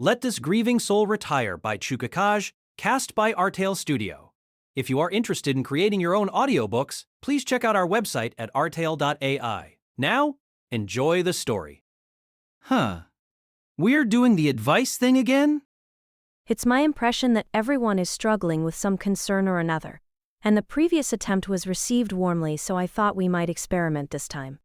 Let This Grieving Soul Retire by Chukakaj, cast by Artale Studio. If you are interested in creating your own audiobooks, please check out our website at artale.ai. Now, enjoy the story. We're doing the advice thing again? It's my impression that everyone is struggling with some concern or another, and the previous attempt was received warmly, so I thought we might experiment this time.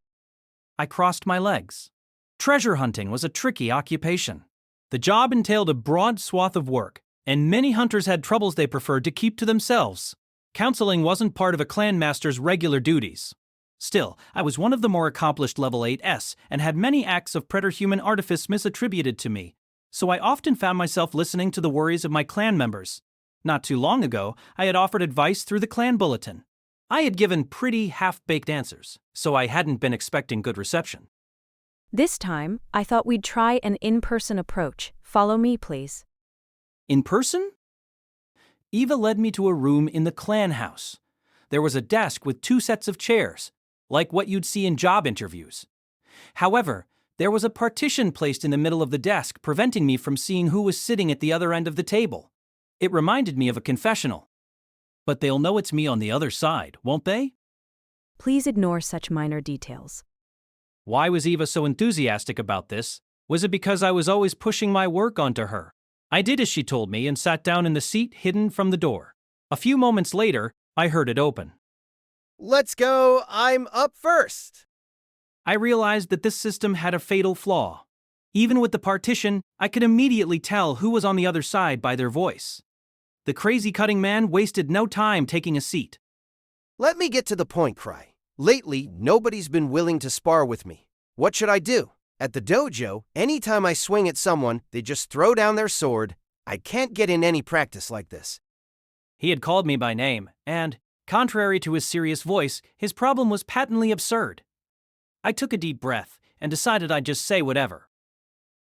I crossed my legs. Treasure hunting was a tricky occupation. The job entailed a broad swath of work, and many hunters had troubles they preferred to keep to themselves. Counseling wasn't part of a clan master's regular duties. Still, I was one of the more accomplished level 8s and had many acts of preter-human artifice misattributed to me, so I often found myself listening to the worries of my clan members. Not too long ago, I had offered advice through the clan bulletin. I had given pretty half-baked answers, so I hadn't been expecting good reception. This time, I thought we'd try an in-person approach. Follow me, please. In person? Eva led me to a room in the clan house. There was a desk with 2 sets of chairs, like what you'd see in job interviews. However, there was a partition placed in the middle of the desk, preventing me from seeing who was sitting at the other end of the table. It reminded me of a confessional. But they'll know it's me on the other side, won't they? Please ignore such minor details. Why was Eva so enthusiastic about this? Was it because I was always pushing my work onto her? I did as she told me and sat down in the seat hidden from the door. A few moments later, I heard it open. Let's go, I'm up first. I realized that this system had a fatal flaw. Even with the partition, I could immediately tell who was on the other side by their voice. The crazy cutting man wasted no time taking a seat. Let me get to the point, Cry. Lately, nobody's been willing to spar with me. What should I do? At the dojo, anytime I swing at someone, they just throw down their sword. I can't get in any practice like this. He had called me by name, and, contrary to his serious voice, his problem was patently absurd. I took a deep breath and decided I'd just say whatever.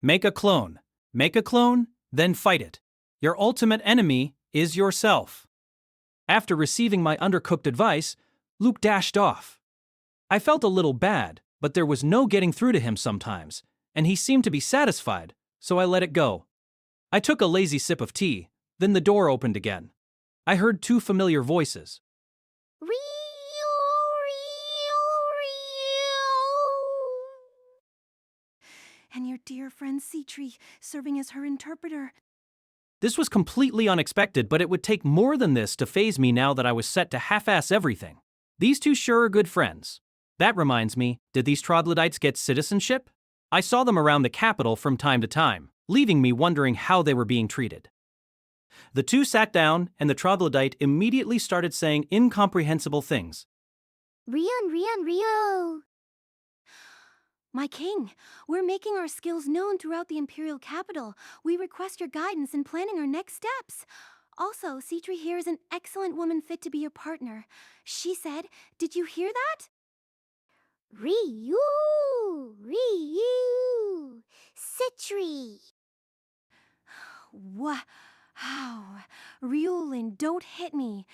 Make a clone, then fight it. Your ultimate enemy is yourself. After receiving my undercooked advice, Luke dashed off. I felt a little bad, but there was no getting through to him sometimes, and he seemed to be satisfied, so I let it go. I took a lazy sip of tea, then the door opened again. I heard 2 familiar voices. Ryu. And your dear friend Citri, serving as her interpreter. This was completely unexpected, but it would take more than this to faze me now that I was set to half-ass everything. These 2 sure are good friends. That reminds me, did these troglodytes get citizenship? I saw them around the capital from time to time, leaving me wondering how they were being treated. The 2 sat down, and the troglodyte immediately started saying incomprehensible things. Rio. My king, we're making our skills known throughout the imperial capital. We request your guidance in planning our next steps. Also, Citri here is an excellent woman fit to be your partner. She said, did you hear that? Ryu! Citri! Wow! Ryulin, don't hit me.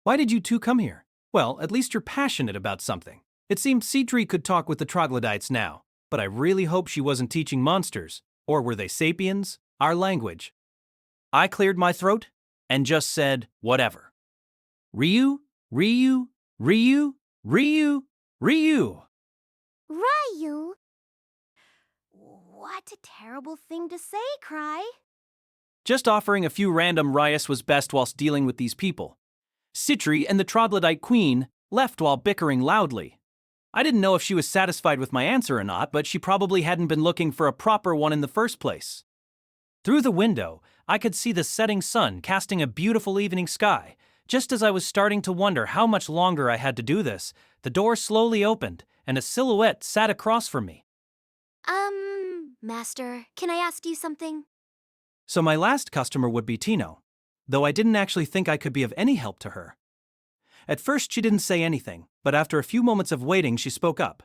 Why did you 2 come here? Well, at least you're passionate about something. It seemed Citri could talk with the troglodytes now, but I really hope she wasn't teaching monsters, or were they sapiens, our language. I cleared my throat and just said, whatever. Ryu. Ryu? What a terrible thing to say, Cry. Just offering a few random rias was best whilst dealing with these people. Citri and the troglodyte queen left while bickering loudly. I didn't know if she was satisfied with my answer or not, but she probably hadn't been looking for a proper one in the first place. Through the window, I could see the setting sun casting a beautiful evening sky. Just as I was starting to wonder how much longer I had to do this, the door slowly opened, and a silhouette sat across from me. Master, can I ask you something? So my last customer would be Tino, though I didn't actually think I could be of any help to her. At first she didn't say anything, but after a few moments of waiting she spoke up.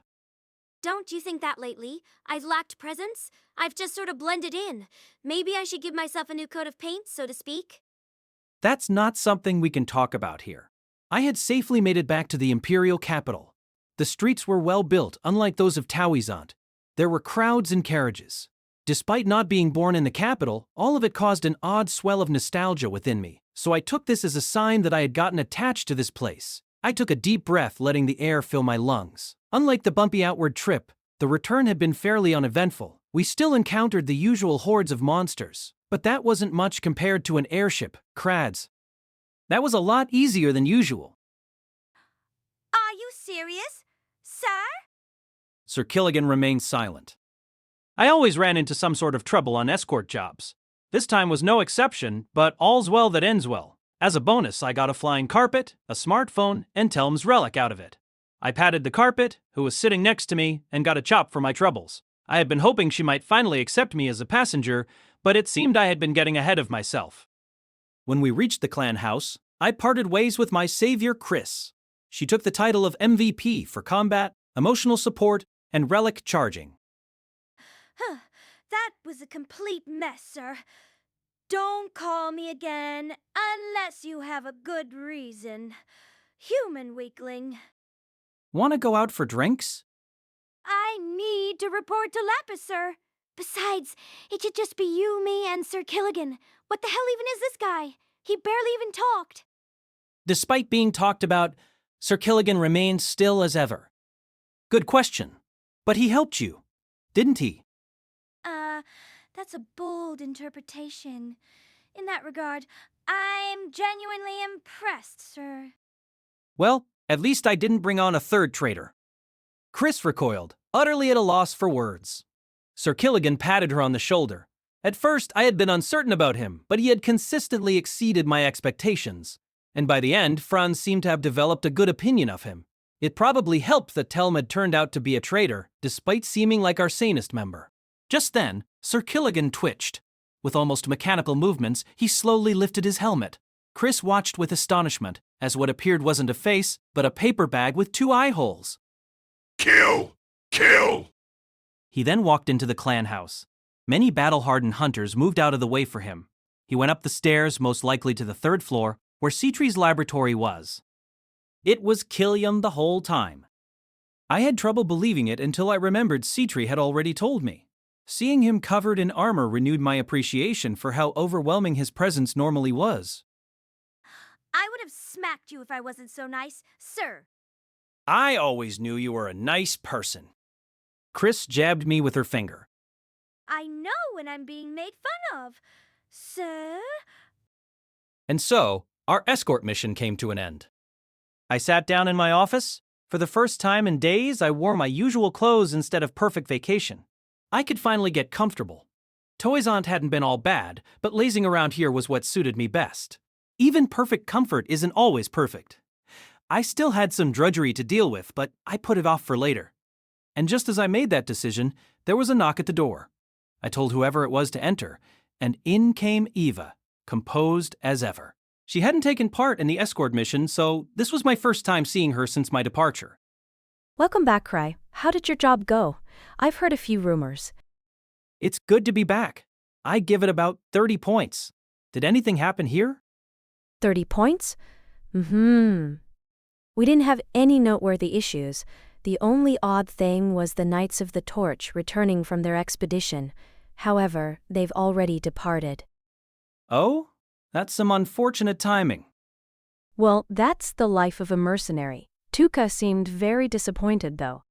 Don't you think that lately? I've lacked presence? I've just sort of blended in. Maybe I should give myself a new coat of paint, so to speak? That's not something we can talk about here. I had safely made it back to the imperial capital. The streets were well built, unlike those of Tauizant. There were crowds and carriages. Despite not being born in the capital, all of it caused an odd swell of nostalgia within me, so I took this as a sign that I had gotten attached to this place. I took a deep breath, letting the air fill my lungs. Unlike the bumpy outward trip, the return had been fairly uneventful. We still encountered the usual hordes of monsters, but that wasn't much compared to an airship, crads. That was a lot easier than usual. Are you serious, sir? Sir Killigan remained silent. I always ran into some sort of trouble on escort jobs. This time was no exception, but all's well that ends well. As a bonus, I got a flying carpet, a smartphone, and Telm's relic out of it. I patted the carpet, who was sitting next to me, and got a chop for my troubles. I had been hoping she might finally accept me as a passenger, but it seemed I had been getting ahead of myself. When we reached the clan house, I parted ways with my savior, Chris. She took the title of MVP for combat, emotional support, and relic charging. That was a complete mess, sir. Don't call me again unless you have a good reason. Human weakling. Want to go out for drinks? I need to report to Lapis, sir. Besides, it should just be you, me, and Sir Killigan. What the hell even is this guy? He barely even talked. Despite being talked about, Sir Killigan remained still as ever. Good question. But he helped you, didn't he? That's a bold interpretation. In that regard, I'm genuinely impressed, sir. Well, at least I didn't bring on a third traitor. Chris recoiled, utterly at a loss for words. Sir Killigan patted her on the shoulder. At first, I had been uncertain about him, but he had consistently exceeded my expectations. And by the end, Franz seemed to have developed a good opinion of him. It probably helped that Telm had turned out to be a traitor, despite seeming like our sanest member. Just then, Sir Killigan twitched. With almost mechanical movements, he slowly lifted his helmet. Chris watched with astonishment, as what appeared wasn't a face, but a paper bag with 2 eye holes. Kill! Kill! He then walked into the clan house. Many battle-hardened hunters moved out of the way for him. He went up the stairs, most likely to the 3rd floor, where Citri's laboratory was. It was Killian the whole time. I had trouble believing it until I remembered Citri had already told me. Seeing him covered in armor renewed my appreciation for how overwhelming his presence normally was. I would have smacked you if I wasn't so nice, sir. I always knew you were a nice person. Chris jabbed me with her finger. I know when I'm being made fun of, sir. And so, our escort mission came to an end. I sat down in my office. For the first time in days, I wore my usual clothes instead of perfect vacation. I could finally get comfortable. Toysaunt hadn't been all bad, but lazing around here was what suited me best. Even perfect comfort isn't always perfect. I still had some drudgery to deal with, but I put it off for later. And just as I made that decision, there was a knock at the door. I told whoever it was to enter, and in came Eva, composed as ever. She hadn't taken part in the escort mission, so this was my first time seeing her since my departure. Welcome back, Cry. How did your job go? I've heard a few rumors. It's good to be back. I give it about 30 points. Did anything happen here? 30 points? We didn't have any noteworthy issues. The only odd thing was the Knights of the Torch returning from their expedition. However, they've already departed. Oh? That's some unfortunate timing. Well, that's the life of a mercenary. Tuka seemed very disappointed, though.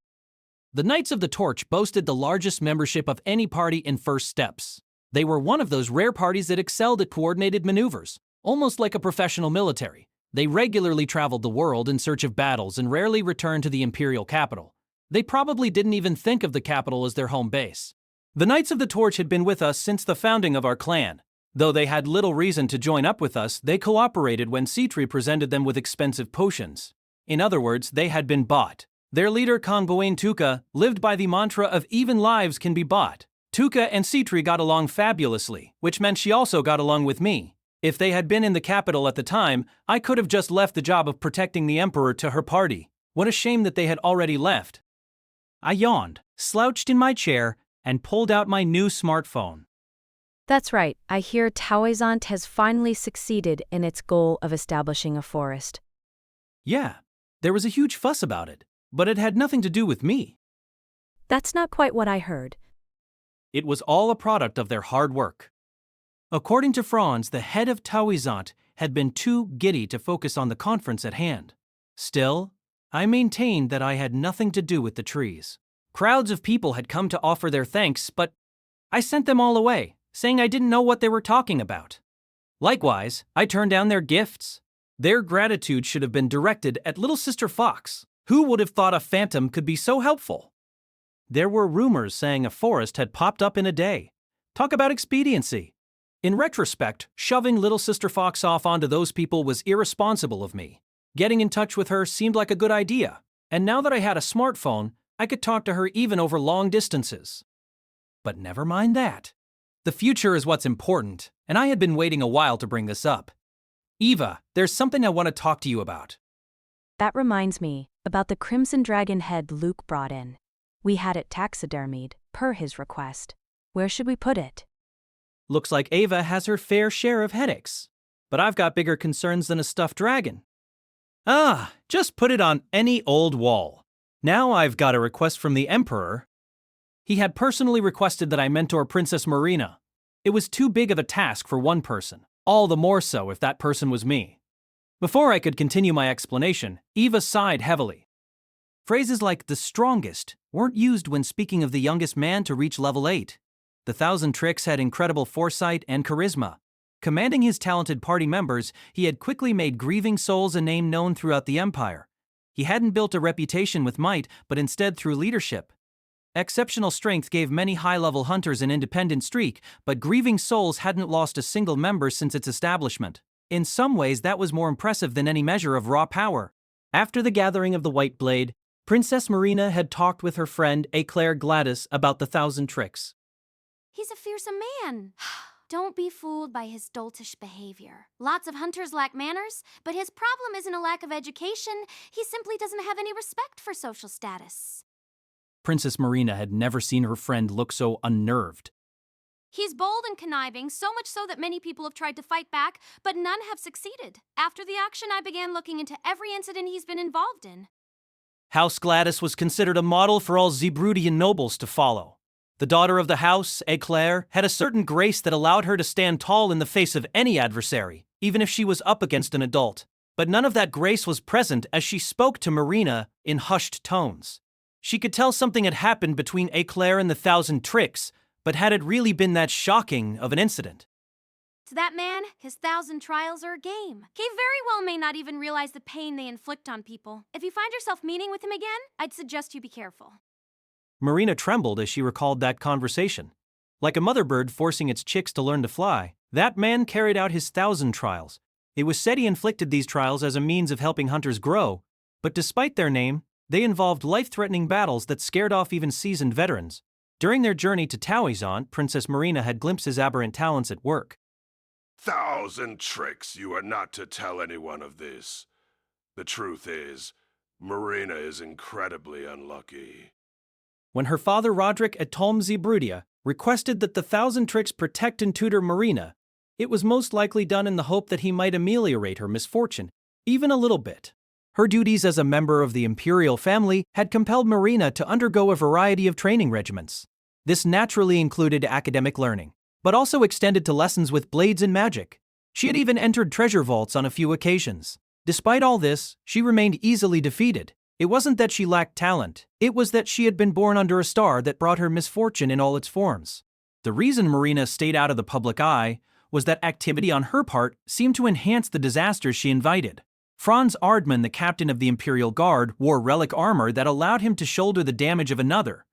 The Knights of the Torch boasted the largest membership of any party in First Steps. They were one of those rare parties that excelled at coordinated maneuvers, almost like a professional military. They regularly traveled the world in search of battles and rarely returned to the imperial capital. They probably didn't even think of the capital as their home base. The Knights of the Torch had been with us since the founding of our clan. Though they had little reason to join up with us, they cooperated when Citri presented them with expensive potions. In other words, they had been bought. Their leader, Kongboin Tuka, lived by the mantra of even lives can be bought. Tuka and Citri got along fabulously, which meant she also got along with me. If they had been in the capital at the time, I could have just left the job of protecting the Emperor to her party. What a shame that they had already left. I yawned, slouched in my chair, and pulled out my new smartphone. That's right, I hear Toysaunt has finally succeeded in its goal of establishing a forest. Yeah, there was a huge fuss about it, but it had nothing to do with me. That's not quite what I heard. It was all a product of their hard work. According to Franz, the head of Tauisant had been too giddy to focus on the conference at hand. Still, I maintained that I had nothing to do with the trees. Crowds of people had come to offer their thanks, but I sent them all away, saying I didn't know what they were talking about. Likewise, I turned down their gifts. Their gratitude should have been directed at Little Sister Fox. Who would have thought a phantom could be so helpful? There were rumors saying a forest had popped up in a day. Talk about expediency. In retrospect, shoving Little Sister Fox off onto those people was irresponsible of me. Getting in touch with her seemed like a good idea, and now that I had a smartphone, I could talk to her even over long distances. But never mind that. The future is what's important, and I had been waiting a while to bring this up. Eva, there's something I want to talk to you about. That reminds me about the crimson dragon head Luke brought in. We had it taxidermied, per his request. Where should we put it? Looks like Ava has her fair share of headaches, but I've got bigger concerns than a stuffed dragon. Just put it on any old wall. Now I've got a request from the Emperor. He had personally requested that I mentor Princess Marina. It was too big of a task for one person, all the more so if that person was me. Before I could continue my explanation, Eva sighed heavily. Phrases like the strongest weren't used when speaking of the youngest man to reach level 8. The Thousand Tricks had incredible foresight and charisma. Commanding his talented party members, he had quickly made grieving souls a name known throughout the Empire. He hadn't built a reputation with might, but instead through leadership. Exceptional strength gave many high-level hunters an independent streak, but Grieving Souls hadn't lost a single member since its establishment. In some ways, that was more impressive than any measure of raw power. After the gathering of the White Blade, Princess Marina had talked with her friend Eclair Gladys about the Thousand Tricks. He's a fearsome man. Don't be fooled by his doltish behavior. Lots of hunters lack manners, but his problem isn't a lack of education. He simply doesn't have any respect for social status. Princess Marina had never seen her friend look so unnerved. He's bold and conniving, so much so that many people have tried to fight back, but none have succeeded. After the action, I began looking into every incident he's been involved in. House Gladys was considered a model for all Zebrutian nobles to follow. The daughter of the house, Eclair, had a certain grace that allowed her to stand tall in the face of any adversary, even if she was up against an adult. But none of that grace was present as she spoke to Marina in hushed tones. She could tell something had happened between Eclair and the Thousand Tricks, but had it really been that shocking of an incident? To that man, his 1,000 trials are a game. He very well may not even realize the pain they inflict on people. If you find yourself meeting with him again, I'd suggest you be careful. Marina trembled as she recalled that conversation. Like a mother bird forcing its chicks to learn to fly, that man carried out his 1,000 trials. It was said he inflicted these trials as a means of helping hunters grow, but despite their name, they involved life-threatening battles that scared off even seasoned veterans. During their journey to Tauisant, Princess Marina had glimpsed his aberrant talents at work. 1,000 tricks, you are not to tell anyone of this. The truth is, Marina is incredibly unlucky. When her father Roderick at Tolm Zebrutia requested that the 1,000 Tricks protect and tutor Marina, it was most likely done in the hope that he might ameliorate her misfortune, even a little bit. Her duties as a member of the imperial family had compelled Marina to undergo a variety of training regimens. This naturally included academic learning, but also extended to lessons with blades and magic. She had even entered treasure vaults on a few occasions. Despite all this, she remained easily defeated. It wasn't that she lacked talent, it was that she had been born under a star that brought her misfortune in all its forms. The reason Marina stayed out of the public eye was that activity on her part seemed to enhance the disasters she invited. Franz Ardman, the captain of the Imperial Guard, wore relic armor that allowed him to shoulder the damage of another.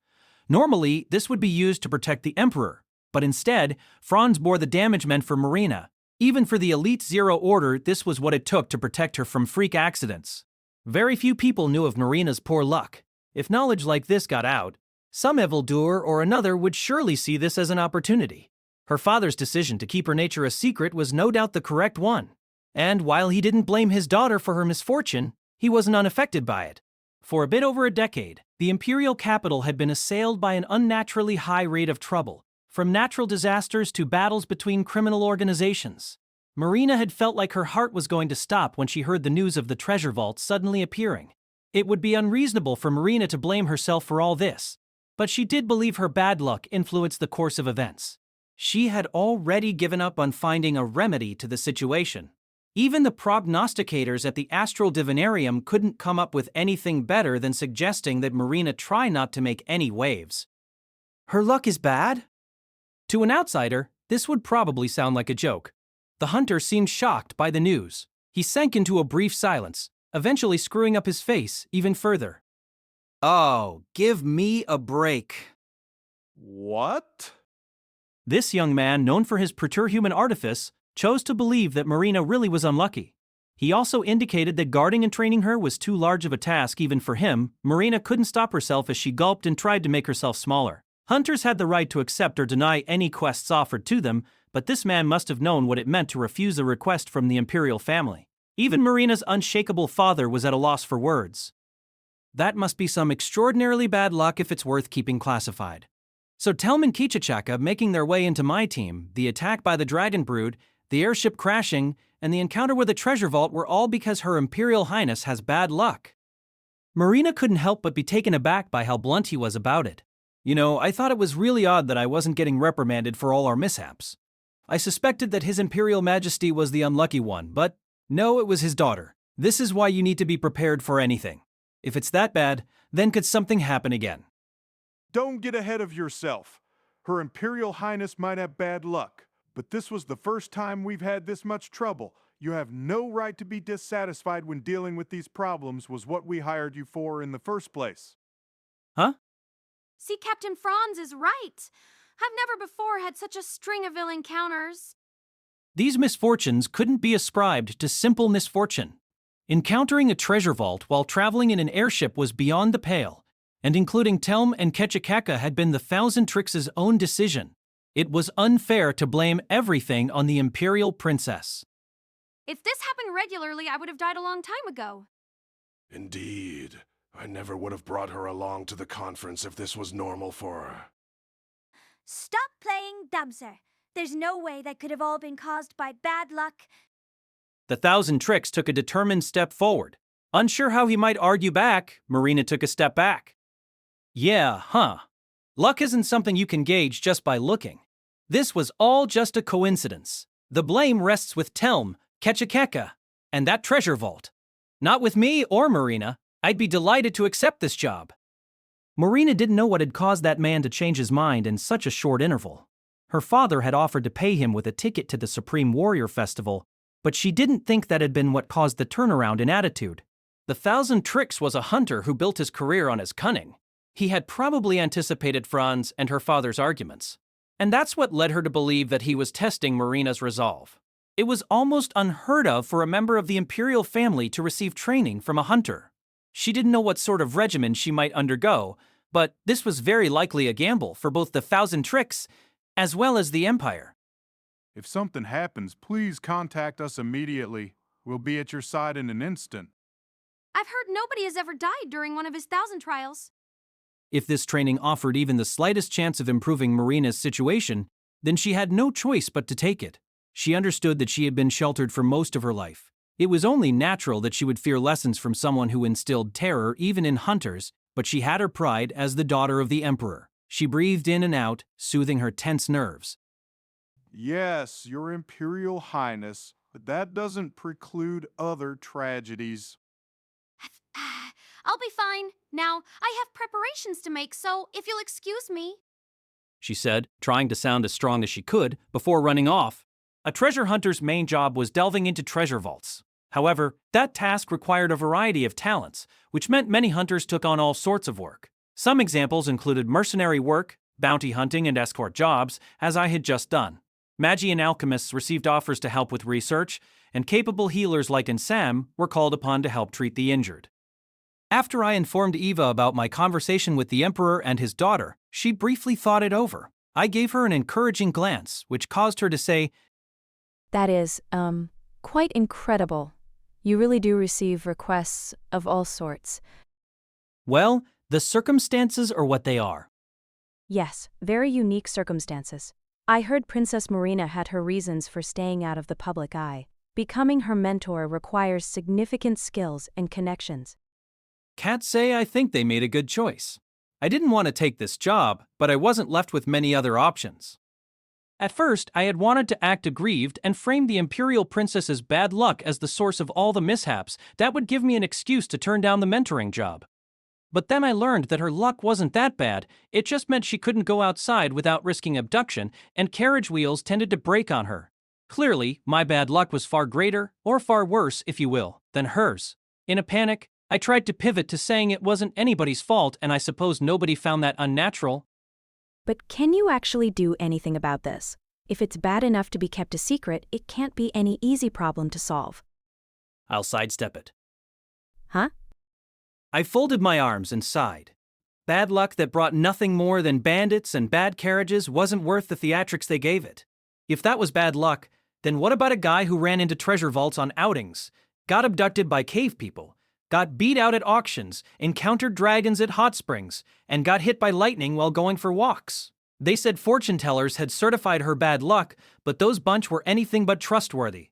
Normally, this would be used to protect the Emperor, but instead, Franz bore the damage meant for Marina. Even for the Elite Zero Order, this was what it took to protect her from freak accidents. Very few people knew of Marina's poor luck. If knowledge like this got out, some evildoer or another would surely see this as an opportunity. Her father's decision to keep her nature a secret was no doubt the correct one. And while he didn't blame his daughter for her misfortune, he wasn't unaffected by it. For a bit over a decade, the imperial capital had been assailed by an unnaturally high rate of trouble, from natural disasters to battles between criminal organizations. Marina had felt like her heart was going to stop when she heard the news of the treasure vault suddenly appearing. It would be unreasonable for Marina to blame herself for all this, but she did believe her bad luck influenced the course of events. She had already given up on finding a remedy to the situation. Even the prognosticators at the Astral Divinarium couldn't come up with anything better than suggesting that Marina try not to make any waves. Her luck is bad? To an outsider, this would probably sound like a joke. The hunter seemed shocked by the news. He sank into a brief silence, eventually screwing up his face even further. Oh, give me a break. What? This young man, known for his preterhuman artifice, chose to believe that Marina really was unlucky. He also indicated that guarding and training her was too large of a task even for him. Marina couldn't stop herself as she gulped and tried to make herself smaller. Hunters had the right to accept or deny any quests offered to them, but this man must have known what it meant to refuse a request from the Imperial family. Even Marina's unshakable father was at a loss for words. That must be some extraordinarily bad luck if it's worth keeping classified. So Telm and Kichachaka making their way into my team, the attack by the Dragon Brood, the airship crashing, and the encounter with the treasure vault were all because Her Imperial Highness has bad luck. Marina couldn't help but be taken aback by how blunt he was about it. You know, I thought it was really odd that I wasn't getting reprimanded for all our mishaps. I suspected that His Imperial Majesty was the unlucky one, but no, it was his daughter. This is why you need to be prepared for anything. If it's that bad, then could something happen again? Don't get ahead of yourself. Her Imperial Highness might have bad luck, but this was the first time we've had this much trouble. You have no right to be dissatisfied when dealing with these problems was what we hired you for in the first place. Huh? See, Captain Franz is right. I've never before had such a string of ill encounters. These misfortunes couldn't be ascribed to simple misfortune. Encountering a treasure vault while traveling in an airship was beyond the pale, and including Telm and Ketchakaka had been the Thousand Tricks' own decision. It was unfair to blame everything on the Imperial Princess. If this happened regularly, I would have died a long time ago. Indeed. I never would have brought her along to the conference if this was normal for her. Stop playing dumb, sir. There's no way that could have all been caused by bad luck. The Thousand Tricks took a determined step forward. Unsure how he might argue back, Marina took a step back. Yeah, huh. Luck isn't something you can gauge just by looking. This was all just a coincidence. The blame rests with Telm, Ketchakeka, and that treasure vault. Not with me or Marina. I'd be delighted to accept this job. Marina didn't know what had caused that man to change his mind in such a short interval. Her father had offered to pay him with a ticket to the Supreme Warrior Festival, but she didn't think that had been what caused the turnaround in attitude. The Thousand Tricks was a hunter who built his career on his cunning. He had probably anticipated Franz and her father's arguments, and that's what led her to believe that he was testing Marina's resolve. It was almost unheard of for a member of the Imperial family to receive training from a hunter. She didn't know what sort of regimen she might undergo, but this was very likely a gamble for both the Thousand Tricks as well as the Empire. If something happens, please contact us immediately. We'll be at your side in an instant. I've heard nobody has ever died during one of his 1,000 trials. If this training offered even the slightest chance of improving Marina's situation, then she had no choice but to take it. She understood that she had been sheltered for most of her life. It was only natural that she would fear lessons from someone who instilled terror even in hunters, but she had her pride as the daughter of the Emperor. She breathed in and out, soothing her tense nerves. Yes, Your Imperial Highness, but that doesn't preclude other tragedies. I'll be fine. Now, I have preparations to make, so if you'll excuse me. She said, trying to sound as strong as she could before running off. A treasure hunter's main job was delving into treasure vaults. However, that task required a variety of talents, which meant many hunters took on all sorts of work. Some examples included mercenary work, bounty hunting, and escort jobs, as I had just done. Magi and alchemists received offers to help with research, and capable healers like Sam were called upon to help treat the injured. After I informed Eva about my conversation with the Emperor and his daughter, she briefly thought it over. I gave her an encouraging glance, which caused her to say, That is, quite incredible. You really do receive requests of all sorts. Well, the circumstances are what they are. Yes, very unique circumstances. I heard Princess Marina had her reasons for staying out of the public eye. Becoming her mentor requires significant skills and connections. Can't say I think they made a good choice. I didn't want to take this job, but I wasn't left with many other options. At first, I had wanted to act aggrieved and frame the Imperial Princess's bad luck as the source of all the mishaps. That would give me an excuse to turn down the mentoring job. But then I learned that her luck wasn't that bad, it just meant she couldn't go outside without risking abduction, and carriage wheels tended to break on her. Clearly, my bad luck was far greater, or far worse, if you will, than hers. In a panic, I tried to pivot to saying it wasn't anybody's fault, and I suppose nobody found that unnatural. But can you actually do anything about this? If it's bad enough to be kept a secret, it can't be any easy problem to solve. I'll sidestep it. Huh? I folded my arms and sighed. Bad luck that brought nothing more than bandits and bad carriages wasn't worth the theatrics they gave it. If that was bad luck, then what about a guy who ran into treasure vaults on outings, got abducted by cave people, got beat out at auctions, encountered dragons at hot springs, and got hit by lightning while going for walks? They said fortune tellers had certified her bad luck, but those bunch were anything but trustworthy.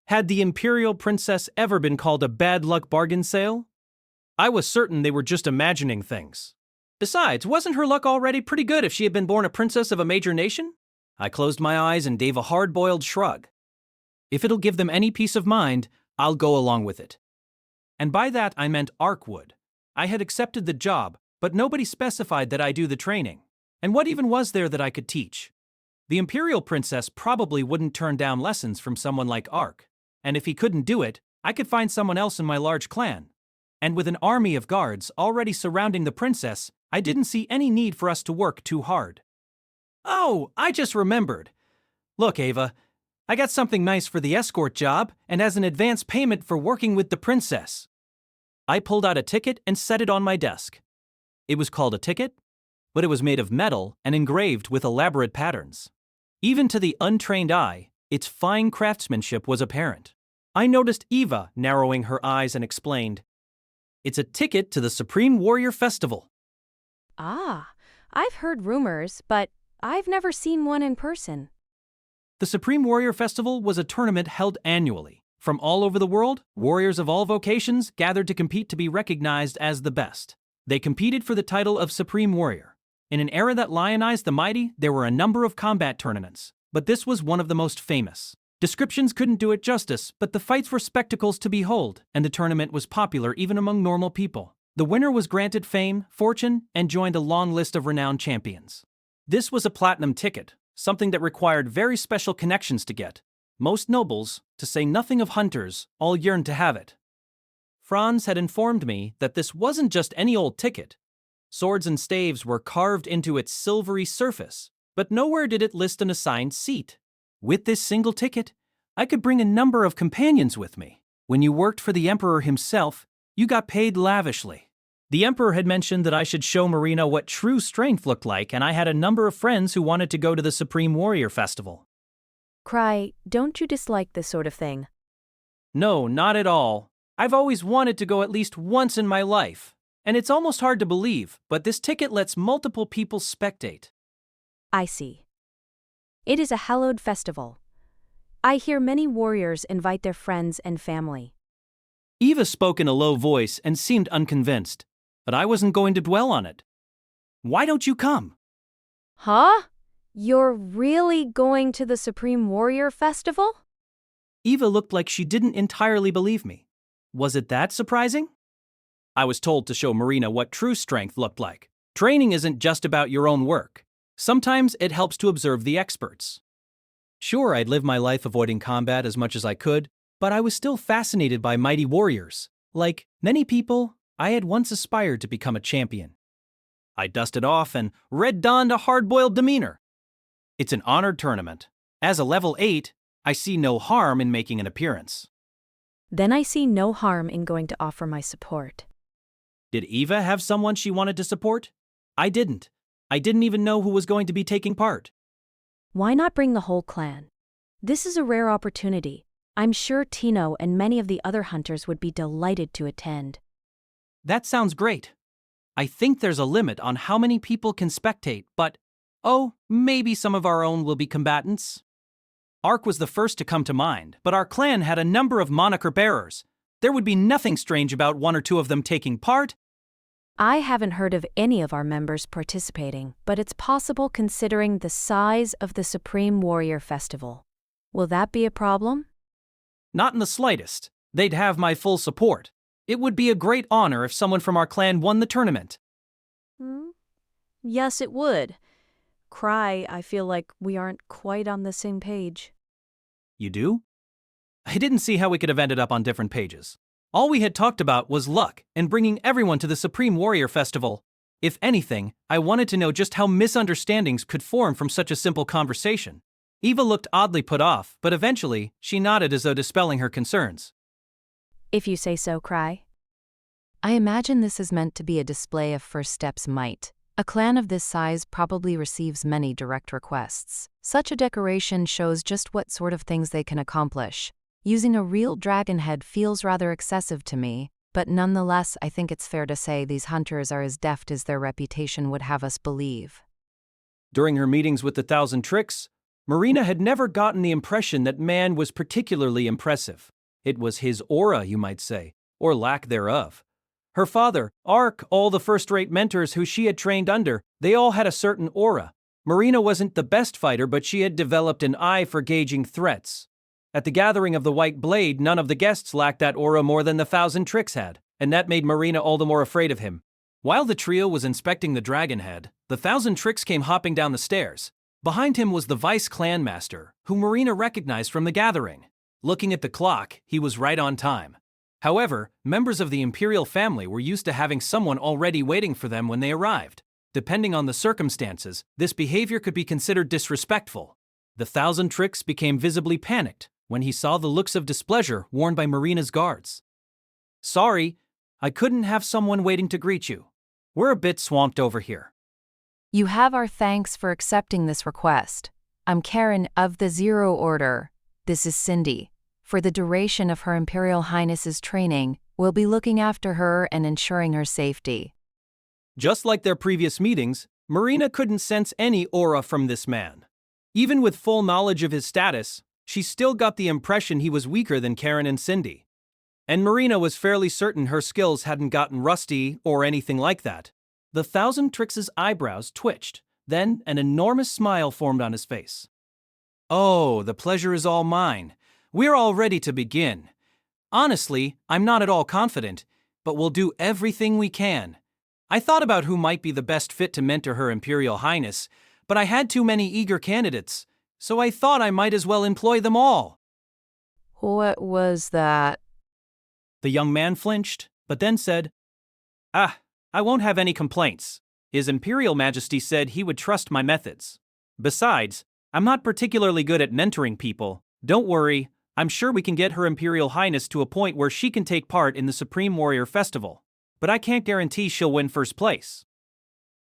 Had the Imperial Princess ever been called a bad luck bargain sale? I was certain they were just imagining things. Besides, wasn't her luck already pretty good if she had been born a princess of a major nation? I closed my eyes and gave a hard-boiled shrug. If it'll give them any peace of mind, I'll go along with it. And by that I meant Ark would. I had accepted the job, but nobody specified that I do the training. And what even was there that I could teach? The Imperial Princess probably wouldn't turn down lessons from someone like Ark. And if he couldn't do it, I could find someone else in my large clan. And with an army of guards already surrounding the princess, I didn't see any need for us to work too hard. Oh, I just remembered. Look, Ava, I got something nice for the escort job and as an advance payment for working with the princess. I pulled out a ticket and set it on my desk. It was called a ticket, but it was made of metal and engraved with elaborate patterns. Even to the untrained eye, its fine craftsmanship was apparent. I noticed Eva narrowing her eyes and explained, "It's a ticket to the Supreme Warrior Festival." Ah, I've heard rumors, but I've never seen one in person. The Supreme Warrior Festival was a tournament held annually. From all over the world, warriors of all vocations gathered to compete to be recognized as the best. They competed for the title of Supreme Warrior. In an era that lionized the mighty, there were a number of combat tournaments, but this was one of the most famous. Descriptions couldn't do it justice, but the fights were spectacles to behold, and the tournament was popular even among normal people. The winner was granted fame, fortune, and joined a long list of renowned champions. This was a platinum ticket, something that required very special connections to get. Most nobles, to say nothing of hunters, all yearned to have it. Franz had informed me that this wasn't just any old ticket. Swords and staves were carved into its silvery surface, but nowhere did it list an assigned seat. With this single ticket, I could bring a number of companions with me. When you worked for the Emperor himself, you got paid lavishly. The Emperor had mentioned that I should show Marina what true strength looked like, and I had a number of friends who wanted to go to the Supreme Warrior Festival. Cry, don't you dislike this sort of thing? No, not at all. I've always wanted to go at least once in my life. And it's almost hard to believe, but this ticket lets multiple people spectate. I see. It is a hallowed festival. I hear many warriors invite their friends and family. Eva spoke in a low voice and seemed unconvinced, but I wasn't going to dwell on it. Why don't you come? Huh? You're really going to the Supreme Warrior Festival? Eva looked like she didn't entirely believe me. Was it that surprising? I was told to show Marina what true strength looked like. Training isn't just about your own work. Sometimes it helps to observe the experts. Sure, I'd lived my life avoiding combat as much as I could, but I was still fascinated by mighty warriors. Like many people, I had once aspired to become a champion. I dusted off and red-donned a hard-boiled demeanor. It's an honored tournament. As a level 8, I see no harm in making an appearance. Then I see no harm in going to offer my support. Did Eva have someone she wanted to support? I didn't. I didn't even know who was going to be taking part. Why not bring the whole clan? This is a rare opportunity. I'm sure Tino and many of the other hunters would be delighted to attend. That sounds great. I think there's a limit on how many people can spectate, but, oh, maybe some of our own will be combatants. Ark was the first to come to mind, but our clan had a number of moniker bearers. There would be nothing strange about one or two of them taking part. I haven't heard of any of our members participating, but it's possible considering the size of the Supreme Warrior Festival. Will that be a problem? Not in the slightest. They'd have my full support. It would be a great honor if someone from our clan won the tournament. Yes, it would. Cry, I feel like we aren't quite on the same page. You do? I didn't see how we could have ended up on different pages. All we had talked about was luck and bringing everyone to the Supreme Warrior Festival. If anything, I wanted to know just how misunderstandings could form from such a simple conversation. Eva looked oddly put off, but eventually, she nodded as though dispelling her concerns. If you say so, Cry. I imagine this is meant to be a display of First Step's might. A clan of this size probably receives many direct requests. Such a decoration shows just what sort of things they can accomplish. Using a real dragon head feels rather excessive to me, but nonetheless I think it's fair to say these hunters are as deft as their reputation would have us believe. During her meetings with the 1,000 Tricks, Marina had never gotten the impression that man was particularly impressive. It was his aura, you might say, or lack thereof. Her father, Ark, all the first-rate mentors who she had trained under, they all had a certain aura. Marina wasn't the best fighter, but she had developed an eye for gauging threats. At the gathering of the White Blade, none of the guests lacked that aura more than the 1,000 Tricks had, and that made Marina all the more afraid of him. While the trio was inspecting the dragon head, the 1,000 Tricks came hopping down the stairs. Behind him was the Vice Clan Master, whom Marina recognized from the gathering. Looking at the clock, he was right on time. However, members of the Imperial family were used to having someone already waiting for them when they arrived. Depending on the circumstances, this behavior could be considered disrespectful. The 1,000 Tricks became visibly panicked when he saw the looks of displeasure worn by Marina's guards. Sorry, I couldn't have someone waiting to greet you. We're a bit swamped over here. You have our thanks for accepting this request. I'm Karen of the Zero Order. This is Cindy. For the duration of Her Imperial Highness's training, we'll be looking after her and ensuring her safety. Just like their previous meetings, Marina couldn't sense any aura from this man. Even with full knowledge of his status, she still got the impression he was weaker than Karen and Cindy. And Marina was fairly certain her skills hadn't gotten rusty or anything like that. The 1,000 Tricks' eyebrows twitched, then an enormous smile formed on his face. Oh, the pleasure is all mine. We're all ready to begin. Honestly, I'm not at all confident, but we'll do everything we can. I thought about who might be the best fit to mentor Her Imperial Highness, but I had too many eager candidates, so I thought I might as well employ them all. What was that? The young man flinched, but then said, I won't have any complaints. His Imperial Majesty said he would trust my methods. Besides, I'm not particularly good at mentoring people. Don't worry, I'm sure we can get Her Imperial Highness to a point where she can take part in the Supreme Warrior Festival. But I can't guarantee she'll win first place.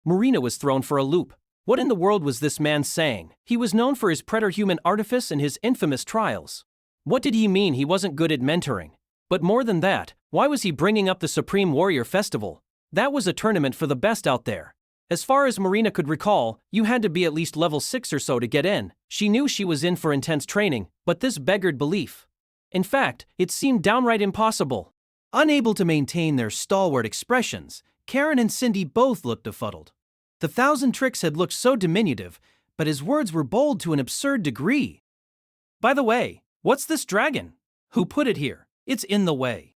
Marina was thrown for a loop. What in the world was this man saying? He was known for his preterhuman artifice and his infamous trials. What did he mean he wasn't good at mentoring? But more than that, why was he bringing up the Supreme Warrior Festival? That was a tournament for the best out there. As far as Marina could recall, you had to be at least level 6 or so to get in. She knew she was in for intense training, but this beggared belief. In fact, it seemed downright impossible. Unable to maintain their stalwart expressions, Karen and Cindy both looked befuddled. The 1,000 Tricks had looked so diminutive, but his words were bold to an absurd degree. By the way, what's this dragon? Who put it here? It's in the way.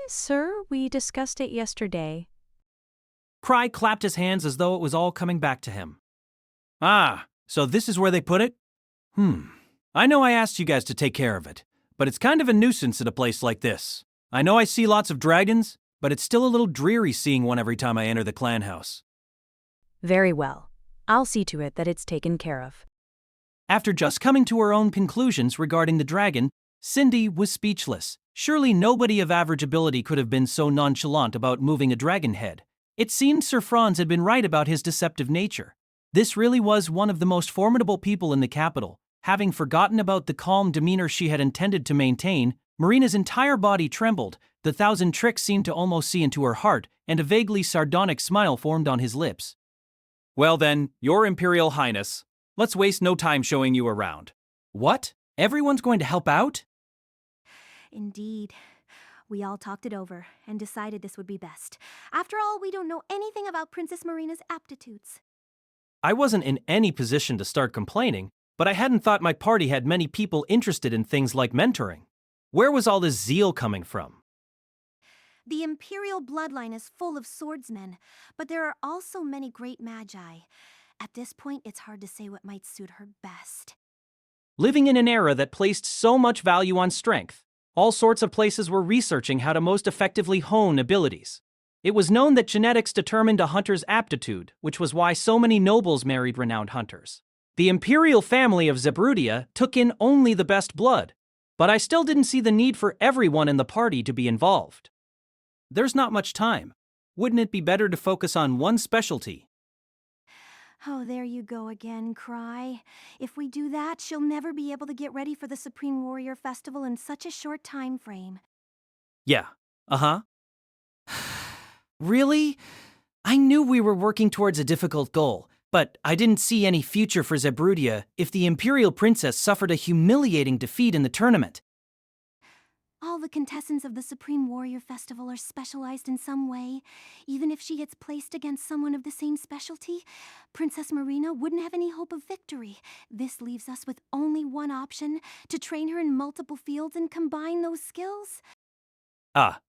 Sir, we discussed it yesterday. Cry clapped his hands as though it was all coming back to him. So this is where they put it? I know I asked you guys to take care of it, but it's kind of a nuisance at a place like this. I know I see lots of dragons, but it's still a little dreary seeing one every time I enter the clan house. Very well. I'll see to it that it's taken care of. After just coming to her own conclusions regarding the dragon, Cindy was speechless. Surely nobody of average ability could have been so nonchalant about moving a dragon head. It seemed Sir Franz had been right about his deceptive nature. This really was one of the most formidable people in the capital. Having forgotten about the calm demeanor she had intended to maintain, Marina's entire body trembled. The 1,000 Tricks seemed to almost see into her heart, and a vaguely sardonic smile formed on his lips. Well then, Your Imperial Highness, let's waste no time showing you around. What? Everyone's going to help out? Indeed. We all talked it over and decided this would be best. After all, we don't know anything about Princess Marina's aptitudes. I wasn't in any position to start complaining, but I hadn't thought my party had many people interested in things like mentoring. Where was all this zeal coming from? The imperial bloodline is full of swordsmen, but there are also many great magi. At this point, it's hard to say what might suit her best. Living in an era that placed so much value on strength, all sorts of places were researching how to most effectively hone abilities. It was known that genetics determined a hunter's aptitude, which was why so many nobles married renowned hunters. The imperial family of Zebrudia took in only the best blood, but I still didn't see the need for everyone in the party to be involved. There's not much time. Wouldn't it be better to focus on one specialty? Oh, there you go again, Cry. If we do that, she'll never be able to get ready for the Supreme Warrior Festival in such a short time frame. Yeah, Really? I knew we were working towards a difficult goal, but I didn't see any future for Zebrudia if the Imperial Princess suffered a humiliating defeat in the tournament. All the contestants of the Supreme Warrior Festival are specialized in some way. Even if she gets placed against someone of the same specialty, Princess Marina wouldn't have any hope of victory. This leaves us with only one option, to train her in multiple fields and combine those skills. Ah,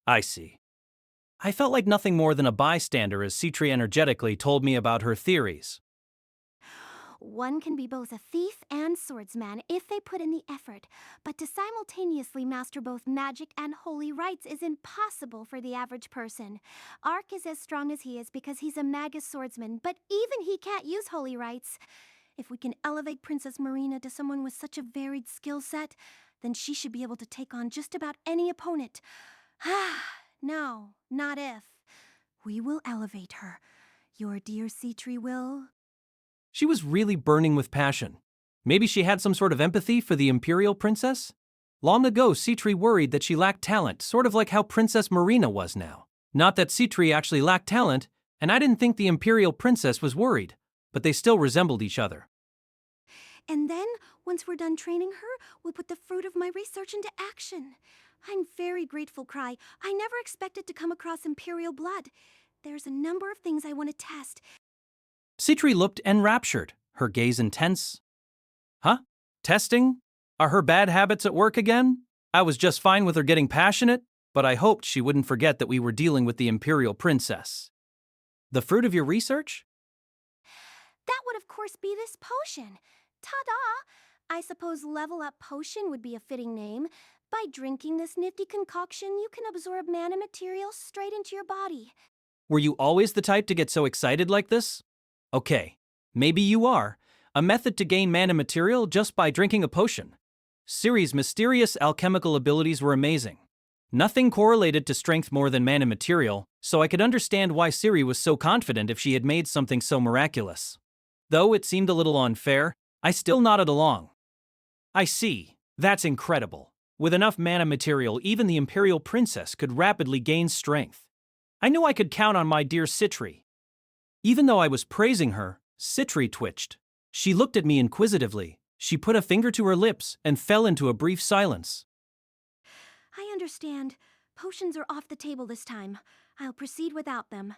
I see. I felt like nothing more than a bystander as Citri energetically told me about her theories. One can be both a thief and swordsman if they put in the effort, but to simultaneously master both magic and holy rites is impossible for the average person. Ark is as strong as he is because he's a magus swordsman, but even he can't use holy rites. If we can elevate Princess Marina to someone with such a varied skill set, then she should be able to take on just about any opponent. No, not if. We will elevate her. Your dear Citri will. She was really burning with passion. Maybe she had some sort of empathy for the Imperial Princess? Long ago, Citri worried that she lacked talent, sort of like how Princess Marina was now. Not that Citri actually lacked talent, and I didn't think the Imperial Princess was worried, but they still resembled each other. And then, once we're done training her, we'll put the fruit of my research into action. I'm very grateful, Cry. I never expected to come across Imperial blood. There's a number of things I want to test. Citri looked enraptured, her gaze intense. Huh? Testing? Are her bad habits at work again? I was just fine with her getting passionate, but I hoped she wouldn't forget that we were dealing with the Imperial Princess. The fruit of your research? That would, of course, be this potion. Ta-da! I suppose Level Up Potion would be a fitting name. By drinking this nifty concoction, you can absorb mana material straight into your body. Were you always the type to get so excited like this? Okay, maybe you are. A method to gain mana material just by drinking a potion. Ciri's mysterious alchemical abilities were amazing. Nothing correlated to strength more than mana material, so I could understand why Ciri was so confident if she had made something so miraculous. Though it seemed a little unfair, I still nodded along. I see. That's incredible. With enough mana material, even the Imperial Princess could rapidly gain strength. I knew I could count on my dear Citri. Even though I was praising her, Citri twitched. She looked at me inquisitively. She put a finger to her lips and fell into a brief silence. I understand. Potions are off the table this time. I'll proceed without them.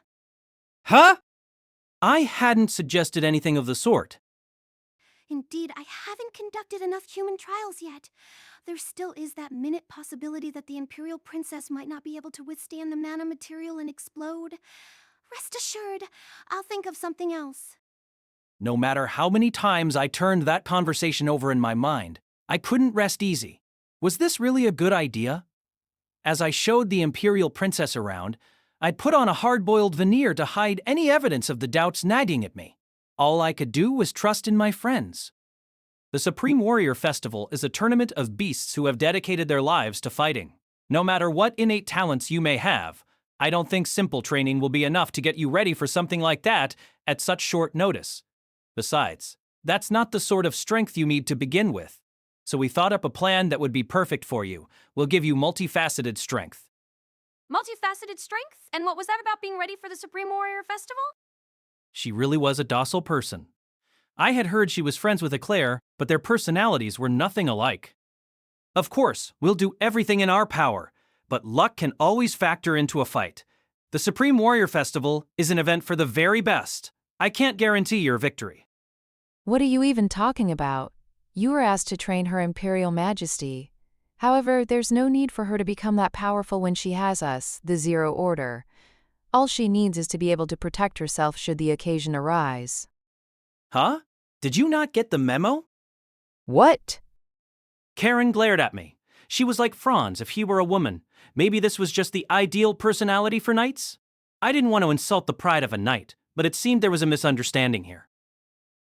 Huh? I hadn't suggested anything of the sort. Indeed, I haven't conducted enough human trials yet. There still is that minute possibility that the Imperial Princess might not be able to withstand the mana material and explode. Rest assured, I'll think of something else. No matter how many times I turned that conversation over in my mind, I couldn't rest easy. Was this really a good idea? As I showed the Imperial Princess around, I'd put on a hard-boiled veneer to hide any evidence of the doubts nagging at me. All I could do was trust in my friends. The Supreme Warrior Festival is a tournament of beasts who have dedicated their lives to fighting. No matter what innate talents you may have, I don't think simple training will be enough to get you ready for something like that at such short notice. Besides, that's not the sort of strength you need to begin with. So we thought up a plan that would be perfect for you. We'll give you multifaceted strength. Multifaceted strength? And what was that about being ready for the Supreme Warrior Festival? She really was a docile person. I had heard she was friends with Eclair, but their personalities were nothing alike. Of course, we'll do everything in our power, but luck can always factor into a fight. The Supreme Warrior Festival is an event for the very best. I can't guarantee your victory. What are you even talking about? You were asked to train Her Imperial Majesty. However, there's no need for her to become that powerful when she has us, the Zero Order. All she needs is to be able to protect herself should the occasion arise. Huh? Did you not get the memo? What? Karen glared at me. She was like Franz if he were a woman. Maybe this was just the ideal personality for knights? I didn't want to insult the pride of a knight, but it seemed there was a misunderstanding here.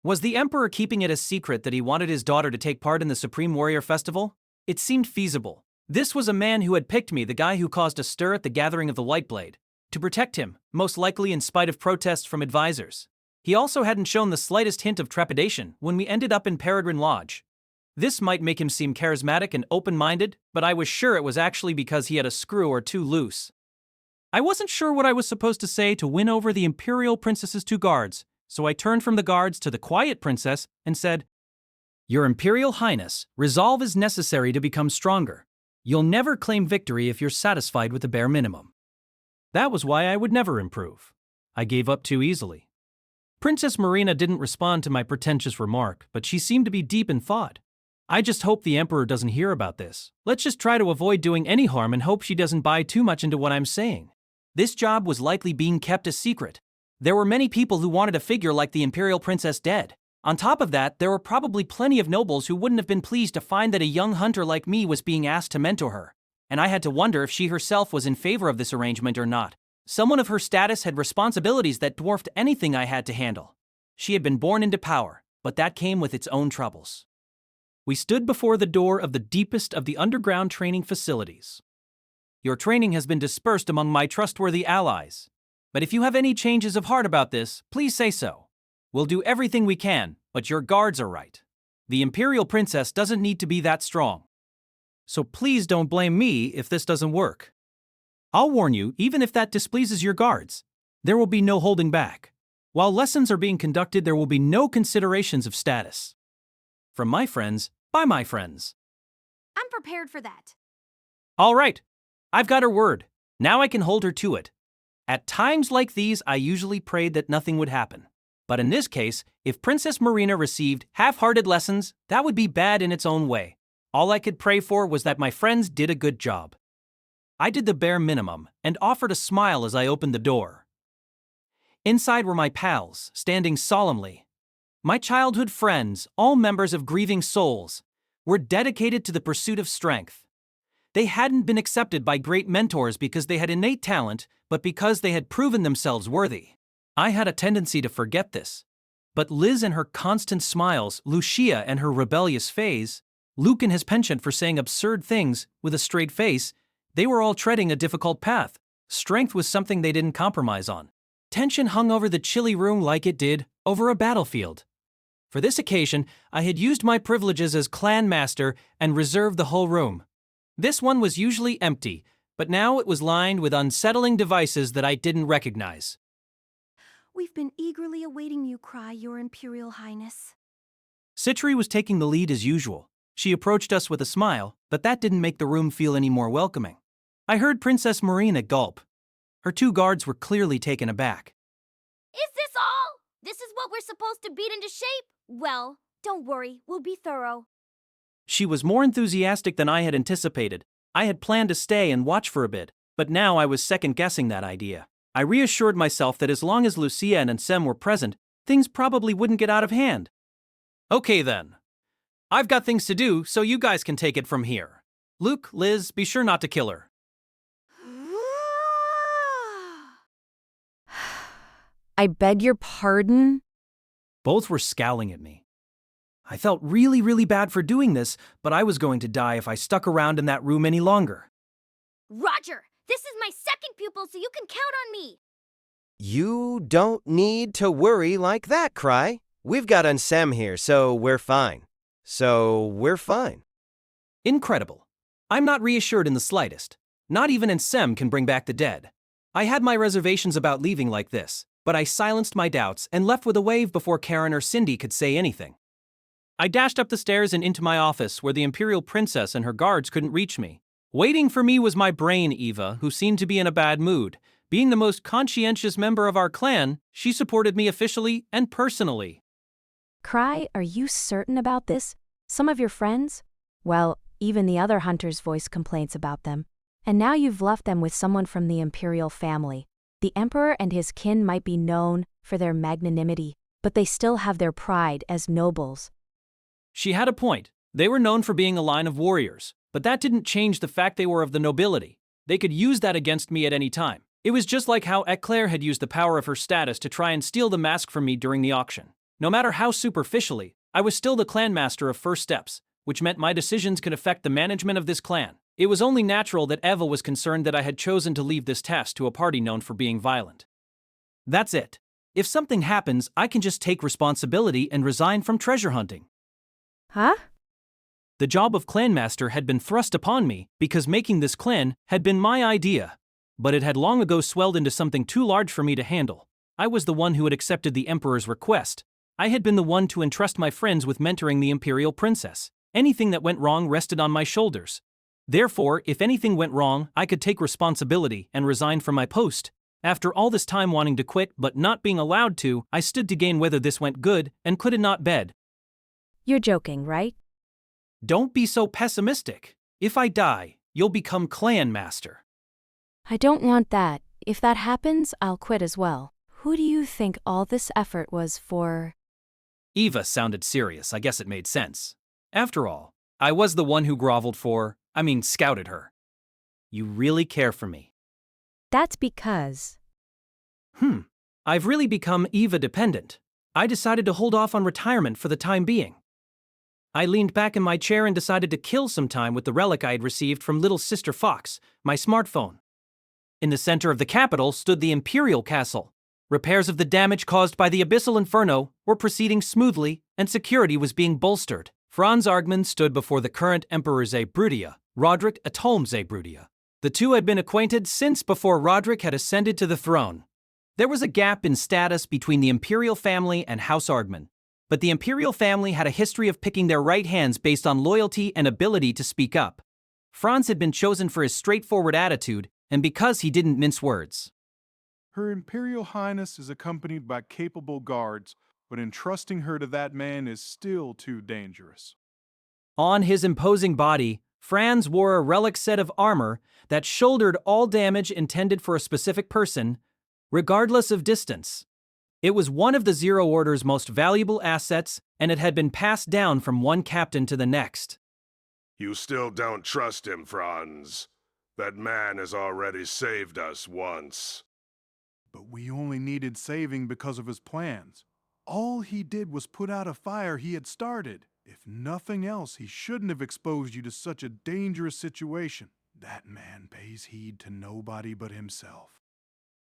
Was the Emperor keeping it a secret that he wanted his daughter to take part in the Supreme Warrior Festival? It seemed feasible. This was a man who had picked me, the guy who caused a stir at the gathering of the White Blade, to protect him, most likely in spite of protests from advisors. He also hadn't shown the slightest hint of trepidation when we ended up in Peregrine Lodge. This might make him seem charismatic and open-minded, but I was sure it was actually because he had a screw or two loose. I wasn't sure what I was supposed to say to win over the Imperial Princess's 2 guards, so I turned from the guards to the quiet princess and said, "Your Imperial Highness, resolve is necessary to become stronger. You'll never claim victory if you're satisfied with the bare minimum." That was why I would never improve. I gave up too easily. Princess Marina didn't respond to my pretentious remark, but she seemed to be deep in thought. I just hope the Emperor doesn't hear about this. Let's just try to avoid doing any harm and hope she doesn't buy too much into what I'm saying. This job was likely being kept a secret. There were many people who wanted a figure like the Imperial Princess dead. On top of that, there were probably plenty of nobles who wouldn't have been pleased to find that a young hunter like me was being asked to mentor her. And I had to wonder if she herself was in favor of this arrangement or not. Someone of her status had responsibilities that dwarfed anything I had to handle. She had been born into power, but that came with its own troubles. We stood before the door of the deepest of the underground training facilities. Your training has been dispersed among my trustworthy allies. But if you have any changes of heart about this, please say so. We'll do everything we can, but your guards are right. The Imperial Princess doesn't need to be that strong. So please don't blame me if this doesn't work. I'll warn you, even if that displeases your guards, there will be no holding back. While lessons are being conducted, there will be no considerations of status. From my friends, by my friends. I'm prepared for that. All right, I've got her word. Now I can hold her to it. At times like these, I usually prayed that nothing would happen. But in this case, if Princess Marina received half-hearted lessons, that would be bad in its own way. All I could pray for was that my friends did a good job. I did the bare minimum and offered a smile as I opened the door. Inside were my pals, standing solemnly. My childhood friends, all members of Grieving Souls, were dedicated to the pursuit of strength. They hadn't been accepted by great mentors because they had innate talent, but because they had proven themselves worthy. I had a tendency to forget this. But Liz and her constant smiles, Lucia and her rebellious phase, Luke and his penchant for saying absurd things with a straight face, they were all treading a difficult path. Strength was something they didn't compromise on. Tension hung over the chilly room like it did over a battlefield. For this occasion, I had used my privileges as clan master and reserved the whole room. This one was usually empty, but now it was lined with unsettling devices that I didn't recognize. We've been eagerly awaiting you, Cry, Your Imperial Highness. Citri was taking the lead as usual. She approached us with a smile, but that didn't make the room feel any more welcoming. I heard Princess Marina gulp. Her 2 guards were clearly taken aback. Is this all? This is what we're supposed to beat into shape? Well, don't worry, we'll be thorough. She was more enthusiastic than I had anticipated. I had planned to stay and watch for a bit, but now I was second-guessing that idea. I reassured myself that as long as Lucia and Ansem were present, things probably wouldn't get out of hand. Okay then. I've got things to do, so you guys can take it from here. Luke, Liz, be sure not to kill her. I beg your pardon? Both were scowling at me. I felt really bad for doing this, but I was going to die if I stuck around in that room any longer. Roger! This is my second pupil, so you can count on me! You don't need to worry like that, Cry. We've got Ansem here, so we're fine. Incredible. I'm not reassured in the slightest. Not even Ansem can bring back the dead. I had my reservations about leaving like this, but I silenced my doubts and left with a wave before Karen or Cindy could say anything. I dashed up the stairs and into my office where the Imperial Princess and her guards couldn't reach me. Waiting for me was my brain, Eva, who seemed to be in a bad mood. Being the most conscientious member of our clan, she supported me officially and personally. Cry, are you certain about this? Some of your friends? Well, even the other hunters voiced complaints about them. And now you've left them with someone from the imperial family. The emperor and his kin might be known for their magnanimity, but they still have their pride as nobles. She had a point. They were known for being a line of warriors, but that didn't change the fact they were of the nobility. They could use that against me at any time. It was just like how Eclair had used the power of her status to try and steal the mask from me during the auction. No matter how superficially, I was still the clan master of First Steps, which meant my decisions could affect the management of this clan. It was only natural that Eva was concerned that I had chosen to leave this task to a party known for being violent. That's it. If something happens, I can just take responsibility and resign from treasure hunting. Huh? The job of clan master had been thrust upon me because making this clan had been my idea. But it had long ago swelled into something too large for me to handle. I was the one who had accepted the emperor's request. I had been the one to entrust my friends with mentoring the imperial princess. Anything that went wrong rested on my shoulders. Therefore, if anything went wrong, I could take responsibility and resign from my post. After all this time wanting to quit but not being allowed to, I stood to gain whether this went good and could not bed. You're joking, right? Don't be so pessimistic. If I die, you'll become clan master. I don't want that. If that happens, I'll quit as well. Who do you think all this effort was for? Eva sounded serious. I guess it made sense. After all, I was the one who scouted her. You really care for me. That's because... I've really become Eva dependent. I decided to hold off on retirement for the time being. I leaned back in my chair and decided to kill some time with the relic I had received from Little Sister Fox, my smartphone. In the center of the capital stood the Imperial Castle. Repairs of the damage caused by the Abyssal Inferno were proceeding smoothly, and security was being bolstered. Franz Argman stood before the current Emperor Zeybrudia, Roderick Atolm Zeybrudia. The two had been acquainted since before Roderick had ascended to the throne. There was a gap in status between the Imperial family and House Argman, but the Imperial family had a history of picking their right hands based on loyalty and ability to speak up. Franz had been chosen for his straightforward attitude and because he didn't mince words. Her Imperial Highness is accompanied by capable guards, but entrusting her to that man is still too dangerous. On his imposing body, Franz wore a relic set of armor that shouldered all damage intended for a specific person, regardless of distance. It was one of the Zero Order's most valuable assets, and it had been passed down from one captain to the next. You still don't trust him, Franz. That man has already saved us once. But we only needed saving because of his plans. All he did was put out a fire he had started. If nothing else, he shouldn't have exposed you to such a dangerous situation. That man pays heed to nobody but himself.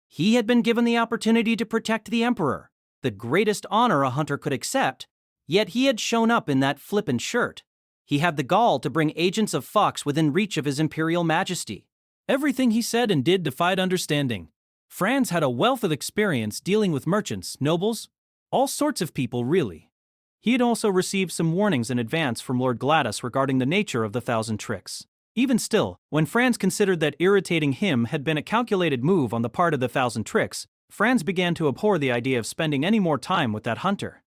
He had been given the opportunity to protect the Emperor, the greatest honor a hunter could accept, yet he had shown up in that flippant shirt. He had the gall to bring agents of Fox within reach of his Imperial Majesty. Everything he said and did defied understanding. Franz had a wealth of experience dealing with merchants, nobles, all sorts of people, really. He had also received some warnings in advance from Lord Gladys regarding the nature of the Thousand Tricks. Even still, when Franz considered that irritating him had been a calculated move on the part of the Thousand Tricks, Franz began to abhor the idea of spending any more time with that hunter.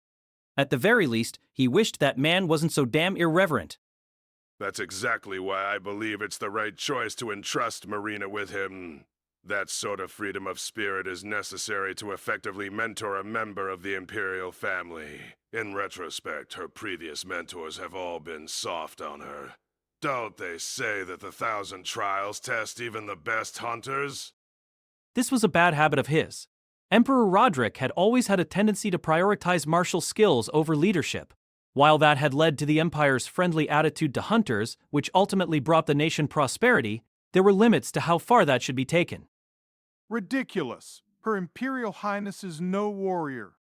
At the very least, he wished that man wasn't so damn irreverent. That's exactly why I believe it's the right choice to entrust Marina with him. That sort of freedom of spirit is necessary to effectively mentor a member of the Imperial family. In retrospect, her previous mentors have all been soft on her. Don't they say that the Thousand Trials test even the best hunters? This was a bad habit of his. Emperor Roderick had always had a tendency to prioritize martial skills over leadership. While that had led to the Empire's friendly attitude to hunters, which ultimately brought the nation prosperity, there were limits to how far that should be taken. Ridiculous! Her Imperial Highness is no warrior.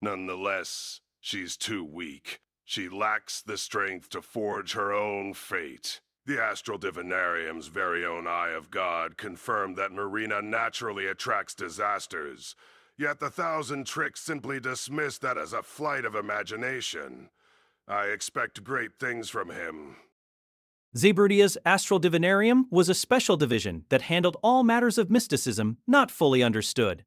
Nonetheless, she's too weak. She lacks the strength to forge her own fate. The Astral Divinarium's very own Eye of God confirmed that Marina naturally attracts disasters, yet the Thousand Tricks simply dismissed that as a flight of imagination. I expect great things from him. Zebrutia's Astral Divinarium was a special division that handled all matters of mysticism not fully understood.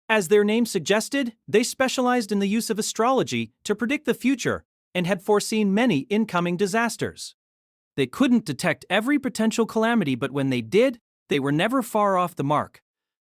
As their name suggested, they specialized in the use of astrology to predict the future and had foreseen many incoming disasters. They couldn't detect every potential calamity, but when they did, they were never far off the mark.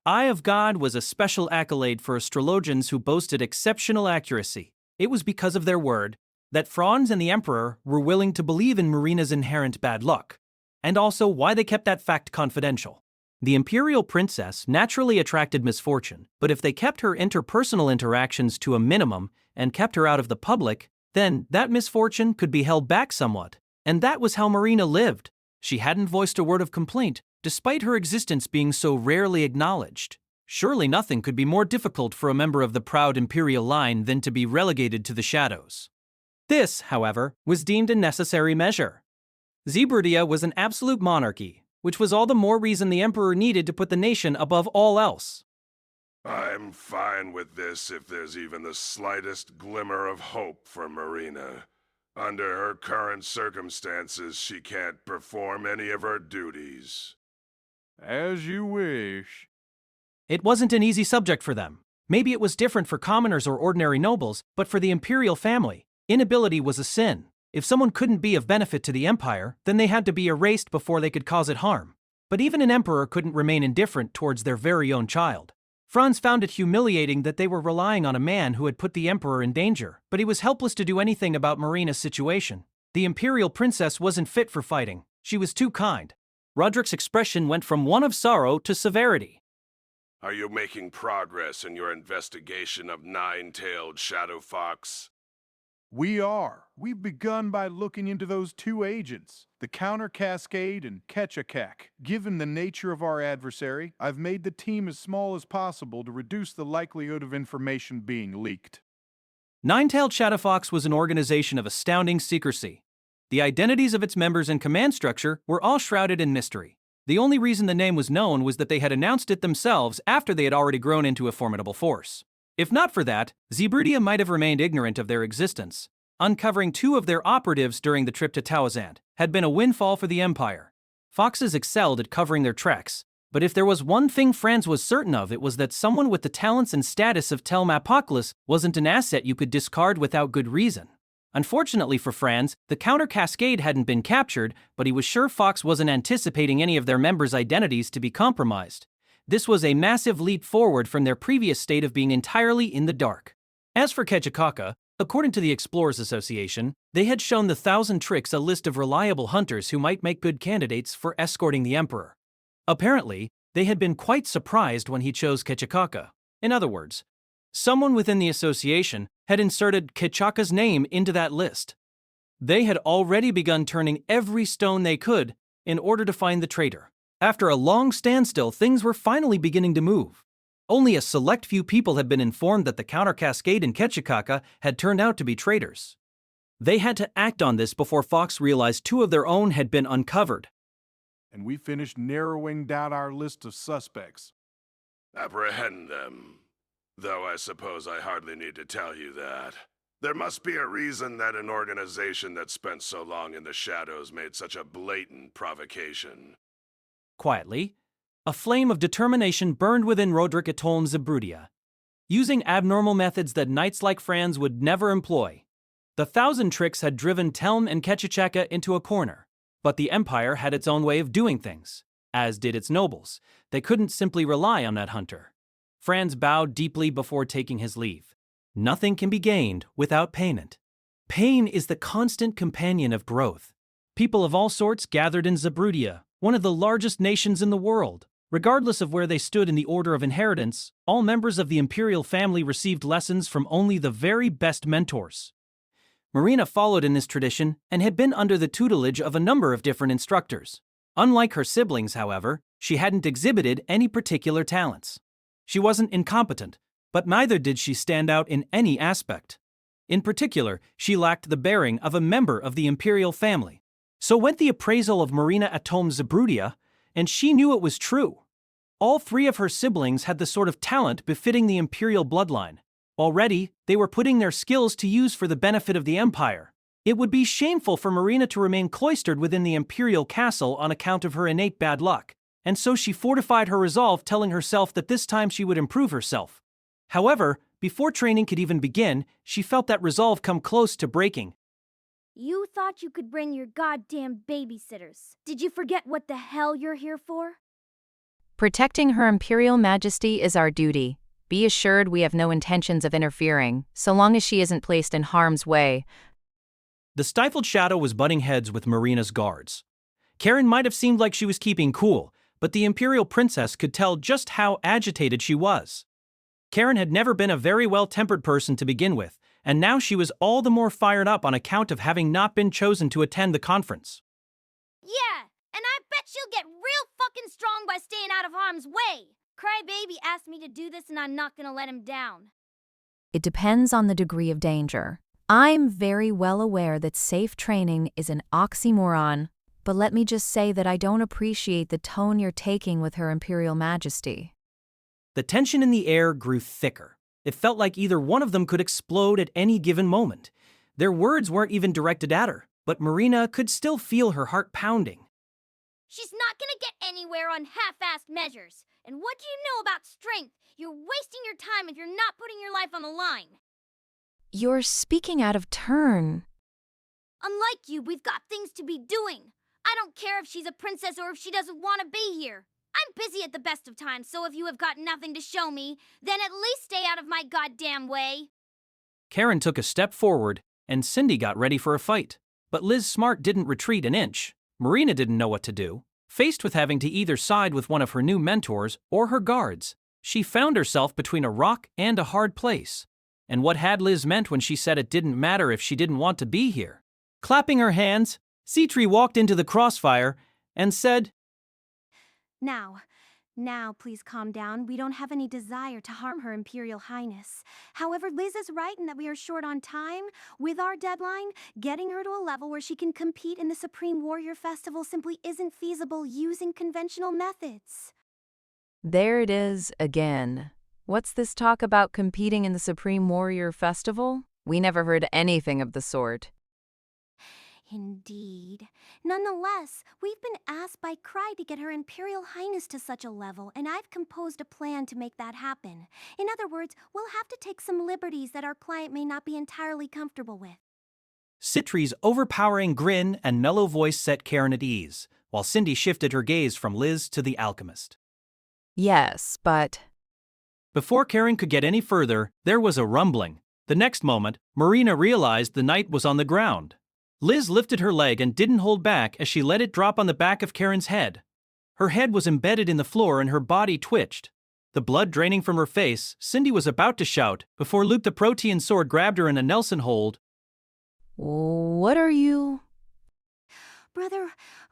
Eye of God was a special accolade for astrologians who boasted exceptional accuracy. It was because of their word that Franz and the Emperor were willing to believe in Marina's inherent bad luck, and also why they kept that fact confidential. The imperial princess naturally attracted misfortune, but if they kept her interpersonal interactions to a minimum and kept her out of the public, then that misfortune could be held back somewhat. And that was how Marina lived. She hadn't voiced a word of complaint, despite her existence being so rarely acknowledged. Surely nothing could be more difficult for a member of the proud imperial line than to be relegated to the shadows. This, however, was deemed a necessary measure. Zebrutia was an absolute monarchy, which was all the more reason the emperor needed to put the nation above all else. I'm fine with this if there's even the slightest glimmer of hope for Marina. Under her current circumstances, she can't perform any of her duties. As you wish. It wasn't an easy subject for them. Maybe it was different for commoners or ordinary nobles, but for the imperial family, inability was a sin. If someone couldn't be of benefit to the empire, then they had to be erased before they could cause it harm. But even an emperor couldn't remain indifferent towards their very own child. Franz found it humiliating that they were relying on a man who had put the emperor in danger, but he was helpless to do anything about Marina's situation. The imperial princess wasn't fit for fighting. She was too kind. Roderick's expression went from one of sorrow to severity. Are you making progress in your investigation of Nine-Tailed Shadow Fox? We are. We've begun by looking into those two agents, the Counter Cascade and Ketchakak. Given the nature of our adversary, I've made the team as small as possible to reduce the likelihood of information being leaked. Nine-Tailed Shadow Fox was an organization of astounding secrecy. The identities of its members and command structure were all shrouded in mystery. The only reason the name was known was that they had announced it themselves after they had already grown into a formidable force. If not for that, Zebrutia might have remained ignorant of their existence. Uncovering two of their operatives during the trip to Tawazand had been a windfall for the Empire. Foxes excelled at covering their tracks, but if there was one thing Franz was certain of, it was that someone with the talents and status of Telmapocalypse wasn't an asset you could discard without good reason. Unfortunately for Franz, the Counter Cascade hadn't been captured, but he was sure Fox wasn't anticipating any of their members' identities to be compromised. This was a massive leap forward from their previous state of being entirely in the dark. As for Ketchakaka, according to the Explorers Association, they had shown the 1,000 Tricks a list of reliable hunters who might make good candidates for escorting the Emperor. Apparently, they had been quite surprised when he chose Ketchakaka. In other words, someone within the association had inserted Ketchaka's name into that list. They had already begun turning every stone they could in order to find the traitor. After a long standstill, things were finally beginning to move. Only a select few people had been informed that the Counter Cascade and Ketchakaka had turned out to be traitors. They had to act on this before Fox realized two of their own had been uncovered. And we finished narrowing down our list of suspects. Apprehend them. Though I suppose I hardly need to tell you that. There must be a reason that an organization that spent so long in the shadows made such a blatant provocation. Quietly, a flame of determination burned within Roderick Atolm Zebrutia. Using abnormal methods that knights like Franz would never employ, the 1,000 Tricks had driven Telm and Ketchakaka into a corner. But the Empire had its own way of doing things, as did its nobles. They couldn't simply rely on that hunter. Franz bowed deeply before taking his leave. Nothing can be gained without payment. Pain is the constant companion of growth. People of all sorts gathered in Zebrutia, one of the largest nations in the world. Regardless of where they stood in the order of inheritance, all members of the imperial family received lessons from only the very best mentors. Marina followed in this tradition and had been under the tutelage of a number of different instructors. Unlike her siblings, however, she hadn't exhibited any particular talents. She wasn't incompetent, but neither did she stand out in any aspect. In particular, she lacked the bearing of a member of the imperial family. So went the appraisal of Marina Atolm Zebrutia, and she knew it was true. All three of her siblings had the sort of talent befitting the imperial bloodline. Already, they were putting their skills to use for the benefit of the Empire. It would be shameful for Marina to remain cloistered within the Imperial Castle on account of her innate bad luck, and so she fortified her resolve, telling herself that this time she would improve herself. However, before training could even begin, she felt that resolve come close to breaking. You thought you could bring your goddamn babysitters. Did you forget what the hell you're here for? Protecting Her Imperial Majesty is our duty. Be assured we have no intentions of interfering, so long as she isn't placed in harm's way. The stifled shadow was butting heads with Marina's guards. Karen might have seemed like she was keeping cool, but the Imperial Princess could tell just how agitated she was. Karen had never been a very well-tempered person to begin with, and now she was all the more fired up on account of having not been chosen to attend the conference. Yeah, and I bet she'll get real fucking strong by staying out of harm's way. Crybaby asked me to do this and I'm not gonna let him down. It depends on the degree of danger. I'm very well aware that safe training is an oxymoron, but let me just say that I don't appreciate the tone you're taking with Her Imperial Majesty. The tension in the air grew thicker. It felt like either one of them could explode at any given moment. Their words weren't even directed at her, but Marina could still feel her heart pounding. She's not gonna get anywhere on half-assed measures. And what do you know about strength? You're wasting your time if you're not putting your life on the line. You're speaking out of turn. Unlike you, we've got things to be doing. I don't care if she's a princess or if she doesn't want to be here. I'm busy at the best of times, so if you have got nothing to show me, then at least stay out of my goddamn way. Karen took a step forward, and Cindy got ready for a fight. But Liz Smart didn't retreat an inch. Marina didn't know what to do. Faced with having to either side with one of her new mentors or her guards, she found herself between a rock and a hard place. And what had Liz meant when she said it didn't matter if she didn't want to be here? Clapping her hands, Citri walked into the crossfire and said, Now, please calm down. We don't have any desire to harm Her Imperial Highness. However, Liz is right in that we are short on time. With our deadline, getting her to a level where she can compete in the Supreme Warrior Festival simply isn't feasible using conventional methods. There it is again. What's this talk about competing in the Supreme Warrior Festival? We never heard anything of the sort. Indeed. Nonetheless, we've been asked by Cry to get Her Imperial Highness to such a level, and I've composed a plan to make that happen. In other words, we'll have to take some liberties that our client may not be entirely comfortable with. Citri's overpowering grin and mellow voice set Karen at ease, while Cindy shifted her gaze from Liz to the alchemist. Yes, but... Before Karen could get any further, there was a rumbling. The next moment, Marina realized the knight was on the ground. Liz lifted her leg and didn't hold back as she let it drop on the back of Karen's head. Her head was embedded in the floor and her body twitched. The blood draining from her face, Cindy was about to shout before Luke the Protean sword grabbed her in a Nelson hold. What are you? Brother,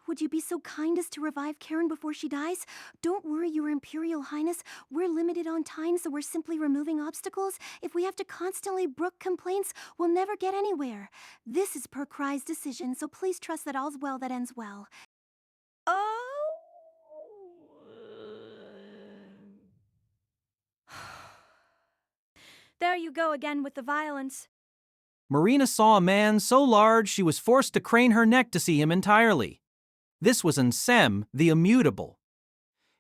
would you be so kind as to revive Karen before she dies? Don't worry, Your Imperial Highness. We're limited on time, so we're simply removing obstacles. If we have to constantly brook complaints, we'll never get anywhere. This is per Cry's decision, so please trust that all's well that ends well. Oh! There you go again with the violence. Marina saw a man so large she was forced to crane her neck to see him entirely. This was Ansem, the Immutable.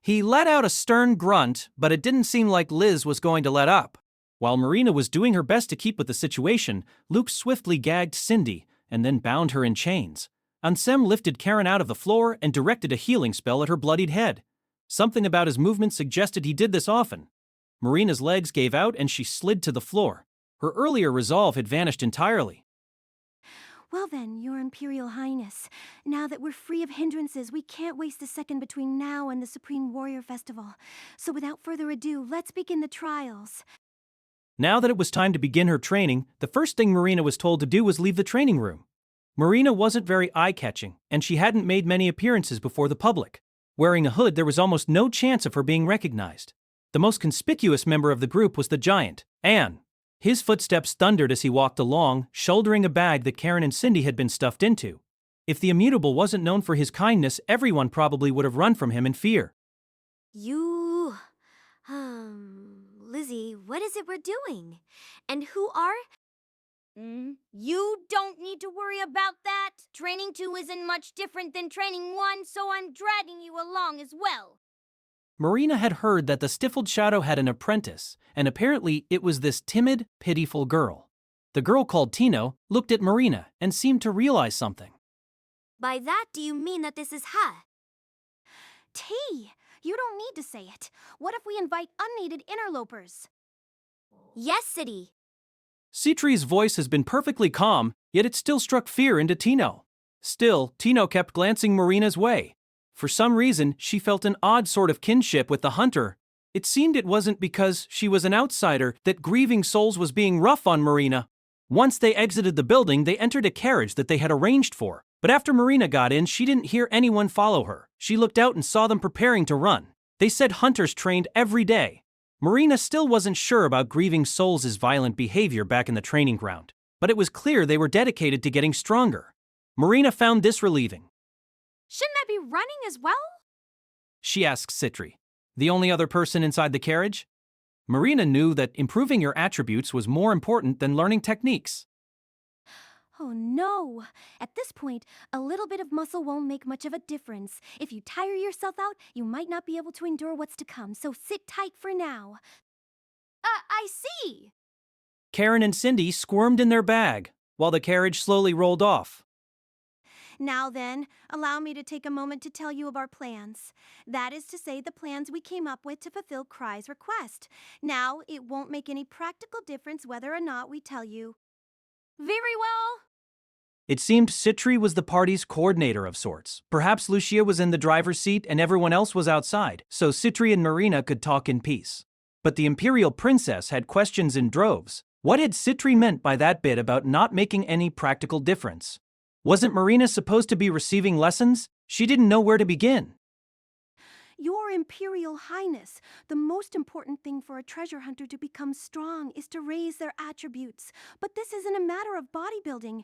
He let out a stern grunt, but it didn't seem like Liz was going to let up. While Marina was doing her best to keep with the situation, Luke swiftly gagged Cindy and then bound her in chains. Ansem lifted Karen out of the floor and directed a healing spell at her bloodied head. Something about his movement suggested he did this often. Marina's legs gave out and she slid to the floor. Her earlier resolve had vanished entirely. Well then, Your Imperial Highness, now that we're free of hindrances, we can't waste a second between now and the Supreme Warrior Festival. So without further ado, let's begin the trials. Now that it was time to begin her training, the first thing Marina was told to do was leave the training room. Marina wasn't very eye-catching, and she hadn't made many appearances before the public. Wearing a hood, there was almost no chance of her being recognized. The most conspicuous member of the group was the giant, Anne. His footsteps thundered as he walked along, shouldering a bag that Karen and Cindy had been stuffed into. If the Immutable wasn't known for his kindness, everyone probably would have run from him in fear. Lizzie, what is it we're doing? And who are... You don't need to worry about that. Training 2 isn't much different than Training 1, so I'm dragging you along as well. Marina had heard that the Stifled Shadow had an apprentice, and apparently it was this timid, pitiful girl. The girl called Tino looked at Marina and seemed to realize something. By that, do you mean that this is her? T, you don't need to say it. What if we invite unneeded interlopers? Yes, City. Citri's voice has been perfectly calm, yet it still struck fear into Tino. Still, Tino kept glancing Marina's way. For some reason, she felt an odd sort of kinship with the hunter. It seemed it wasn't because she was an outsider that Grieving Souls was being rough on Marina. Once they exited the building, they entered a carriage that they had arranged for. But after Marina got in, she didn't hear anyone follow her. She looked out and saw them preparing to run. They said hunters trained every day. Marina still wasn't sure about Grieving Souls' violent behavior back in the training ground, but it was clear they were dedicated to getting stronger. Marina found this relieving. Shouldn't I be running as well? She asked Citri, the only other person inside the carriage. Marina knew that improving your attributes was more important than learning techniques. Oh no! At this point, a little bit of muscle won't make much of a difference. If you tire yourself out, you might not be able to endure what's to come, so sit tight for now. I see! Karen and Cindy squirmed in their bag, while the carriage slowly rolled off. Now then, allow me to take a moment to tell you of our plans. That is to say, the plans we came up with to fulfill Cry's request. Now, it won't make any practical difference whether or not we tell you. Very well. It seemed Citri was the party's coordinator of sorts. Perhaps Lucia was in the driver's seat and everyone else was outside, so Citri and Marina could talk in peace. But the Imperial Princess had questions in droves. What had Citri meant by that bit about not making any practical difference? Wasn't Marina supposed to be receiving lessons? She didn't know where to begin. Your Imperial Highness, the most important thing for a treasure hunter to become strong is to raise their attributes. But this isn't a matter of bodybuilding.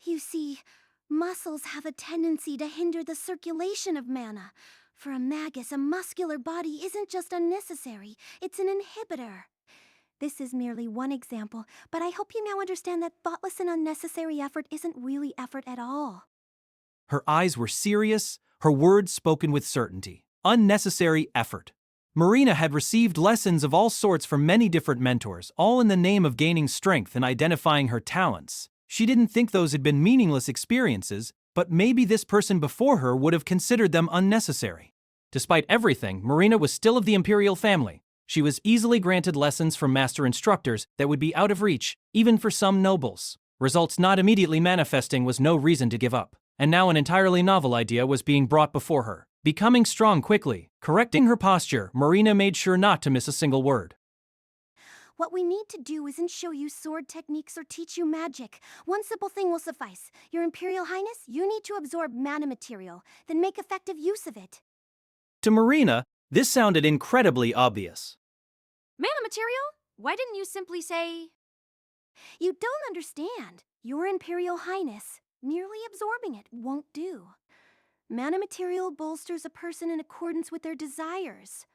You see, muscles have a tendency to hinder the circulation of mana. For a magus, a muscular body isn't just unnecessary, it's an inhibitor. This is merely one example, but I hope you now understand that thoughtless and unnecessary effort isn't really effort at all. Her eyes were serious, her words spoken with certainty. Unnecessary effort. Marina had received lessons of all sorts from many different mentors, all in the name of gaining strength and identifying her talents. She didn't think those had been meaningless experiences, but maybe this person before her would have considered them unnecessary. Despite everything, Marina was still of the Imperial family. She was easily granted lessons from master instructors that would be out of reach, even for some nobles. Results not immediately manifesting was no reason to give up. And now an entirely novel idea was being brought before her. Becoming strong quickly, correcting her posture, Marina made sure not to miss a single word. What we need to do isn't show you sword techniques or teach you magic. One simple thing will suffice. Your Imperial Highness, you need to absorb mana material, then make effective use of it. To Marina, this sounded incredibly obvious. Mana material? Why didn't you simply say... You don't understand. Your Imperial Highness. Merely absorbing it won't do. Mana material bolsters a person in accordance with their desires.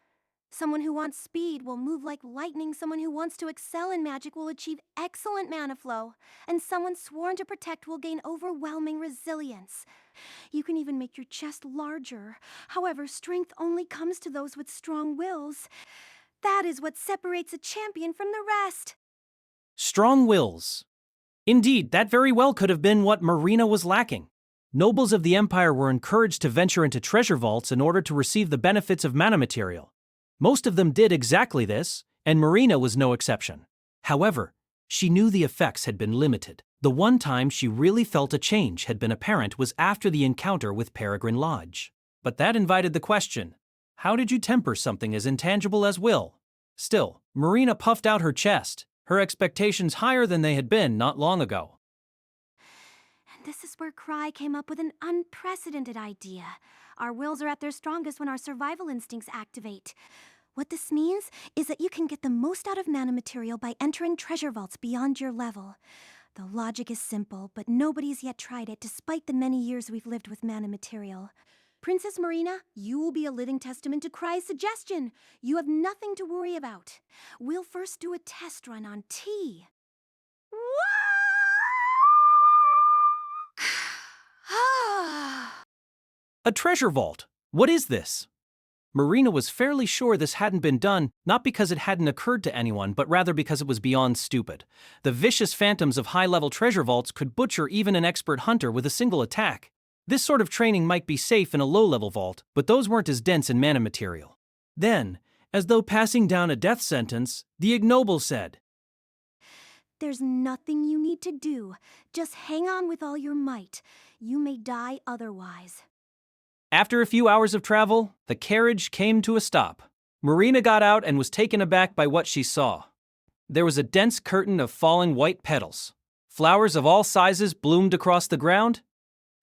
Someone who wants speed will move like lightning. Someone who wants to excel in magic will achieve excellent mana flow. And someone sworn to protect will gain overwhelming resilience. You can even make your chest larger. However, strength only comes to those with strong wills. That is what separates a champion from the rest. Strong wills. Indeed, that very well could have been what Marina was lacking. Nobles of the Empire were encouraged to venture into treasure vaults in order to receive the benefits of mana material. Most of them did exactly this, and Marina was no exception. However, she knew the effects had been limited. The one time she really felt a change had been apparent was after the encounter with Peregrine Lodge. But that invited the question, how did you temper something as intangible as will? Still, Marina puffed out her chest, her expectations higher than they had been not long ago. And this is where Cry came up with an unprecedented idea. Our wills are at their strongest when our survival instincts activate. What this means is that you can get the most out of mana material by entering treasure vaults beyond your level. The logic is simple, but nobody's yet tried it despite the many years we've lived with mana material. Princess Marina, you will be a living testament to Cry's suggestion. You have nothing to worry about. We'll first do a test run on T. A treasure vault! What is this? Marina was fairly sure this hadn't been done, not because it hadn't occurred to anyone, but rather because it was beyond stupid. The vicious phantoms of high-level treasure vaults could butcher even an expert hunter with a single attack. This sort of training might be safe in a low-level vault, but those weren't as dense in mana material. Then, as though passing down a death sentence, the ignoble said, There's nothing you need to do. Just hang on with all your might. You may die otherwise. After a few hours of travel, the carriage came to a stop. Marina got out and was taken aback by what she saw. There was a dense curtain of falling white petals. Flowers of all sizes bloomed across the ground.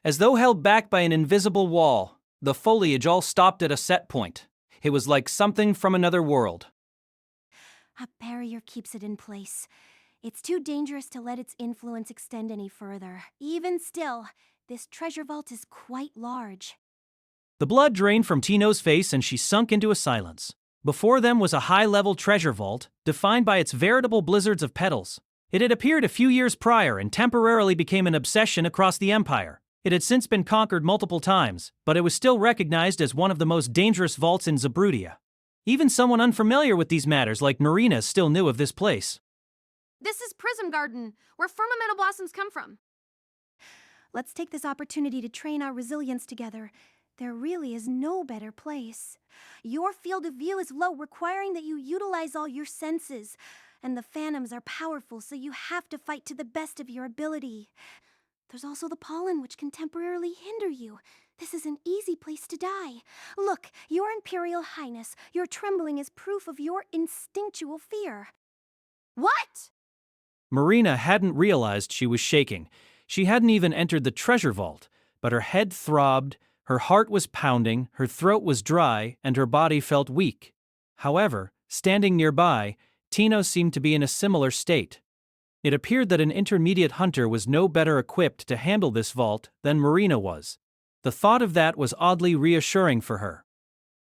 As though held back by an invisible wall, the foliage all stopped at a set point. It was like something from another world. A barrier keeps it in place. It's too dangerous to let its influence extend any further. Even still, this treasure vault is quite large. The blood drained from Tino's face and she sunk into a silence. Before them was a high-level treasure vault, defined by its veritable blizzards of petals. It had appeared a few years prior and temporarily became an obsession across the Empire. It had since been conquered multiple times, but it was still recognized as one of the most dangerous vaults in Zabrudia. Even someone unfamiliar with these matters like Marina still knew of this place. This is Prism Garden, where firmamental blossoms come from. Let's take this opportunity to train our resilience together. There really is no better place. Your field of view is low, requiring that you utilize all your senses. And the phantoms are powerful, so you have to fight to the best of your ability. There's also the pollen, which can temporarily hinder you. This is an easy place to die. Look, Your Imperial Highness, your trembling is proof of your instinctual fear. What? Marina hadn't realized she was shaking. She hadn't even entered the treasure vault, but her head throbbed, her heart was pounding, her throat was dry, and her body felt weak. However, standing nearby, Tino seemed to be in a similar state. It appeared that an intermediate hunter was no better equipped to handle this vault than Marina was. The thought of that was oddly reassuring for her.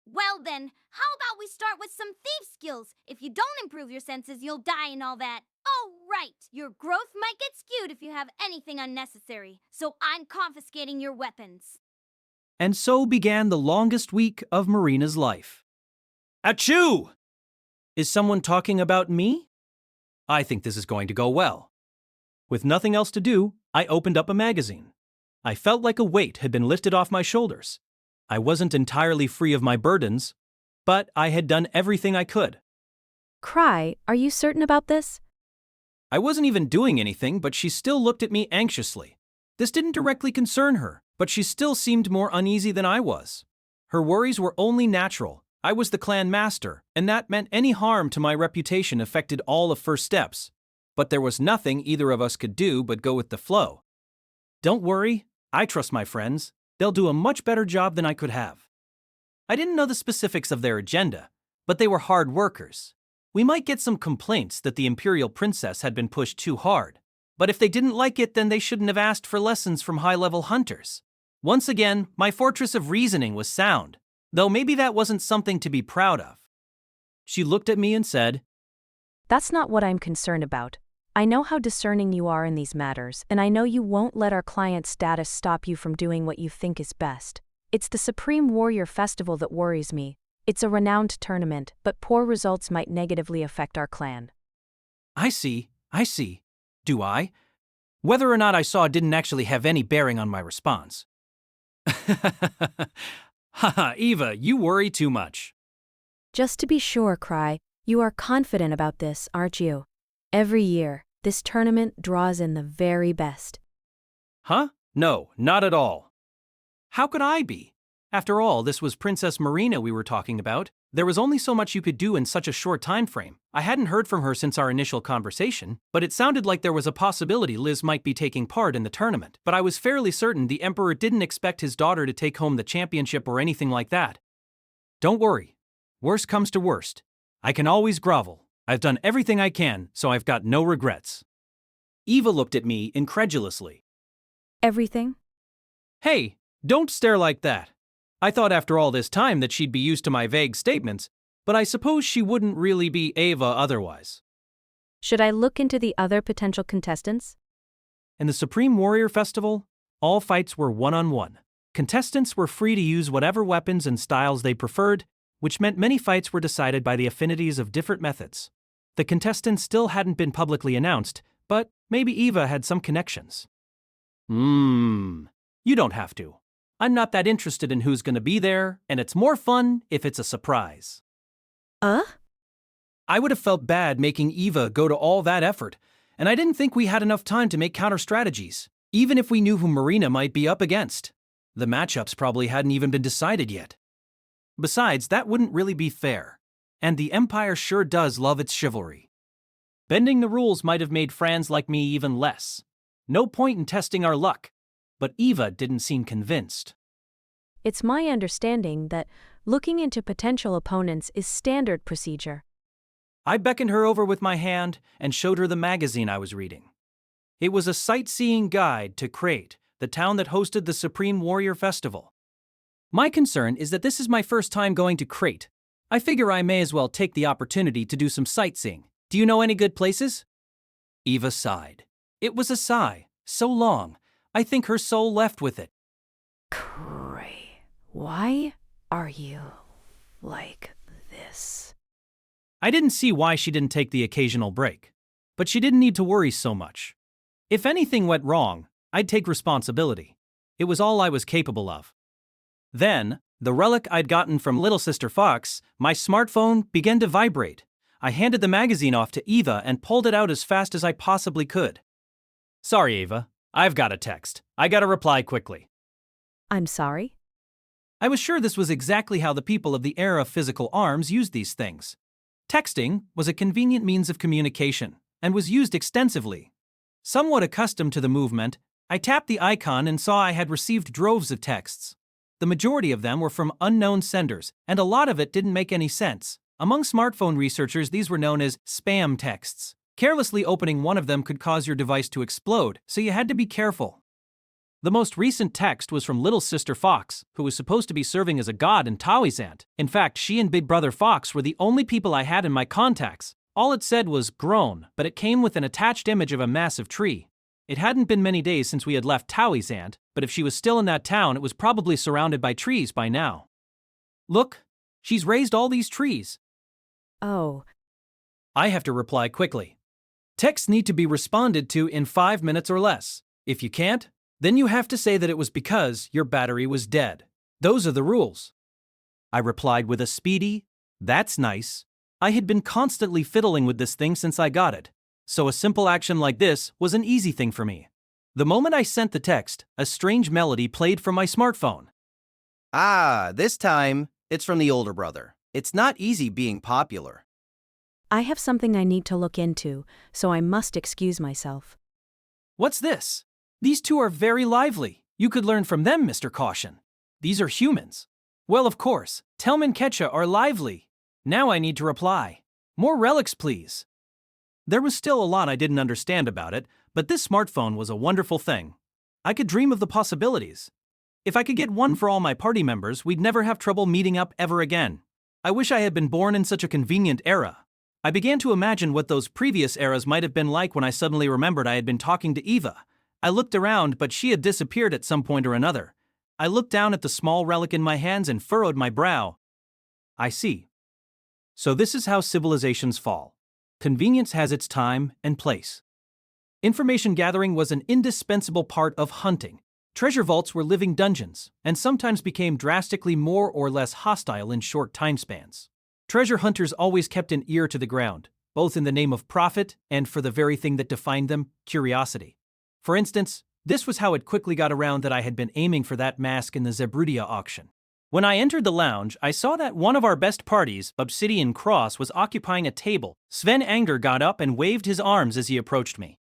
Well then, how about we start with some thief skills? If you don't improve your senses, you'll die and all that. Oh, right! Your growth might get skewed if you have anything unnecessary, so I'm confiscating your weapons. And so began the longest week of Marina's life. Achoo! Is someone talking about me? I think this is going to go well. With nothing else to do, I opened up a magazine. I felt like a weight had been lifted off my shoulders. I wasn't entirely free of my burdens, but I had done everything I could. Cry, are you certain about this? I wasn't even doing anything, but she still looked at me anxiously. This didn't directly concern her, but she still seemed more uneasy than I was. Her worries were only natural. I was the clan master, and that meant any harm to my reputation affected all of First Steps. But there was nothing either of us could do but go with the flow. Don't worry, I trust my friends. They'll do a much better job than I could have. I didn't know the specifics of their agenda, but they were hard workers. We might get some complaints that the Imperial Princess had been pushed too hard, but if they didn't like it, then they shouldn't have asked for lessons from high-level hunters. Once again, my fortress of reasoning was sound, though maybe that wasn't something to be proud of. She looked at me and said, That's not what I'm concerned about. I know how discerning you are in these matters, and I know you won't let our client's status stop you from doing what you think is best. It's the Supreme Warrior Festival that worries me. It's a renowned tournament, but poor results might negatively affect our clan. I see. Do I? Whether or not I saw didn't actually have any bearing on my response. Haha, Eva, you worry too much. Just to be sure, Cry, you are confident about this, aren't you? Every year, this tournament draws in the very best. Huh? No, not at all. How could I be? After all, this was Princess Marina we were talking about. There was only so much you could do in such a short time frame. I hadn't heard from her since our initial conversation, but it sounded like there was a possibility Liz might be taking part in the tournament. But I was fairly certain the Emperor didn't expect his daughter to take home the championship or anything like that. Don't worry. Worst comes to worst. I can always grovel. I've done everything I can, so I've got no regrets. Eva looked at me incredulously. Everything? Hey, don't stare like that. I thought after all this time that she'd be used to my vague statements, but I suppose she wouldn't really be Ava otherwise. Should I look into the other potential contestants? In the Supreme Warrior Festival, all fights were one-on-one. Contestants were free to use whatever weapons and styles they preferred, which meant many fights were decided by the affinities of different methods. The contestants still hadn't been publicly announced, but maybe Eva had some connections. You don't have to. I'm not that interested in who's gonna be there, and it's more fun if it's a surprise. I would have felt bad making Eva go to all that effort, and I didn't think we had enough time to make counter strategies, even if we knew who Marina might be up against. The matchups probably hadn't even been decided yet. Besides, that wouldn't really be fair, and the Empire sure does love its chivalry. Bending the rules might have made friends like me even less. No point in testing our luck, but Eva didn't seem convinced. It's my understanding that looking into potential opponents is standard procedure. I beckoned her over with my hand and showed her the magazine I was reading. It was a sightseeing guide to Crate, the town that hosted the Supreme Warrior Festival. My concern is that this is my first time going to Crate. I figure I may as well take the opportunity to do some sightseeing. Do you know any good places? Eva sighed. It was a sigh, so long, I think her soul left with it. Why are you like this? I didn't see why she didn't take the occasional break, but she didn't need to worry so much. If anything went wrong, I'd take responsibility. It was all I was capable of. Then, the relic I'd gotten from Little Sister Fox, my smartphone, began to vibrate. I handed the magazine off to Eva and pulled it out as fast as I possibly could. Sorry, Eva. I've got a text. I gotta reply quickly. I'm sorry? I was sure this was exactly how the people of the era of physical arms used these things. Texting was a convenient means of communication and was used extensively. Somewhat accustomed to the movement, I tapped the icon and saw I had received droves of texts. The majority of them were from unknown senders, and a lot of it didn't make any sense. Among smartphone researchers, these were known as spam texts. Carelessly opening one of them could cause your device to explode, so you had to be careful. The most recent text was from Little Sister Fox, who was supposed to be serving as a god in Tawizant. In fact, she and Big Brother Fox were the only people I had in my contacts. All it said was grown, but it came with an attached image of a massive tree. It hadn't been many days since we had left Tawizant, but if she was still in that town, it was probably surrounded by trees by now. Look, she's raised all these trees. Oh. I have to reply quickly. Texts need to be responded to in 5 minutes or less. If you can't, then you have to say that it was because your battery was dead. Those are the rules. I replied with a speedy, "That's nice." I had been constantly fiddling with this thing since I got it, so a simple action like this was an easy thing for me. The moment I sent the text, a strange melody played from my smartphone. This time, it's from the older brother. It's not easy being popular. I have something I need to look into, so I must excuse myself. What's this? These two are very lively. You could learn from them, Mr. Caution. These are humans. Well, of course, Telm and Ketcha are lively. Now I need to reply. More relics, please. There was still a lot I didn't understand about it, but this smartphone was a wonderful thing. I could dream of the possibilities. If I could get one for all my party members, we'd never have trouble meeting up ever again. I wish I had been born in such a convenient era. I began to imagine what those previous eras might have been like when I suddenly remembered I had been talking to Eva. I looked around, but she had disappeared at some point or another. I looked down at the small relic in my hands and furrowed my brow. I see. So this is how civilizations fall. Convenience has its time and place. Information gathering was an indispensable part of hunting. Treasure vaults were living dungeons, and sometimes became drastically more or less hostile in short time spans. Treasure hunters always kept an ear to the ground, both in the name of profit and for the very thing that defined them, curiosity. For instance, this was how it quickly got around that I had been aiming for that mask in the Zebrudia auction. When I entered the lounge, I saw that one of our best parties, Obsidian Cross, was occupying a table. Sven Anger got up and waved his arms as he approached me.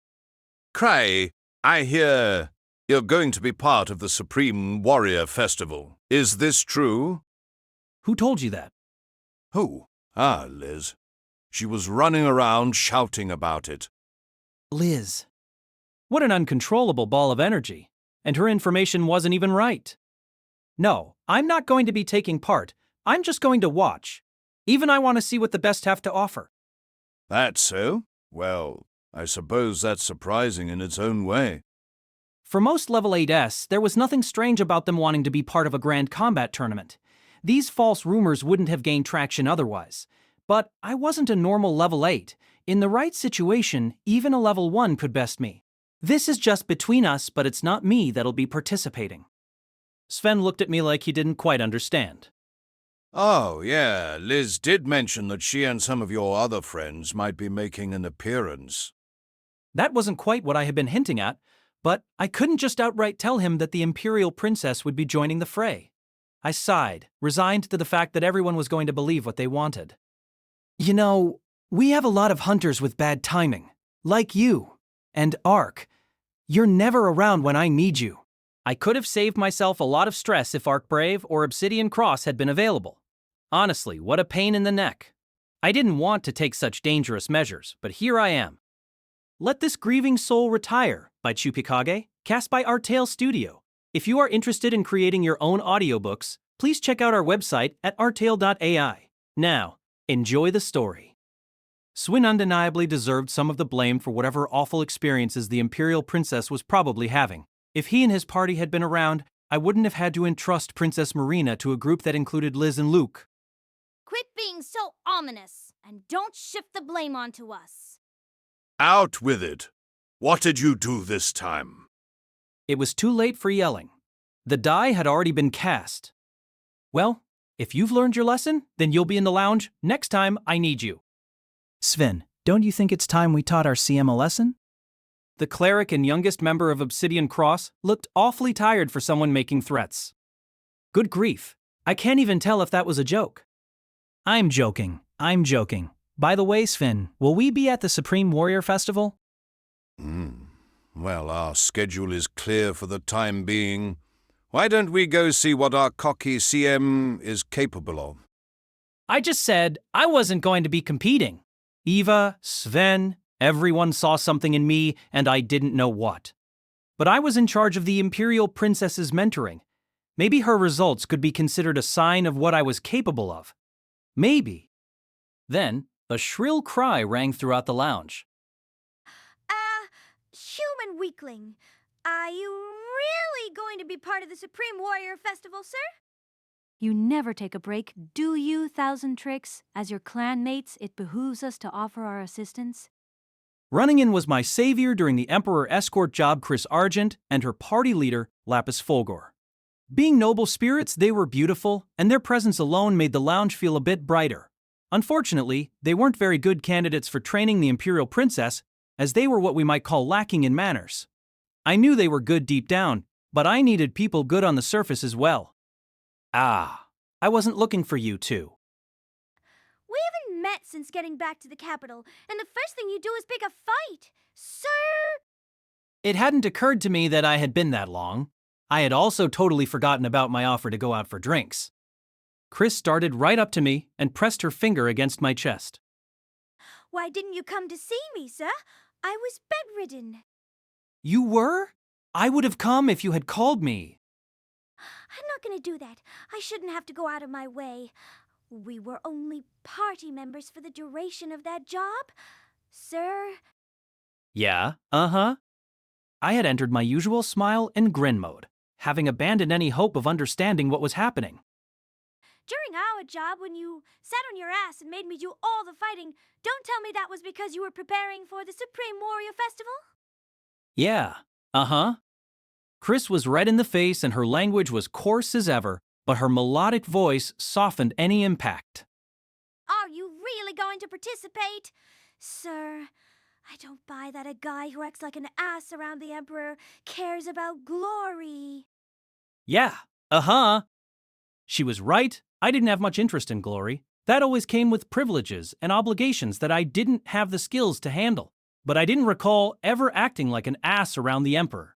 Cry, I hear you're going to be part of the Supreme Warrior Festival. Is this true? Who told you that? Who? Liz. She was running around shouting about it. Liz. What an uncontrollable ball of energy. And her information wasn't even right. No, I'm not going to be taking part. I'm just going to watch. Even I want to see what the best have to offer. That's so? Well, I suppose that's surprising in its own way. For most level 8s, there was nothing strange about them wanting to be part of a grand combat tournament. These false rumors wouldn't have gained traction otherwise. But I wasn't a normal level 8. In the right situation, even a level 1 could best me. This is just between us, but it's not me that'll be participating. Sven looked at me like he didn't quite understand. Oh, yeah, Liz did mention that she and some of your other friends might be making an appearance. That wasn't quite what I had been hinting at, but I couldn't just outright tell him that the Imperial Princess would be joining the fray. I sighed, resigned to the fact that everyone was going to believe what they wanted. You know, we have a lot of hunters with bad timing, like you. And Ark, you're never around when I need you. I could have saved myself a lot of stress if Ark Brave or Obsidian Cross had been available. Honestly, what a pain in the neck. I didn't want to take such dangerous measures, but here I am. Let This Grieving Soul Retire by Chupikage, cast by Artale Studio. If you are interested in creating your own audiobooks, please check out our website at artale.ai. Now, enjoy the story. Swin undeniably deserved some of the blame for whatever awful experiences the Imperial Princess was probably having. If he and his party had been around, I wouldn't have had to entrust Princess Marina to a group that included Liz and Luke. Quit being so ominous, and don't shift the blame onto us. Out with it. What did you do this time? It was too late for yelling. The die had already been cast. Well, if you've learned your lesson, then you'll be in the lounge next time I need you. Sven, don't you think it's time we taught our CM a lesson? The cleric and youngest member of Obsidian Cross looked awfully tired for someone making threats. Good grief, I can't even tell if that was a joke. I'm joking. By the way, Sven, will we be at the Supreme Warrior Festival? Well, our schedule is clear for the time being. Why don't we go see what our cocky CM is capable of? I just said I wasn't going to be competing. Eva, Sven, everyone saw something in me, and I didn't know what. But I was in charge of the Imperial Princess's mentoring. Maybe her results could be considered a sign of what I was capable of. Maybe. Then, a shrill cry rang throughout the lounge. Human weakling, are you really going to be part of the Supreme Warrior Festival, sir? You never take a break, do you, Thousand Tricks? As your clanmates, it behooves us to offer our assistance. Running in was my savior during the Emperor escort job, Chris Argent, and her party leader, Lapis Fulgor. Being noble spirits, they were beautiful, and their presence alone made the lounge feel a bit brighter. Unfortunately, they weren't very good candidates for training the Imperial Princess, as they were what we might call lacking in manners. I knew they were good deep down, but I needed people good on the surface as well. Ah, I wasn't looking for you two. We haven't met since getting back to the capital, and the first thing you do is pick a fight. Sir! It hadn't occurred to me that I had been that long. I had also totally forgotten about my offer to go out for drinks. Chris started right up to me and pressed her finger against my chest. Why didn't you come to see me, sir? I was bedridden. You were? I would have come if you had called me. I'm not going to do that. I shouldn't have to go out of my way. We were only party members for the duration of that job. Sir? Yeah, I had entered my usual smile and grin mode, having abandoned any hope of understanding what was happening. During our job, when you sat on your ass and made me do all the fighting, don't tell me that was because you were preparing for the Supreme Warrior Festival? Yeah, Chris was red in the face and her language was coarse as ever, but her melodic voice softened any impact. Are you really going to participate? Sir, I don't buy that a guy who acts like an ass around the Emperor cares about glory. Yeah, She was right. I didn't have much interest in glory. That always came with privileges and obligations that I didn't have the skills to handle. But I didn't recall ever acting like an ass around the Emperor.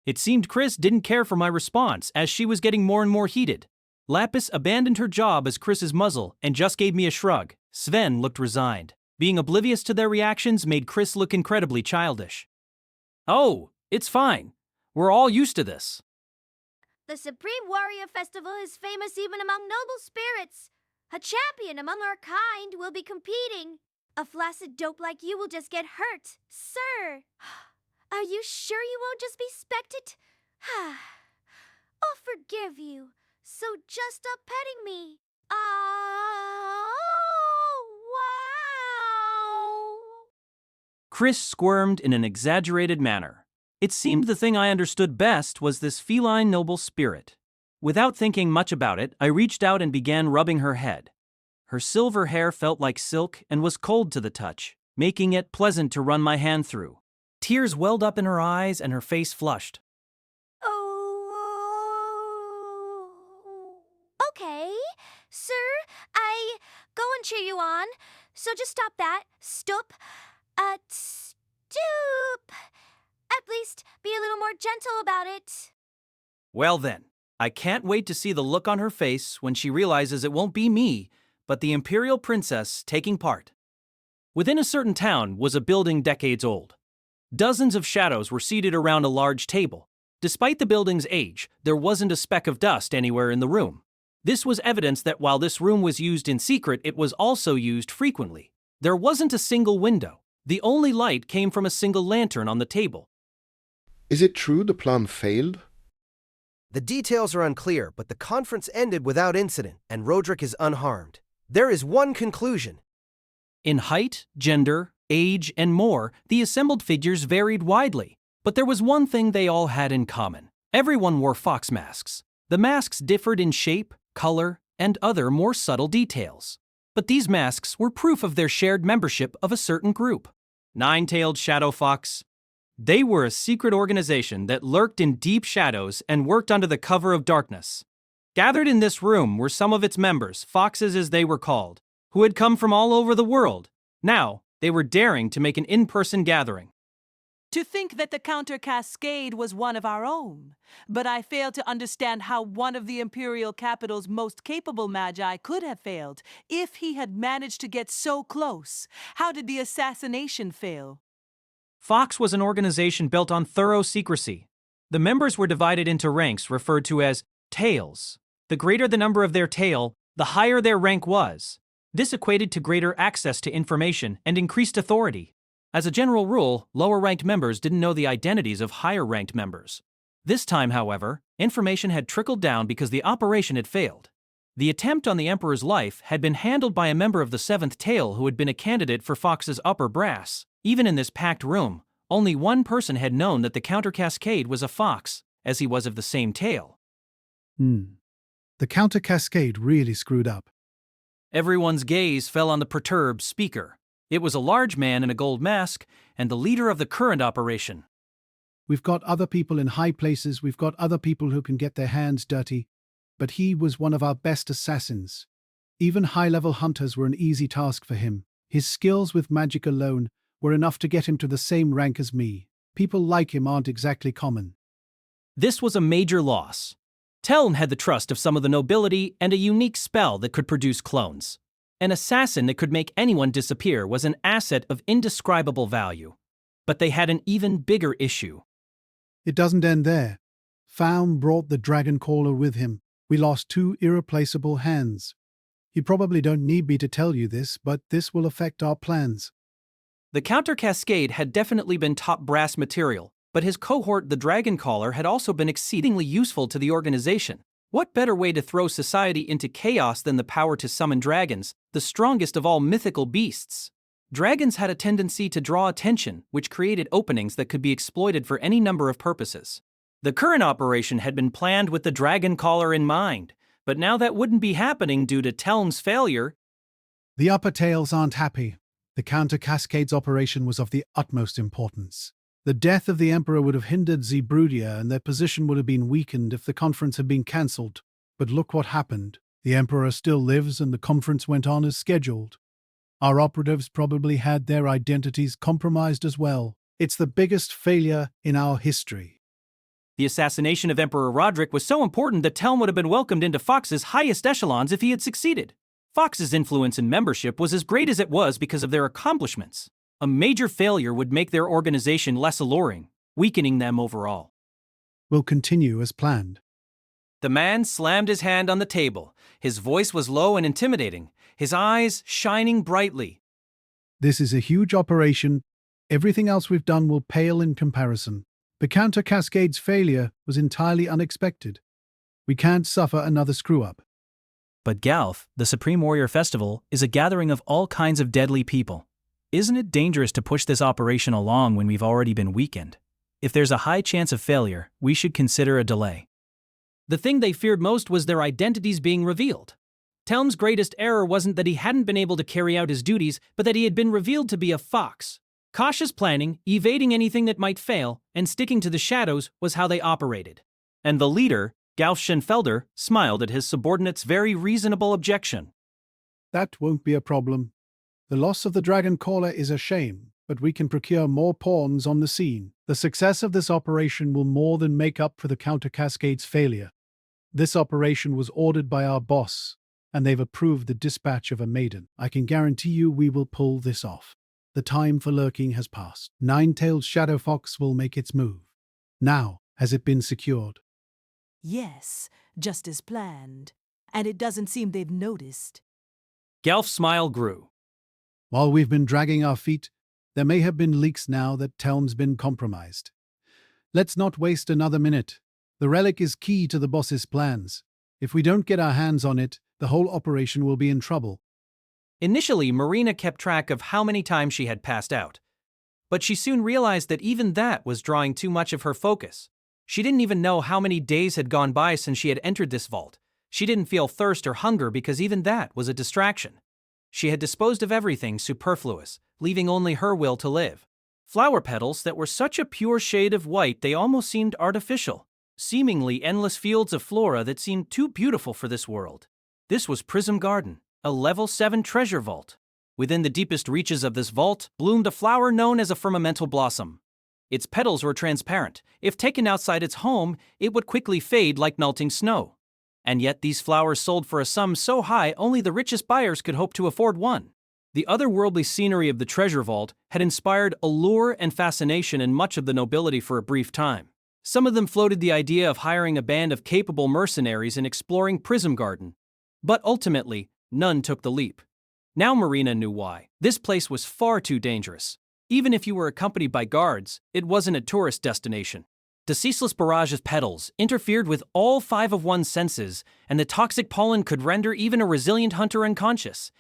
It seemed Chris didn't care for my response as she was getting more and more heated. Lapis abandoned her job as Chris's muzzle and just gave me a shrug. Sven looked resigned. Being oblivious to their reactions made Chris look incredibly childish. Oh, it's fine. We're all used to this. The Supreme Warrior Festival is famous even among noble spirits. A champion among our kind will be competing. A flaccid dope like you will just get hurt, sir. Are you sure you won't just be spectate? I'll forgive you. So just stop petting me. Oh, wow! Chris squirmed in an exaggerated manner. It seemed the thing I understood best was this feline noble spirit. Without thinking much about it, I reached out and began rubbing her head. Her silver hair felt like silk and was cold to the touch, making it pleasant to run my hand through. Tears welled up in her eyes and her face flushed. Oh, okay. Sir, I go and cheer you on. So just stop that. Stop. Stoop. At least be a little more gentle about it. Well then, I can't wait to see the look on her face when she realizes it won't be me, but the Imperial Princess taking part. Within a certain town was a building decades old. Dozens of shadows were seated around a large table. Despite the building's age, there wasn't a speck of dust anywhere in the room. This was evidence that while this room was used in secret, it was also used frequently. There wasn't a single window. The only light came from a single lantern on the table. Is it true the plan failed? The details are unclear, but the conference ended without incident, and Roderick is unharmed. There is one conclusion. In height, gender, age, and more, the assembled figures varied widely. But there was one thing they all had in common. Everyone wore fox masks. The masks differed in shape, color, and other more subtle details. But these masks were proof of their shared membership of a certain group. Nine-tailed Shadow Fox. They were a secret organization that lurked in deep shadows and worked under the cover of darkness. Gathered in this room were some of its members, foxes as they were called, who had come from all over the world. Now, they were daring to make an in-person gathering. To think that the counter cascade was one of our own. But I fail to understand how one of the Imperial capital's most capable magi could have failed if he had managed to get so close. How did the assassination fail? Fox was an organization built on thorough secrecy. The members were divided into ranks referred to as tails. The greater the number of their tail, the higher their rank was. This equated to greater access to information and increased authority. As a general rule, lower-ranked members didn't know the identities of higher-ranked members. This time, however, information had trickled down because the operation had failed. The attempt on the Emperor's life had been handled by a member of the Seventh Tail who had been a candidate for Fox's upper brass. Even in this packed room, only one person had known that the counter-cascade was a fox, as he was of the same tail. The counter cascade really screwed up. Everyone's gaze fell on the perturbed speaker. It was a large man in a gold mask and the leader of the current operation. We've got other people in high places, we've got other people who can get their hands dirty, but he was one of our best assassins. Even high-level hunters were an easy task for him. His skills with magic alone were enough to get him to the same rank as me. People like him aren't exactly common. This was a major loss. Teln had the trust of some of the nobility and a unique spell that could produce clones. An assassin that could make anyone disappear was an asset of indescribable value. But they had an even bigger issue. It doesn't end there. Faum brought the dragon caller with him. We lost 2 irreplaceable hands. You probably don't need me to tell you this, but this will affect our plans. The counter cascade had definitely been top brass material, but his cohort, the dragon caller, had also been exceedingly useful to the organization. What better way to throw society into chaos than the power to summon dragons, the strongest of all mythical beasts? Dragons had a tendency to draw attention, which created openings that could be exploited for any number of purposes. The current operation had been planned with the dragon caller in mind, but now that wouldn't be happening due to Teln's failure. The upper tails aren't happy. The counter cascades operation was of the utmost importance. The death of the Emperor would have hindered Zeebrudia and their position would have been weakened if the conference had been cancelled. But look what happened. The Emperor still lives and the conference went on as scheduled. Our operatives probably had their identities compromised as well. It's the biggest failure in our history. The assassination of Emperor Roderick was so important that Teln would have been welcomed into Fox's highest echelons if he had succeeded. Fox's influence and membership was as great as it was because of their accomplishments. A major failure would make their organization less alluring, weakening them overall. We'll continue as planned. The man slammed his hand on the table. His voice was low and intimidating, his eyes shining brightly. This is a huge operation, Everything else we've done will pale in comparison. The counter cascade's failure was entirely unexpected. We can't suffer another screw-up. But Galf, the Supreme Warrior Festival, is a gathering of all kinds of deadly people. Isn't it dangerous to push this operation along when we've already been weakened? If there's a high chance of failure, we should consider a delay. The thing they feared most was their identities being revealed. Telm's greatest error wasn't that he hadn't been able to carry out his duties, but that he had been revealed to be a fox. Cautious planning, evading anything that might fail, and sticking to the shadows was how they operated. And the leader, Galf Schenfelder, smiled at his subordinate's very reasonable objection. That won't be a problem. The loss of the Dragon Caller is a shame, but we can procure more pawns on the scene. The success of this operation will more than make up for the Counter Cascade's failure. This operation was ordered by our boss, and they've approved the dispatch of a maiden. I can guarantee you we will pull this off. The time for lurking has passed. Nine-tailed Shadow Fox will make its move. Now, has it been secured? Yes, just as planned. And it doesn't seem they've noticed. Galf's smile grew. While we've been dragging our feet, there may have been leaks now that Telm's been compromised. Let's not waste another minute. The relic is key to the boss's plans. If we don't get our hands on it, the whole operation will be in trouble. Initially, Marina kept track of how many times she had passed out. But she soon realized that even that was drawing too much of her focus. She didn't even know how many days had gone by since she had entered this vault. She didn't feel thirst or hunger because even that was a distraction. She had disposed of everything superfluous, leaving only her will to live. Flower petals that were such a pure shade of white they almost seemed artificial. Seemingly endless fields of flora that seemed too beautiful for this world. This was Prism Garden, a level 7 treasure vault. Within the deepest reaches of this vault bloomed a flower known as a firmamental blossom. Its petals were transparent. If taken outside its home, it would quickly fade like melting snow. And yet these flowers sold for a sum so high only the richest buyers could hope to afford one. The otherworldly scenery of the treasure vault had inspired allure and fascination in much of the nobility for a brief time. Some of them floated the idea of hiring a band of capable mercenaries and exploring Prism Garden. But ultimately, none took the leap. Now Marina knew why. This place was far too dangerous. Even if you were accompanied by guards, it wasn't a tourist destination. The ceaseless barrage of petals interfered with all 5 of one's senses, and the toxic pollen could render even a resilient hunter unconscious.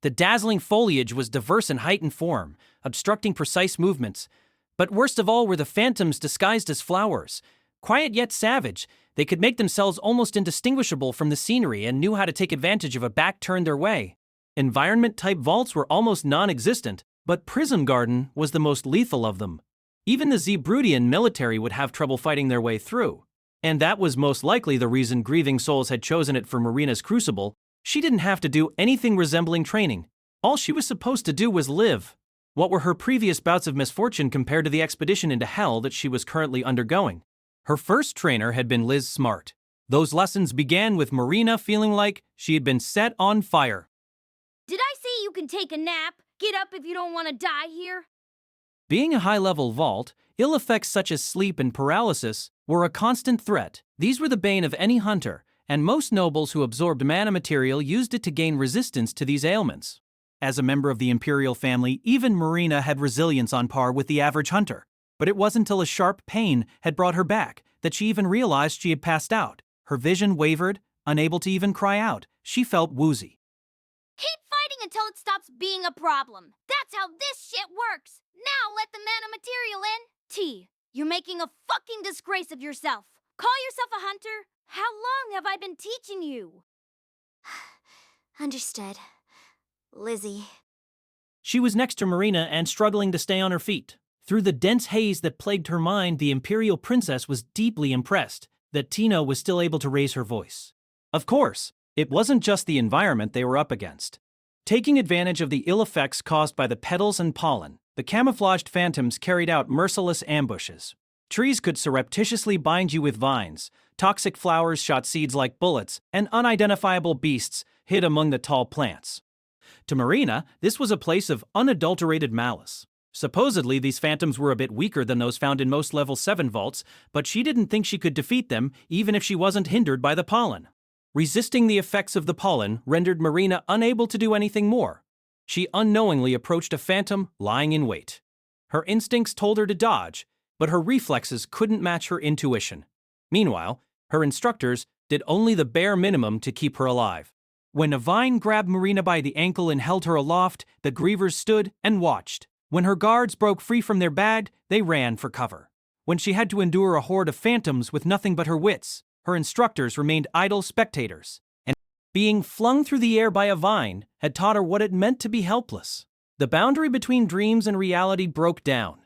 The dazzling foliage was diverse in height and form, obstructing precise movements. But worst of all were the phantoms disguised as flowers. Quiet yet savage, they could make themselves almost indistinguishable from the scenery and knew how to take advantage of a back turned their way. Environment-type vaults were almost non-existent, but Prism Garden was the most lethal of them. Even the Zebrudian military would have trouble fighting their way through. And that was most likely the reason Grieving Souls had chosen it for Marina's crucible. She didn't have to do anything resembling training. All she was supposed to do was live. What were her previous bouts of misfortune compared to the expedition into hell that she was currently undergoing? Her first trainer had been Liz Smart. Those lessons began with Marina feeling like she had been set on fire. Did I say you can take a nap? Get up if you don't want to die here. Being a high-level vault, ill effects such as sleep and paralysis were a constant threat. These were the bane of any hunter, and most nobles who absorbed mana material used it to gain resistance to these ailments. As a member of the Imperial family, even Marina had resilience on par with the average hunter. But it wasn't until a sharp pain had brought her back that she even realized she had passed out. Her vision wavered, unable to even cry out. She felt woozy. Keep fighting until it stops being a problem. That's how this shit works. Now let the mana material in. T, you're making a fucking disgrace of yourself. Call yourself a hunter? How long have I been teaching you? Understood. Lizzie. She was next to Marina and struggling to stay on her feet. Through the dense haze that plagued her mind, the Imperial Princess was deeply impressed that Tina was still able to raise her voice. Of course, it wasn't just the environment they were up against. Taking advantage of the ill effects caused by the petals and pollen, the camouflaged phantoms carried out merciless ambushes. Trees could surreptitiously bind you with vines, toxic flowers shot seeds like bullets, and unidentifiable beasts hid among the tall plants. To Marina, this was a place of unadulterated malice. Supposedly, these phantoms were a bit weaker than those found in most level 7 vaults, but she didn't think she could defeat them even if she wasn't hindered by the pollen. Resisting the effects of the pollen rendered Marina unable to do anything more. She unknowingly approached a phantom lying in wait. Her instincts told her to dodge, but her reflexes couldn't match her intuition. Meanwhile, her instructors did only the bare minimum to keep her alive. When a vine grabbed Marina by the ankle and held her aloft, the grievers stood and watched. When her guards broke free from their bag, they ran for cover. When she had to endure a horde of phantoms with nothing but her wits, her instructors remained idle spectators. And being flung through the air by a vine had taught her what it meant to be helpless. The boundary between dreams and reality broke down.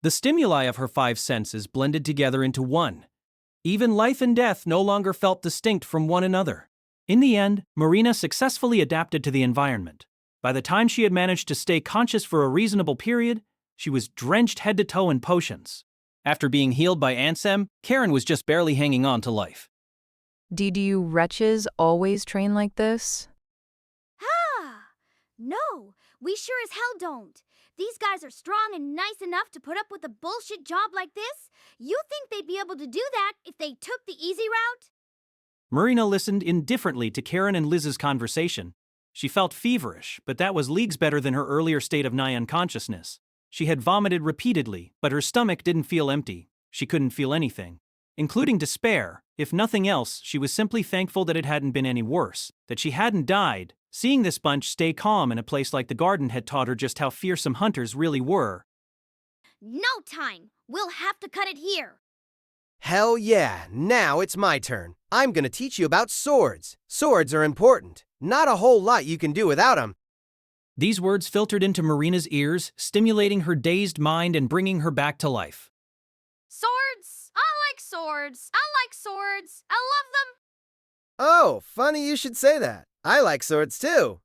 The stimuli of her five senses blended together into one. Even life and death no longer felt distinct from one another. In the end, Marina successfully adapted to the environment. By the time she had managed to stay conscious for a reasonable period, she was drenched head to toe in potions. After being healed by Ansem, Karen was just barely hanging on to life. Did you wretches always train like this? No, we sure as hell don't. These guys are strong and nice enough to put up with a bullshit job like this? You think they'd be able to do that if they took the easy route? Marina listened indifferently to Karen and Liz's conversation. She felt feverish, but that was leagues better than her earlier state of nigh unconsciousness. She had vomited repeatedly, but her stomach didn't feel empty. She couldn't feel anything, including despair. If nothing else, she was simply thankful that it hadn't been any worse, that she hadn't died. Seeing this bunch stay calm in a place like the garden had taught her just how fearsome hunters really were. No time! We'll have to cut it here! Hell yeah, now it's my turn. I'm gonna teach you about swords. Swords are important. Not a whole lot you can do without them. These words filtered into Marina's ears, stimulating her dazed mind and bringing her back to life. Swords! I like swords! I like swords! I love them! Oh, funny you should say that. I like swords too.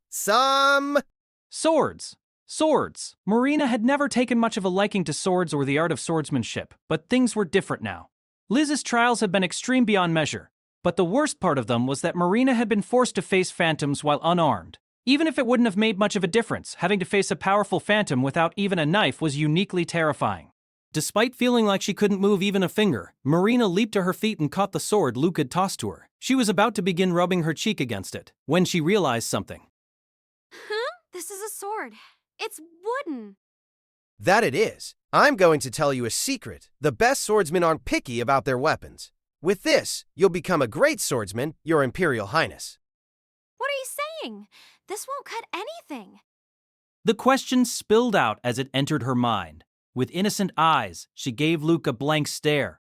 Swords. Swords. Marina had never taken much of a liking to swords or the art of swordsmanship, but things were different now. Liz's trials had been extreme beyond measure, but the worst part of them was that Marina had been forced to face phantoms while unarmed. Even if it wouldn't have made much of a difference, having to face a powerful phantom without even a knife was uniquely terrifying. Despite feeling like she couldn't move even a finger, Marina leaped to her feet and caught the sword Luke had tossed to her. She was about to begin rubbing her cheek against it, when she realized something. Huh? This is a sword. It's wooden. That it is. I'm going to tell you a secret. The best swordsmen aren't picky about their weapons. With this, you'll become a great swordsman, Your Imperial Highness. What are you saying? This won't cut anything. The question spilled out as it entered her mind. With innocent eyes, she gave Luke a blank stare.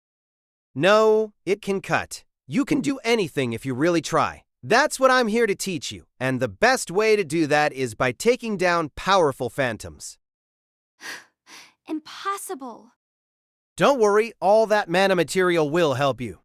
No, it can cut. You can do anything if you really try. That's what I'm here to teach you, and the best way to do that is by taking down powerful phantoms. Impossible. Don't worry, all that mana material will help you.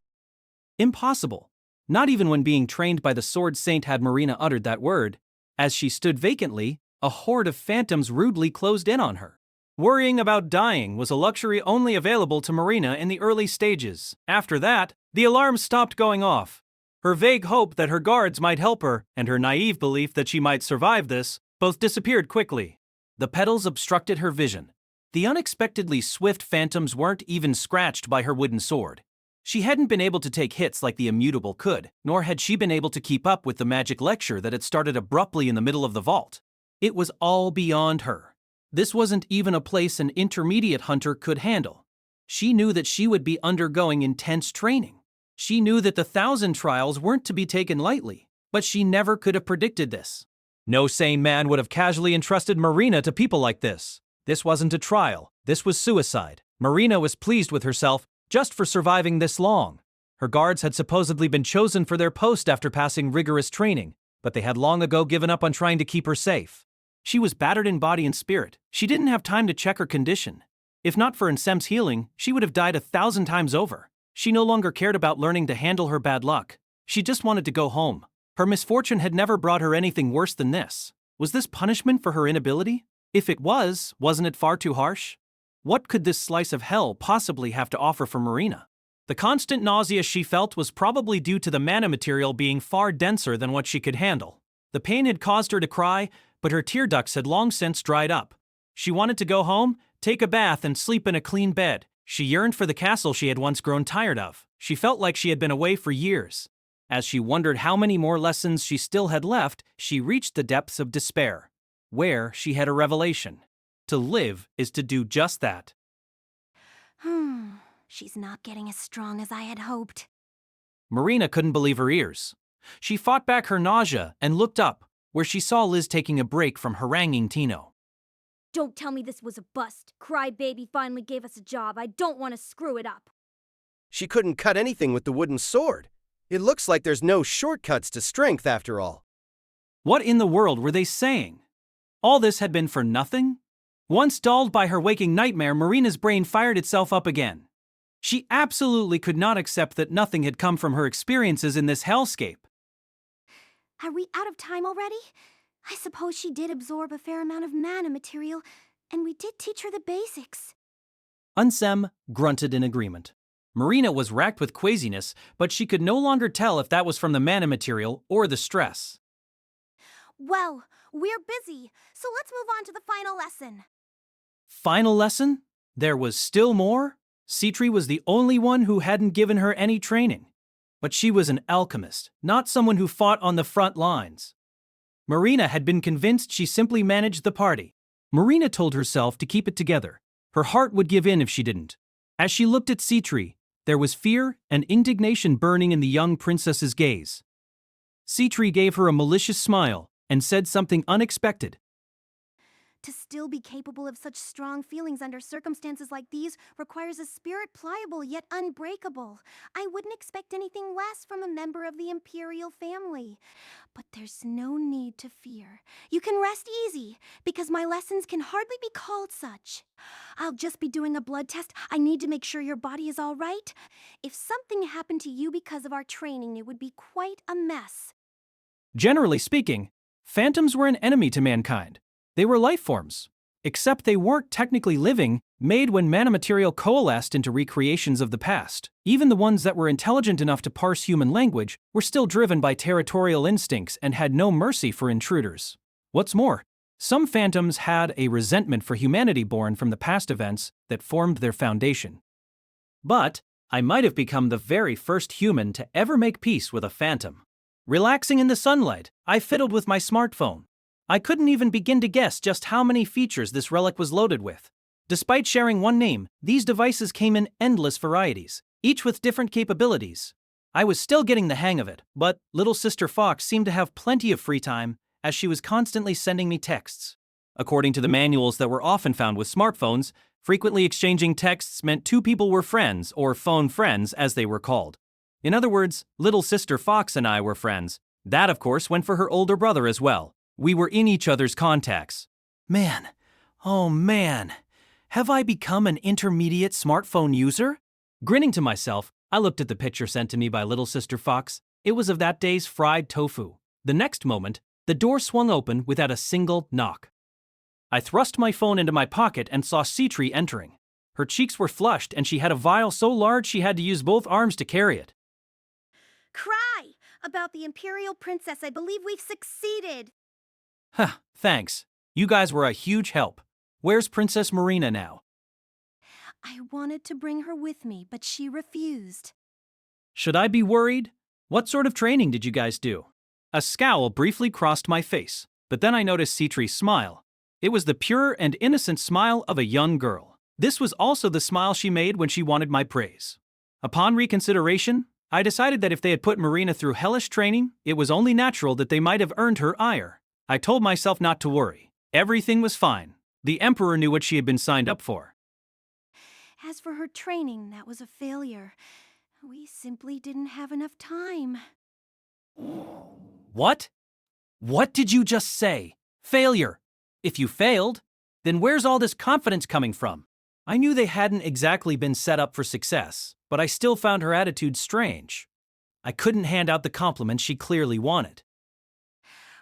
Impossible. Not even when being trained by the Sword Saint had Marina uttered that word. As she stood vacantly, a horde of phantoms rudely closed in on her. Worrying about dying was a luxury only available to Marina in the early stages. After that, the alarm stopped going off. Her vague hope that her guards might help her, and her naive belief that she might survive this, both disappeared quickly. The petals obstructed her vision. The unexpectedly swift phantoms weren't even scratched by her wooden sword. She hadn't been able to take hits like the Immutable could, nor had she been able to keep up with the magic lecture that had started abruptly in the middle of the vault. It was all beyond her. This wasn't even a place an intermediate hunter could handle. She knew that she would be undergoing intense training. She knew that the 1,000 trials weren't to be taken lightly, but she never could have predicted this. No sane man would have casually entrusted Marina to people like this. This wasn't a trial. This was suicide. Marina was pleased with herself just for surviving this long. Her guards had supposedly been chosen for their post after passing rigorous training, but they had long ago given up on trying to keep her safe. She was battered in body and spirit. She didn't have time to check her condition. If not for Ansem's healing, she would have died 1,000 times over. She no longer cared about learning to handle her bad luck. She just wanted to go home. Her misfortune had never brought her anything worse than this. Was this punishment for her inability? If it was, wasn't it far too harsh? What could this slice of hell possibly have to offer for Marina? The constant nausea she felt was probably due to the mana material being far denser than what she could handle. The pain had caused her to cry, but her tear ducts had long since dried up. She wanted to go home, take a bath, and sleep in a clean bed. She yearned for the castle she had once grown tired of. She felt like she had been away for years. As she wondered how many more lessons she still had left, she reached the depths of despair, where she had a revelation. To live is to do just that. She's not getting as strong as I had hoped. Marina couldn't believe her ears. She fought back her nausea and looked up, where she saw Liz taking a break from haranguing Tino. Don't tell me this was a bust. Crybaby finally gave us a job. I don't want to screw it up. She couldn't cut anything with the wooden sword. It looks like there's no shortcuts to strength after all. What in the world were they saying? All this had been for nothing? Once dulled by her waking nightmare, Marina's brain fired itself up again. She absolutely could not accept that nothing had come from her experiences in this hellscape. Are we out of time already? I suppose she did absorb a fair amount of mana material, and we did teach her the basics. Unsem grunted in agreement. Marina was racked with quaziness, but she could no longer tell if that was from the mana material or the stress. Well, we're busy, so let's move on to the final lesson. Final lesson? There was still more? Citri was the only one who hadn't given her any training. But she was an alchemist, not someone who fought on the front lines. Marina had been convinced she simply managed the party. Marina told herself to keep it together. Her heart would give in if she didn't. As she looked at Citri, there was fear and indignation burning in the young princess's gaze. Citri gave her a malicious smile and said something unexpected. To still be capable of such strong feelings under circumstances like these requires a spirit pliable yet unbreakable. I wouldn't expect anything less from a member of the Imperial family. But there's no need to fear. You can rest easy, because my lessons can hardly be called such. I'll just be doing a blood test. I need to make sure your body is all right. If something happened to you because of our training, it would be quite a mess. Generally speaking, phantoms were an enemy to mankind. They were life forms, except they weren't technically living, made when mana material coalesced into recreations of the past. Even the ones that were intelligent enough to parse human language were still driven by territorial instincts and had no mercy for intruders. What's more, some phantoms had a resentment for humanity born from the past events that formed their foundation. But I might have become the very first human to ever make peace with a phantom. Relaxing in the sunlight, I fiddled with my smartphone. I couldn't even begin to guess just how many features this relic was loaded with. Despite sharing one name, these devices came in endless varieties, each with different capabilities. I was still getting the hang of it, but little Sister Fox seemed to have plenty of free time, as she was constantly sending me texts. According to the manuals that were often found with smartphones, frequently exchanging texts meant two people were friends, or phone friends as they were called. In other words, little Sister Fox and I were friends. That, of course, went for her older brother as well. We were in each other's contacts. Man, oh man, have I become an intermediate smartphone user? Grinning to myself, I looked at the picture sent to me by little Sister Fox. It was of that day's fried tofu. The next moment, the door swung open without a single knock. I thrust my phone into my pocket and saw Citri entering. Her cheeks were flushed and she had a vial so large she had to use both arms to carry it. Cry! About the Imperial Princess, I believe we've succeeded. Huh, thanks. You guys were a huge help. Where's Princess Marina now? I wanted to bring her with me, but she refused. Should I be worried? What sort of training did you guys do? A scowl briefly crossed my face, but then I noticed Citri's smile. It was the pure and innocent smile of a young girl. This was also the smile she made when she wanted my praise. Upon reconsideration, I decided that if they had put Marina through hellish training, it was only natural that they might have earned her ire. I told myself not to worry. Everything was fine. The Emperor knew what she had been signed up for. As for her training, that was a failure. We simply didn't have enough time. What? What did you just say? Failure. If you failed, then where's all this confidence coming from? I knew they hadn't exactly been set up for success, but I still found her attitude strange. I couldn't hand out the compliment she clearly wanted.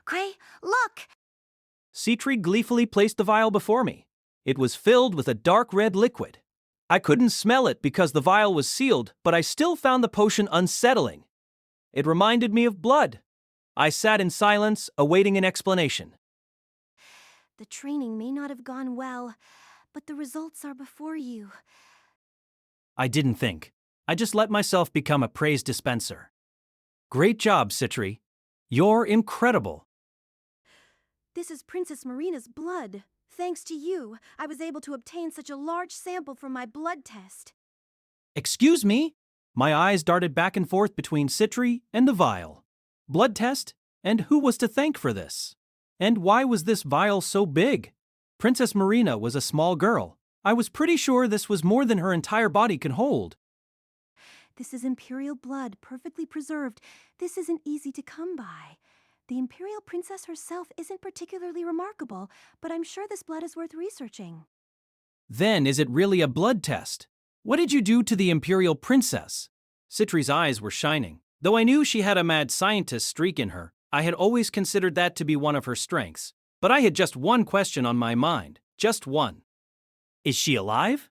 Gray, look! Citri gleefully placed the vial before me. It was filled with a dark red liquid. I couldn't smell it because the vial was sealed, but I still found the potion unsettling. It reminded me of blood. I sat in silence, awaiting an explanation. The training may not have gone well, but the results are before you. I didn't think. I just let myself become a praise dispenser. Great job, Citri. You're incredible. This is Princess Marina's blood. Thanks to you, I was able to obtain such a large sample from my blood test. Excuse me? My eyes darted back and forth between Citri and the vial. Blood test? And who was to thank for this? And why was this vial so big? Princess Marina was a small girl. I was pretty sure this was more than her entire body could hold. This is Imperial blood, perfectly preserved. This isn't easy to come by. The Imperial Princess herself isn't particularly remarkable, but I'm sure this blood is worth researching. Then is it really a blood test? What did you do to the Imperial Princess? Citri's eyes were shining. Though I knew she had a mad scientist streak in her, I had always considered that to be one of her strengths. But I had just one question on my mind. Just one. Is she alive?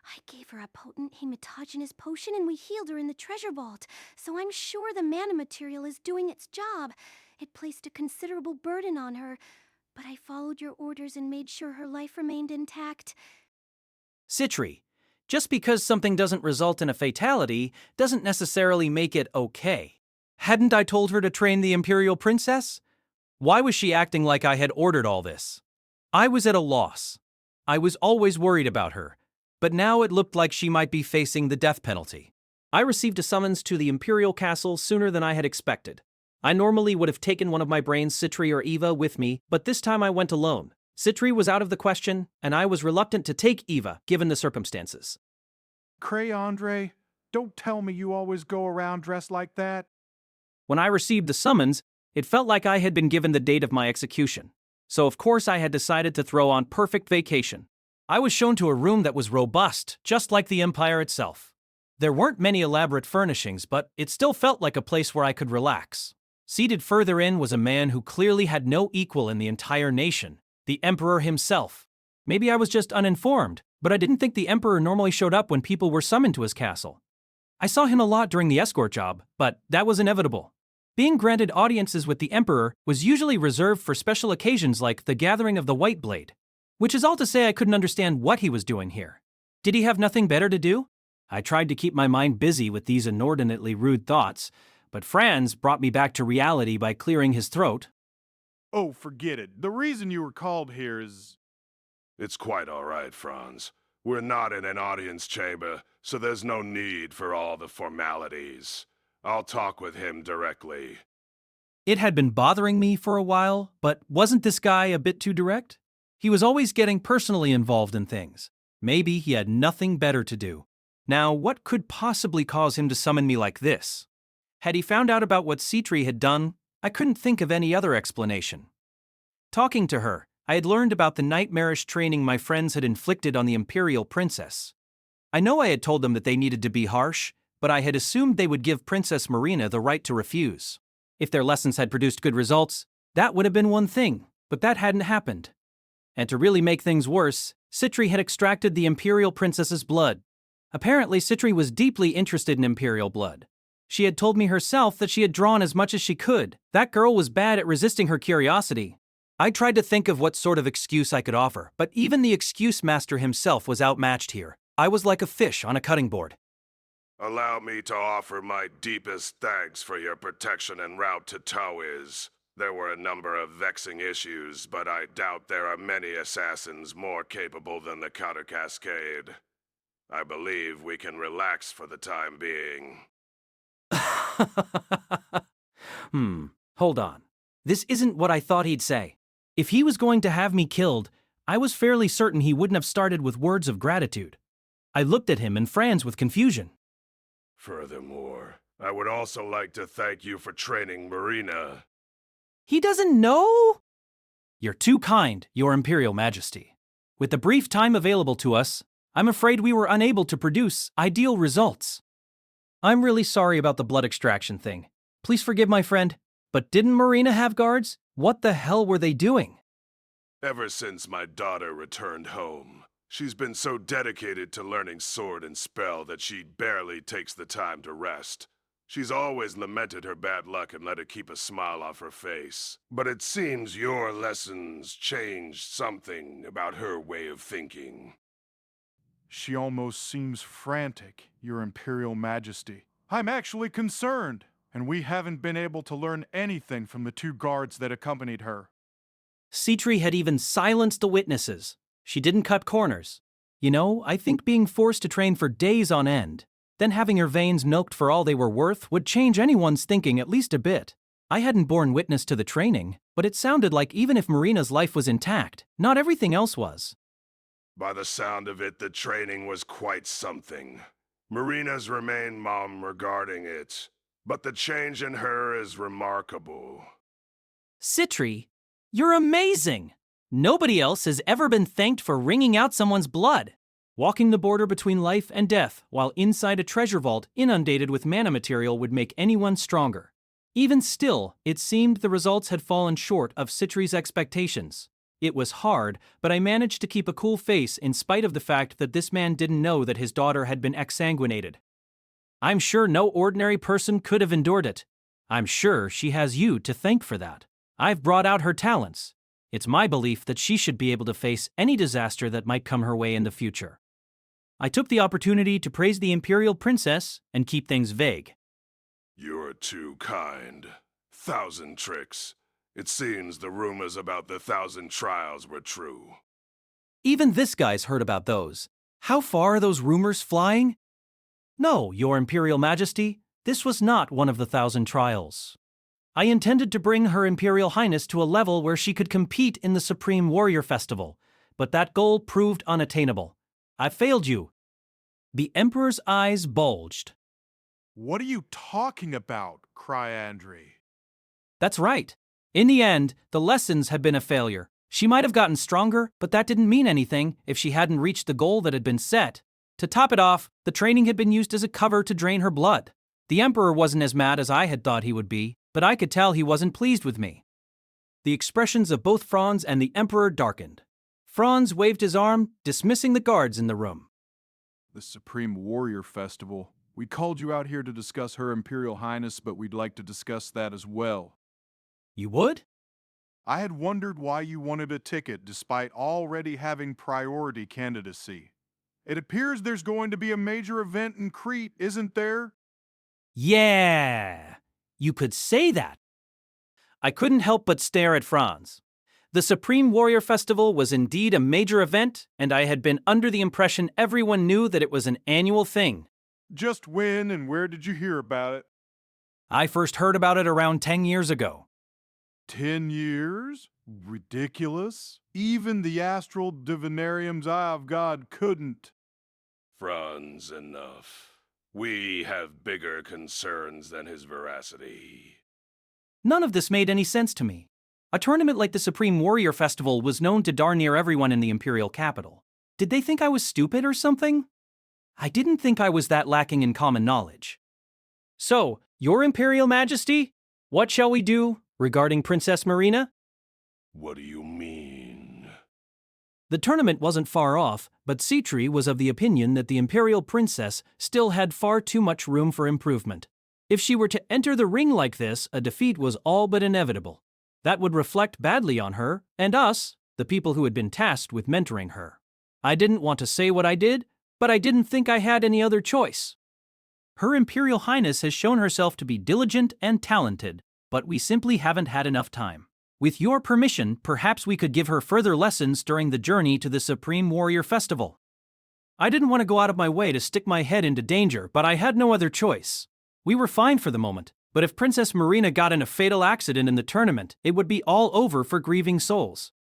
I gave her a potent hematogenous potion and we healed her in the treasure vault, so I'm sure the mana material is doing its job. It placed a considerable burden on her, but I followed your orders and made sure her life remained intact. Citri, just because something doesn't result in a fatality doesn't necessarily make it okay. Hadn't I told her to train the Imperial Princess? Why was she acting like I had ordered all this? I was at a loss. I was always worried about her, but now it looked like she might be facing the death penalty. I received a summons to the Imperial Castle sooner than I had expected. I normally would have taken one of my brains, Citri or Eva, with me, but this time I went alone. Citri was out of the question, and I was reluctant to take Eva, given the circumstances. Cray Andre, don't tell me you always go around dressed like that. When I received the summons, it felt like I had been given the date of my execution. So of course I had decided to throw on perfect vacation. I was shown to a room that was robust, just like the Empire itself. There weren't many elaborate furnishings, but it still felt like a place where I could relax. Seated further in was a man who clearly had no equal in the entire nation, the Emperor himself. Maybe I was just uninformed, but I didn't think the Emperor normally showed up when people were summoned to his castle. I saw him a lot during the escort job, but that was inevitable. Being granted audiences with the Emperor was usually reserved for special occasions like the gathering of the White Blade, which is all to say I couldn't understand what he was doing here. Did he have nothing better to do? I tried to keep my mind busy with these inordinately rude thoughts, but Franz brought me back to reality by clearing his throat. Oh, forget it. The reason you were called here is... It's quite all right, Franz. We're not in an audience chamber, so there's no need for all the formalities. I'll talk with him directly. It had been bothering me for a while, but wasn't this guy a bit too direct? He was always getting personally involved in things. Maybe he had nothing better to do. Now, what could possibly cause him to summon me like this? Had he found out about what Citri had done? I couldn't think of any other explanation. Talking to her, I had learned about the nightmarish training my friends had inflicted on the Imperial Princess. I know I had told them that they needed to be harsh, but I had assumed they would give Princess Marina the right to refuse. If their lessons had produced good results, that would have been one thing, but that hadn't happened. And to really make things worse, Citri had extracted the Imperial Princess's blood. Apparently, Citri was deeply interested in Imperial blood. She had told me herself that she had drawn as much as she could. That girl was bad at resisting her curiosity. I tried to think of what sort of excuse I could offer, but even the excuse master himself was outmatched here. I was like a fish on a cutting board. Allow me to offer my deepest thanks for your protection en route to Tawiz. There were a number of vexing issues, but I doubt there are many assassins more capable than the Counter Cascade. I believe we can relax for the time being. Hold on. This isn't what I thought he'd say. If he was going to have me killed, I was fairly certain he wouldn't have started with words of gratitude. I looked at him and Franz with confusion. Furthermore, I would also like to thank you for training Marina. He doesn't know? You're too kind, Your Imperial Majesty. With the brief time available to us, I'm afraid we were unable to produce ideal results. I'm really sorry about the blood extraction thing. Please forgive my friend, but didn't Marina have guards? What the hell were they doing? Ever since my daughter returned home, she's been so dedicated to learning sword and spell that she barely takes the time to rest. She's always lamented her bad luck and let it keep a smile off her face. But it seems your lessons changed something about her way of thinking. She almost seems frantic, Your Imperial Majesty. I'm actually concerned, and we haven't been able to learn anything from the two guards that accompanied her. Citri had even silenced the witnesses. She didn't cut corners. You know, I think being forced to train for days on end, then having her veins milked for all they were worth would change anyone's thinking at least a bit. I hadn't borne witness to the training, but it sounded like even if Marina's life was intact, not everything else was. By the sound of it, the training was quite something. Marina's remained mum regarding it, but the change in her is remarkable. Citri, you're amazing! Nobody else has ever been thanked for wringing out someone's blood. Walking the border between life and death while inside a treasure vault inundated with mana material would make anyone stronger. Even still, it seemed the results had fallen short of Citri's expectations. It was hard, but I managed to keep a cool face in spite of the fact that this man didn't know that his daughter had been exsanguinated. I'm sure no ordinary person could have endured it. I'm sure she has you to thank for that. I've brought out her talents. It's my belief that she should be able to face any disaster that might come her way in the future. I took the opportunity to praise the Imperial Princess and keep things vague. You're too kind. 1,000 tricks. It seems the rumors about the 1,000 trials were true. Even this guy's heard about those. How far are those rumors flying? No, Your Imperial Majesty, this was not one of the 1,000 trials. I intended to bring Her Imperial Highness to a level where she could compete in the Supreme Warrior Festival, but that goal proved unattainable. I failed you. The Emperor's eyes bulged. What are you talking about, Cryandri? That's right. In the end, the lessons had been a failure. She might have gotten stronger, but that didn't mean anything if she hadn't reached the goal that had been set. To top it off, the training had been used as a cover to drain her blood. The Emperor wasn't as mad as I had thought he would be, but I could tell he wasn't pleased with me. The expressions of both Franz and the Emperor darkened. Franz waved his arm, dismissing the guards in the room. The Supreme Warrior Festival. We called you out here to discuss Her Imperial Highness, but we'd like to discuss that as well. You would? I had wondered why you wanted a ticket despite already having priority candidacy. It appears there's going to be a major event in Crete, isn't there? Yeah, you could say that. I couldn't help but stare at Franz. The Supreme Warrior Festival was indeed a major event, and I had been under the impression everyone knew that it was an annual thing. Just when and where did you hear about it? I first heard about it around 10 years ago. 10 years? Ridiculous. Even the astral divinarium's eye of God couldn't. Franz, enough. We have bigger concerns than his veracity. None of this made any sense to me. A tournament like the Supreme Warrior Festival was known to darn near everyone in the Imperial capital. Did they think I was stupid or something? I didn't think I was that lacking in common knowledge. So, Your Imperial Majesty, what shall we do regarding Princess Marina? What do you mean? The tournament wasn't far off, but Citri was of the opinion that the Imperial Princess still had far too much room for improvement. If she were to enter the ring like this, a defeat was all but inevitable. That would reflect badly on her, and us, the people who had been tasked with mentoring her. I didn't want to say what I did, but I didn't think I had any other choice. Her Imperial Highness has shown herself to be diligent and talented, but we simply haven't had enough time. With your permission, perhaps we could give her further lessons during the journey to the Supreme Warrior Festival. I didn't want to go out of my way to stick my head into danger, but I had no other choice. We were fine for the moment, but if Princess Marina got in a fatal accident in the tournament, it would be all over for grieving souls.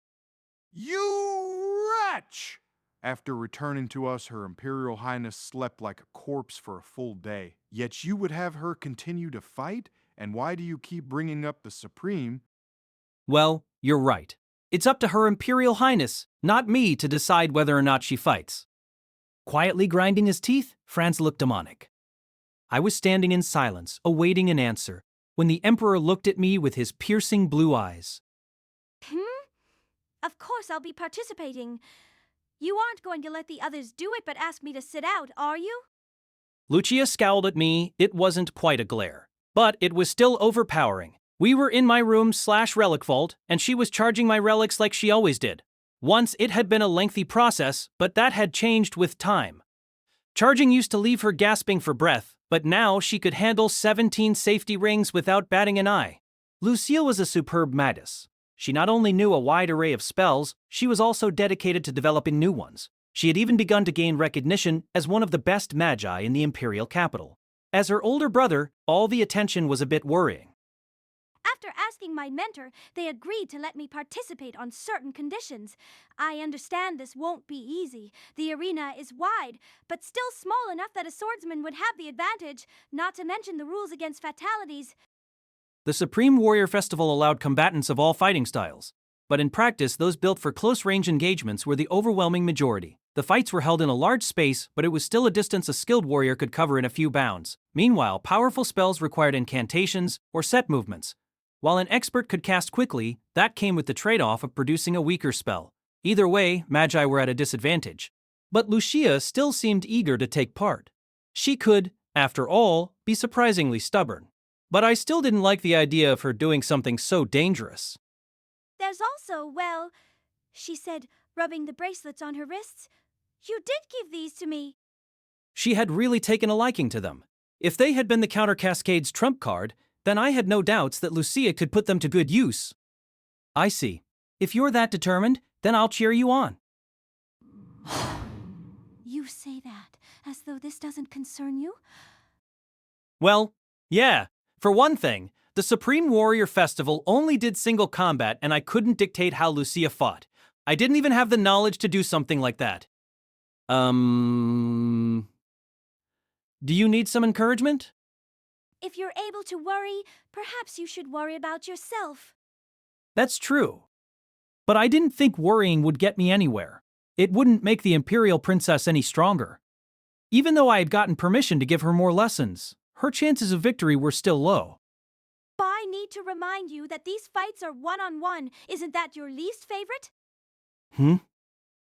You wretch! After returning to us, Her Imperial Highness slept like a corpse for a full day. Yet you would have her continue to fight? And why do you keep bringing up the Supreme? Well, you're right. It's up to Her Imperial Highness, not me, to decide whether or not she fights. Quietly grinding his teeth, Franz looked demonic. I was standing in silence, awaiting an answer, when the Emperor looked at me with his piercing blue eyes. Of course I'll be participating. You aren't going to let the others do it but ask me to sit out, are you? Lucia scowled at me. It wasn't quite a glare, but it was still overpowering. We were in my room/relic vault, and she was charging my relics like she always did. Once it had been a lengthy process, but that had changed with time. Charging used to leave her gasping for breath, but now she could handle 17 safety rings without batting an eye. Lucille was a superb magus. She not only knew a wide array of spells, she was also dedicated to developing new ones. She had even begun to gain recognition as one of the best magi in the imperial capital. As her older brother, all the attention was a bit worrying. After asking my mentor, they agreed to let me participate on certain conditions. I understand this won't be easy. The arena is wide, but still small enough that a swordsman would have the advantage, not to mention the rules against fatalities. The Supreme Warrior Festival allowed combatants of all fighting styles, but in practice, those built for close-range engagements were the overwhelming majority. The fights were held in a large space, but it was still a distance a skilled warrior could cover in a few bounds. Meanwhile, powerful spells required incantations or set movements. While an expert could cast quickly, that came with the trade-off of producing a weaker spell. Either way, magi were at a disadvantage. But Lucia still seemed eager to take part. She could, after all, be surprisingly stubborn. But I still didn't like the idea of her doing something so dangerous. There's also, well, she said, rubbing the bracelets on her wrists. You did give these to me. She had really taken a liking to them. If they had been the Counter Cascade's trump card, then I had no doubts that Lucia could put them to good use. I see. If you're that determined, then I'll cheer you on. You say that as though this doesn't concern you? Well, yeah. For one thing, the Supreme Warrior Festival only did single combat and I couldn't dictate how Lucia fought. I didn't even have the knowledge to do something like that. Do you need some encouragement? If you're able to worry, perhaps you should worry about yourself. That's true. But I didn't think worrying would get me anywhere. It wouldn't make the Imperial Princess any stronger. Even though I had gotten permission to give her more lessons, her chances of victory were still low. I need to remind you that these fights are one-on-one. Isn't that your least favorite?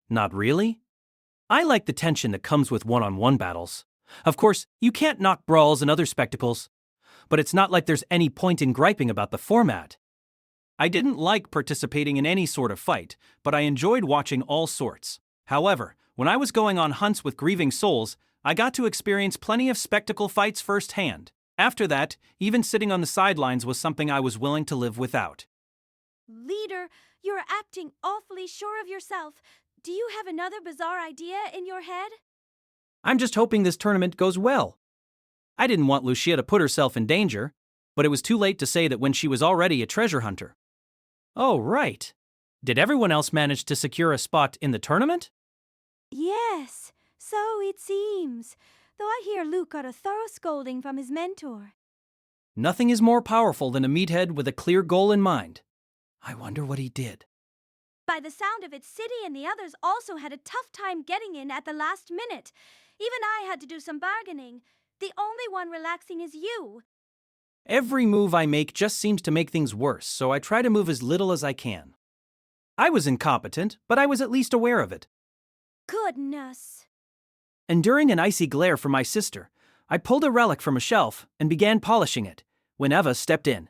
Not really. I like the tension that comes with one-on-one battles. Of course, you can't knock brawls and other spectacles, but it's not like there's any point in griping about the format. I didn't like participating in any sort of fight, but I enjoyed watching all sorts. However, when I was going on hunts with grieving souls, I got to experience plenty of spectacle fights firsthand. After that, even sitting on the sidelines was something I was willing to live without. Leader, you're acting awfully sure of yourself. Do you have another bizarre idea in your head? I'm just hoping this tournament goes well. I didn't want Lucia to put herself in danger, but it was too late to say that when she was already a treasure hunter. Oh, right. Did everyone else manage to secure a spot in the tournament? Yes, so it seems. Though I hear Luke got a thorough scolding from his mentor. Nothing is more powerful than a meathead with a clear goal in mind. I wonder what he did. By the sound of it, City and the others also had a tough time getting in at the last minute. Even I had to do some bargaining. The only one relaxing is you. Every move I make just seems to make things worse, so I try to move as little as I can. I was incompetent, but I was at least aware of it. Goodness. Enduring an icy glare from my sister, I pulled a relic from a shelf and began polishing it, when Eva stepped in.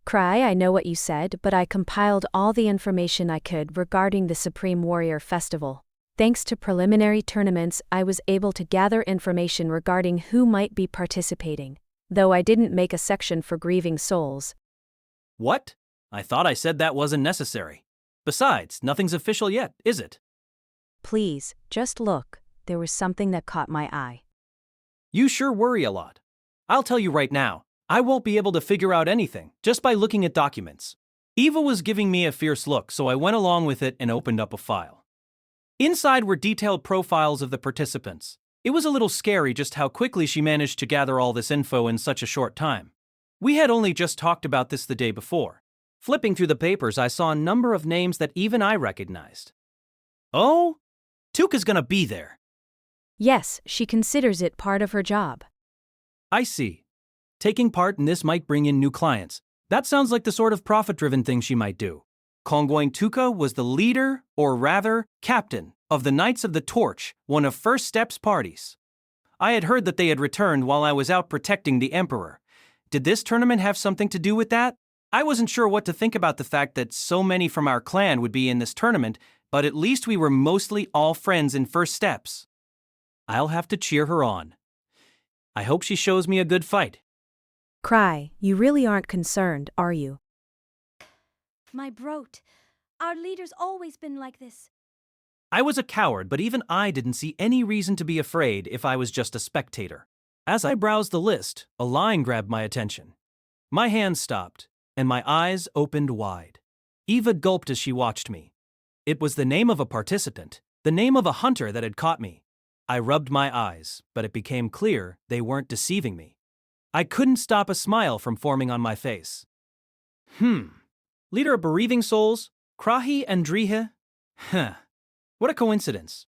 Cry, I know what you said, but I compiled all the information I could regarding the Supreme Warrior Festival. Thanks to preliminary tournaments, I was able to gather information regarding who might be participating, though I didn't make a section for grieving souls. What? I thought I said that wasn't necessary. Besides, nothing's official yet, is it? Please, just look. There was something that caught my eye. You sure worry a lot. I'll tell you right now, I won't be able to figure out anything just by looking at documents. Eva was giving me a fierce look, so I went along with it and opened up a file. Inside were detailed profiles of the participants. It was a little scary just how quickly she managed to gather all this info in such a short time. We had only just talked about this the day before. Flipping through the papers, I saw a number of names that even I recognized. Oh, Tuka's gonna be there. Yes, she considers it part of her job. I see. Taking part in this might bring in new clients. That sounds like the sort of profit-driven thing she might do. Kongwang Tuka was the leader, or rather, captain, of the Knights of the Torch, one of First Step's parties. I had heard that they had returned while I was out protecting the Emperor. Did this tournament have something to do with that? I wasn't sure what to think about the fact that so many from our clan would be in this tournament, but at least we were mostly all friends in First Steps. I'll have to cheer her on. I hope she shows me a good fight. Cry, you really aren't concerned, are you? My brot. Our leader's always been like this. I was a coward, but even I didn't see any reason to be afraid if I was just a spectator. As I browsed the list, a line grabbed my attention. My hand stopped, and my eyes opened wide. Eva gulped as she watched me. It was the name of a participant, the name of a hunter that had caught me. I rubbed my eyes, but it became clear they weren't deceiving me. I couldn't stop a smile from forming on my face. Leader of bereaving souls, Krahi and Drihe? What a coincidence.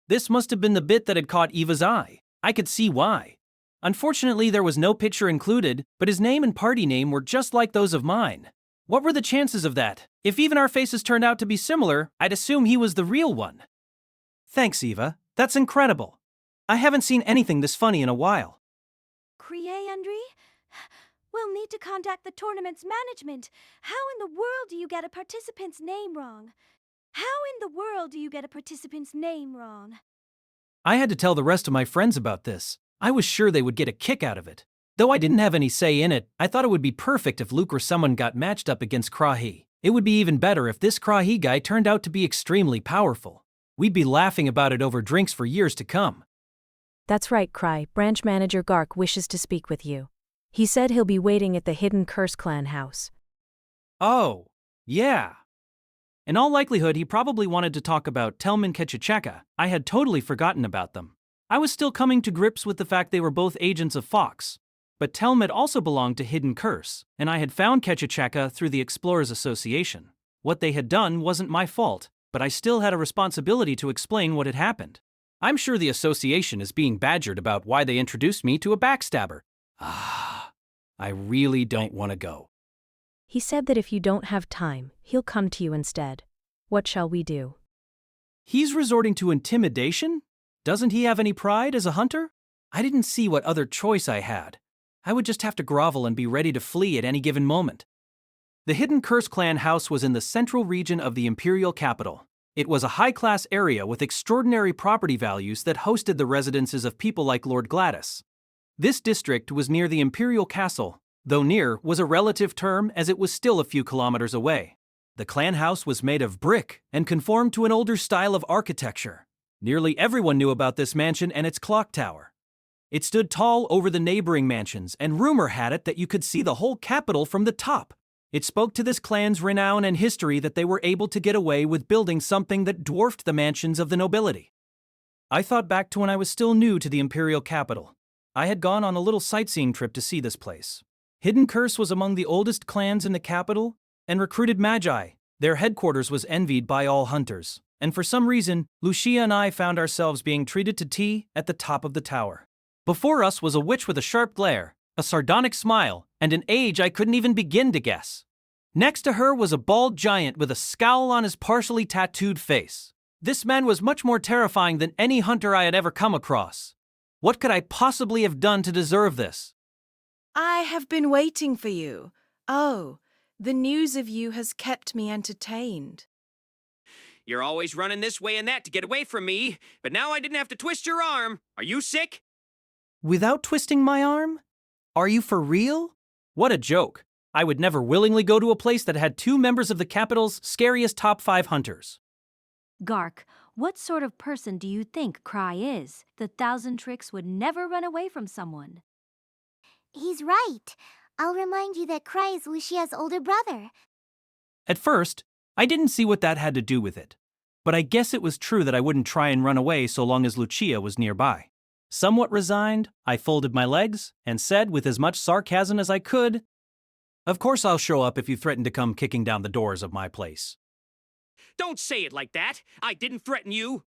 This must have been the bit that had caught Eva's eye. I could see why. Unfortunately, there was no picture included, but his name and party name were just like those of mine. What were the chances of that? If even our faces turned out to be similar, I'd assume he was the real one. Thanks, Eva. That's incredible. I haven't seen anything this funny in a while. Kriye, Andri? We'll need to contact the tournament's management. How in the world do you get a participant's name wrong? I had to tell the rest of my friends about this. I was sure they would get a kick out of it. Though I didn't have any say in it, I thought it would be perfect if Luke or someone got matched up against Krahi. It would be even better if this Krahi guy turned out to be extremely powerful. We'd be laughing about it over drinks for years to come. That's right, Cry. Branch Manager Gark wishes to speak with you. He said he'll be waiting at the Hidden Curse Clan house. Oh, yeah. In all likelihood, he probably wanted to talk about Telm and Ketchicheka. I had totally forgotten about them. I was still coming to grips with the fact they were both agents of Fox. But Telm had also belonged to Hidden Curse, and I had found Ketchicheka through the Explorers Association. What they had done wasn't my fault, but I still had a responsibility to explain what had happened. I'm sure the association is being badgered about why they introduced me to a backstabber. I really don't want to go. He said that if you don't have time, he'll come to you instead. What shall we do? He's resorting to intimidation? Doesn't he have any pride as a hunter? I didn't see what other choice I had. I would just have to grovel and be ready to flee at any given moment. The Hidden Curse Clan house was in the central region of the Imperial capital. It was a high-class area with extraordinary property values that hosted the residences of people like Lord Gladys. This district was near the Imperial castle, though near was a relative term as it was still a few kilometers away. The clan house was made of brick and conformed to an older style of architecture. Nearly everyone knew about this mansion and its clock tower. It stood tall over the neighboring mansions, and rumor had it that you could see the whole capital from the top. It spoke to this clan's renown and history that they were able to get away with building something that dwarfed the mansions of the nobility. I thought back to when I was still new to the Imperial capital. I had gone on a little sightseeing trip to see this place. Hidden Curse was among the oldest clans in the capital and recruited magi. Their headquarters was envied by all hunters, and for some reason, Lucia and I found ourselves being treated to tea at the top of the tower. Before us was a witch with a sharp glare, a sardonic smile, and an age I couldn't even begin to guess. Next to her was a bald giant with a scowl on his partially tattooed face. This man was much more terrifying than any hunter I had ever come across. What could I possibly have done to deserve this? I have been waiting for you. Oh, the news of you has kept me entertained. You're always running this way and that to get away from me, but now I didn't have to twist your arm. Are you sick? Without twisting my arm? Are you for real? What a joke. I would never willingly go to a place that had two members of the capital's scariest top 5 hunters. Gark, what sort of person do you think Cry is? The 1,000 tricks would never run away from someone. He's right. I'll remind you that Cry is Lucia's older brother. At first, I didn't see what that had to do with it. But I guess it was true that I wouldn't try and run away so long as Lucia was nearby. Somewhat resigned, I folded my legs and said with as much sarcasm as I could, "Of course I'll show up if you threaten to come kicking down the doors of my place." Don't say it like that. I didn't threaten you.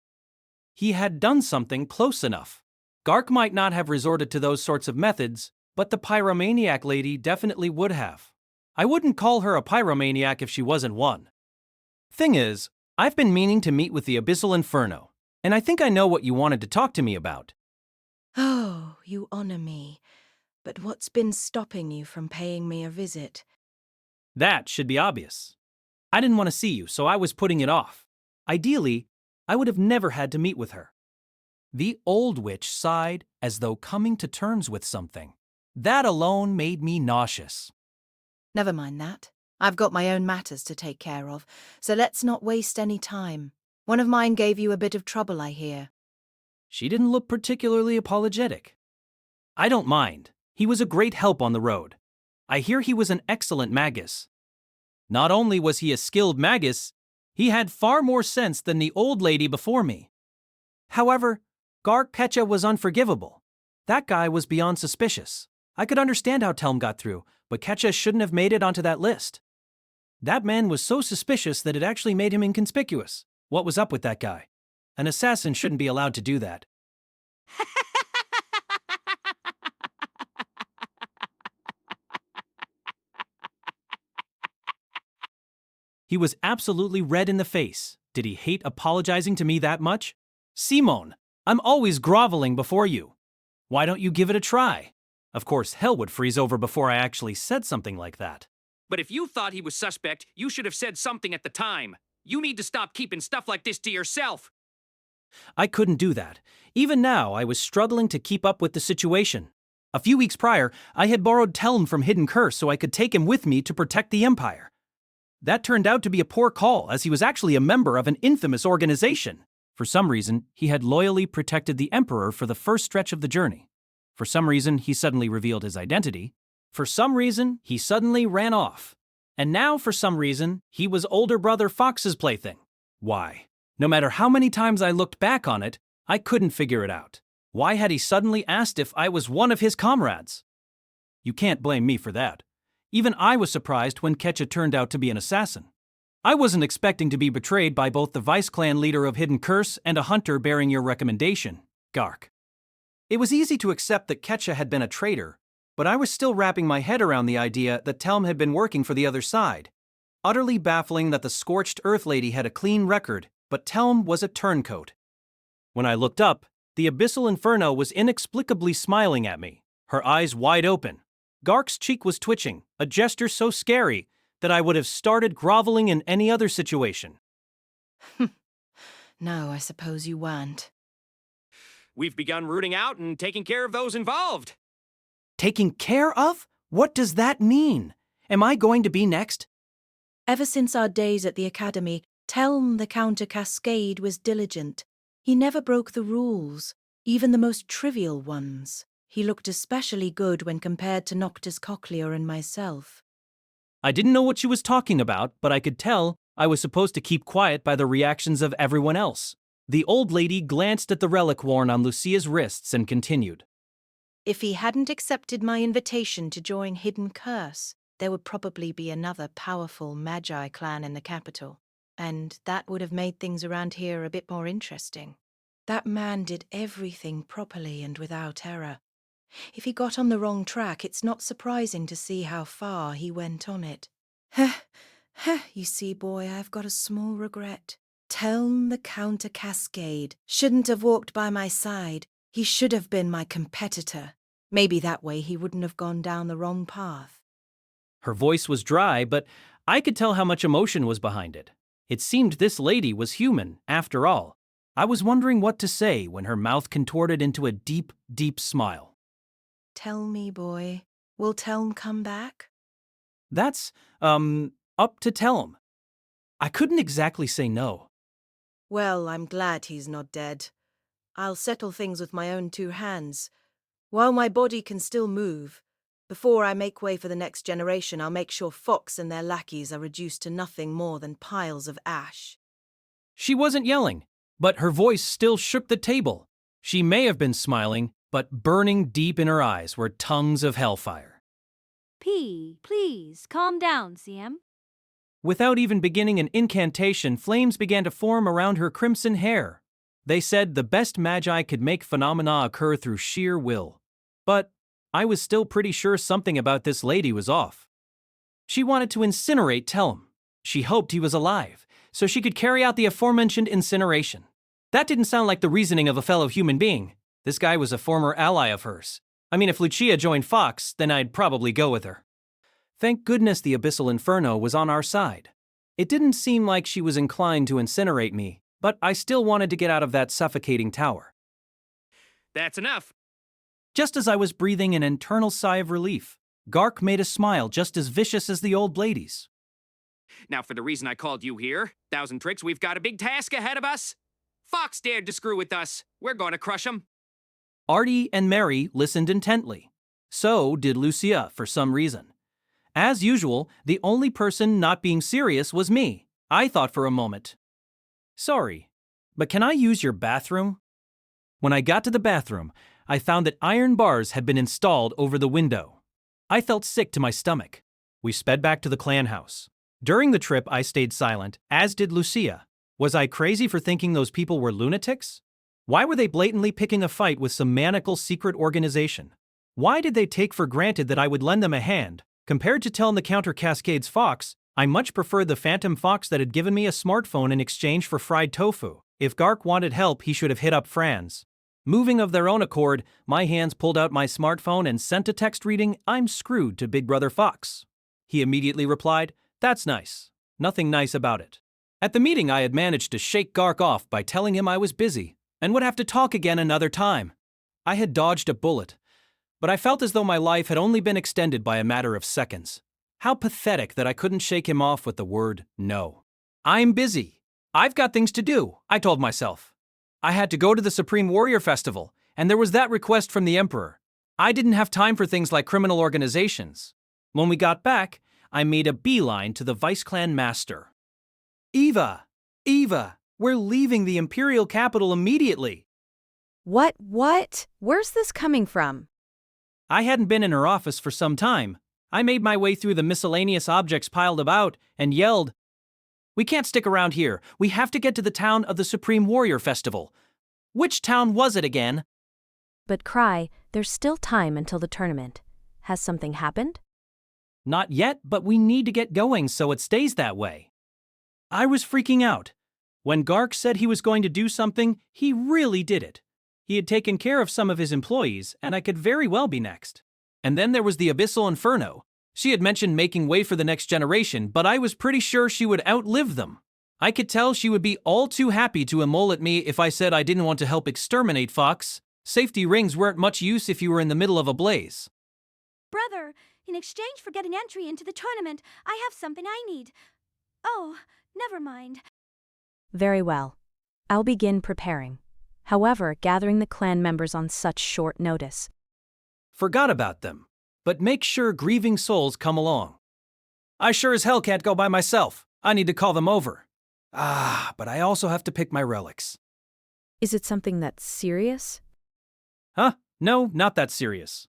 He had done something close enough. Gark might not have resorted to those sorts of methods, but the pyromaniac lady definitely would have. I wouldn't call her a pyromaniac if she wasn't one. Thing is, I've been meaning to meet with the Abyssal Inferno, and I think I know what you wanted to talk to me about. Oh, you honor me. But what's been stopping you from paying me a visit? That should be obvious. I didn't want to see you, so I was putting it off. Ideally, I would have never had to meet with her. The old witch sighed as though coming to terms with something. That alone made me nauseous. Never mind that. I've got my own matters to take care of, so let's not waste any time. One of mine gave you a bit of trouble, I hear. She didn't look particularly apologetic. I don't mind. He was a great help on the road. I hear he was an excellent magus. Not only was he a skilled magus, he had far more sense than the old lady before me. However, Gark Ketcha was unforgivable. That guy was beyond suspicious. I could understand how Telm got through, but Ketcha shouldn't have made it onto that list. That man was so suspicious that it actually made him inconspicuous. What was up with that guy? An assassin shouldn't be allowed to do that. He was absolutely red in the face. Did he hate apologizing to me that much? Simon, I'm always groveling before you. Why don't you give it a try? Of course, hell would freeze over before I actually said something like that. But if you thought he was suspect, you should have said something at the time. You need to stop keeping stuff like this to yourself. I couldn't do that. Even now, I was struggling to keep up with the situation. A few weeks prior, I had borrowed Telm from Hidden Curse so I could take him with me to protect the Empire. That turned out to be a poor call, as he was actually a member of an infamous organization. For some reason, he had loyally protected the Emperor for the first stretch of the journey. For some reason, he suddenly revealed his identity. For some reason, he suddenly ran off. And now, for some reason, he was older brother Fox's plaything. Why? No matter how many times I looked back on it, I couldn't figure it out. Why had he suddenly asked if I was one of his comrades? You can't blame me for that. Even I was surprised when Ketcha turned out to be an assassin. I wasn't expecting to be betrayed by both the vice-clan leader of Hidden Curse and a hunter bearing your recommendation, Gark. It was easy to accept that Ketcha had been a traitor, but I was still wrapping my head around the idea that Telm had been working for the other side. Utterly baffling that the Scorched Earth Lady had a clean record, but Telm was a turncoat. When I looked up, the Abyssal Inferno was inexplicably smiling at me, her eyes wide open. Gark's cheek was twitching, a gesture so scary that I would have started groveling in any other situation. No, I suppose you weren't. We've begun rooting out and taking care of those involved. Taking care of? What does that mean? Am I going to be next? Ever since our days at the Academy, Telm the Counter Cascade was diligent. He never broke the rules, even the most trivial ones. He looked especially good when compared to Noctis Cochlear and myself. I didn't know what she was talking about, but I could tell I was supposed to keep quiet by the reactions of everyone else. The old lady glanced at the relic worn on Lucia's wrists and continued. If he hadn't accepted my invitation to join Hidden Curse, there would probably be another powerful Magi clan in the capital, and that would have made things around here a bit more interesting. That man did everything properly and without error. If he got on the wrong track, it's not surprising to see how far he went on it. You see, boy, I've got a small regret. Telm the Counter Cascade shouldn't have walked by my side. He should have been my competitor. Maybe that way he wouldn't have gone down the wrong path. Her voice was dry, but I could tell how much emotion was behind it. It seemed this lady was human, after all. I was wondering what to say when her mouth contorted into a deep, deep smile. Tell me, boy, will Telm come back? That's, up to Telm. I couldn't exactly say no. Well, I'm glad he's not dead. I'll settle things with my own two hands. While my body can still move, before I make way for the next generation, I'll make sure Fox and their lackeys are reduced to nothing more than piles of ash. She wasn't yelling, but her voice still shook the table. She may have been smiling, but burning deep in her eyes were tongues of hellfire. Please, calm down, CM. Without even beginning an incantation, flames began to form around her crimson hair. They said the best magi could make phenomena occur through sheer will. But I was still pretty sure something about this lady was off. She wanted to incinerate Telm. She hoped he was alive, so she could carry out the aforementioned incineration. That didn't sound like the reasoning of a fellow human being. This guy was a former ally of hers. I mean, if Lucia joined Fox, then I'd probably go with her. Thank goodness the Abyssal Inferno was on our side. It didn't seem like she was inclined to incinerate me, but I still wanted to get out of that suffocating tower. That's enough. Just as I was breathing an internal sigh of relief, Gark made a smile just as vicious as the old lady's. Now for the reason I called you here. Thousand Tricks, we've got a big task ahead of us. Fox dared to screw with us. We're going to crush him. Artie and Mary listened intently. So did Lucia, for some reason. As usual, the only person not being serious was me. I thought for a moment. Sorry, but can I use your bathroom? When I got to the bathroom, I found that iron bars had been installed over the window. I felt sick to my stomach. We sped back to the clan house. During the trip, I stayed silent, as did Lucia. Was I crazy for thinking those people were lunatics? Why were they blatantly picking a fight with some maniacal secret organization? Why did they take for granted that I would lend them a hand? Compared to telling the Counter Cascades Fox, I much preferred the Phantom Fox that had given me a smartphone in exchange for fried tofu. If Gark wanted help, he should have hit up Franz. Moving of their own accord, my hands pulled out my smartphone and sent a text reading, "I'm screwed" to Big Brother Fox. He immediately replied, "That's nice. Nothing nice about it." At the meeting, I had managed to shake Gark off by telling him I was busy and would have to talk again another time. I had dodged a bullet, but I felt as though my life had only been extended by a matter of seconds. How pathetic that I couldn't shake him off with the word no. I'm busy. I've got things to do, I told myself. I had to go to the Supreme Warrior Festival, and there was that request from the Emperor. I didn't have time for things like criminal organizations. When we got back, I made a beeline to the Vice Clan Master. Eva! We're leaving the Imperial capital immediately. What? Where's this coming from? I hadn't been in her office for some time. I made my way through the miscellaneous objects piled about and yelled, "We can't stick around here. We have to get to the town of the Supreme Warrior Festival." Which town was it again? But Cry, there's still time until the tournament. Has something happened? Not yet, but we need to get going so it stays that way. I was freaking out. When Gark said he was going to do something, he really did it. He had taken care of some of his employees, and I could very well be next. And then there was the Abyssal Inferno. She had mentioned making way for the next generation, but I was pretty sure she would outlive them. I could tell she would be all too happy to immole at me if I said I didn't want to help exterminate Fox. Safety rings weren't much use if you were in the middle of a blaze. Brother, in exchange for getting entry into the tournament, I have something I need. Oh, never mind. Very well. I'll begin preparing. However, gathering the clan members on such short notice. Forgot about them, but make sure grieving souls come along. I sure as hell can't go by myself. I need to call them over. But I also have to pick my relics. Is it something that's serious? Huh? No, not that serious.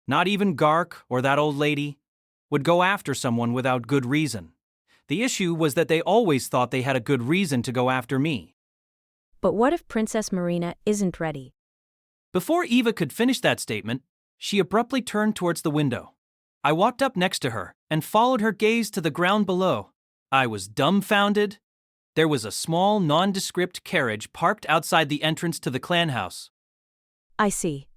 Not even Gark or that old lady would go after someone without good reason. The issue was that they always thought they had a good reason to go after me. But what if Princess Marina isn't ready? Before Eva could finish that statement, she abruptly turned towards the window. I walked up next to her and followed her gaze to the ground below. I was dumbfounded. There was a small, nondescript carriage parked outside the entrance to the clan house. I see.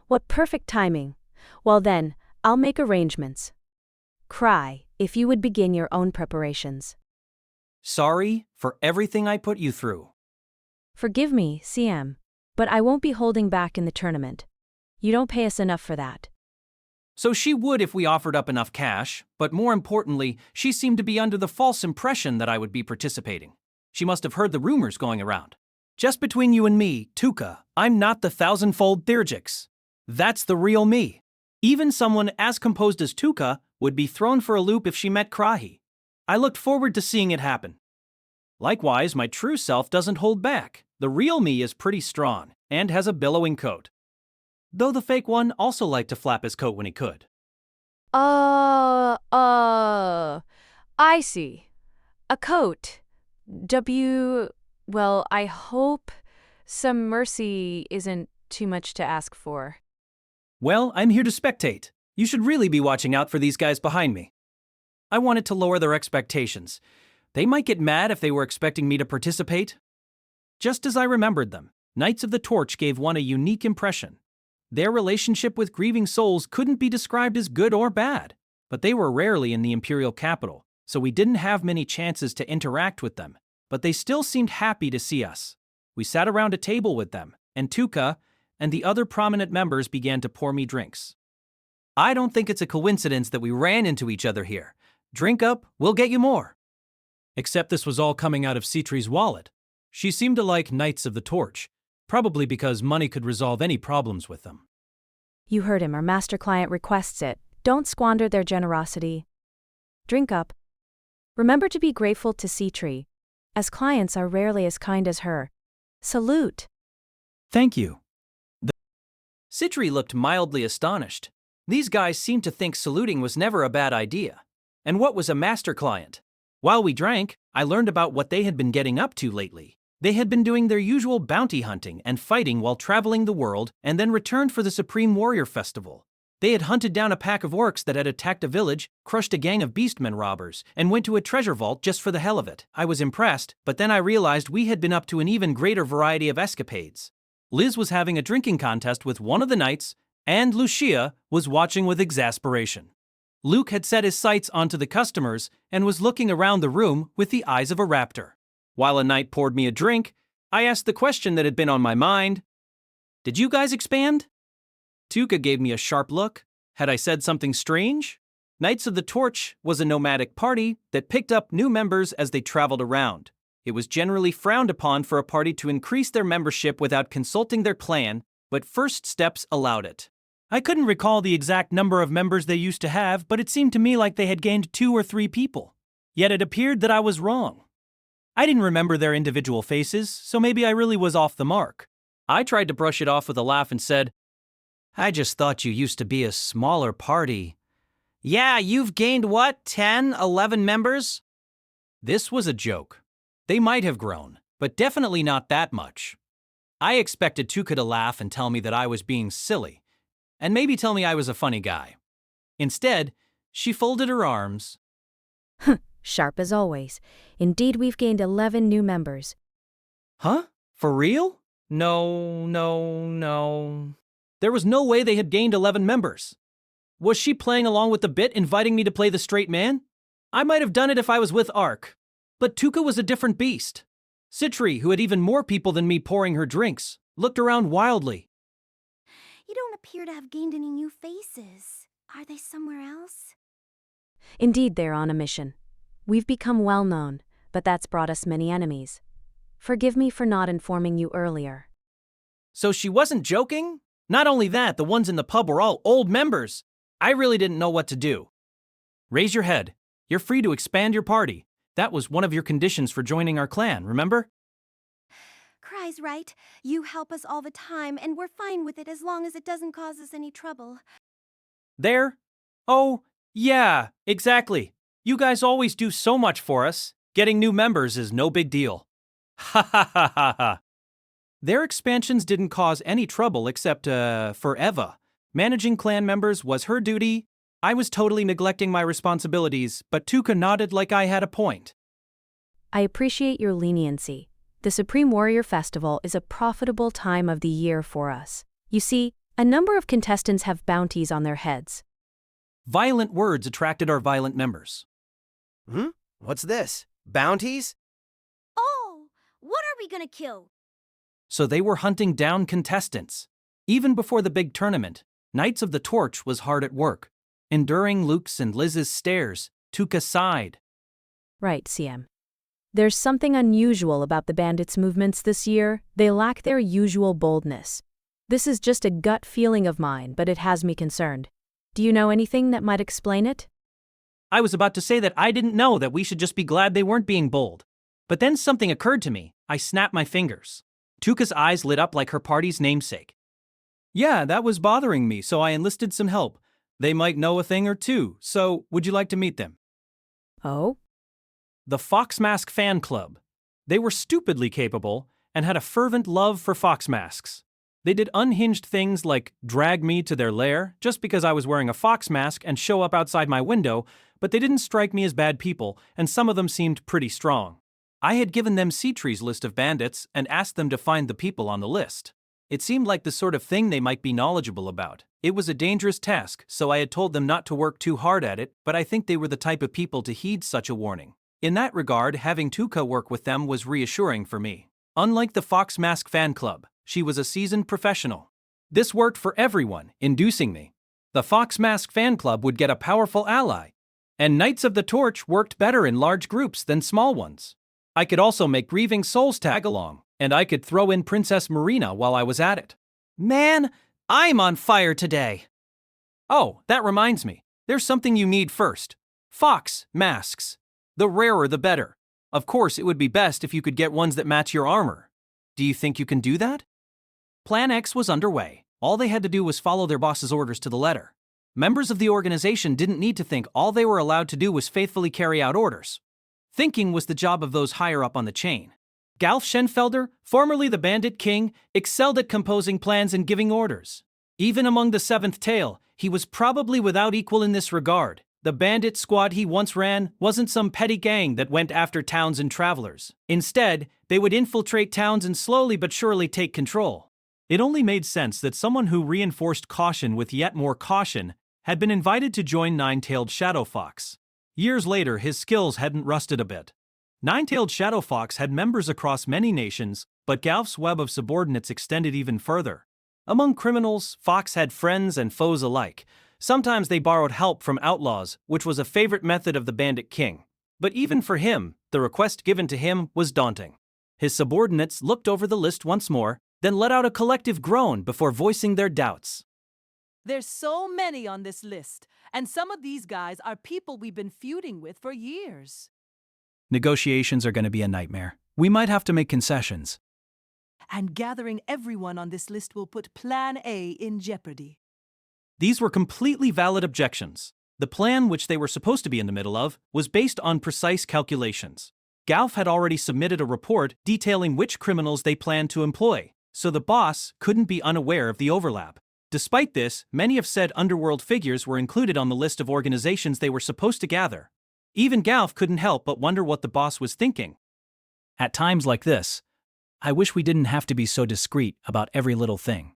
What perfect timing. Well then, I'll make arrangements. Cry, if you would begin your own preparations. Sorry for everything I put you through. Forgive me, CM, but I won't be holding back in the tournament. You don't pay us enough for that. So she would if we offered up enough cash, but more importantly, she seemed to be under the false impression that I would be participating. She must have heard the rumors going around. Just between you and me, Tuka, I'm not the thousandfold Thyrgix. That's the real me. Even someone as composed as Tuka would be thrown for a loop if she met Krahi. I looked forward to seeing it happen. Likewise, my true self doesn't hold back. The real me is pretty strong and has a billowing coat. Though the fake one also liked to flap his coat when he could. I see. A coat. Well, I hope some mercy isn't too much to ask for. Well, I'm here to spectate. You should really be watching out for these guys behind me. I wanted to lower their expectations. They might get mad if they were expecting me to participate. Just as I remembered them, Knights of the Torch gave one a unique impression. Their relationship with grieving souls couldn't be described as good or bad, but they were rarely in the Imperial capital, so we didn't have many chances to interact with them, but they still seemed happy to see us. We sat around a table with them, and Tuka and the other prominent members began to pour me drinks. I don't think it's a coincidence that we ran into each other here. Drink up, we'll get you more. Except this was all coming out of Citri's wallet. She seemed to like Knights of the Torch, probably because money could resolve any problems with them. You heard him. Our master client requests it. Don't squander their generosity. Drink up. Remember to be grateful to Citri, as clients are rarely as kind as her. Salute. Thank you. Citri looked mildly astonished. These guys seemed to think saluting was never a bad idea. And what was a master client? While we drank, I learned about what they had been getting up to lately. They had been doing their usual bounty hunting and fighting while traveling the world and then returned for the Supreme Warrior Festival. They had hunted down a pack of orcs that had attacked a village, crushed a gang of beastmen robbers, and went to a treasure vault just for the hell of it. I was impressed, but then I realized we had been up to an even greater variety of escapades. Liz was having a drinking contest with one of the knights, and Lucia was watching with exasperation. Luke had set his sights onto the customers and was looking around the room with the eyes of a raptor. While a knight poured me a drink, I asked the question that had been on my mind. Did you guys expand? Tuka gave me a sharp look. Had I said something strange? Knights of the Torch was a nomadic party that picked up new members as they traveled around. It was generally frowned upon for a party to increase their membership without consulting their clan, but First Steps allowed it. I couldn't recall the exact number of members they used to have, but it seemed to me like they had gained 2 or 3 people. Yet it appeared that I was wrong. I didn't remember their individual faces, so maybe I really was off the mark. I tried to brush it off with a laugh and said, I just thought you used to be a smaller party. Yeah, you've gained what, 10, 11 members? This was a joke. They might have grown, but definitely not that much. I expected Tuka to laugh and tell me that I was being silly, and maybe tell me I was a funny guy. Instead, she folded her arms. Sharp as always. Indeed, we've gained 11 new members. Huh? For real? No. There was no way they had gained 11 members. Was she playing along with the bit, inviting me to play the straight man? I might have done it if I was with Ark. But Tuka was a different beast. Citri, who had even more people than me pouring her drinks, looked around wildly. You don't appear to have gained any new faces. Are they somewhere else? Indeed, they're on a mission. We've become well known, but that's brought us many enemies. Forgive me for not informing you earlier. So she wasn't joking? Not only that, the ones in the pub were all old members. I really didn't know what to do. Raise your head. You're free to expand your party. That was one of your conditions for joining our clan, remember? Cry's right. You help us all the time, and we're fine with it as long as it doesn't cause us any trouble. There? Oh, yeah, exactly. You guys always do so much for us. Getting new members is no big deal. Ha ha ha ha ha. Their expansions didn't cause any trouble except, for Eva. Managing clan members was her duty. I was totally neglecting my responsibilities, but Tuka nodded like I had a point. I appreciate your leniency. The Supreme Warrior Festival is a profitable time of the year for us. You see, a number of contestants have bounties on their heads. Violent words attracted our violent members. What's this? Bounties? Oh, what are we gonna kill? So they were hunting down contestants. Even before the big tournament, Knights of the Torch was hard at work. Enduring Luke's and Liz's stares, Tuka sighed. Right, CM. There's something unusual about the bandits' movements this year. They lack their usual boldness. This is just a gut feeling of mine, but it has me concerned. Do you know anything that might explain it? I was about to say that I didn't know, that we should just be glad they weren't being bold. But then something occurred to me. I snapped my fingers. Tuka's eyes lit up like her party's namesake. Yeah, that was bothering me, so I enlisted some help. They might know a thing or two, so would you like to meet them? Oh? The Fox Mask Fan Club. They were stupidly capable and had a fervent love for fox masks. They did unhinged things like drag me to their lair just because I was wearing a fox mask and show up outside my window, but they didn't strike me as bad people, and some of them seemed pretty strong. I had given them Citri's list of bandits and asked them to find the people on the list. It seemed like the sort of thing they might be knowledgeable about. It was a dangerous task, so I had told them not to work too hard at it, but I think they were the type of people to heed such a warning. In that regard, having Tuka work with them was reassuring for me. Unlike the Fox Mask Fan Club, she was a seasoned professional. This worked for everyone, inducing me. The Fox Mask Fan Club would get a powerful ally, And Knights of the Torch worked better in large groups than small ones. I could also make grieving souls tag along, and I could throw in Princess Marina while I was at it. Man, I'm on fire today! Oh, that reminds me. There's something you need first. Fox masks. The rarer the better. Of course, it would be best if you could get ones that match your armor. Do you think you can do that? Plan X was underway. All they had to do was follow their boss's orders to the letter. Members of the organization didn't need to think. All they were allowed to do was faithfully carry out orders. Thinking was the job of those higher up on the chain. Galf Schenfelder, formerly the Bandit King, excelled at composing plans and giving orders. Even among the Seventh Tail, he was probably without equal in this regard. The bandit squad he once ran wasn't some petty gang that went after towns and travelers. Instead, they would infiltrate towns and slowly but surely take control. It only made sense that someone who reinforced caution with yet more caution had been invited to join Nine-Tailed Shadow Fox. Years later, his skills hadn't rusted a bit. Nine-Tailed Shadow Fox had members across many nations, but Galf's web of subordinates extended even further. Among criminals, Fox had friends and foes alike. Sometimes they borrowed help from outlaws, which was a favorite method of the Bandit King. But even for him, the request given to him was daunting. His subordinates looked over the list once more, then let out a collective groan before voicing their doubts. There's so many on this list, and some of these guys are people we've been feuding with for years. Negotiations are going to be a nightmare. We might have to make concessions. And gathering everyone on this list will put Plan A in jeopardy. These were completely valid objections. The plan, which they were supposed to be in the middle of, was based on precise calculations. Galf had already submitted a report detailing which criminals they planned to employ, so the boss couldn't be unaware of the overlap. Despite this, many of said underworld figures were included on the list of organizations they were supposed to gather. Even Galf couldn't help but wonder what the boss was thinking. At times like this, I wish we didn't have to be so discreet about every little thing.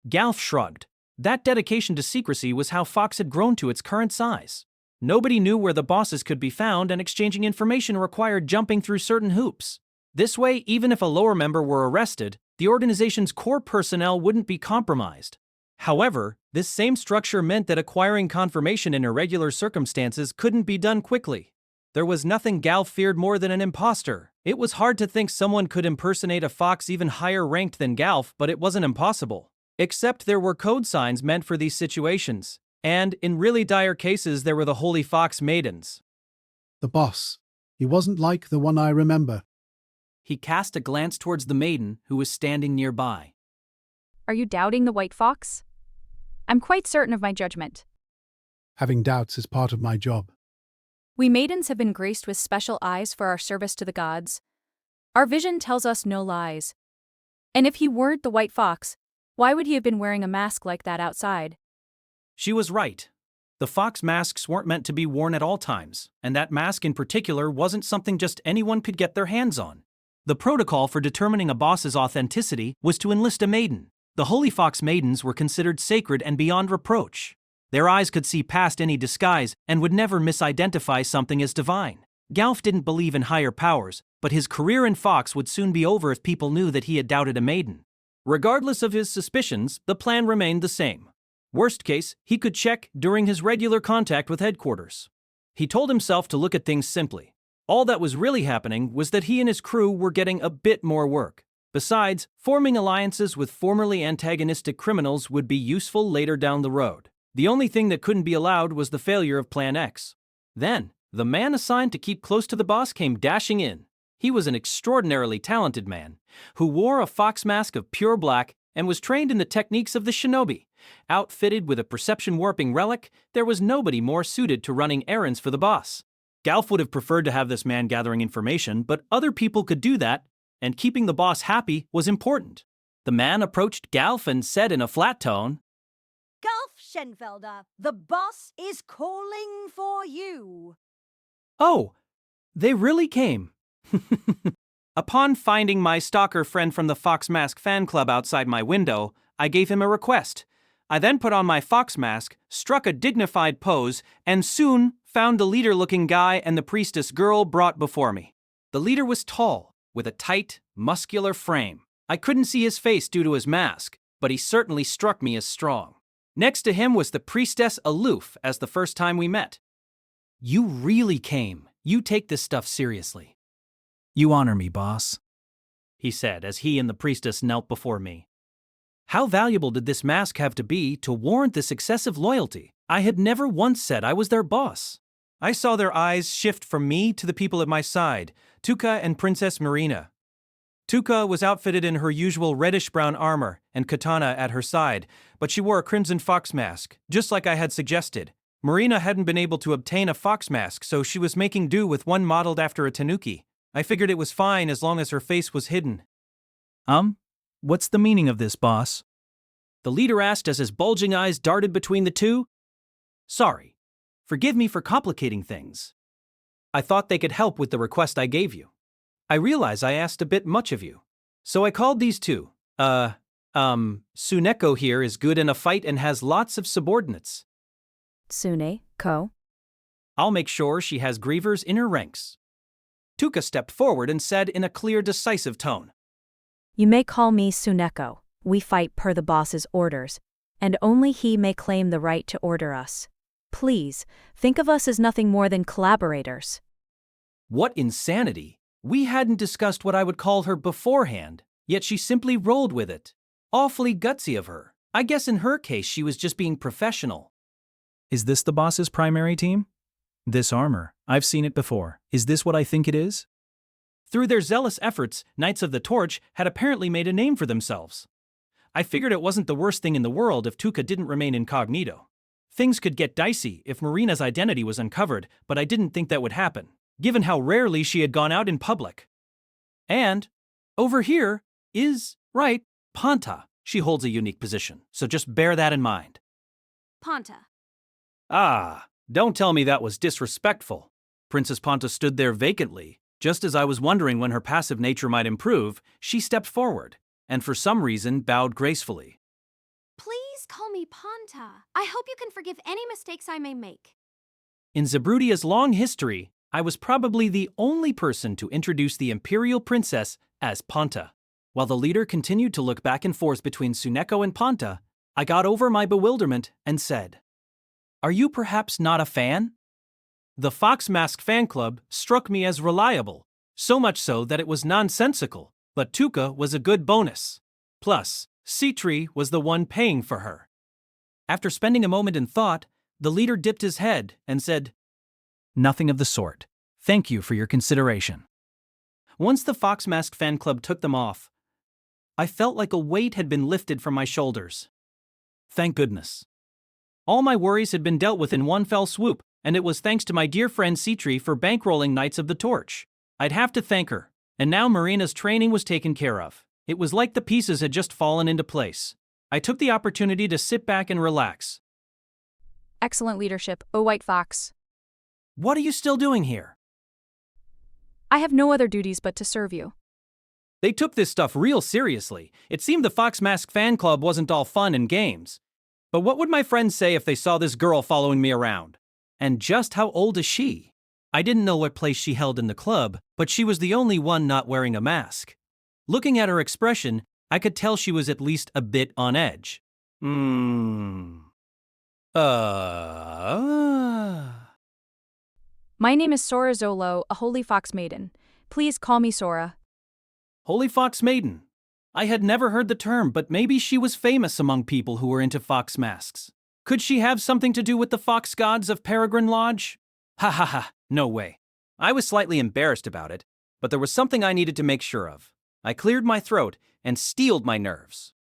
Galf shrugged. That dedication to secrecy was how Fox had grown to its current size. Nobody knew where the bosses could be found, and exchanging information required jumping through certain hoops. This way, even if a lower member were arrested, the organization's core personnel wouldn't be compromised. However, this same structure meant that acquiring confirmation in irregular circumstances couldn't be done quickly. There was nothing Galf feared more than an imposter. It was hard to think someone could impersonate a Fox even higher ranked than Galf, but it wasn't impossible. Except there were code signs meant for these situations, and in really dire cases there were the Holy Fox Maidens. The boss. He wasn't like the one I remember. He cast a glance towards the maiden who was standing nearby. Are you doubting the White Fox? I'm quite certain of my judgment. Having doubts is part of my job. We maidens have been graced with special eyes for our service to the gods. Our vision tells us no lies. And if he weren't the White Fox, why would he have been wearing a mask like that outside? She was right. The fox masks weren't meant to be worn at all times, and that mask in particular wasn't something just anyone could get their hands on. The protocol for determining a boss's authenticity was to enlist a maiden. The Holy Fox Maidens were considered sacred and beyond reproach. Their eyes could see past any disguise and would never misidentify something as divine. Galf didn't believe in higher powers, but his career in Fox would soon be over if people knew that he had doubted a maiden. Regardless of his suspicions, the plan remained the same. Worst case, he could check during his regular contact with headquarters. He told himself to look at things simply. All that was really happening was that he and his crew were getting a bit more work. Besides, forming alliances with formerly antagonistic criminals would be useful later down the road. The only thing that couldn't be allowed was the failure of Plan X. Then, the man assigned to keep close to the boss came dashing in. He was an extraordinarily talented man, who wore a fox mask of pure black and was trained in the techniques of the shinobi. Outfitted with a perception-warping relic, there was nobody more suited to running errands for the boss. Galf would have preferred to have this man gathering information, but other people could do that, and keeping the boss happy was important. The man approached Galf and said in a flat tone, Galf Schenfelder, the boss is calling for you. "Oh, they really came." Upon finding my stalker friend from the Fox Mask fan club outside my window, I gave him a request. I then put on my fox mask, struck a dignified pose, and soon found the leader-looking guy and the priestess girl brought before me. The leader was tall, with a tight, muscular frame. I couldn't see his face due to his mask, but he certainly struck me as strong. Next to him was the priestess aloof as the first time we met. You really came. You take this stuff seriously. You honor me, boss, he said as he and the priestess knelt before me. How valuable did this mask have to be to warrant this excessive loyalty? I had never once said I was their boss. I saw their eyes shift from me to the people at my side, Tuka and Princess Marina. Tuka was outfitted in her usual reddish-brown armor and katana at her side, but she wore a crimson fox mask, just like I had suggested. Marina hadn't been able to obtain a fox mask, so she was making do with one modeled after a tanuki. I figured it was fine as long as her face was hidden. What's the meaning of this, boss? The leader asked as his bulging eyes darted between the two. Sorry. Forgive me for complicating things. I thought they could help with the request I gave you. I realize I asked a bit much of you. So I called these two. Suneko here is good in a fight and has lots of subordinates. Suneko? I'll make sure she has grievers in her ranks. Tuka stepped forward and said in a clear, decisive tone. You may call me Suneko. We fight per the boss's orders, and only he may claim the right to order us. Please, think of us as nothing more than collaborators. What insanity! We hadn't discussed what I would call her beforehand, yet she simply rolled with it. Awfully gutsy of her. I guess in her case she was just being professional. Is this the boss's primary team? This armor, I've seen it before. Is this what I think it is? Through their zealous efforts, Knights of the Torch had apparently made a name for themselves. I figured it wasn't the worst thing in the world if Tuka didn't remain incognito. Things could get dicey if Marina's identity was uncovered, but I didn't think that would happen, given how rarely she had gone out in public. And, over here, is, right, Panta. She holds a unique position, so just bear that in mind. Panta. Ah, don't tell me that was disrespectful. Princess Panta stood there vacantly. Just as I was wondering when her passive nature might improve, she stepped forward, and for some reason bowed gracefully. Please call me Panta. I hope you can forgive any mistakes I may make. In Zabrudia's long history, I was probably the only person to introduce the Imperial Princess as Panta. While the leader continued to look back and forth between Suneko and Panta, I got over my bewilderment and said, Are you perhaps not a fan? The Fox Mask fan club struck me as reliable, so much so that it was nonsensical, but Tuka was a good bonus. Plus, Citri was the one paying for her. After spending a moment in thought, the leader dipped his head and said, Nothing of the sort. Thank you for your consideration. Once the Fox Mask fan club took them off, I felt like a weight had been lifted from my shoulders. Thank goodness. All my worries had been dealt with in one fell swoop, and it was thanks to my dear friend Citri for bankrolling Knights of the Torch. I'd have to thank her, and now Marina's training was taken care of. It was like the pieces had just fallen into place. I took the opportunity to sit back and relax. Excellent leadership, O White Fox. What are you still doing here? I have no other duties but to serve you. They took this stuff real seriously. It seemed the Fox Mask fan club wasn't all fun and games. But what would my friends say if they saw this girl following me around? And just how old is she? I didn't know what place she held in the club, but she was the only one not wearing a mask. Looking at her expression, I could tell she was at least a bit on edge. My name is Sora Zolo, a Holy Fox Maiden. Please call me Sora. Holy Fox Maiden. I had never heard the term, but maybe she was famous among people who were into fox masks. Could she have something to do with the fox gods of Peregrine Lodge? Ha ha ha, no way. I was slightly embarrassed about it, but there was something I needed to make sure of. I cleared my throat and steeled my nerves.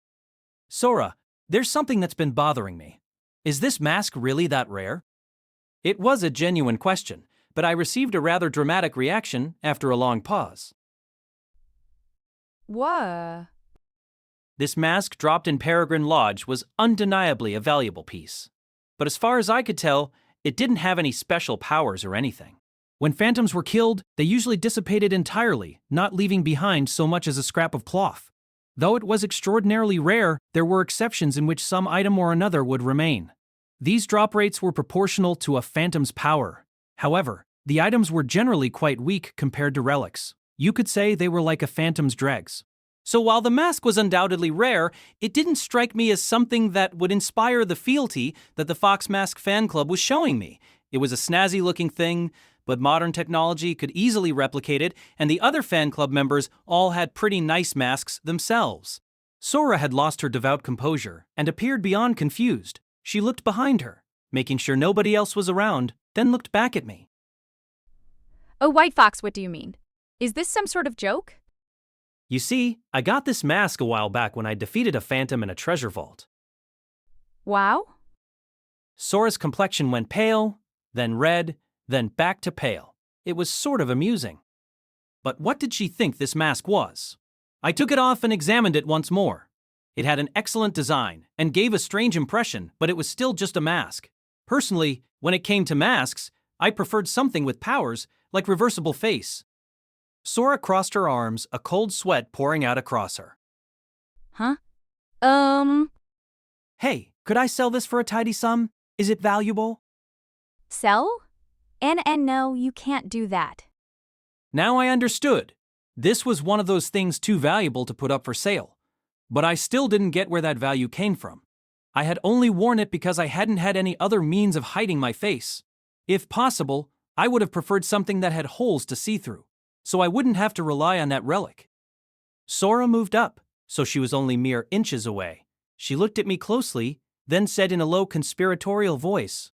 Sora, there's something that's been bothering me. Is this mask really that rare? It was a genuine question, but I received a rather dramatic reaction after a long pause. What? This mask dropped in Peregrine Lodge was undeniably a valuable piece. But as far as I could tell, it didn't have any special powers or anything. When phantoms were killed, they usually dissipated entirely, not leaving behind so much as a scrap of cloth. Though it was extraordinarily rare, there were exceptions in which some item or another would remain. These drop rates were proportional to a phantom's power. However, the items were generally quite weak compared to relics. You could say they were like a phantom's dregs. So while the mask was undoubtedly rare, it didn't strike me as something that would inspire the fealty that the Fox Mask fan club was showing me. It was a snazzy-looking thing, but modern technology could easily replicate it, and the other fan club members all had pretty nice masks themselves. Sora had lost her devout composure and appeared beyond confused. She looked behind her, making sure nobody else was around, then looked back at me. Oh, White Fox, what do you mean? Is this some sort of joke? You see, I got this mask a while back when I defeated a phantom in a treasure vault. Wow? Sora's complexion went pale, then red, then back to pale. It was sort of amusing. But what did she think this mask was? I took it off and examined it once more. It had an excellent design and gave a strange impression, but it was still just a mask. Personally, when it came to masks, I preferred something with powers, like reversible face. Sora crossed her arms, a cold sweat pouring out across her. Huh? Hey, could I sell this for a tidy sum? Is it valuable? Sell? And no, you can't do that. Now I understood. This was one of those things too valuable to put up for sale. But I still didn't get where that value came from. I had only worn it because I hadn't had any other means of hiding my face. If possible, I would have preferred something that had holes to see through, so I wouldn't have to rely on that relic. Sora moved up, so she was only mere inches away. She looked at me closely, then said in a low conspiratorial voice,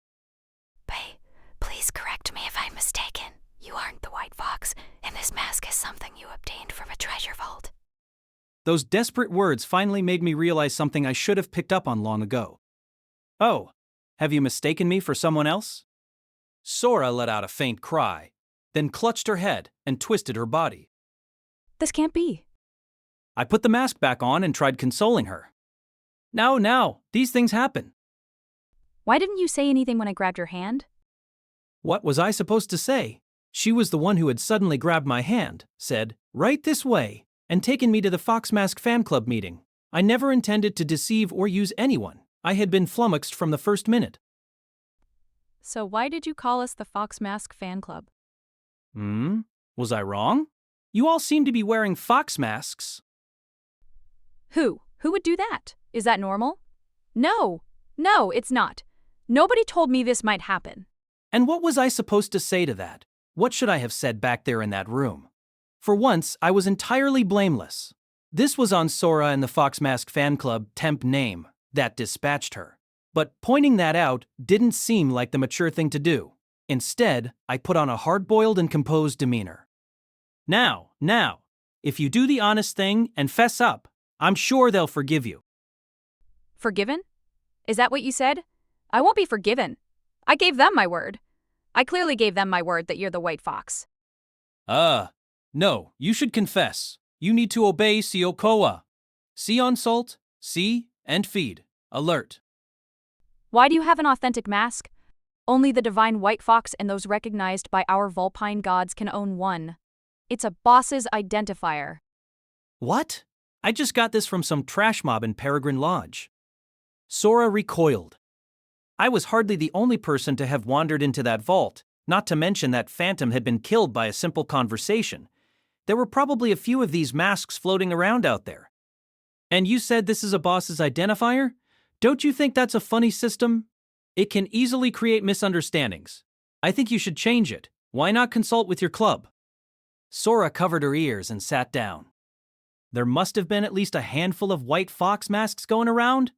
Please correct me if I'm mistaken. You aren't the White Fox, and this mask is something you obtained from a treasure vault. Those desperate words finally made me realize something I should have picked up on long ago. Oh, have you mistaken me for someone else? Sora let out a faint cry, then clutched her head and twisted her body. This can't be. I put the mask back on and tried consoling her. Now, these things happen. Why didn't you say anything when I grabbed your hand? What was I supposed to say? She was the one who had suddenly grabbed my hand, said, "Right this way," and taken me to the Fox Mask fan club meeting. I never intended to deceive or use anyone. I had been flummoxed from the first minute. So why did you call us the Fox Mask fan club? Was I wrong? You all seem to be wearing fox masks. Who? Who would do that? Is that normal? No, it's not. Nobody told me this might happen. And what was I supposed to say to that? What should I have said back there in that room? For once, I was entirely blameless. This was on Sora and the Fox Mask fan club temp name that dispatched her. But pointing that out didn't seem like the mature thing to do. Instead, I put on a hard-boiled and composed demeanor. Now, if you do the honest thing and fess up, I'm sure they'll forgive you. Forgiven? Is that what you said? I won't be forgiven. I gave them my word. I clearly gave them my word that you're the White Fox. No, you should confess. You need to obey Siokoa. See on salt, see and feed. Alert. Why do you have an authentic mask? Only the divine White Fox and those recognized by our Vulpine gods can own one. It's a boss's identifier. What? I just got this from some trash mob in Peregrine Lodge. Sora recoiled. I was hardly the only person to have wandered into that vault, not to mention that Phantom had been killed by a simple conversation. There were probably a few of these masks floating around out there. And you said this is a boss's identifier? Don't you think that's a funny system? It can easily create misunderstandings. I think you should change it. Why not consult with your club? Sora covered her ears and sat down. There must have been at least a handful of White Fox masks going around.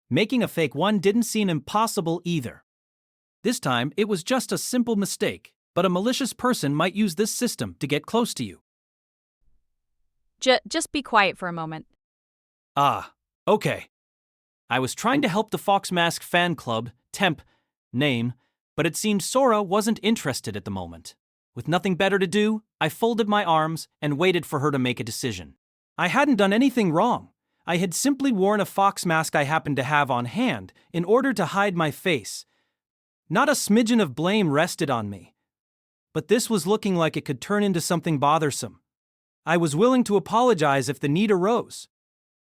Making a fake one didn't seem impossible either. This time, it was just a simple mistake, but a malicious person might use this system to get close to you. Just be quiet for a moment. Okay. I was trying to help the Fox Mask fan club, temp, name, but it seemed Sora wasn't interested at the moment. With nothing better to do, I folded my arms and waited for her to make a decision. I hadn't done anything wrong. I had simply worn a fox mask I happened to have on hand in order to hide my face. Not a smidgen of blame rested on me. But this was looking like it could turn into something bothersome. I was willing to apologize if the need arose.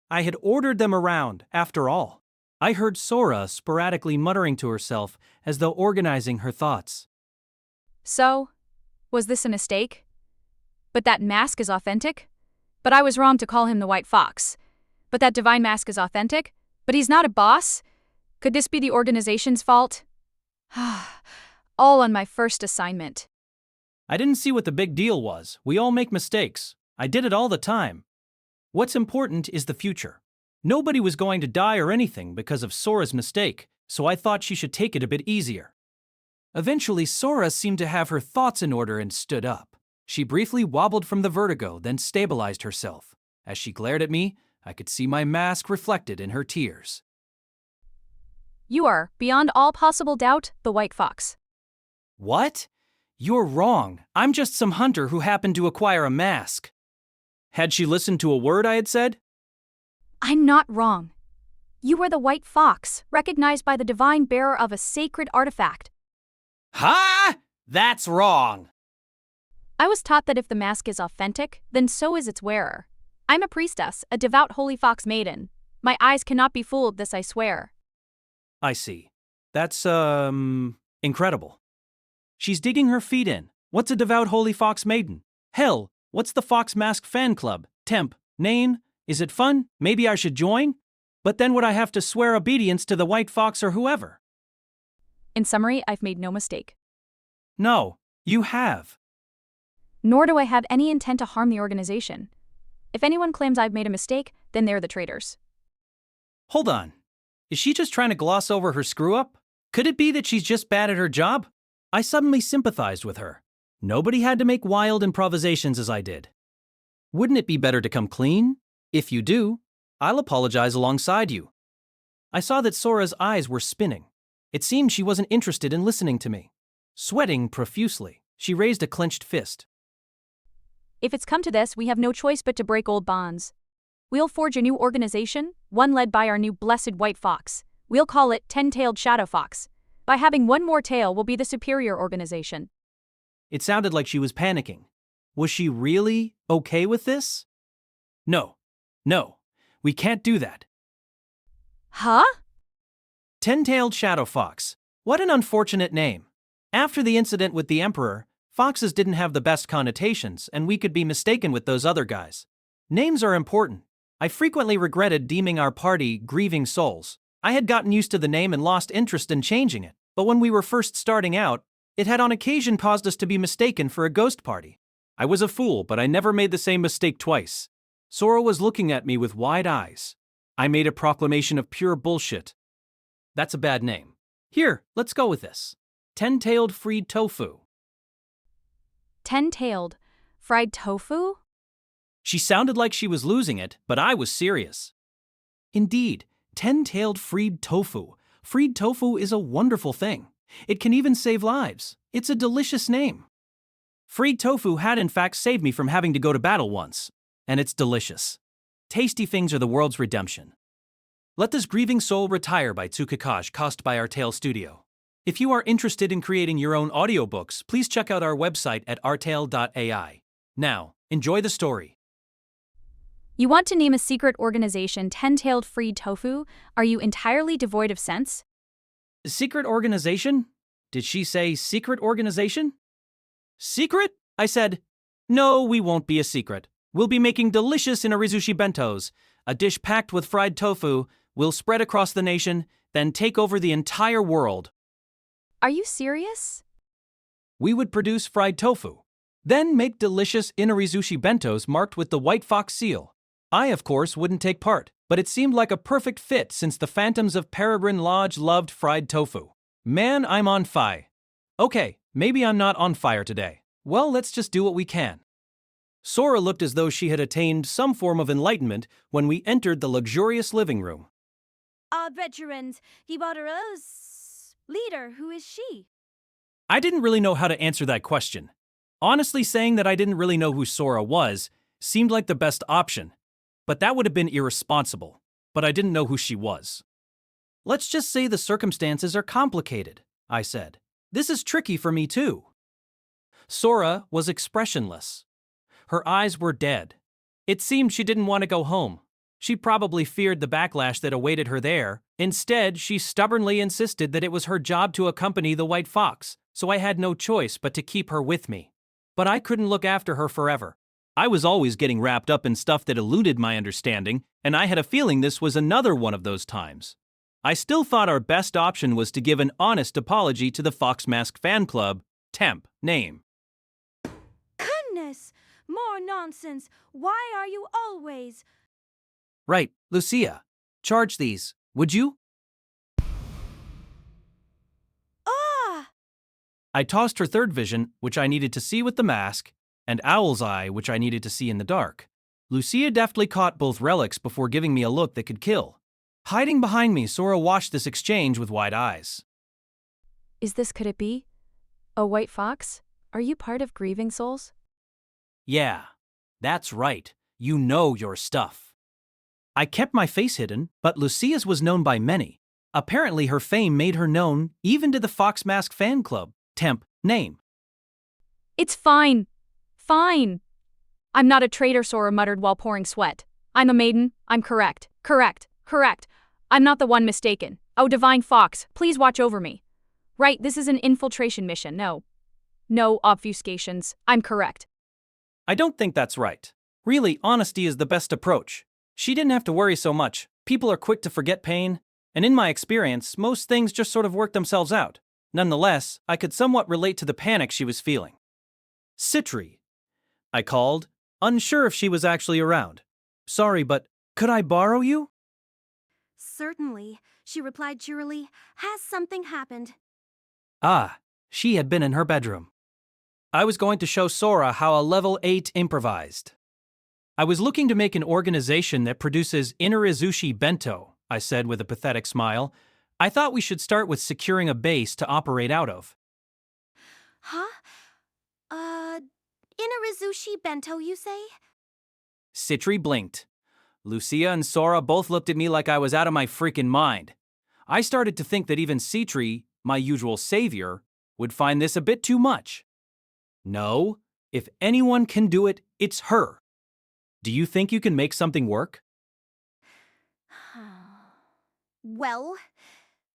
I had ordered them around, after all. I heard Sora sporadically muttering to herself as though organizing her thoughts. So, was this a mistake? But that mask is authentic? But I was wrong to call him the White Fox. But that divine mask is authentic? But he's not a boss? Could this be the organization's fault? all on my first assignment. I didn't see what the big deal was. We all make mistakes. I did it all the time. What's important is the future. Nobody was going to die or anything because of Sora's mistake, so I thought she should take it a bit easier. Eventually, Sora seemed to have her thoughts in order and stood up. She briefly wobbled from the vertigo, then stabilized herself. As she glared at me, I could see my mask reflected in her tears. You are, beyond all possible doubt, the White Fox. What? You're wrong. I'm just some hunter who happened to acquire a mask. Had she listened to a word I had said? I'm not wrong. You are the White Fox, recognized by the divine bearer of a sacred artifact. Ha! That's wrong. I was taught that if the mask is authentic, then so is its wearer. I'm a priestess, a devout holy fox maiden. My eyes cannot be fooled, this I swear. I see. That's, incredible. She's digging her feet in. What's a devout holy fox maiden? Hell, what's the Fox Mask fan club? Temp, Nain? Is it fun? Maybe I should join? But then would I have to swear obedience to the White Fox or whoever? In summary, I've made no mistake. No, you have. Nor do I have any intent to harm the organization. If anyone claims I've made a mistake, then they're the traitors. Hold on. Is she just trying to gloss over her screw-up? Could it be that she's just bad at her job? I suddenly sympathized with her. Nobody had to make wild improvisations as I did. Wouldn't it be better to come clean? If you do, I'll apologize alongside you. I saw that Sora's eyes were spinning. It seemed she wasn't interested in listening to me. Sweating profusely, she raised a clenched fist. If it's come to this, we have no choice but to break old bonds. We'll forge a new organization, one led by our new blessed White Fox. We'll call it 10-Tailed Shadow Fox. By having one more tail, we'll be the superior organization. It sounded like she was panicking. Was she really okay with this? No, we can't do that. Huh? 10-Tailed Shadow Fox. What an unfortunate name. After the incident with the Emperor, foxes didn't have the best connotations, and we could be mistaken with those other guys. Names are important. I frequently regretted deeming our party Grieving Souls. I had gotten used to the name and lost interest in changing it, but when we were first starting out, it had on occasion caused us to be mistaken for a ghost party. I was a fool, but I never made the same mistake twice. Sora was looking at me with wide eyes. I made a proclamation of pure bullshit. That's a bad name. Here, let's go with this. 10-Tailed Fried Tofu. 10-tailed fried tofu? She sounded like she was losing it, but I was serious. Indeed, 10-Tailed Fried Tofu. Fried tofu is a wonderful thing. It can even save lives. It's a delicious name. Fried tofu had in fact saved me from having to go to battle once. And it's delicious. Tasty things are the world's redemption. Let This Grieving Soul Retire by Tsukakash, cost by Our Tale Studio. If you are interested in creating your own audiobooks, please check out our website at ourtale.ai. Now, enjoy the story. You want to name a secret organization 10-tailed fried tofu? Are you entirely devoid of sense? Secret organization? Did she say secret organization? Secret? I said, no, we won't be a secret. We'll be making delicious inarizushi bentos, a dish packed with fried tofu. We'll spread across the nation, then take over the entire world. Are you serious? We would produce fried tofu, then make delicious inarizushi bentos marked with the White Fox seal. I, of course, wouldn't take part, but it seemed like a perfect fit since the phantoms of Peregrine Lodge loved fried tofu. Man, I'm on fire. Okay, maybe I'm not on fire today. Well, let's just do what we can. Sora looked as though she had attained some form of enlightenment when we entered the luxurious living room. Our veterans, Gibardo's leader, who is she? I didn't really know how to answer that question. Honestly, saying that I didn't really know who Sora was seemed like the best option, but that would have been irresponsible. But I didn't know who she was. Let's just say the circumstances are complicated, I said. This is tricky for me too. Sora was expressionless. Her eyes were dead. It seemed she didn't want to go home. She probably feared the backlash that awaited her there. Instead, she stubbornly insisted that it was her job to accompany the White Fox, so I had no choice but to keep her with me. But I couldn't look after her forever. I was always getting wrapped up in stuff that eluded my understanding, and I had a feeling this was another one of those times. I still thought our best option was to give an honest apology to the Fox Mask fan club, temp name. Goodness! More nonsense! Why are you always... Right, Lucia. Charge these, would you? Ah! I tossed her third vision, which I needed to see with the mask, and Owl's Eye, which I needed to see in the dark. Lucia deftly caught both relics before giving me a look that could kill. Hiding behind me, Sora watched this exchange with wide eyes. Could it be? A white fox? Are you part of Grieving Souls? Yeah, that's right. You know your stuff. I kept my face hidden, but Lucia's was known by many. Apparently her fame made her known even to the Fox Mask fan club, temp name. It's fine. Fine. I'm not a traitor, Sora muttered while pouring sweat. I'm a maiden. I'm correct. Correct. I'm not the one mistaken. Oh, Divine Fox, please watch over me. Right, this is an infiltration mission. No obfuscations. I'm correct. I don't think that's right. Really, honesty is the best approach. She didn't have to worry so much. People are quick to forget pain, and in my experience, most things just sort of work themselves out. Nonetheless, I could somewhat relate to the panic she was feeling. Citri, I called, unsure if she was actually around. Sorry, but could I borrow you? Certainly, she replied cheerily. Has something happened? Ah, she had been in her bedroom. I was going to show Sora how a level 8 improvised. I was looking to make an organization that produces Inarizushi Bento, I said with a pathetic smile. I thought we should start with securing a base to operate out of. Huh? Inarizushi Bento, you say? Citri blinked. Lucia and Sora both looked at me like I was out of my freaking mind. I started to think that even Citri, my usual savior, would find this a bit too much. No, if anyone can do it, it's her. Do you think you can make something work? Well,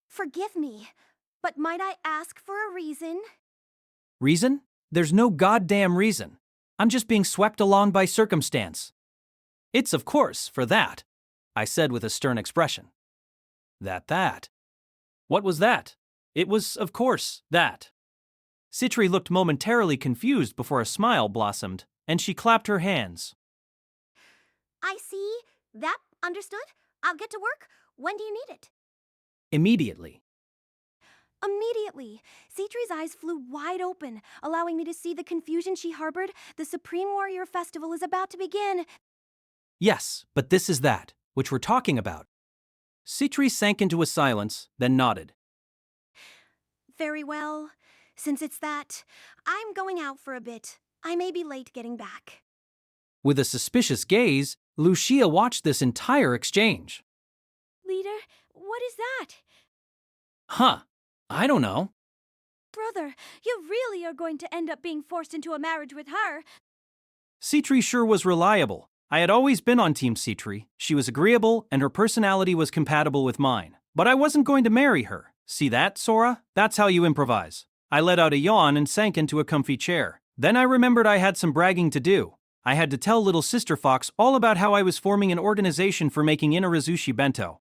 forgive me, but might I ask for a reason? Reason? There's no goddamn reason. I'm just being swept along by circumstance. It's of course for that, I said with a stern expression. That. What was that? It was, of course, that. Citri looked momentarily confused before a smile blossomed, and she clapped her hands. I see. That understood. I'll get to work. When do you need it? Immediately. Immediately. Citri's eyes flew wide open, allowing me to see the confusion she harbored. The Supreme Warrior Festival is about to begin. Yes, but this is that, which we're talking about. Citri sank into a silence, then nodded. Very well. Since it's that, I'm going out for a bit. I may be late getting back. With a suspicious gaze, Lucia watched this entire exchange. Leader, what is that? Huh, I don't know. Brother, you really are going to end up being forced into a marriage with her. Citri sure was reliable. I had always been on Team Citri. She was agreeable, and her personality was compatible with mine. But I wasn't going to marry her. See that, Sora? That's how you improvise. I let out a yawn and sank into a comfy chair. Then I remembered I had some bragging to do. I had to tell little Sister Fox all about how I was forming an organization for making Inarizushi Bento.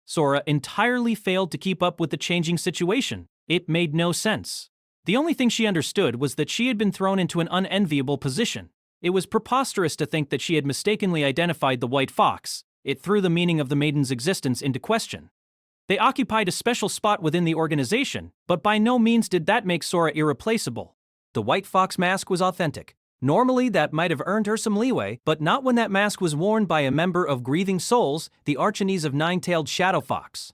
Sora entirely failed to keep up with the changing situation. It made no sense. The only thing she understood was that she had been thrown into an unenviable position. It was preposterous to think that she had mistakenly identified the white fox. It threw the meaning of the maiden's existence into question. They occupied a special spot within the organization, but by no means did that make Sora irreplaceable. The white fox mask was authentic. Normally, that might have earned her some leeway, but not when that mask was worn by a member of Grieving Souls, the archenese of Nine-Tailed Shadow Fox.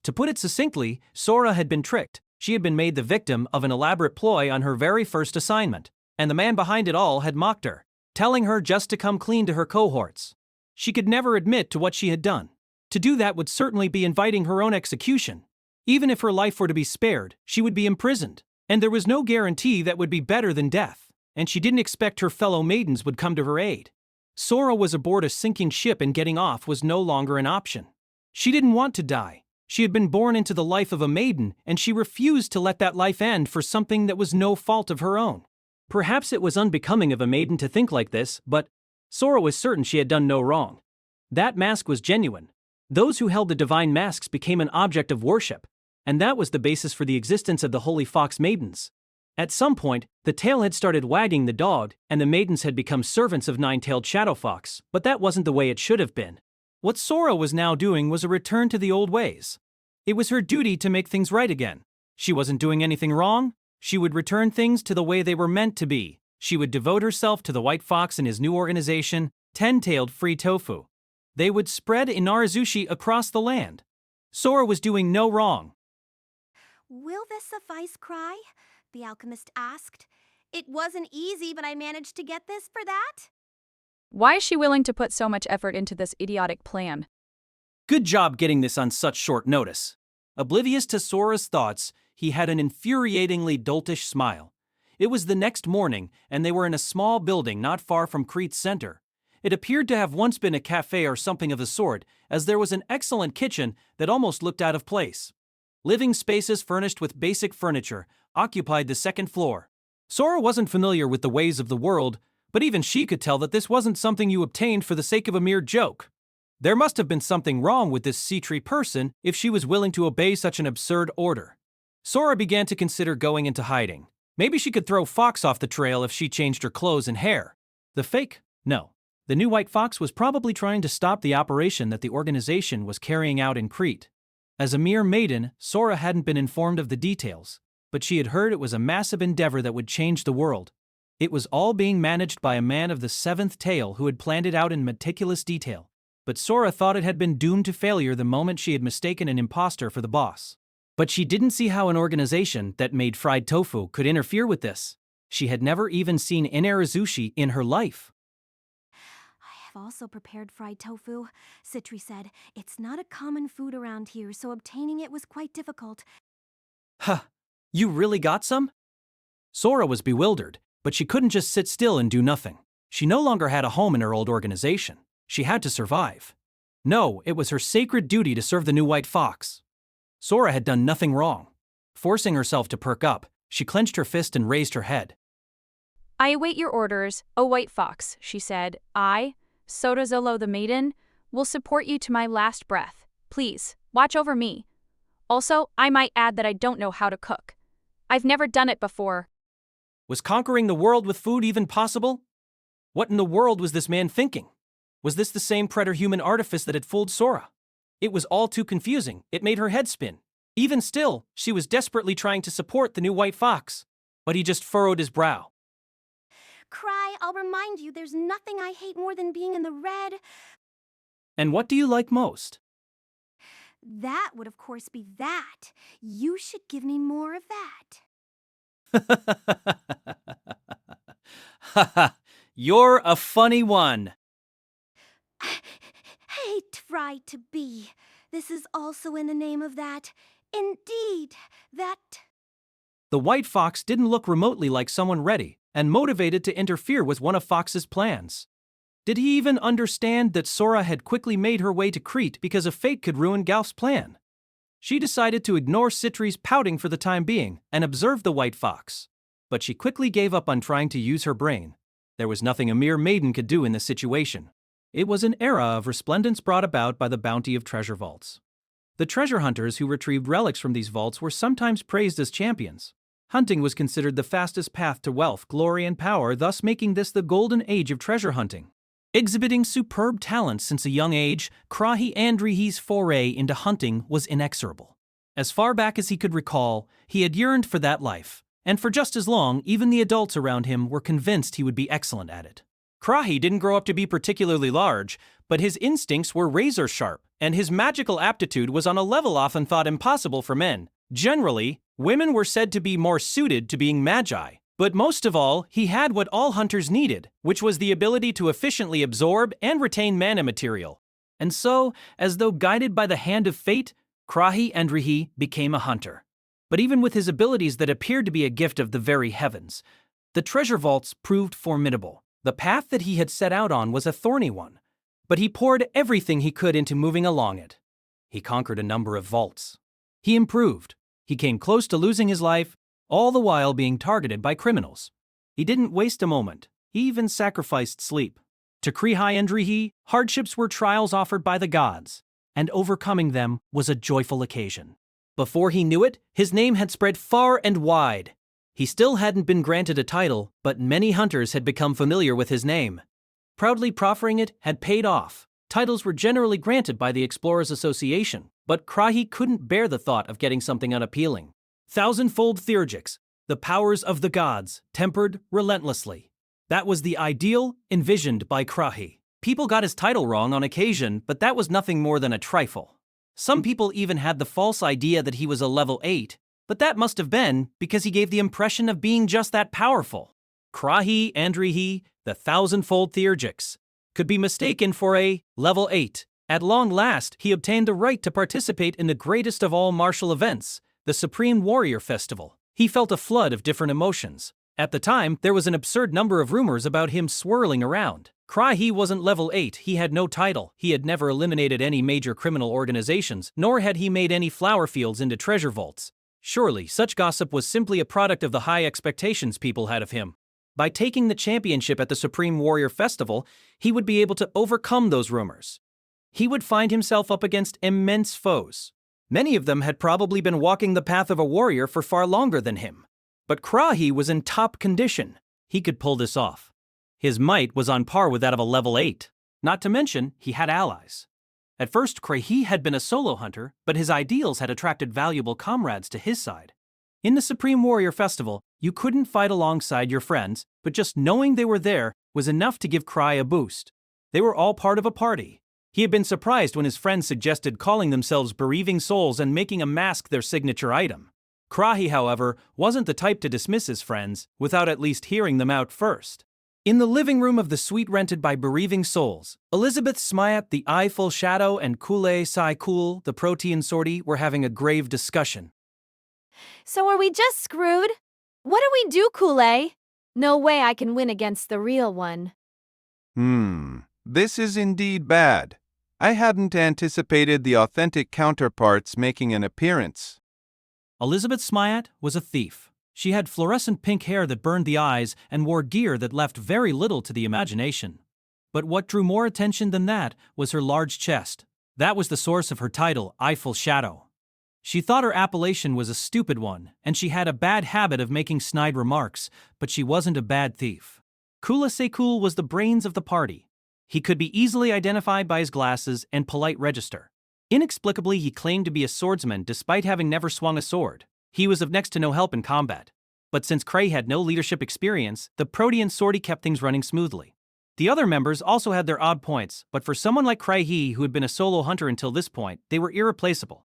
To put it succinctly, Sora had been tricked. She had been made the victim of an elaborate ploy on her very first assignment, and the man behind it all had mocked her, telling her just to come clean to her cohorts. She could never admit to what she had done. To do that would certainly be inviting her own execution. Even if her life were to be spared, she would be imprisoned, and there was no guarantee that would be better than death, and she didn't expect her fellow maidens would come to her aid. Sora was aboard a sinking ship, and getting off was no longer an option. She didn't want to die. She had been born into the life of a maiden, and she refused to let that life end for something that was no fault of her own. Perhaps it was unbecoming of a maiden to think like this, but Sora was certain she had done no wrong. That mask was genuine. Those who held the divine masks became an object of worship, and that was the basis for the existence of the Holy Fox Maidens. At some point, the tail had started wagging the dog, and the maidens had become servants of Nine-Tailed Shadow Fox, but that wasn't the way it should have been. What Sora was now doing was a return to the old ways. It was her duty to make things right again. She wasn't doing anything wrong. She would return things to the way they were meant to be. She would devote herself to the White Fox and his new organization, Ten-Tailed Free Tofu. They would spread Inarizushi across the land. Sora was doing no wrong. Will this suffice, Cry? The alchemist asked. It wasn't easy, but I managed to get this for that. Why is she willing to put so much effort into this idiotic plan? Good job getting this on such short notice. Oblivious to Sora's thoughts, he had an infuriatingly doltish smile. It was the next morning, and they were in a small building not far from Crete's center. It appeared to have once been a cafe or something of the sort, as there was an excellent kitchen that almost looked out of place. Living spaces furnished with basic furniture occupied the second floor. Sora wasn't familiar with the ways of the world, but even she could tell that this wasn't something you obtained for the sake of a mere joke. There must have been something wrong with this sea-tree person if she was willing to obey such an absurd order. Sora began to consider going into hiding. Maybe she could throw Fox off the trail if she changed her clothes and hair. The fake? No. The new White Fox was probably trying to stop the operation that the organization was carrying out in Crete. As a mere maiden, Sora hadn't been informed of the details, but she had heard it was a massive endeavor that would change the world. It was all being managed by a man of the seventh tail who had planned it out in meticulous detail. But Sora thought it had been doomed to failure the moment she had mistaken an imposter for the boss. But she didn't see how an organization that made fried tofu could interfere with this. She had never even seen Inarizushi in her life. I have also prepared fried tofu, Citri said. It's not a common food around here, so obtaining it was quite difficult. Huh, you really got some? Sora was bewildered, but she couldn't just sit still and do nothing. She no longer had a home in her old organization. She had to survive. No, it was her sacred duty to serve the new White Fox. Sora had done nothing wrong. Forcing herself to perk up, she clenched her fist and raised her head. I await your orders, O White Fox, she said. I, Sotazolo the Maiden, will support you to my last breath. Please, watch over me. Also, I might add that I don't know how to cook. I've never done it before. Was conquering the world with food even possible? What in the world was this man thinking? Was this the same preter-human artifice that had fooled Sora? It was all too confusing. It made her head spin. Even still, she was desperately trying to support the new White Fox. But he just furrowed his brow. Cry, I'll remind you there's nothing I hate more than being in the red. And what do you like most? That would of course be that. You should give me more of that. Haha, you're a funny one. Hate fried to be. This is also in the name of that. Indeed, that. The White Fox didn't look remotely like someone ready and motivated to interfere with one of Fox's plans. Did he even understand that Sora had quickly made her way to Crete because a fate could ruin Galf's plan? She decided to ignore Citri's pouting for the time being and observe the White Fox. But she quickly gave up on trying to use her brain. There was nothing a mere maiden could do in this situation. It was an era of resplendence brought about by the bounty of treasure vaults. The treasure hunters who retrieved relics from these vaults were sometimes praised as champions. Hunting was considered the fastest path to wealth, glory, and power, thus making this the golden age of treasure hunting. Exhibiting superb talent since a young age, Krahi Andrihi's foray into hunting was inexorable. As far back as he could recall, he had yearned for that life, and for just as long, even the adults around him were convinced he would be excellent at it. Krahi didn't grow up to be particularly large, but his instincts were razor sharp, and his magical aptitude was on a level often thought impossible for men. Generally, women were said to be more suited to being magi. But most of all, he had what all hunters needed, which was the ability to efficiently absorb and retain mana material. And so, as though guided by the hand of fate, Krahi Andrihi became a hunter. But even with his abilities that appeared to be a gift of the very heavens, the treasure vaults proved formidable. The path that he had set out on was a thorny one, but he poured everything he could into moving along it. He conquered a number of vaults. He improved. He came close to losing his life, all the while being targeted by criminals. He didn't waste a moment. He even sacrificed sleep. To Krahi Andrihi, hardships were trials offered by the gods. and overcoming them was a joyful occasion. Before he knew it, his name had spread far and wide. He still hadn't been granted a title, but many hunters had become familiar with his name. Proudly proffering it had paid off. Titles were generally granted by the Explorers Association, but Krahi couldn't bear the thought of getting something unappealing. Thousandfold Theurgics, the powers of the gods, tempered relentlessly. That was the ideal envisioned by Krahi. People got his title wrong on occasion, but that was nothing more than a trifle. Some people even had the false idea that he was a level 8, but that must have been because he gave the impression of being just that powerful. Krahi Andrihi, the Thousandfold Theurgics, could be mistaken for a level 8. At long last, he obtained the right to participate in the greatest of all martial events, the Supreme Warrior Festival. He felt a flood of different emotions. At the time, there was an absurd number of rumors about him swirling around. Krahi wasn't level 8, he had no title, he had never eliminated any major criminal organizations, nor had he made any flower fields into treasure vaults. Surely, such gossip was simply a product of the high expectations people had of him. By taking the championship at the Supreme Warrior Festival, he would be able to overcome those rumors. He would find himself up against immense foes. Many of them had probably been walking the path of a warrior for far longer than him. But Krahi was in top condition. He could pull this off. His might was on par with that of a level 8. Not to mention, he had allies. At first, Krahi had been a solo hunter, but his ideals had attracted valuable comrades to his side. In the Supreme Warrior Festival, you couldn't fight alongside your friends, but just knowing they were there was enough to give Krahi a boost. They were all part of a party. He had been surprised when his friends suggested calling themselves bereaving souls and making a mask their signature item. Krahi, however, wasn't the type to dismiss his friends without at least hearing them out first. In the living room of the suite rented by Bereaving Souls, Elizabeth Smyat, the Eyeful Shadow, and Kule Sai Kul, the Protean Sortie, were having a grave discussion. So are we just screwed? What do we do, Kule? No way I can win against the real one. This is indeed bad. I hadn't anticipated the authentic counterparts making an appearance. Elizabeth Smyat was a thief. She had fluorescent pink hair that burned the eyes and wore gear that left very little to the imagination. But what drew more attention than that was her large chest. That was the source of her title, Eyeful Shadow. She thought her appellation was a stupid one, and she had a bad habit of making snide remarks, but she wasn't a bad thief. Kula Sekul was the brains of the party. He could be easily identified by his glasses and polite register. Inexplicably, he claimed to be a swordsman despite having never swung a sword. He was of next to no help in combat. But since Krahi had no leadership experience, the Protean Sortie kept things running smoothly. The other members also had their odd points, but for someone like Krahi who had been a solo hunter until this point, they were irreplaceable.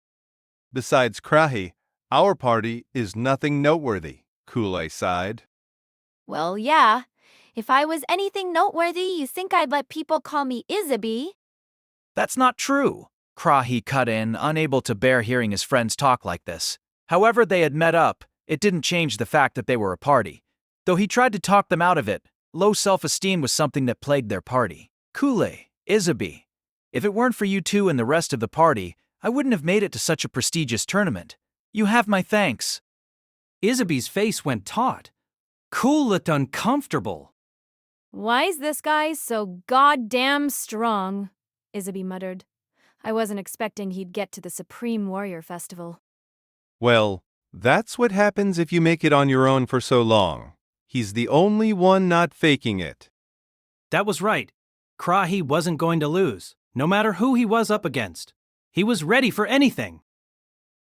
Besides Krahi, our party is nothing noteworthy, Kule sighed. Well, yeah. If I was anything noteworthy, you think I'd let people call me Isaby? That's not true. Krahi cut in, unable to bear hearing his friends talk like this. However they had met up, it didn't change the fact that they were a party. Though he tried to talk them out of it, low self-esteem was something that plagued their party. Kule, Isaby, if it weren't for you two and the rest of the party, I wouldn't have made it to such a prestigious tournament. You have my thanks. Isaby's face went taut. Kul looked uncomfortable. Why's this guy so goddamn strong? Isaby muttered. I wasn't expecting he'd get to the Supreme Warrior Festival. Well, that's what happens if you make it on your own for so long. He's the only one not faking it. That was right. Krahi wasn't going to lose, no matter who he was up against. He was ready for anything.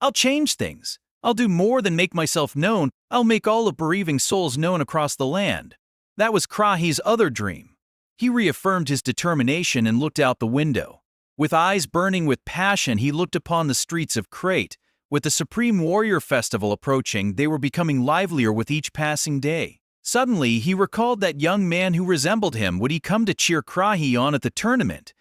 I'll change things. I'll do more than make myself known. I'll make all of Bereaving Souls known across the land. That was Krahi's other dream. He reaffirmed his determination and looked out the window. With eyes burning with passion, he looked upon the streets of Crate. With the Supreme Warrior Festival approaching, they were becoming livelier with each passing day. Suddenly, he recalled that young man who resembled him. Would he come to cheer Krahi on at the tournament?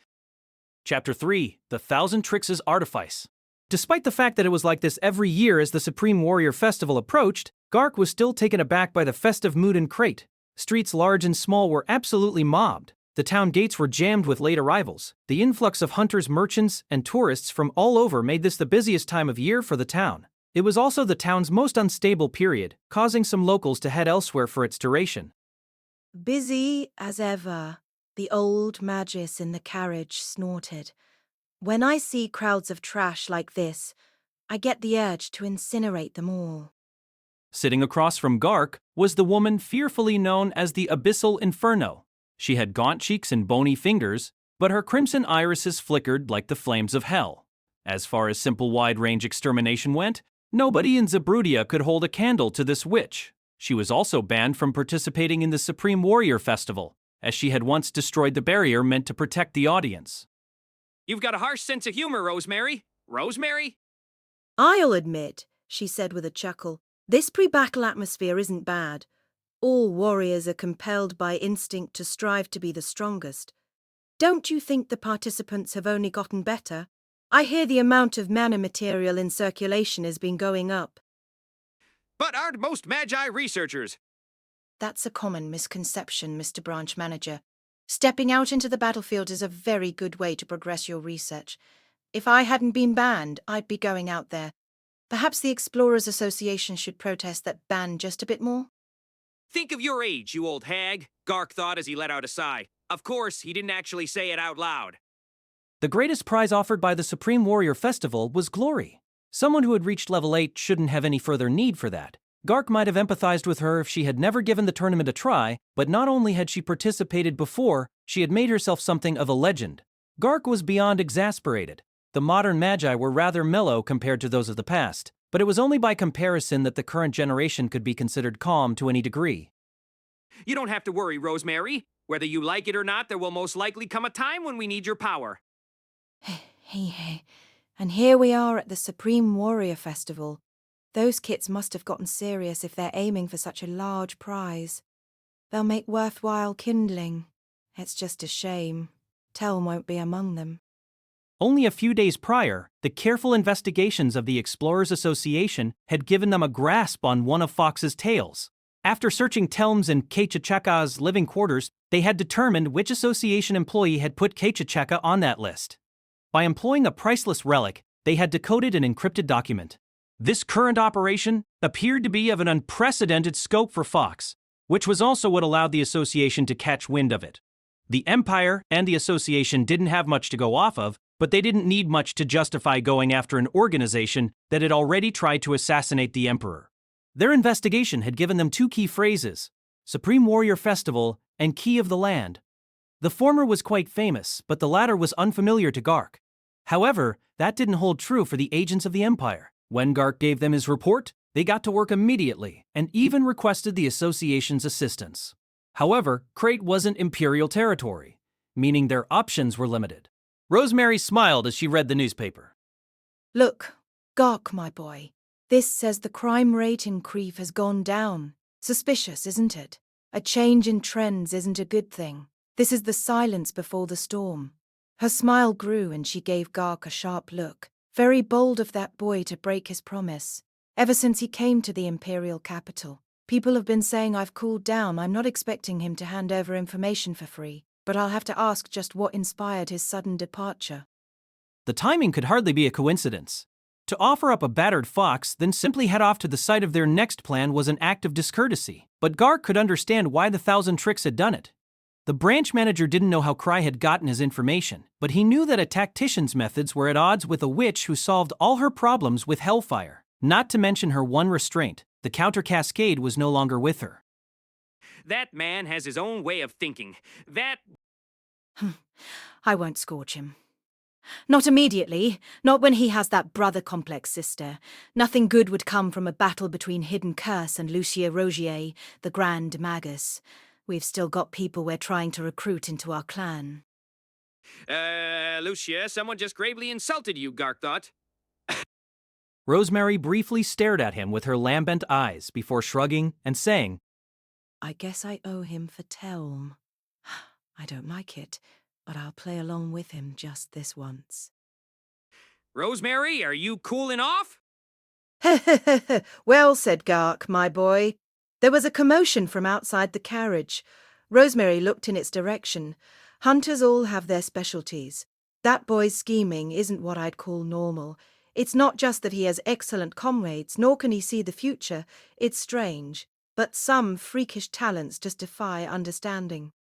Chapter 3, The Thousand Tricks' Artifice. Despite the fact that it was like this every year as the Supreme Warrior Festival approached, Gark was still taken aback by the festive mood in Crate. Streets large and small were absolutely mobbed. The town gates were jammed with late arrivals. The influx of hunters, merchants, and tourists from all over made this the busiest time of year for the town. It was also the town's most unstable period, causing some locals to head elsewhere for its duration. Busy as ever, the old Magus in the carriage snorted. When I see crowds of trash like this, I get the urge to incinerate them all. Sitting across from Gark was the woman fearfully known as the Abyssal Inferno. She had gaunt cheeks and bony fingers, but her crimson irises flickered like the flames of hell. As far as simple wide-range extermination went, nobody in Zabrudia could hold a candle to this witch. She was also banned from participating in the Supreme Warrior Festival, as she had once destroyed the barrier meant to protect the audience. You've got a harsh sense of humor, Rosemary. Rosemary? I'll admit, she said with a chuckle, this pre-battle atmosphere isn't bad. All warriors are compelled by instinct to strive to be the strongest. Don't you think the participants have only gotten better? I hear the amount of mana material in circulation has been going up. But aren't most Magi researchers? That's a common misconception, Mr. Branch Manager. Stepping out into the battlefield is a very good way to progress your research. If I hadn't been banned, I'd be going out there. Perhaps the Explorers Association should protest that ban just a bit more? Think of your age, you old hag, Gark thought as he let out a sigh. Of course, he didn't actually say it out loud. The greatest prize offered by the Supreme Warrior Festival was glory. Someone who had reached level 8 shouldn't have any further need for that. Gark might have empathized with her if she had never given the tournament a try, but not only had she participated before, she had made herself something of a legend. Gark was beyond exasperated. The modern Magi were rather mellow compared to those of the past, but it was only by comparison that the current generation could be considered calm to any degree. You don't have to worry, Rosemary. Whether you like it or not, there will most likely come a time when we need your power. Hey. And here we are at the Supreme Warrior Festival. Those kits must have gotten serious if they're aiming for such a large prize. They'll make worthwhile kindling. It's just a shame. Tel won't be among them. Only a few days prior, the careful investigations of the Explorers Association had given them a grasp on one of Fox's tales. After searching Telm's and Keichacheka's living quarters, they had determined which association employee had put Keichacheka on that list. By employing a priceless relic, they had decoded an encrypted document. This current operation appeared to be of an unprecedented scope for Fox, which was also what allowed the association to catch wind of it. The Empire and the association didn't have much to go off of, but they didn't need much to justify going after an organization that had already tried to assassinate the Emperor. Their investigation had given them two key phrases: Supreme Warrior Festival and Key of the Land. The former was quite famous, but the latter was unfamiliar to Gark. However, that didn't hold true for the agents of the Empire. When Gark gave them his report, they got to work immediately and even requested the association's assistance. However, Crate wasn't Imperial territory, meaning their options were limited. Rosemary smiled as she read the newspaper. Look, Gark, my boy. This says the crime rate in Creve has gone down. Suspicious, isn't it? A change in trends isn't a good thing. This is the silence before the storm. Her smile grew and she gave Gark a sharp look. Very bold of that boy to break his promise. Ever since he came to the Imperial capital, people have been saying I've cooled down. I'm not expecting him to hand over information for free, but I'll have to ask just what inspired his sudden departure. The timing could hardly be a coincidence. To offer up a battered Fox, then simply head off to the site of their next plan was an act of discourtesy, but Gark could understand why the Thousand Tricks had done it. The branch manager didn't know how Cry had gotten his information, but he knew that a tactician's methods were at odds with a witch who solved all her problems with hellfire. Not to mention her one restraint, the counter cascade was no longer with her. That man has his own way of thinking. I won't scorch him. Not immediately, not when he has that brother complex sister. Nothing good would come from a battle between Hidden Curse and Lucia Rogier, the Grand Magus. We've still got people we're trying to recruit into our clan. Lucia, someone just gravely insulted you, Gark thought. Rosemary briefly stared at him with her lambent eyes before shrugging and saying, I guess I owe him for Telm. I don't like it, but I'll play along with him just this once. Rosemary, are you cooling off? Well said, Gark, my boy. There was a commotion from outside the carriage. Rosemary looked in its direction. Hunters all have their specialties. That boy's scheming isn't what I'd call normal. It's not just that he has excellent comrades, nor can he see the future. It's strange. But some freakish talents just defy understanding.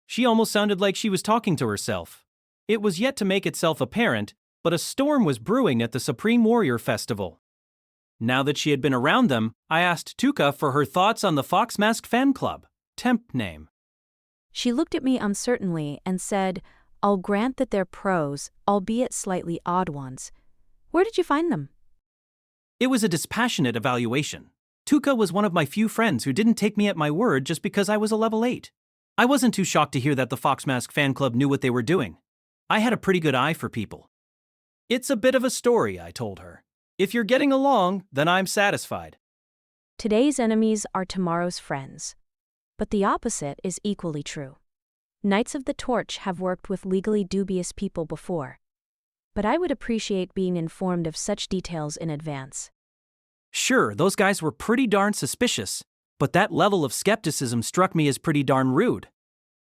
She almost sounded like she was talking to herself. It was yet to make itself apparent, but a storm was brewing at the Supreme Warrior Festival. Now that she had been around them, I asked Tuka for her thoughts on the Fox Mask Fan Club, temp name. She looked at me uncertainly and said, "I'll grant that they're pros, albeit slightly odd ones. Where did you find them?" It was a dispassionate evaluation. Tuka was one of my few friends who didn't take me at my word just because I was a level 8. I wasn't too shocked to hear that the Fox Mask Fan Club knew what they were doing. I had a pretty good eye for people. It's a bit of a story, I told her. If you're getting along, then I'm satisfied. Today's enemies are tomorrow's friends. But the opposite is equally true. Knights of the Torch have worked with legally dubious people before. But I would appreciate being informed of such details in advance. Sure, those guys were pretty darn suspicious, but that level of skepticism struck me as pretty darn rude.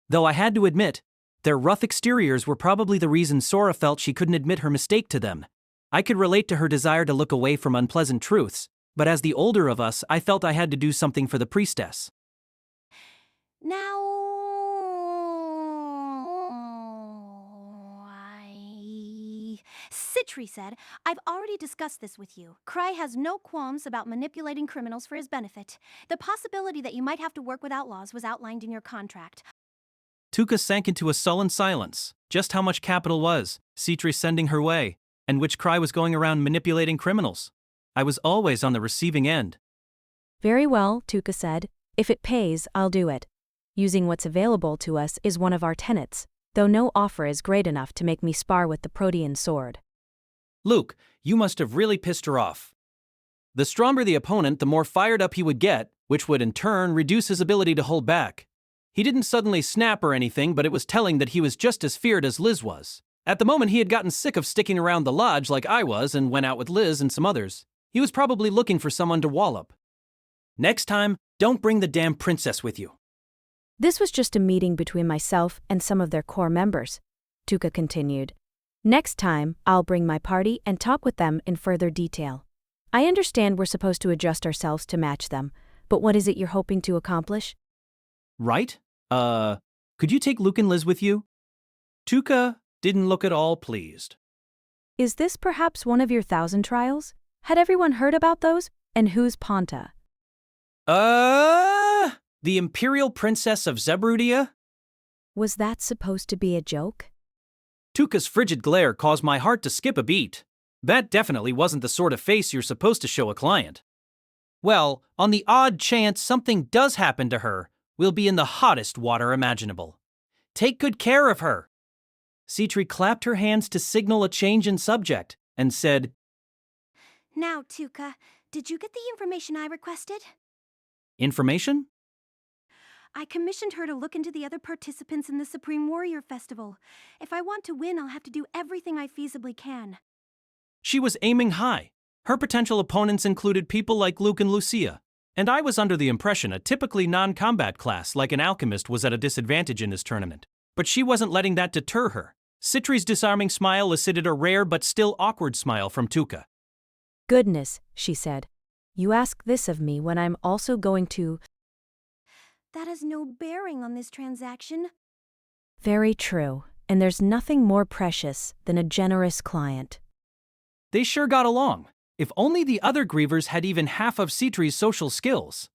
Though I had to admit, their rough exteriors were probably the reason Sora felt she couldn't admit her mistake to them. I could relate to her desire to look away from unpleasant truths, but as the older of us, I felt I had to do something for the priestess. Now, Citri said, "I've already discussed this with you. Cry has no qualms about manipulating criminals for his benefit. The possibility that you might have to work with outlaws was outlined in your contract." Tuka sank into a sullen silence. Just how much capital was Citri sending her way, and which Cry was going around manipulating criminals? I was always on the receiving end. "Very well," Tuka said. "If it pays, I'll do it. Using what's available to us is one of our tenets, though no offer is great enough to make me spar with the Protean sword." Luke, you must have really pissed her off. The stronger the opponent, the more fired up he would get, which would in turn reduce his ability to hold back. He didn't suddenly snap or anything, but it was telling that he was just as feared as Liz was. At the moment, he had gotten sick of sticking around the lodge like I was and went out with Liz and some others. He was probably looking for someone to wallop. Next time, don't bring the damn princess with you. This was just a meeting between myself and some of their core members, Tuka continued. Next time, I'll bring my party and talk with them in further detail. I understand we're supposed to adjust ourselves to match them, but what is it you're hoping to accomplish? Right? Could you take Luke and Liz with you? Tuka didn't look at all pleased. Is this perhaps one of your 1,000 trials? Had everyone heard about those? And who's Ponta? The Imperial Princess of Zebrudia? Was that supposed to be a joke? Tuka's frigid glare caused my heart to skip a beat. That definitely wasn't the sort of face you're supposed to show a client. Well, on the odd chance something does happen to her, we'll be in the hottest water imaginable. Take good care of her. Citri clapped her hands to signal a change in subject and said, "Now, Tuka, did you get the information I requested?" "Information?" "I commissioned her to look into the other participants in the Supreme Warrior Festival. If I want to win, I'll have to do everything I feasibly can." She was aiming high. Her potential opponents included people like Luke and Lucia, and I was under the impression a typically non-combat class like an alchemist was at a disadvantage in this tournament. But she wasn't letting that deter her. Citri's disarming smile elicited a rare but still awkward smile from Tuka. "Goodness," she said. "You ask this of me when I'm also going to—" "That has no bearing on this transaction." "Very true, and there's nothing more precious than a generous client." They sure got along. If only the other grievers had even half of Citri's social skills.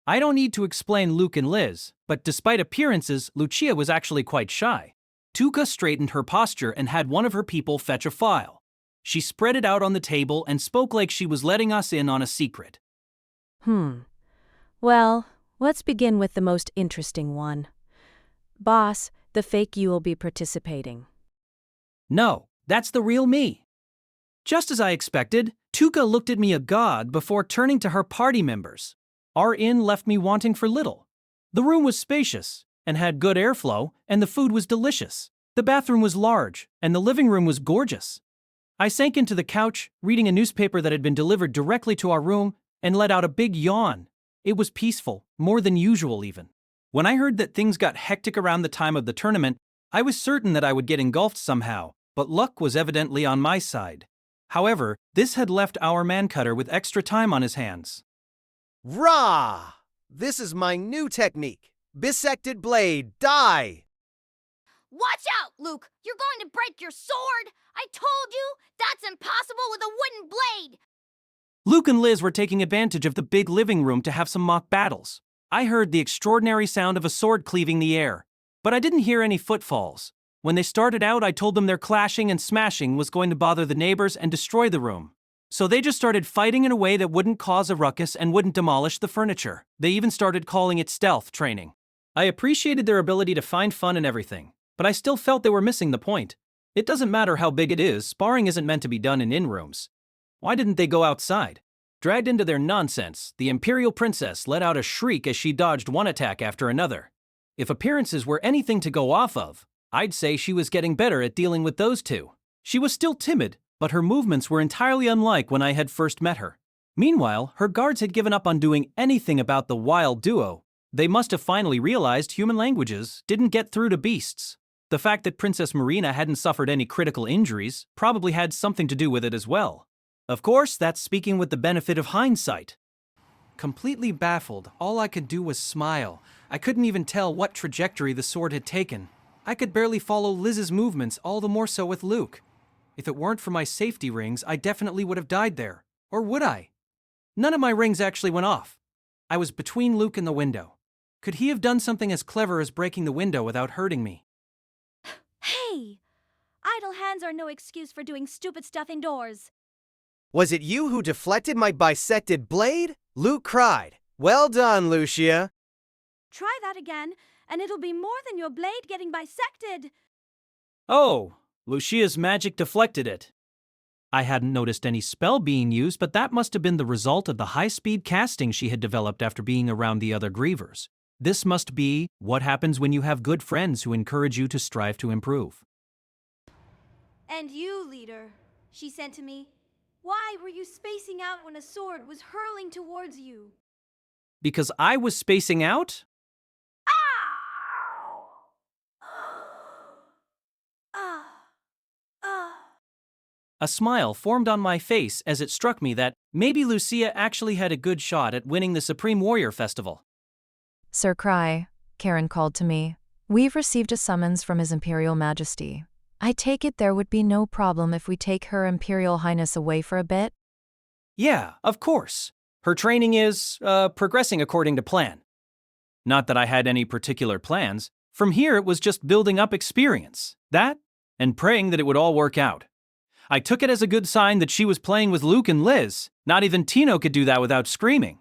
I don't need to explain Luke and Liz, but despite appearances, Lucia was actually quite shy. Tuka straightened her posture and had one of her people fetch a file. She spread it out on the table and spoke like she was letting us in on a secret. Well, let's begin with the most interesting one. Boss, the fake you will be participating. No, that's the real me. Just as I expected, Tuka looked at me agawed before turning to her party members. Our inn left me wanting for little. The room was spacious and had good airflow, and the food was delicious. The bathroom was large, and the living room was gorgeous. I sank into the couch, reading a newspaper that had been delivered directly to our room, and let out a big yawn. It was peaceful, more than usual even. When I heard that things got hectic around the time of the tournament, I was certain that I would get engulfed somehow, but luck was evidently on my side. However, this had left our man-cutter with extra time on his hands. Rah! This is my new technique. Bisected blade, die! Watch out! Luke. You're going to break your sword. I told you, that's impossible with a wooden blade. Luke and Liz were taking advantage of the big living room to have some mock battles. I heard the extraordinary sound of a sword cleaving the air, but I didn't hear any footfalls. When they started out, I told them their clashing and smashing was going to bother the neighbors and destroy the room. So they just started fighting in a way that wouldn't cause a ruckus and wouldn't demolish the furniture. They even started calling it stealth training. I appreciated their ability to find fun and everything, but I still felt they were missing the point. It doesn't matter how big it is, sparring isn't meant to be done in rooms. Why didn't they go outside? Dragged into their nonsense, the Imperial Princess let out a shriek as she dodged one attack after another. If appearances were anything to go off of, I'd say she was getting better at dealing with those two. She was still timid, but her movements were entirely unlike when I had first met her. Meanwhile, her guards had given up on doing anything about the wild duo. They must have finally realized human languages didn't get through to beasts. The fact that Princess Marina hadn't suffered any critical injuries probably had something to do with it as well. Of course, that's speaking with the benefit of hindsight. Completely baffled, all I could do was smile. I couldn't even tell what trajectory the sword had taken. I could barely follow Liz's movements, all the more so with Luke. If it weren't for my safety rings, I definitely would have died there. Or would I? None of my rings actually went off. I was between Luke and the window. Could he have done something as clever as breaking the window without hurting me? Hey! Idle hands are no excuse for doing stupid stuff indoors. Was it you who deflected my bisected blade? Luke cried. Well done, Lucia. Try that again, and it'll be more than your blade getting bisected. Oh, Lucia's magic deflected it. I hadn't noticed any spell being used, but that must have been the result of the high-speed casting she had developed after being around the other grievers. This must be what happens when you have good friends who encourage you to strive to improve. And you, leader, she said to me. Why were you spacing out when a sword was hurling towards you? Because I was spacing out? A smile formed on my face as it struck me that maybe Lucia actually had a good shot at winning the Supreme Warrior Festival. Sir Cry, Karen called to me. We've received a summons from His Imperial Majesty. I take it there would be no problem if we take Her Imperial Highness away for a bit? Yeah, of course. Her training is, progressing according to plan. Not that I had any particular plans. From here it was just building up experience. That, and praying that it would all work out. I took it as a good sign that she was playing with Luke and Liz. Not even Tino could do that without screaming.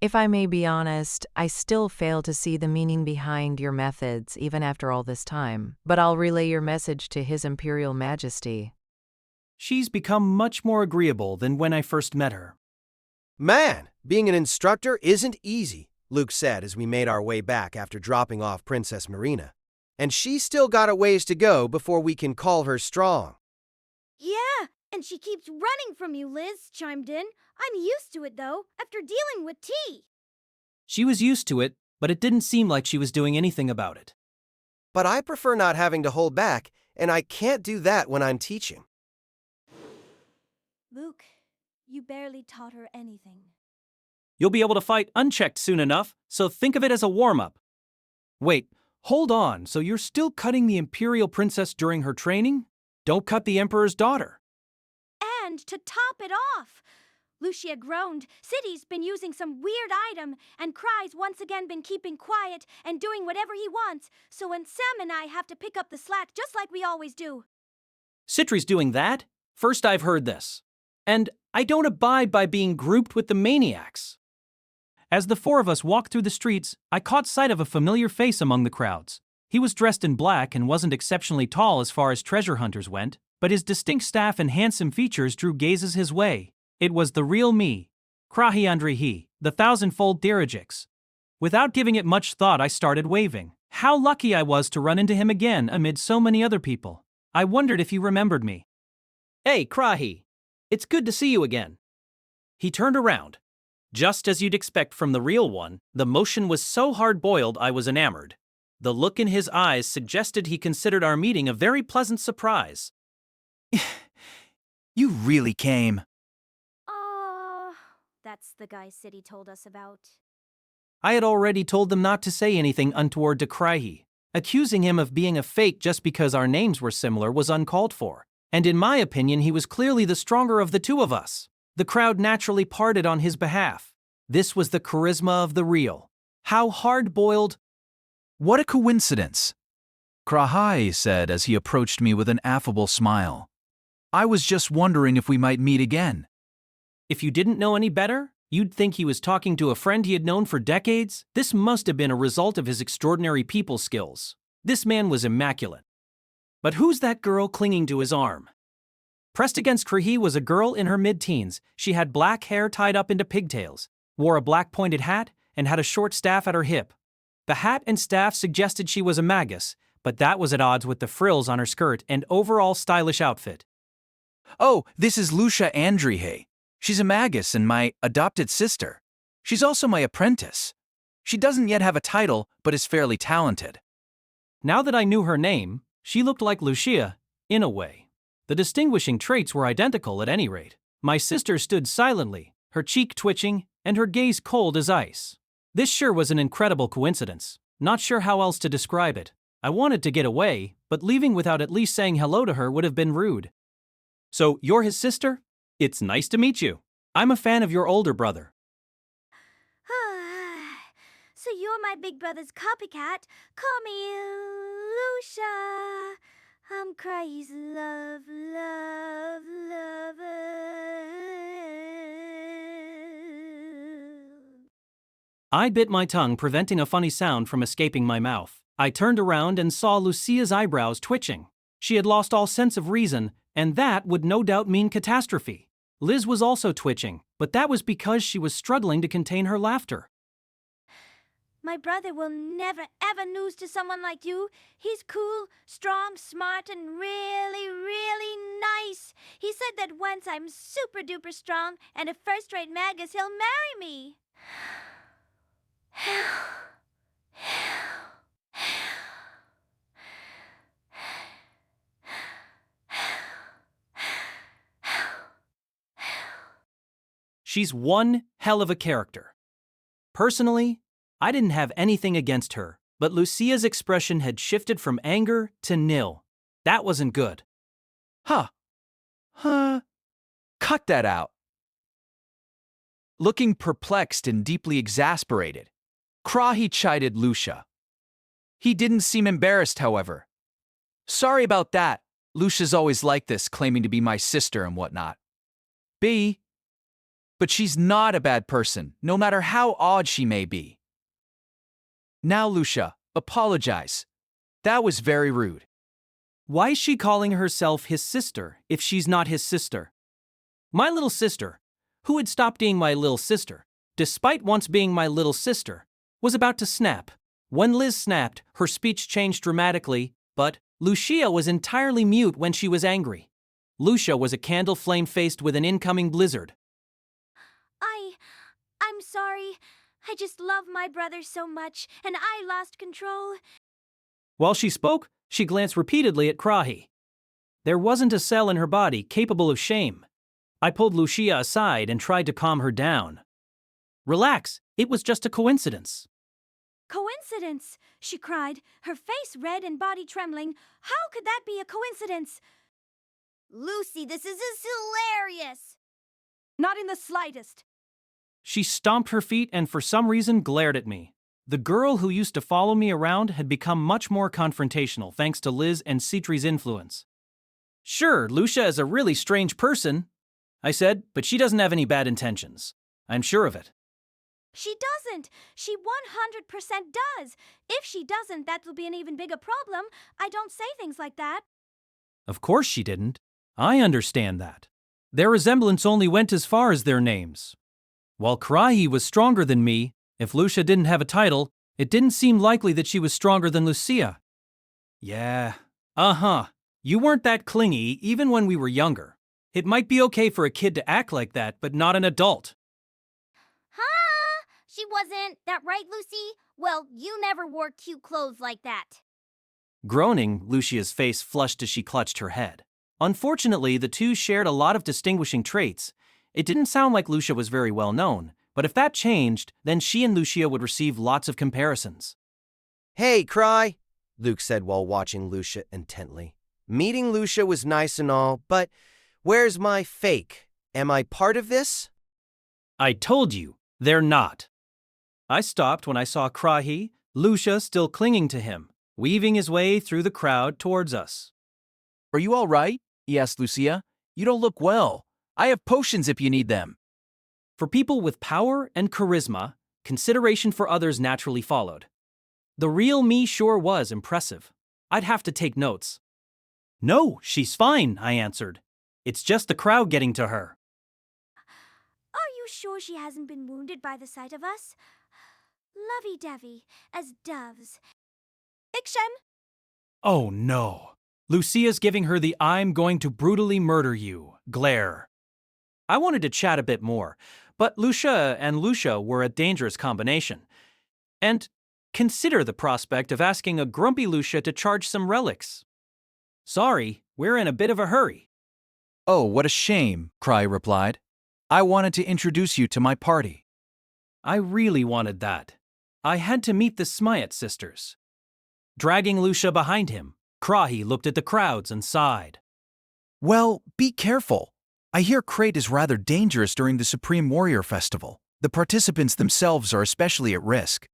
If I may be honest, I still fail to see the meaning behind your methods, even after all this time. But I'll relay your message to His Imperial Majesty. She's become much more agreeable than when I first met her. Man, being an instructor isn't easy, Luke said as we made our way back after dropping off Princess Marina. And she's still got a ways to go before we can call her strong. Yeah, and she keeps running from you, Liz chimed in. I'm used to it, though, after dealing with T. She was used to it, but it didn't seem like she was doing anything about it. But I prefer not having to hold back, and I can't do that when I'm teaching. Luke, you barely taught her anything. You'll be able to fight unchecked soon enough, so think of it as a warm-up. Wait, hold on, so you're still cutting the Imperial Princess during her training? Don't cut the Emperor's daughter. And to top it off, Lucia groaned. City's been using some weird item, and Cry's once again been keeping quiet and doing whatever he wants, so when Sam and I have to pick up the slack just like we always do. Citri's doing that? First I've heard this. And I don't abide by being grouped with the maniacs. As the four of us walked through the streets, I caught sight of a familiar face among the crowds. He was dressed in black and wasn't exceptionally tall as far as treasure hunters went, but his distinct staff and handsome features drew gazes his way. It was the real me, Krahi Andrehi, the thousand-fold Dirigix. Without giving it much thought, I started waving. How lucky I was to run into him again amid so many other people. I wondered if he remembered me. Hey, Krahi. It's good to see you again. He turned around. Just as you'd expect from the real one, the motion was so hard-boiled I was enamored. The look in his eyes suggested he considered our meeting a very pleasant surprise. You really came. That's the guy City told us about. I had already told them not to say anything untoward to Krahi. Accusing him of being a fake just because our names were similar was uncalled for, and in my opinion he was clearly the stronger of the two of us. The crowd naturally parted on his behalf. This was the charisma of the real. How hard-boiled— What a coincidence, Krahai said as he approached me with an affable smile. I was just wondering if we might meet again. If you didn't know any better, you'd think he was talking to a friend he had known for decades. This must have been a result of his extraordinary people skills. This man was immaculate. But who's that girl clinging to his arm? Pressed against Krahi was a girl in her mid-teens. She had black hair tied up into pigtails, wore a black pointed hat, and had a short staff at her hip. The hat and staff suggested she was a magus, but that was at odds with the frills on her skirt and overall stylish outfit. Oh, this is Lucia Andrihe. She's a magus and my adopted sister. She's also my apprentice. She doesn't yet have a title, but is fairly talented. Now that I knew her name, she looked like Lucia, in a way. The distinguishing traits were identical at any rate. My sister stood silently, her cheek twitching, and her gaze cold as ice. This sure was an incredible coincidence. Not sure how else to describe it. I wanted to get away, but leaving without at least saying hello to her would have been rude. So, you're his sister? It's nice to meet you. I'm a fan of your older brother. So you're my big brother's copycat. Call me Lucia. I'm Cry's love. I bit my tongue, preventing a funny sound from escaping my mouth. I turned around and saw Lucia's eyebrows twitching. She had lost all sense of reason, and that would no doubt mean catastrophe. Liz was also twitching, but that was because she was struggling to contain her laughter. My brother will never ever lose to someone like you. He's cool, strong, smart, and really, really nice. He said that once I'm super duper strong and a first-rate magus, he'll marry me. She's one hell of a character. Personally, I didn't have anything against her, but Lucia's expression had shifted from anger to nil. That wasn't good. Cut that out. Looking perplexed and deeply exasperated, Krahi chided Lucia. He didn't seem embarrassed, however. Sorry about that. Lucia's always like this, claiming to be my sister and whatnot. But she's not a bad person, no matter how odd she may be. Now, Lucia, apologize. That was very rude. Why is she calling herself his sister if she's not his sister? My little sister, who had stopped being my little sister, despite once being my little sister, was about to snap. When Liz snapped, her speech changed dramatically, but Lucia was entirely mute when she was angry. Lucia was a candle flame faced with an incoming blizzard. I'm sorry. I just love my brother so much, and I lost control. While she spoke, she glanced repeatedly at Krahi. There wasn't a cell in her body capable of shame. I pulled Lucia aside and tried to calm her down. Relax, it was just a coincidence. Coincidence, she cried, her face red and body trembling. How could that be a coincidence? Lucy, this is hilarious. Not in the slightest. She stomped her feet and for some reason glared at me. The girl who used to follow me around had become much more confrontational thanks to Liz and Citri's influence. Sure, Lucia is a really strange person, I said, but she doesn't have any bad intentions. I'm sure of it. She doesn't. She 100% does. If she doesn't, that will be an even bigger problem. I don't say things like that. Of course she didn't. I understand that. Their resemblance only went as far as their names. While Krahi was stronger than me, if Lucia didn't have a title, it didn't seem likely that she was stronger than Lucia. Yeah, you weren't that clingy even when we were younger. It might be okay for a kid to act like that, but not an adult. She wasn't. That right, Lucy? Well, you never wore cute clothes like that. Groaning, Lucia's face flushed as she clutched her head. Unfortunately, the two shared a lot of distinguishing traits. It didn't sound like Lucia was very well known, but if that changed, then she and Lucia would receive lots of comparisons. Hey, Cry! Luke said while watching Lucia intently. Meeting Lucia was nice and all, but where's my fake? Am I part of this? I told you, they're not. I stopped when I saw Krahi, Lucia still clinging to him, weaving his way through the crowd towards us. Are you all right? He asked Lucia. You don't look well. I have potions if you need them. For people with power and charisma, consideration for others naturally followed. The real me sure was impressive. I'd have to take notes. No, she's fine, I answered. It's just the crowd getting to her. Are you sure she hasn't been wounded by the sight of us? Lovey-dovey, as doves. Ikshen? Oh no. Lucia's giving her the "I'm going to brutally murder you" glare. I wanted to chat a bit more, but Lucia and Lucia were a dangerous combination. And consider the prospect of asking a grumpy Lucia to charge some relics. Sorry, we're in a bit of a hurry. Oh, what a shame, Cry replied. I wanted to introduce you to my party. I really wanted that. I had to meet the Smyat sisters. Dragging Lucia behind him, Krahi looked at the crowds and sighed. Well, be careful. I hear Crate is rather dangerous during the Supreme Warrior Festival. The participants themselves are especially at risk.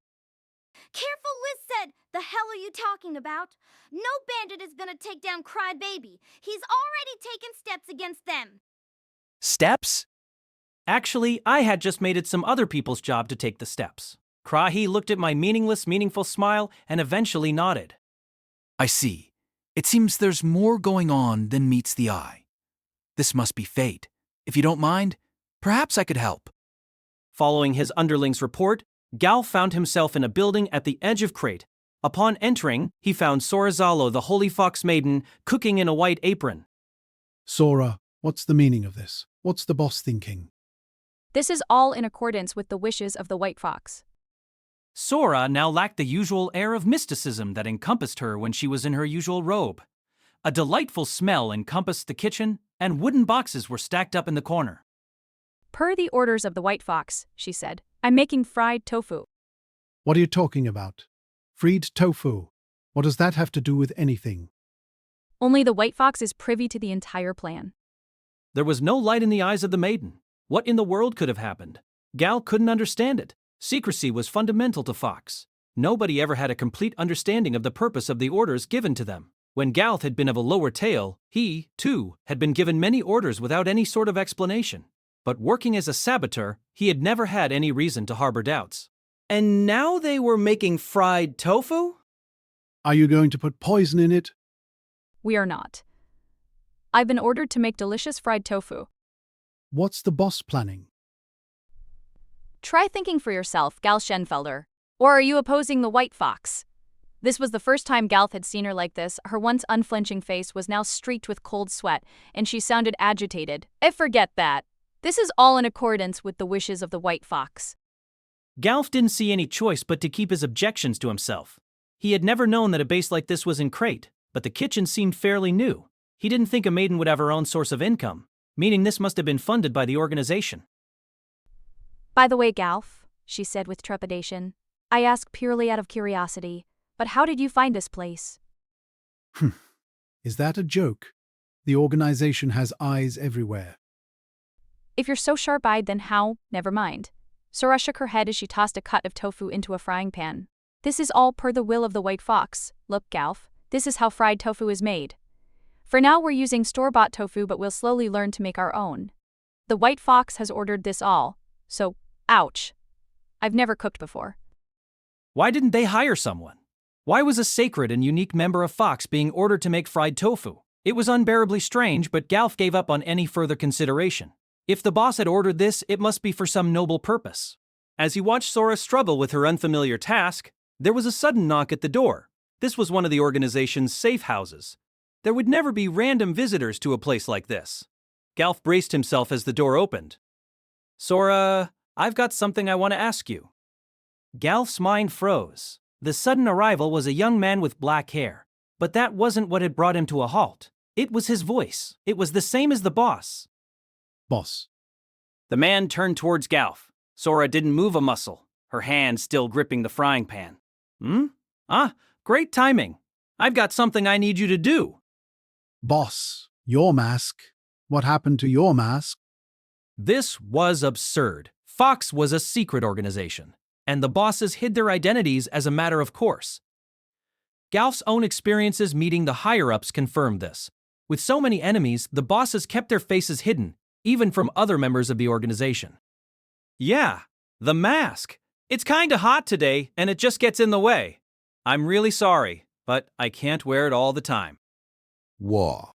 Careful, Liz said. The hell are you talking about? No bandit is gonna take down Crybaby. He's already taken steps against them. Steps? Actually, I had just made it some other people's job to take the steps. Krahi looked at my meaningful smile and eventually nodded. I see. It seems there's more going on than meets the eye. This must be fate. If you don't mind, perhaps I could help. Following his underling's report, Gal found himself in a building at the edge of Crate. Upon entering, he found Sorazalo, the Holy Fox Maiden, cooking in a white apron. Sora, what's the meaning of this? What's the boss thinking? This is all in accordance with the wishes of the White Fox. Sora now lacked the usual air of mysticism that encompassed her when she was in her usual robe. A delightful smell encompassed the kitchen, and wooden boxes were stacked up in the corner. Per the orders of the White Fox, she said, I'm making fried tofu. What are you talking about? Fried tofu. What does that have to do with anything? Only the White Fox is privy to the entire plan. There was no light in the eyes of the maiden. What in the world could have happened? Gal couldn't understand it. Secrecy was fundamental to Fox. Nobody ever had a complete understanding of the purpose of the orders given to them. When Galth had been of a lower tale, he, too, had been given many orders without any sort of explanation. But working as a saboteur, he had never had any reason to harbor doubts. And now they were making fried tofu? Are you going to put poison in it? We are not. I've been ordered to make delicious fried tofu. What's the boss planning? Try thinking for yourself, Gal Schenfelder. Or are you opposing the White Fox? This was the first time Galth had seen her like this. Her once unflinching face was now streaked with cold sweat, and she sounded agitated. Forget that. This is all in accordance with the wishes of the White Fox. Galf didn't see any choice but to keep his objections to himself. He had never known that a base like this was in Crate, but the kitchen seemed fairly new. He didn't think a maiden would have her own source of income, meaning this must have been funded by the organization. By the way, Galf, she said with trepidation, I ask purely out of curiosity, but how did you find this place? Is that a joke? The organization has eyes everywhere. If you're so sharp-eyed, then how? Never mind. Sora shook her head as she tossed a cut of tofu into a frying pan. This is all per the will of the White Fox. Look, Galf, this is how fried tofu is made. For now we're using store-bought tofu, but we'll slowly learn to make our own. The White Fox has ordered this all, so, ouch. I've never cooked before. Why didn't they hire someone? Why was a sacred and unique member of Fox being ordered to make fried tofu? It was unbearably strange, but Galf gave up on any further consideration. If the boss had ordered this, it must be for some noble purpose. As he watched Sora struggle with her unfamiliar task, there was a sudden knock at the door. This was one of the organization's safe houses. There would never be random visitors to a place like this. Galf braced himself as the door opened. Sora, I've got something I want to ask you. Galf's mind froze. The sudden arrival was a young man with black hair. But that wasn't what had brought him to a halt. It was his voice. It was the same as the boss. Boss. The man turned towards Galf. Sora didn't move a muscle, her hand still gripping the frying pan. Great timing. I've got something I need you to do. Boss, your mask. What happened to your mask? This was absurd. Fox was a secret organization, and the bosses hid their identities as a matter of course. Galf's own experiences meeting the higher-ups confirmed this. With so many enemies, the bosses kept their faces hidden, even from other members of the organization. Yeah, the mask. It's kinda hot today, and it just gets in the way. I'm really sorry, but I can't wear it all the time. What?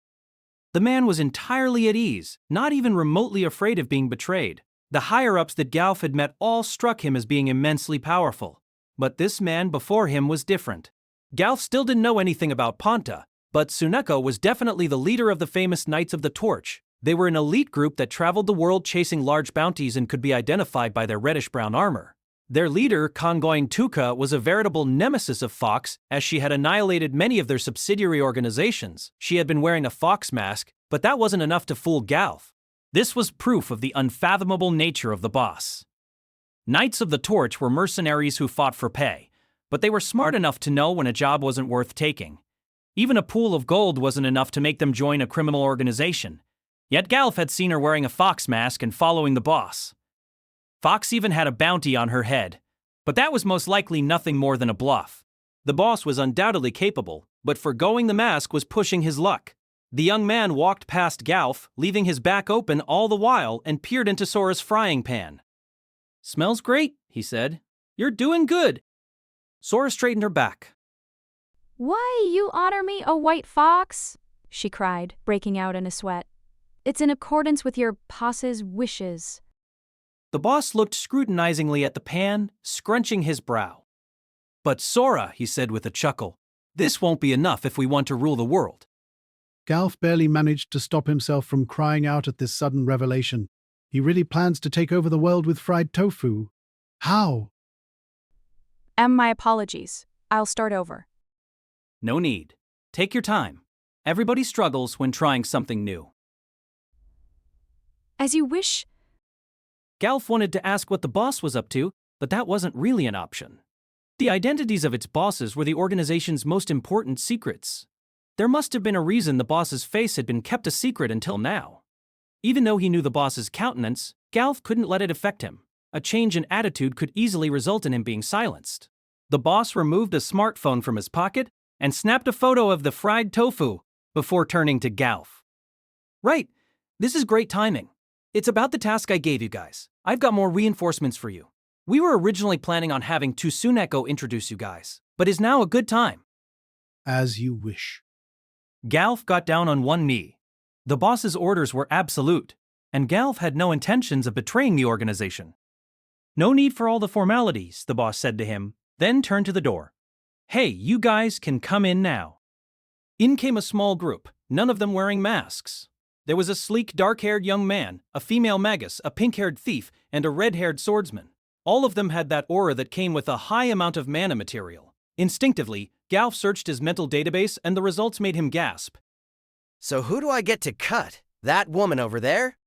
The man was entirely at ease, not even remotely afraid of being betrayed. The higher-ups that Galf had met all struck him as being immensely powerful. But this man before him was different. Galf still didn't know anything about Ponta, but Tsuneko was definitely the leader of the famous Knights of the Torch. They were an elite group that traveled the world chasing large bounties and could be identified by their reddish-brown armor. Their leader, Kongoin Tuka, was a veritable nemesis of Fox, as she had annihilated many of their subsidiary organizations. She had been wearing a fox mask, but that wasn't enough to fool Galf. This was proof of the unfathomable nature of the boss. Knights of the Torch were mercenaries who fought for pay, but they were smart enough to know when a job wasn't worth taking. Even a pool of gold wasn't enough to make them join a criminal organization. Yet Galf had seen her wearing a fox mask and following the boss. Fox even had a bounty on her head, but that was most likely nothing more than a bluff. The boss was undoubtedly capable, but forgoing the mask was pushing his luck. The young man walked past Galf, leaving his back open all the while, and peered into Sora's frying pan. "Smells great," he said. "You're doing good." Sora straightened her back. Why, you honor me, O white fox? She cried, breaking out in a sweat. It's in accordance with your boss's wishes. The boss looked scrutinizingly at the pan, scrunching his brow. "But Sora," he said with a chuckle, "this won't be enough if we want to rule the world." Galf barely managed to stop himself from crying out at this sudden revelation. He really plans to take over the world with fried tofu. How? My apologies. I'll start over. No need. Take your time. Everybody struggles when trying something new. As you wish. Galf wanted to ask what the boss was up to, but that wasn't really an option. The identities of its bosses were the organization's most important secrets. There must have been a reason the boss's face had been kept a secret until now. Even though he knew the boss's countenance, Galf couldn't let it affect him. A change in attitude could easily result in him being silenced. The boss removed a smartphone from his pocket and snapped a photo of the fried tofu before turning to Galf. "Right, this is great timing. It's about the task I gave you guys. I've got more reinforcements for you. We were originally planning on having Tsuneko introduce you guys, but is now a good time." As you wish. Galf got down on one knee. The boss's orders were absolute, and Galf had no intentions of betraying the organization. "No need for all the formalities," the boss said to him, then turned to the door. "Hey, you guys can come in now." In came a small group, none of them wearing masks. There was a sleek, dark-haired young man, a female magus, a pink-haired thief, and a red-haired swordsman. All of them had that aura that came with a high amount of mana material. Instinctively, Galf searched his mental database and the results made him gasp. "So who do I get to cut? That woman over there?"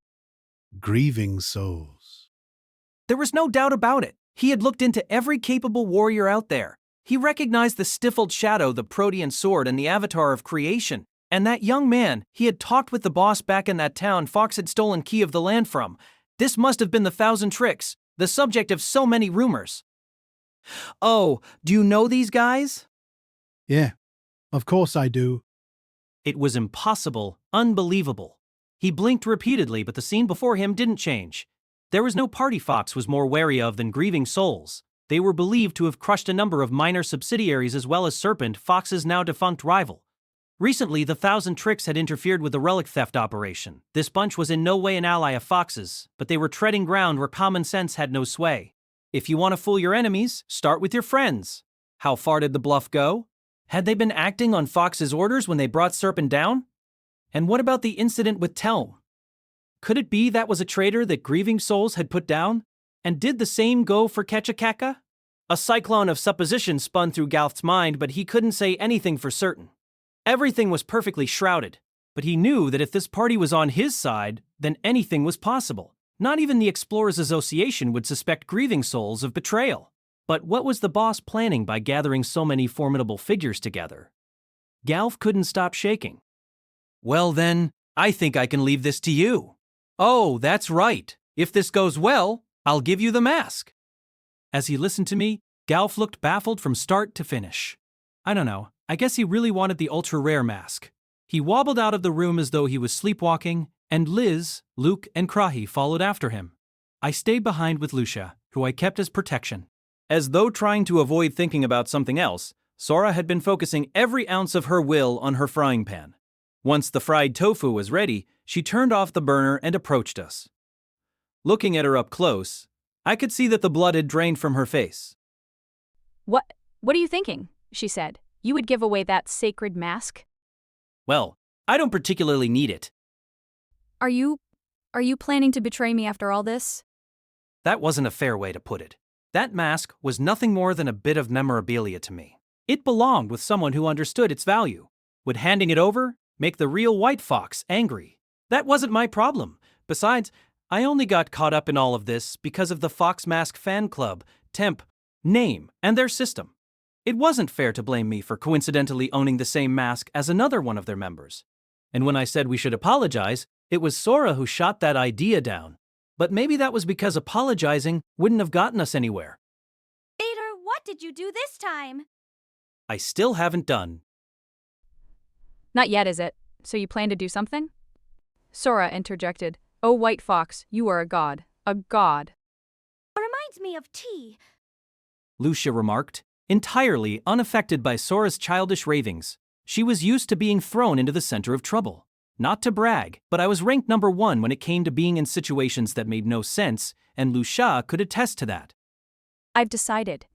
Grieving souls. There was no doubt about it. He had looked into every capable warrior out there. He recognized the stifled shadow, the protean sword, and the avatar of creation. And that young man, he had talked with the boss back in that town Fox had stolen key of the land from. This must have been the Thousand Tricks, the subject of so many rumors. "Oh, do you know these guys?" Yeah, of course I do. It was impossible, unbelievable. He blinked repeatedly, but the scene before him didn't change. There was no party Fox was more wary of than grieving souls. They were believed to have crushed a number of minor subsidiaries as well as Serpent, Fox's now defunct rival. Recently, the Thousand Tricks had interfered with the relic theft operation. This bunch was in no way an ally of Fox's, but they were treading ground where common sense had no sway. If you want to fool your enemies, start with your friends. How far did the bluff go? Had they been acting on Fox's orders when they brought Serpent down? And what about the incident with Telm? Could it be that was a traitor that Grieving Souls had put down? And did the same go for Ketchakaka? A cyclone of supposition spun through Galf's mind, but he couldn't say anything for certain. Everything was perfectly shrouded, but he knew that if this party was on his side, then anything was possible. Not even the Explorers Association would suspect Grieving Souls of betrayal. But what was the boss planning by gathering so many formidable figures together? Galf couldn't stop shaking. Well then, I think I can leave this to you. Oh, that's right. If this goes well, I'll give you the mask. As he listened to me, Galf looked baffled from start to finish. I don't know, I guess he really wanted the ultra-rare mask. He wobbled out of the room as though he was sleepwalking, and Liz, Luke, and Krahi followed after him. I stayed behind with Lucia, who I kept as protection. As though trying to avoid thinking about something else, Sora had been focusing every ounce of her will on her frying pan. Once the fried tofu was ready, she turned off the burner and approached us. Looking at her up close, I could see that the blood had drained from her face. What are you thinking? She said. You would give away that sacred mask? Well, I don't particularly need it. Are you planning to betray me after all this? That wasn't a fair way to put it. That mask was nothing more than a bit of memorabilia to me. It belonged with someone who understood its value. Would handing it over make the real White Fox angry? That wasn't my problem. Besides, I only got caught up in all of this because of the Fox Mask fan club, temp, name, and their system. It wasn't fair to blame me for coincidentally owning the same mask as another one of their members. And when I said we should apologize, it was Sora who shot that idea down. But maybe that was because apologizing wouldn't have gotten us anywhere. Vader, what did you do this time? I still haven't done. Not yet, is it? So you plan to do something? Sora interjected. Oh, White Fox, you are a god. A god. Reminds me of tea. Lucia remarked, entirely unaffected by Sora's childish ravings. She was used to being thrown into the center of trouble. Not to brag, but I was ranked number 1 when it came to being in situations that made no sense, and Lucia could attest to that. I've decided.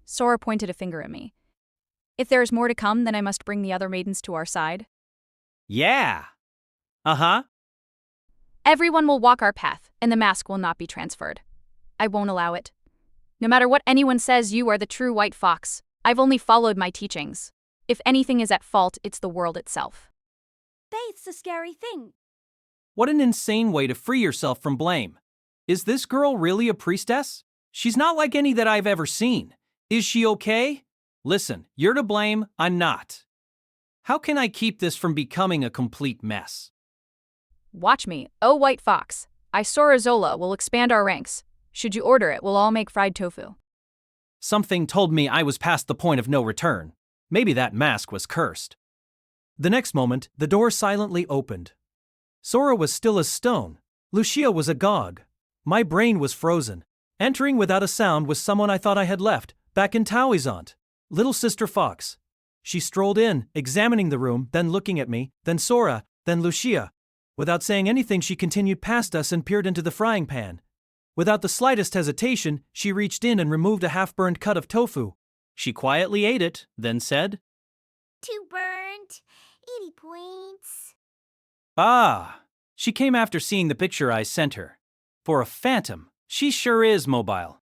Sora pointed a finger at me. If there is more to come, then I must bring the other maidens to our side. Yeah. Uh-huh. Everyone will walk our path, and the mask will not be transferred. I won't allow it. No matter what anyone says, you are the true White Fox. I've only followed my teachings. If anything is at fault, it's the world itself. Faith's a scary thing. What an insane way to free yourself from blame. Is this girl really a priestess? She's not like any that I've ever seen. Is she okay? Listen, you're to blame, I'm not. How can I keep this from becoming a complete mess? Watch me, oh White Fox. I, Sora Zola, will expand our ranks. Should you order it, we'll all make fried tofu. Something told me I was past the point of no return. Maybe that mask was cursed. The next moment, the door silently opened. Sora was still as stone. Lucia was agog. My brain was frozen. Entering without a sound was someone I thought I had left, back in Towie's aunt, Little Sister Fox. She strolled in, examining the room, then looking at me, then Sora, then Lucia. Without saying anything, she continued past us and peered into the frying pan. Without the slightest hesitation, she reached in and removed a half-burned cut of tofu. She quietly ate it, then said, Too burnt. 80 points. Ah, she came after seeing the picture I sent her. For a phantom, she sure is mobile.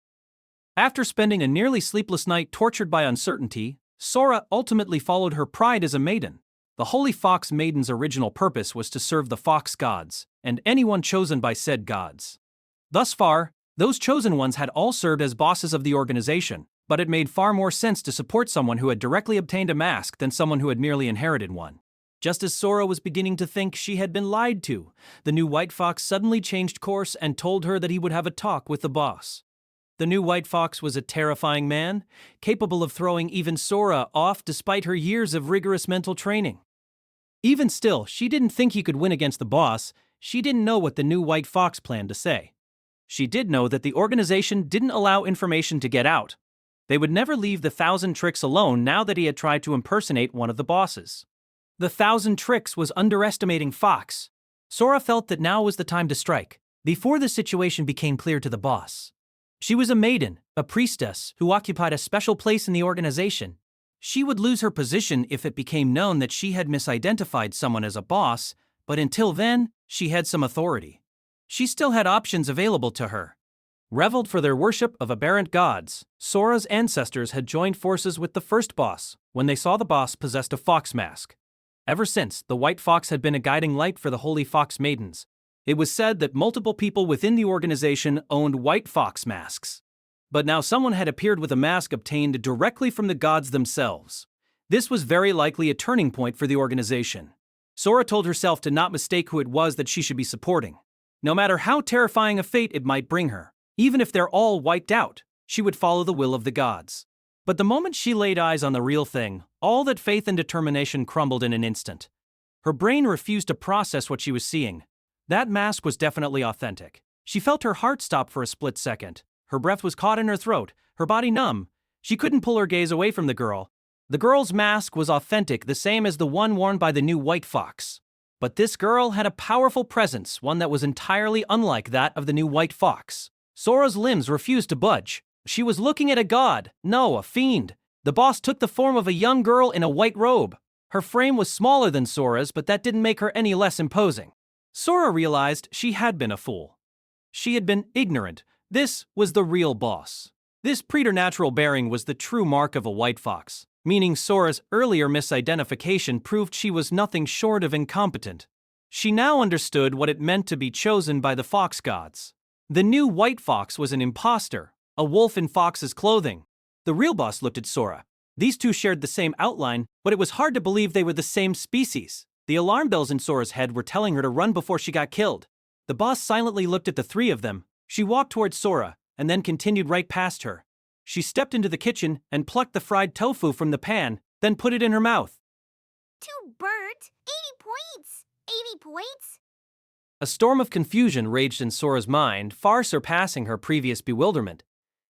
After spending a nearly sleepless night tortured by uncertainty, Sora ultimately followed her pride as a maiden. The Holy Fox Maiden's original purpose was to serve the Fox gods, and anyone chosen by said gods. Thus far, those chosen ones had all served as bosses of the organization, but it made far more sense to support someone who had directly obtained a mask than someone who had merely inherited one. Just as Sora was beginning to think she had been lied to, the new White Fox suddenly changed course and told her that he would have a talk with the boss. The new White Fox was a terrifying man, capable of throwing even Sora off despite her years of rigorous mental training. Even still, she didn't think he could win against the boss. She didn't know what the new White Fox planned to say. She did know that the organization didn't allow information to get out. They would never leave the 1,000 Tricks alone now that he had tried to impersonate one of the bosses. The 1,000 Tricks was underestimating Fox. Sora felt that now was the time to strike, before the situation became clear to the boss. She was a maiden, a priestess, who occupied a special place in the organization. She would lose her position if it became known that she had misidentified someone as a boss, but until then, she had some authority. She still had options available to her. Reveled for their worship of aberrant gods, Sora's ancestors had joined forces with the first boss when they saw the boss possessed a fox mask. Ever since, the White Fox had been a guiding light for the Holy Fox Maidens. It was said that multiple people within the organization owned White Fox masks. But now someone had appeared with a mask obtained directly from the gods themselves. This was very likely a turning point for the organization. Sora told herself to not mistake who it was that she should be supporting. No matter how terrifying a fate it might bring her, even if they're all wiped out, she would follow the will of the gods. But the moment she laid eyes on the real thing, all that faith and determination crumbled in an instant. Her brain refused to process what she was seeing. That mask was definitely authentic. She felt her heart stop for a split second. Her breath was caught in her throat, her body numb. She couldn't pull her gaze away from the girl. The girl's mask was authentic, the same as the one worn by the new white fox. But this girl had a powerful presence, one that was entirely unlike that of the new white fox. Sora's limbs refused to budge. She was looking at a god, no, a fiend. The boss took the form of a young girl in a white robe. Her frame was smaller than Sora's, but that didn't make her any less imposing. Sora realized she had been a fool. She had been ignorant. This was the real boss. This preternatural bearing was the true mark of a white fox, meaning Sora's earlier misidentification proved she was nothing short of incompetent. She now understood what it meant to be chosen by the fox gods. The new white fox was an imposter, a wolf in fox's clothing. The real boss looked at Sora. These two shared the same outline, but it was hard to believe they were the same species. The alarm bells in Sora's head were telling her to run before she got killed. The boss silently looked at the three of them. She walked towards Sora, and then continued right past her. She stepped into the kitchen and plucked the fried tofu from the pan, then put it in her mouth. To Bert, 80 points! 80 points? A storm of confusion raged in Sora's mind, far surpassing her previous bewilderment.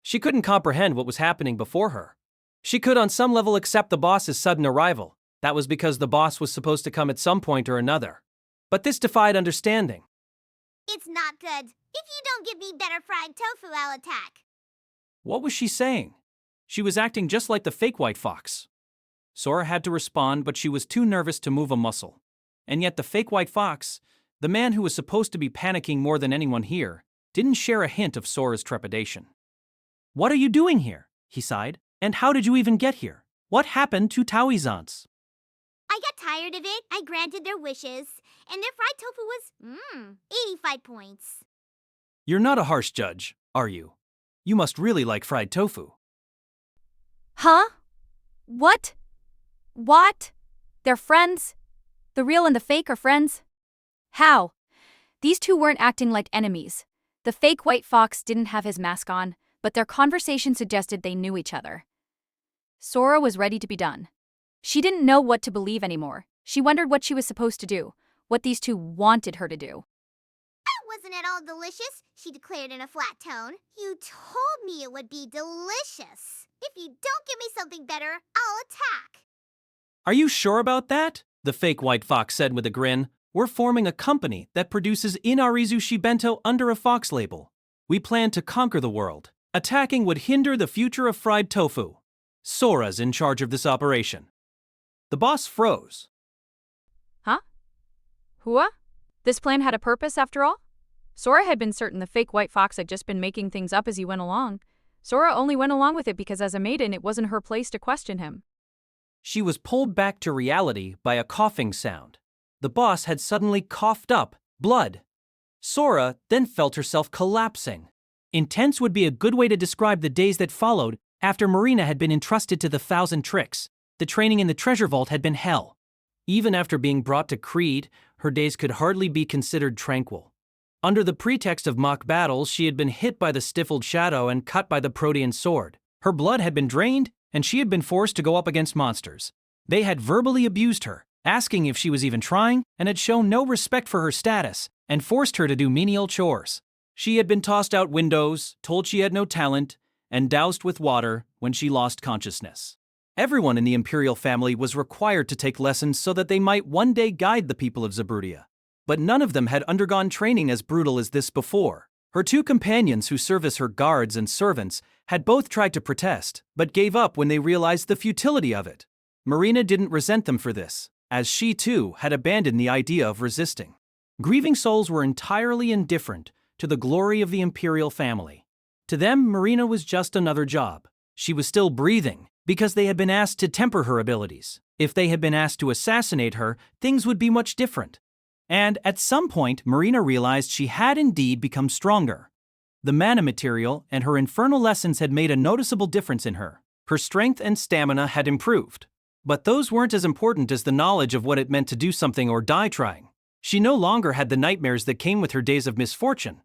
She couldn't comprehend what was happening before her. She could on some level accept the boss's sudden arrival. That was because the boss was supposed to come at some point or another. But this defied understanding. It's not good. If you don't give me better fried tofu, I'll attack. What was she saying? She was acting just like the fake white fox. Sora had to respond, but she was too nervous to move a muscle. And yet the fake white fox, the man who was supposed to be panicking more than anyone here, didn't share a hint of Sora's trepidation. "What are you doing here?" he sighed. "And how did you even get here? What happened to Taoizants?" I got tired of it. I granted their wishes. And their fried tofu was, 85 points. You're not a harsh judge, are you? You must really like fried tofu. Huh? What? What? They're friends? The real and the fake are friends? How? These two weren't acting like enemies. The fake white fox didn't have his mask on, but their conversation suggested they knew each other. Sora was ready to be done. She didn't know what to believe anymore. She wondered what she was supposed to do, what these two wanted her to do. That wasn't at all delicious, she declared in a flat tone. You told me it would be delicious. If you don't give me something better, I'll attack. Are you sure about that? The fake white fox said with a grin. We're forming a company that produces Inarizushi bento under a fox label. We plan to conquer the world. Attacking would hinder the future of fried tofu. Sora's in charge of this operation. The boss froze. Huh? Hua? This plan had a purpose after all? Sora had been certain the fake white fox had just been making things up as he went along. Sora only went along with it because as a maiden it wasn't her place to question him. She was pulled back to reality by a coughing sound. The boss had suddenly coughed up blood. Sora then felt herself collapsing. Intense would be a good way to describe the days that followed after Marina had been entrusted to the 1,000 tricks. The training in the treasure vault had been hell. Even after being brought to Creed, her days could hardly be considered tranquil. Under the pretext of mock battles, she had been hit by the stifled shadow and cut by the protean sword. Her blood had been drained, and she had been forced to go up against monsters. They had verbally abused her, asking if she was even trying, and had shown no respect for her status, and forced her to do menial chores. She had been tossed out windows, told she had no talent, and doused with water when she lost consciousness. Everyone in the Imperial family was required to take lessons so that they might one day guide the people of Zabrudia. But none of them had undergone training as brutal as this before. Her two companions who serve as her guards and servants had both tried to protest, but gave up when they realized the futility of it. Marina didn't resent them for this, as she too had abandoned the idea of resisting. Grieving souls were entirely indifferent to the glory of the Imperial family. To them, Marina was just another job. She was still breathing, because they had been asked to temper her abilities. If they had been asked to assassinate her, things would be much different. And at some point, Marina realized she had indeed become stronger. The mana material and her infernal lessons had made a noticeable difference in her. Her strength and stamina had improved. But those weren't as important as the knowledge of what it meant to do something or die trying. She no longer had the nightmares that came with her days of misfortune.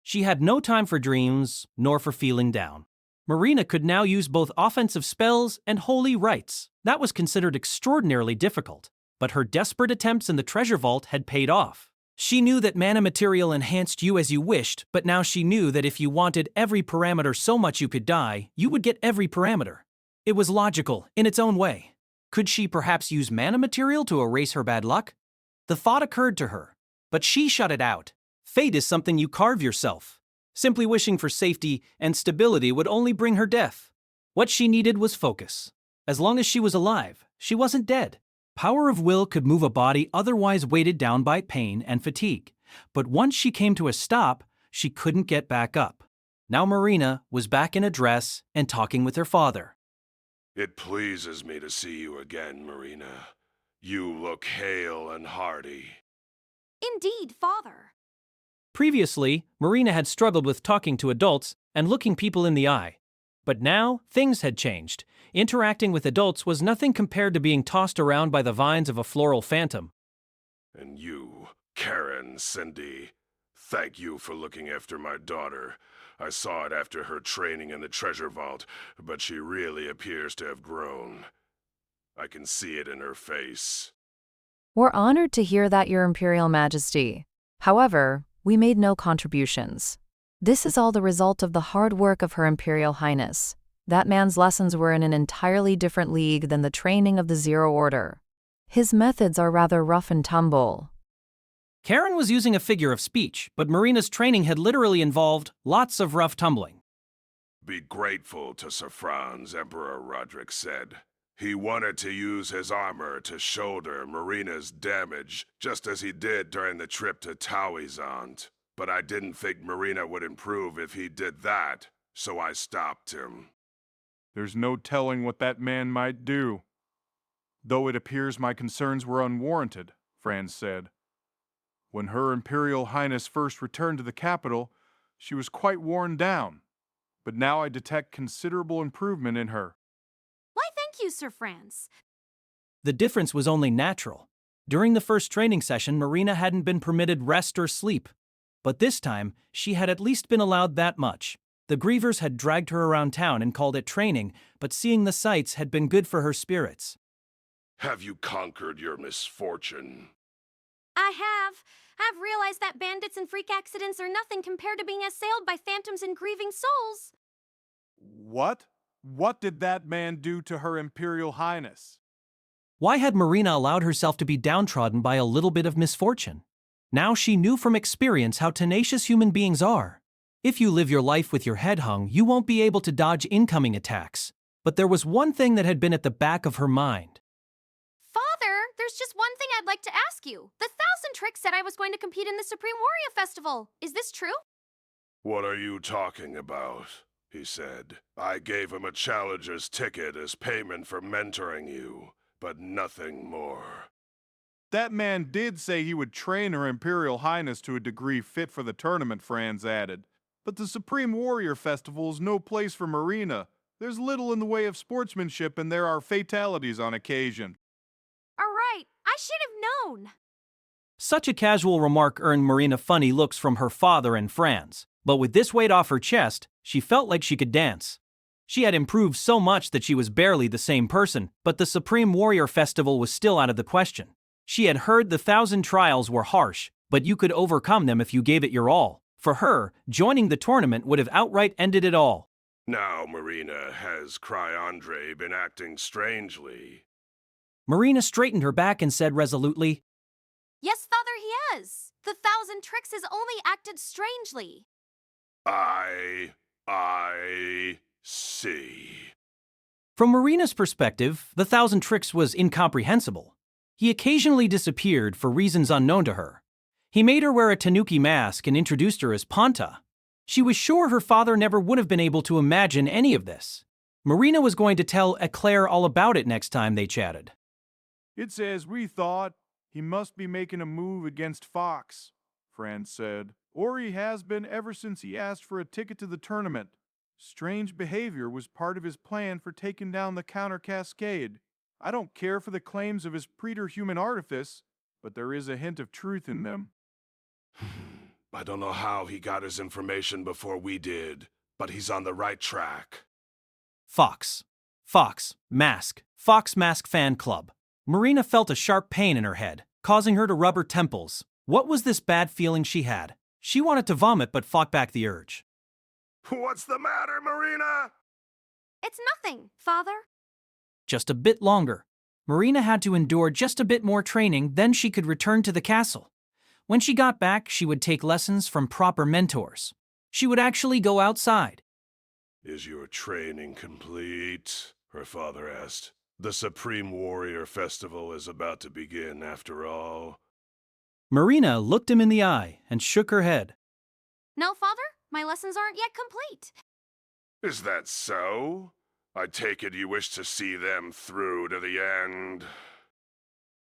She had no time for dreams, nor for feeling down. Marina could now use both offensive spells and holy rites. That was considered extraordinarily difficult, but her desperate attempts in the treasure vault had paid off. She knew that mana material enhanced you as you wished, but now she knew that if you wanted every parameter so much you could die, you would get every parameter. It was logical, in its own way. Could she perhaps use mana material to erase her bad luck? The thought occurred to her, but she shut it out. Fate is something you carve yourself. Simply wishing for safety and stability would only bring her death. What she needed was focus. As long as she was alive, she wasn't dead. Power of will could move a body otherwise weighted down by pain and fatigue. But once she came to a stop, she couldn't get back up. Now Marina was back in a dress and talking with her father. It pleases me to see you again, Marina. You look hale and hearty. Indeed, father. Previously, Marina had struggled with talking to adults and looking people in the eye. But now, things had changed. Interacting with adults was nothing compared to being tossed around by the vines of a floral phantom. And you, Karen, Cindy, thank you for looking after my daughter. I saw it after her training in the treasure vault, but she really appears to have grown. I can see it in her face. We're honored to hear that, Your Imperial Majesty. However, we made no contributions. This is all the result of the hard work of Her Imperial Highness. That man's lessons were in an entirely different league than the training of the Zero Order. His methods are rather rough and tumble. Karen was using a figure of speech, but Marina's training had literally involved lots of rough tumbling. Be grateful to Sir Franz, Emperor Roderick said. He wanted to use his armor to shoulder Marina's damage, just as he did during the trip to Tauizant. But I didn't think Marina would improve if he did that, so I stopped him. There's no telling what that man might do. Though it appears my concerns were unwarranted, Franz said. When Her Imperial Highness first returned to the capital, she was quite worn down. But now I detect considerable improvement in her. Why, thank you, Sir Franz. The difference was only natural. During the first training session, Marina hadn't been permitted rest or sleep. But this time, she had at least been allowed that much. The grievers had dragged her around town and called it training, but seeing the sights had been good for her spirits. Have you conquered your misfortune? I have. I've realized that bandits and freak accidents are nothing compared to being assailed by phantoms and grieving souls. What? What did that man do to Her Imperial Highness? Why had Marina allowed herself to be downtrodden by a little bit of misfortune? Now she knew from experience how tenacious human beings are. If you live your life with your head hung, you won't be able to dodge incoming attacks. But there was one thing that had been at the back of her mind. Father, there's just one thing I'd like to ask you. The 1,000 Tricks said I was going to compete in the Supreme Warrior Festival. Is this true? What are you talking about? He said. I gave him a challenger's ticket as payment for mentoring you, but nothing more. That man did say he would train Her Imperial Highness to a degree fit for the tournament, Franz added. But the Supreme Warrior Festival is no place for Marina. There's little in the way of sportsmanship and there are fatalities on occasion. All right, I should have known. Such a casual remark earned Marina funny looks from her father and Franz. But with this weight off her chest, she felt like she could dance. She had improved so much that she was barely the same person, but the Supreme Warrior Festival was still out of the question. She had heard the 1,000 trials were harsh, but you could overcome them if you gave it your all. For her, joining the tournament would have outright ended it all. Now, Marina, has Cryandre been acting strangely? Marina straightened her back and said resolutely, Yes, Father, he has. The 1,000 Tricks has only acted strangely. I see. From Marina's perspective, the 1,000 Tricks was incomprehensible. He occasionally disappeared for reasons unknown to her. He made her wear a tanuki mask and introduced her as Panta. She was sure her father never would have been able to imagine any of this. Marina was going to tell Eclair all about it next time they chatted. It's as we thought. He must be making a move against Fox, Franz said. Or he has been ever since he asked for a ticket to the tournament. Strange behavior was part of his plan for taking down the counter cascade. I don't care for the claims of his preterhuman artifice, but there is a hint of truth in them. I don't know how he got his information before we did, but he's on the right track. Fox. Fox. Mask. Fox Mask Fan Club. Marina felt a sharp pain in her head, causing her to rub her temples. What was this bad feeling she had? She wanted to vomit but fought back the urge. What's the matter, Marina? It's nothing, Father. Just a bit longer. Marina had to endure just a bit more training, then she could return to the castle. When she got back, she would take lessons from proper mentors. She would actually go outside. Is your training complete? Her father asked. The Supreme Warrior Festival is about to begin, after all. Marina looked him in the eye and shook her head. No, Father, my lessons aren't yet complete. Is that so? I take it you wish to see them through to the end.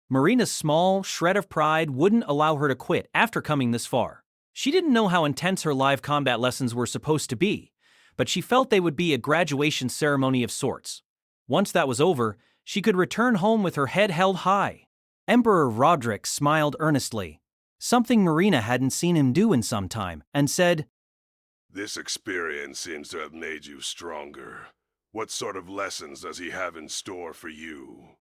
Marina's small shred of pride wouldn't allow her to quit after coming this far. She didn't know how intense her live combat lessons were supposed to be, but she felt they would be a graduation ceremony of sorts. Once that was over, she could return home with her head held high. Emperor Roderick smiled earnestly, something Marina hadn't seen him do in some time, and said, This experience seems to have made you stronger. What sort of lessons does he have in store for you?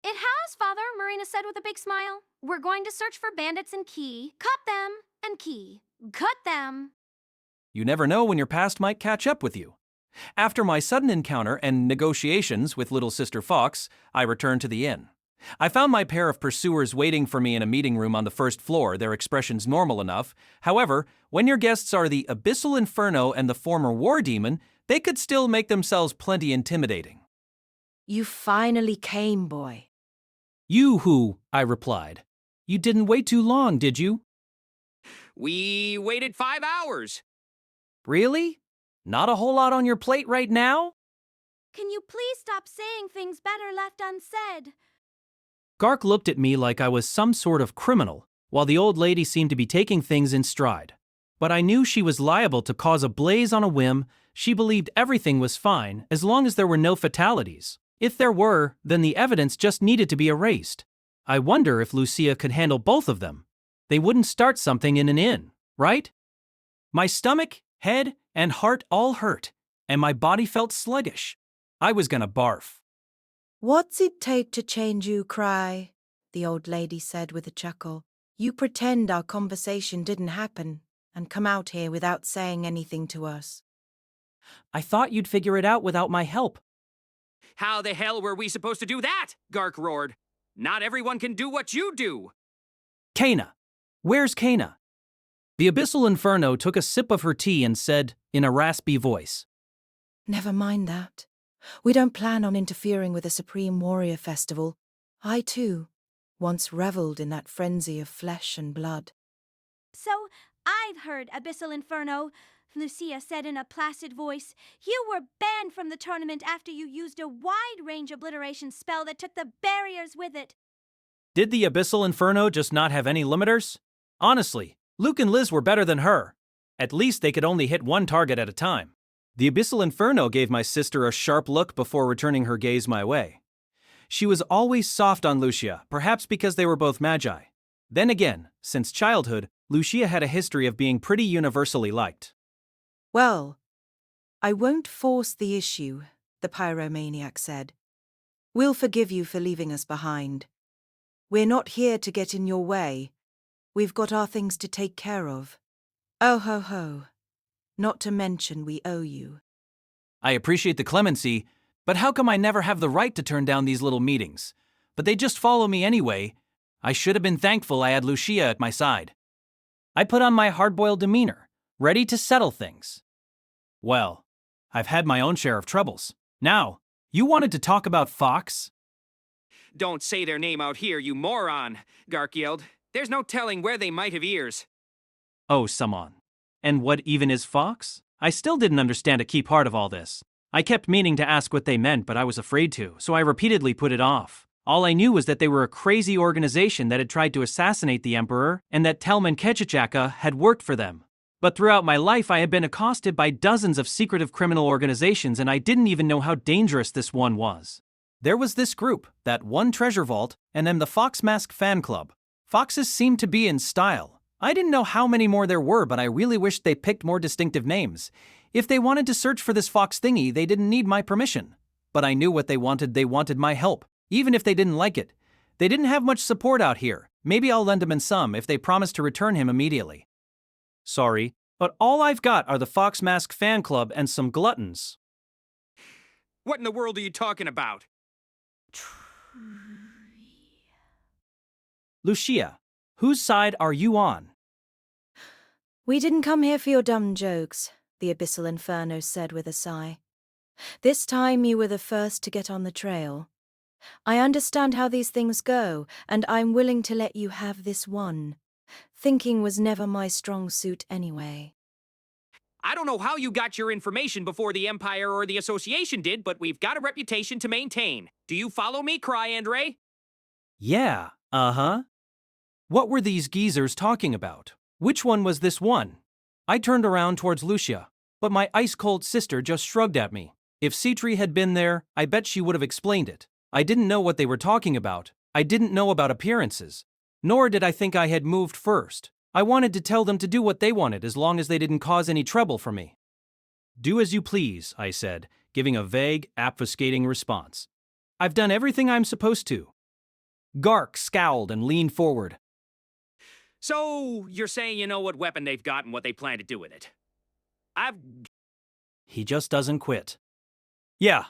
It has, Father, Marina said with a big smile. We're going to search for bandits and Key. Cut them and Key. Cut them. You never know when your past might catch up with you. After my sudden encounter and negotiations with little sister Fox, I returned to the inn. I found my pair of pursuers waiting for me in a meeting room on the first floor, their expressions normal enough. However, when your guests are the Abyssal Inferno and the former War Demon, they could still make themselves plenty intimidating. You finally came, boy. You who? I replied. You didn't wait too long, did you? We waited 5 hours. Really? Not a whole lot on your plate right now? Can you please stop saying things better left unsaid? Gark looked at me like I was some sort of criminal, while the old lady seemed to be taking things in stride. But I knew she was liable to cause a blaze on a whim. She believed everything was fine as long as there were no fatalities. If there were, then the evidence just needed to be erased. I wonder if Lucia could handle both of them. They wouldn't start something in an inn, right? My stomach, head, and heart all hurt, and my body felt sluggish. I was gonna barf. What's it take to change you, Cry? The old lady said with a chuckle. You pretend our conversation didn't happen and come out here without saying anything to us. I thought you'd figure it out without my help. How the hell were we supposed to do that? Gark roared. Not everyone can do what you do. Kana. Where's Kana? The Abyssal Inferno took a sip of her tea and said, in a raspy voice, Never mind that. We don't plan on interfering with the Supreme Warrior Festival. I, too, once reveled in that frenzy of flesh and blood. So, I've heard, Abyssal Inferno, Lucia said in a placid voice. You were banned from the tournament after you used a wide-range obliteration spell that took the barriers with it. Did the Abyssal Inferno just not have any limiters? Honestly, Luke and Liz were better than her. At least they could only hit one target at a time. The Abyssal Inferno gave my sister a sharp look before returning her gaze my way. She was always soft on Lucia, perhaps because they were both magi. Then again, since childhood, Lucia had a history of being pretty universally liked. Well, I won't force the issue, the pyromaniac said. We'll forgive you for leaving us behind. We're not here to get in your way. We've got our things to take care of. Oh ho ho. Not to mention we owe you. I appreciate the clemency, but how come I never have the right to turn down these little meetings? But they just follow me anyway. I should have been thankful I had Lucia at my side. I put on my hard-boiled demeanor, ready to settle things. Well, I've had my own share of troubles. Now, you wanted to talk about Fox? Don't say their name out here, you moron, Gark yelled. There's no telling where they might have ears. Oh, Samon. And what even is Fox? I still didn't understand a key part of all this. I kept meaning to ask what they meant, but I was afraid to, so I repeatedly put it off. All I knew was that they were a crazy organization that had tried to assassinate the Emperor, and that Telman Kechichaka had worked for them. But throughout my life I had been accosted by dozens of secretive criminal organizations, and I didn't even know how dangerous this one was. There was this group, that one treasure vault, and then the Fox Mask fan club. Foxes seemed to be in style. I didn't know how many more there were, but I really wished they picked more distinctive names. If they wanted to search for this fox thingy, they didn't need my permission. But I knew what they wanted my help, even if they didn't like it. They didn't have much support out here. Maybe I'll lend them some if they promise to return him immediately. Sorry, but all I've got are the Fox Mask fan club and some gluttons. What in the world are you talking about? Lucia, whose side are you on? We didn't come here for your dumb jokes, the Abyssal Inferno said with a sigh. This time you were the first to get on the trail. I understand how these things go, and I'm willing to let you have this one. Thinking was never my strong suit anyway. I don't know how you got your information before the Empire or the Association did, but we've got a reputation to maintain. Do you follow me, Cry Andre? Yeah, uh-huh. What were these geezers talking about? Which one was this one? I turned around towards Lucia, but my ice-cold sister just shrugged at me. If Citri had been there, I bet she would have explained it. I didn't know what they were talking about. I didn't know about appearances. Nor did I think I had moved first. I wanted to tell them to do what they wanted as long as they didn't cause any trouble for me. Do as you please, I said, giving a vague, obfuscating response. I've done everything I'm supposed to. Gark scowled and leaned forward. So, you're saying you know what weapon they've got and what they plan to do with it? He just doesn't quit. Yeah,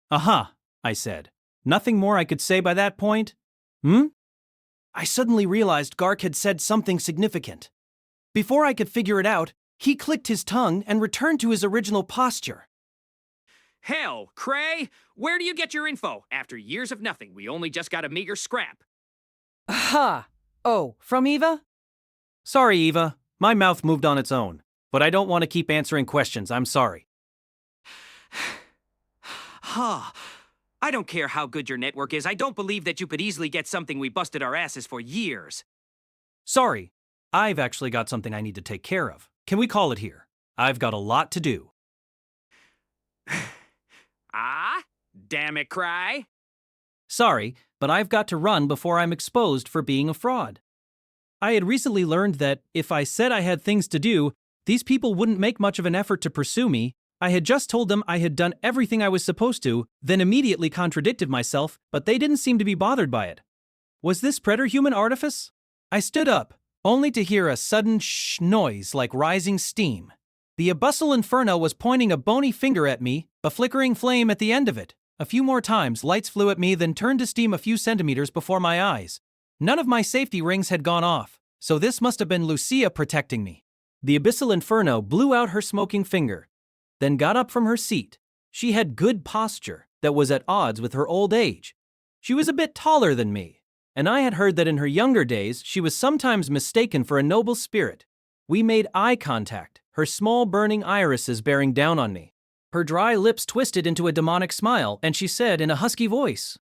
uh-huh, I said. Nothing more I could say by that point? I suddenly realized Gark had said something significant. Before I could figure it out, he clicked his tongue and returned to his original posture. Hell, Cray, where do you get your info? After years of nothing, we only just got a meager scrap. Ha! Oh, from Eva? Sorry, Eva. My mouth moved on its own. But I don't want to keep answering questions. I'm sorry. Huh. I don't care how good your network is. I don't believe that you could easily get something we busted our asses for years. Sorry. I've actually got something I need to take care of. Can we call it here? I've got a lot to do. Ah? Damn it, Cry. Sorry, but I've got to run before I'm exposed for being a fraud. I had recently learned that if I said I had things to do, these people wouldn't make much of an effort to pursue me. I had just told them I had done everything I was supposed to, then immediately contradicted myself, but they didn't seem to be bothered by it. Was this preter-human artifice? I stood up, only to hear a sudden shh noise like rising steam. The Abyssal Inferno was pointing a bony finger at me, a flickering flame at the end of it. A few more times, lights flew at me, then turned to steam a few centimeters before my eyes. None of my safety rings had gone off, so this must have been Lucia protecting me. The Abyssal Inferno blew out her smoking finger, then got up from her seat. She had good posture that was at odds with her old age. She was a bit taller than me, and I had heard that in her younger days she was sometimes mistaken for a noble spirit. We made eye contact, her small burning irises bearing down on me. Her dry lips twisted into a demonic smile, and she said in a husky voice,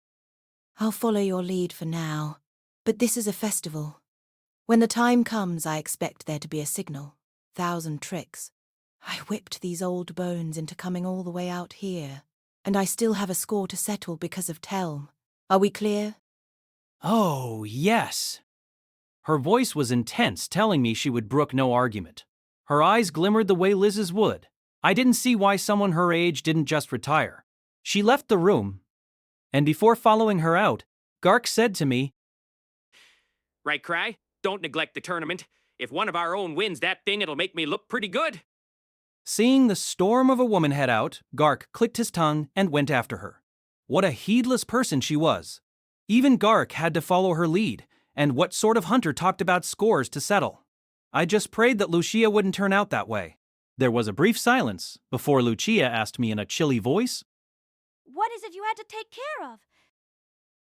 I'll follow your lead for now, but this is a festival. When the time comes, I expect there to be a signal. 1,000 tricks. I whipped these old bones into coming all the way out here, and I still have a score to settle because of Telm. Are we clear? Oh, yes. Her voice was intense, telling me she would brook no argument. Her eyes glimmered the way Liz's would. I didn't see why someone her age didn't just retire. She left the room, and before following her out, Gark said to me, Right, Cry? Don't neglect the tournament. If one of our own wins that thing, it'll make me look pretty good. Seeing the storm of a woman head out, Gark clicked his tongue and went after her. What a heedless person she was. Even Gark had to follow her lead, and what sort of hunter talked about scores to settle? I just prayed that Lucia wouldn't turn out that way. There was a brief silence before Lucia asked me in a chilly voice, What is it you had to take care of?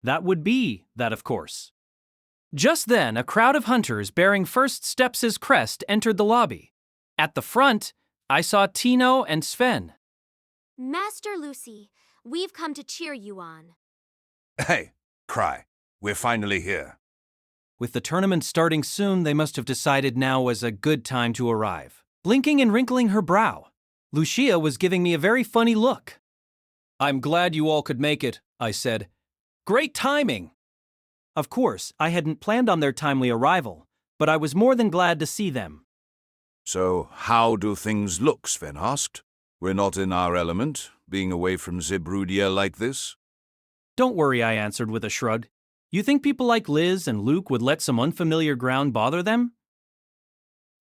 That would be that, of course. Just then, a crowd of hunters bearing First Steps' crest entered the lobby. At the front, I saw Tino and Sven. Master Lucy, we've come to cheer you on. Hey, Cry, we're finally here. With the tournament starting soon, they must have decided now was a good time to arrive. Blinking and wrinkling her brow, Lucia was giving me a very funny look. I'm glad you all could make it, I said, Great timing! Of course, I hadn't planned on their timely arrival, but I was more than glad to see them. So, how do things look? Sven asked. We're not in our element, being away from Zerbrudia like this. Don't worry, I answered with a shrug. You think people like Liz and Luke would let some unfamiliar ground bother them?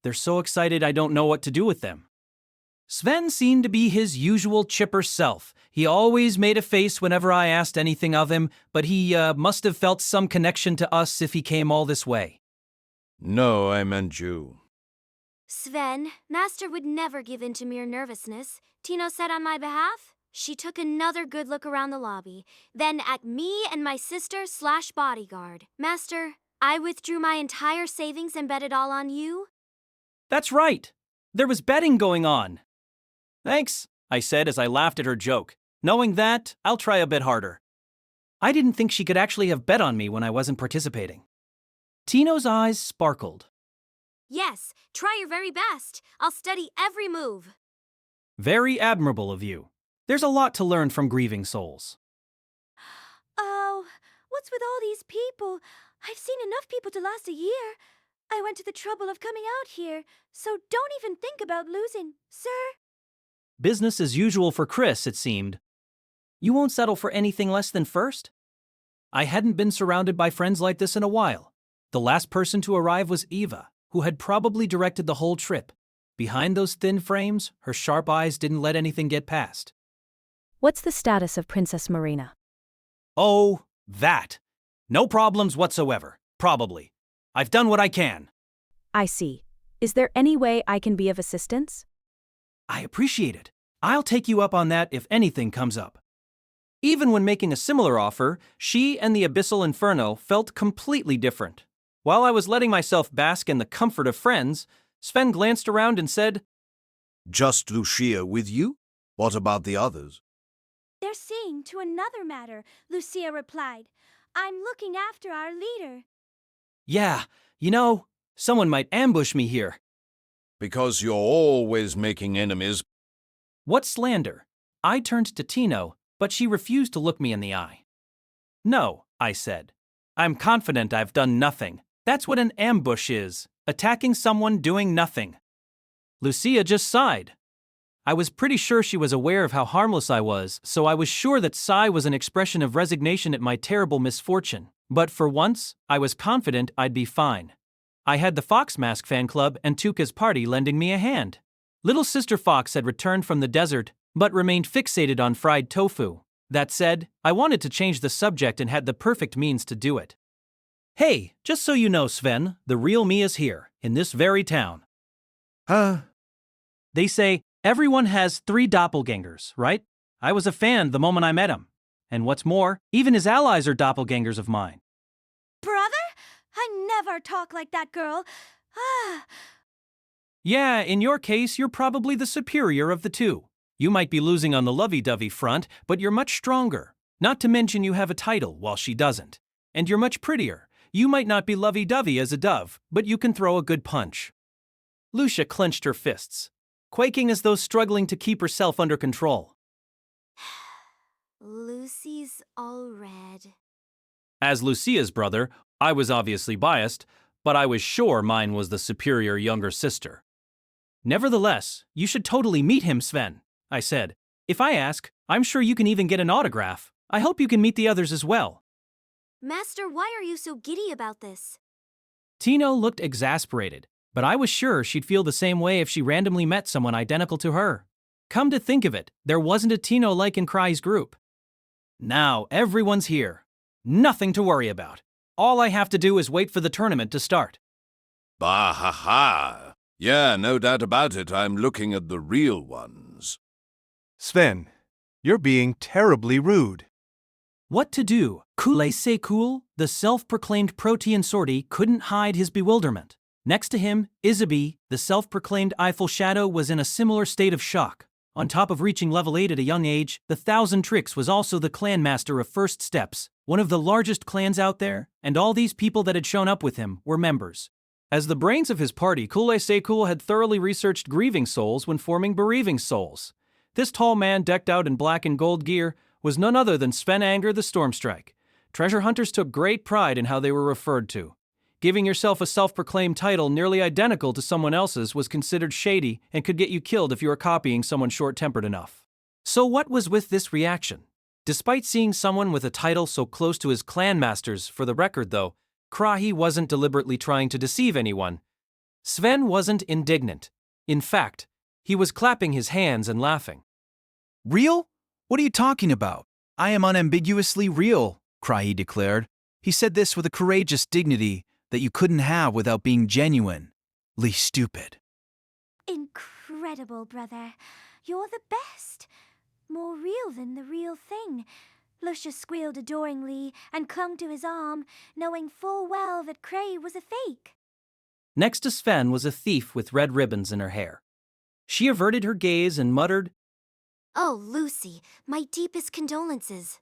They're so excited I don't know what to do with them. Sven seemed to be his usual chipper self. He always made a face whenever I asked anything of him, but he must have felt some connection to us if he came all this way. No, I meant you. Sven, Master would never give in to mere nervousness. Tino said on my behalf. She took another good look around the lobby, then at me and my sister/bodyguard. Master, I withdrew my entire savings and bet it all on you. That's right. There was betting going on. Thanks, I said as I laughed at her joke. Knowing that, I'll try a bit harder. I didn't think she could actually have bet on me when I wasn't participating. Tino's eyes sparkled. Yes, try your very best. I'll study every move. Very admirable of you. There's a lot to learn from grieving souls. Oh, what's with all these people? I've seen enough people to last a year. I went to the trouble of coming out here, so don't even think about losing, sir. Business as usual for Chris, it seemed. You won't settle for anything less than first? I hadn't been surrounded by friends like this in a while. The last person to arrive was Eva, who had probably directed the whole trip. Behind those thin frames, her sharp eyes didn't let anything get past. What's the status of Princess Marina? Oh, that. No problems whatsoever, probably. I've done what I can. I see. Is there any way I can be of assistance? I appreciate it. I'll take you up on that if anything comes up. Even when making a similar offer, she and the Abyssal Inferno felt completely different. While I was letting myself bask in the comfort of friends, Sven glanced around and said, Just Lucia with you? What about the others? They're seeing to another matter, Lucia replied. I'm looking after our leader. Yeah, someone might ambush me here. Because you're always making enemies. What slander? I turned to Tino, but she refused to look me in the eye. No, I said. I'm confident I've done nothing. That's what an ambush is, attacking someone doing nothing. Lucia just sighed. I was pretty sure she was aware of how harmless I was, so I was sure that sigh was an expression of resignation at my terrible misfortune. But for once, I was confident I'd be fine. I had the Fox Mask fan club and Tuka's party lending me a hand. Little Sister Fox had returned from the desert, but remained fixated on fried tofu. That said, I wanted to change the subject and had the perfect means to do it. Hey, just so you know, Sven, the real me is here, in this very town. Huh? They say everyone has 3 doppelgangers, right? I was a fan the moment I met him. And what's more, even his allies are doppelgangers of mine. Brother? I never talk like that, girl. Yeah, in your case, you're probably the superior of the two. You might be losing on the lovey-dovey front, but you're much stronger. Not to mention you have a title, while she doesn't. And you're much prettier. You might not be lovey-dovey as a dove, but you can throw a good punch. Lucia clenched her fists, quaking as though struggling to keep herself under control. Lucy's all red. As Lucia's brother, I was obviously biased, but I was sure mine was the superior younger sister. Nevertheless, you should totally meet him, Sven, I said. If I ask, I'm sure you can even get an autograph. I hope you can meet the others as well. Master, why are you so giddy about this? Tino looked exasperated, but I was sure she'd feel the same way if she randomly met someone identical to her. Come to think of it, there wasn't a Tino like in Cry's group. Now everyone's here. Nothing to worry about. All I have to do is wait for the tournament to start. Bah ha ha. Yeah, no doubt about it. I'm looking at the real ones. Sven, you're being terribly rude. What to do? Kule-se-cool, the self-proclaimed Protean sortie, couldn't hide his bewilderment. Next to him, Isabi, the self-proclaimed Eiffel Shadow, was in a similar state of shock. On top of reaching level 8 at a young age, the Thousand Tricks was also the clan master of First Steps, one of the largest clans out there, and all these people that had shown up with him were members. As the brains of his party, Kule-se-cool had thoroughly researched grieving souls when forming bereaving souls. This tall man decked out in black and gold gear was none other than Sven Anger the Stormstrike. Treasure hunters took great pride in how they were referred to. Giving yourself a self-proclaimed title nearly identical to someone else's was considered shady and could get you killed if you were copying someone short-tempered enough. So what was with this reaction? Despite seeing someone with a title so close to his clan masters, for the record though, Krahi wasn't deliberately trying to deceive anyone. Sven wasn't indignant. In fact, he was clapping his hands and laughing. Real? What are you talking about? I am unambiguously real, Krahi declared. He said this with a courageous dignity that you couldn't have without being genuinely stupid. Incredible, brother. You're the best. More real than the real thing. Lucius squealed adoringly and clung to his arm, knowing full well that Cray was a fake. Next to Sven was a thief with red ribbons in her hair. She averted her gaze and muttered, "Oh, Lucy, my deepest condolences."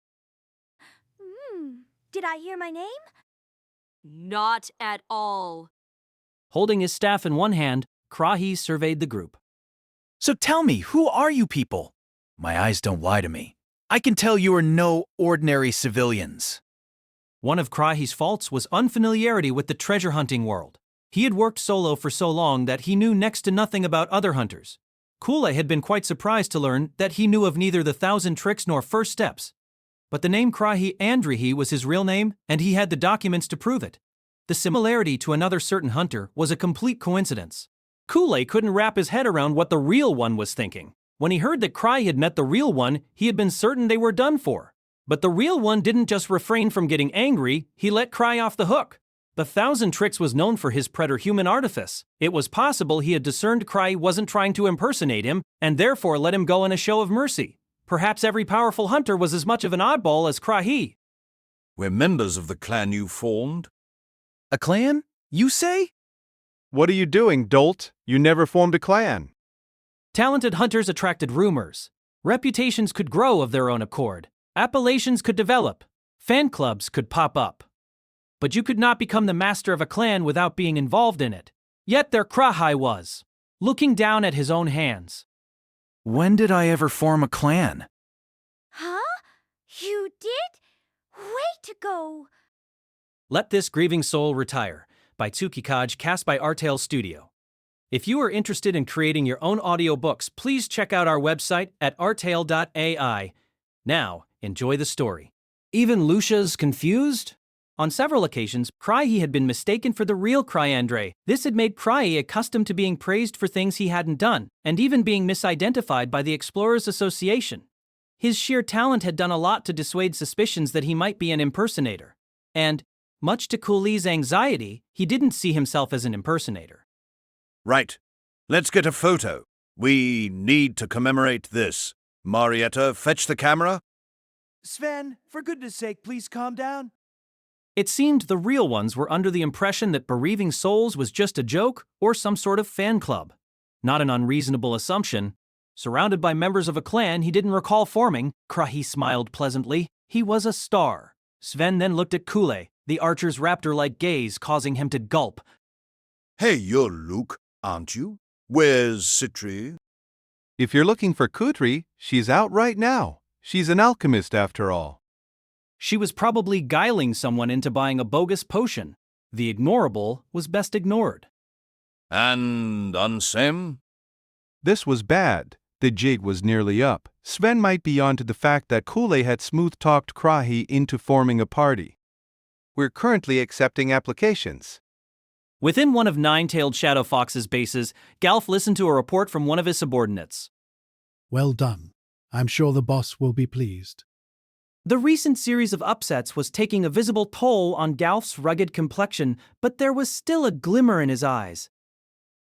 Did I hear my name? Not at all. Holding his staff in one hand, Krahi surveyed the group. So tell me, who are you people? My eyes don't lie to me. I can tell you are no ordinary civilians. One of Krahi's faults was unfamiliarity with the treasure hunting world. He had worked solo for so long that he knew next to nothing about other hunters. Kule had been quite surprised to learn that he knew of neither the 1,000 tricks nor first steps. But the name Krahi Andrihi was his real name, and he had the documents to prove it. The similarity to another certain hunter was a complete coincidence. Kule couldn't wrap his head around what the real one was thinking. When he heard that Krahi had met the real one, he had been certain they were done for. But the real one didn't just refrain from getting angry, he let Krahi off the hook. The 1,000 Tricks was known for his preter-human artifice. It was possible he had discerned Krahi wasn't trying to impersonate him, and therefore let him go in a show of mercy. Perhaps every powerful hunter was as much of an oddball as Krahi. We're members of the clan you formed. A clan? You say? What are you doing, dolt? You never formed a clan. Talented hunters attracted rumors. Reputations could grow of their own accord. Appellations could develop. Fan clubs could pop up. But you could not become the master of a clan without being involved in it. Yet there Krahi was, looking down at his own hands. When did I ever form a clan? Huh? You did? Way to go! Let This Grieving Soul Retire, by Tsukikage, cast by Artale Studio. If you are interested in creating your own audiobooks, please check out our website at artale.ai. Now, enjoy the story. Even Lucia's confused? On several occasions, Krahi had been mistaken for the real Cryandre. This had made Krahi accustomed to being praised for things he hadn't done, and even being misidentified by the Explorers Association. His sheer talent had done a lot to dissuade suspicions that he might be an impersonator. And, much to Kuli's anxiety, he didn't see himself as an impersonator. Right. Let's get a photo. We need to commemorate this. Marietta, fetch the camera. Sven, for goodness sake, please calm down. It seemed the real ones were under the impression that Bereaving Souls was just a joke or some sort of fan club. Not an unreasonable assumption. Surrounded by members of a clan he didn't recall forming, Krahi smiled pleasantly. He was a star. Sven then looked at Kule, the archer's raptor-like gaze causing him to gulp. Hey, you're Luke, aren't you? Where's Citri? If you're looking for Kutri, she's out right now. She's an alchemist after all. She was probably guiling someone into buying a bogus potion. The ignorable was best ignored. And Ansem? This was bad. The jig was nearly up. Sven might be onto the fact that Kule had smooth-talked Krahi into forming a party. We're currently accepting applications. Within one of Nine-Tailed Shadow Fox's bases, Galf listened to a report from one of his subordinates. Well done. I'm sure the boss will be pleased. The recent series of upsets was taking a visible toll on Galf's rugged complexion, but there was still a glimmer in his eyes.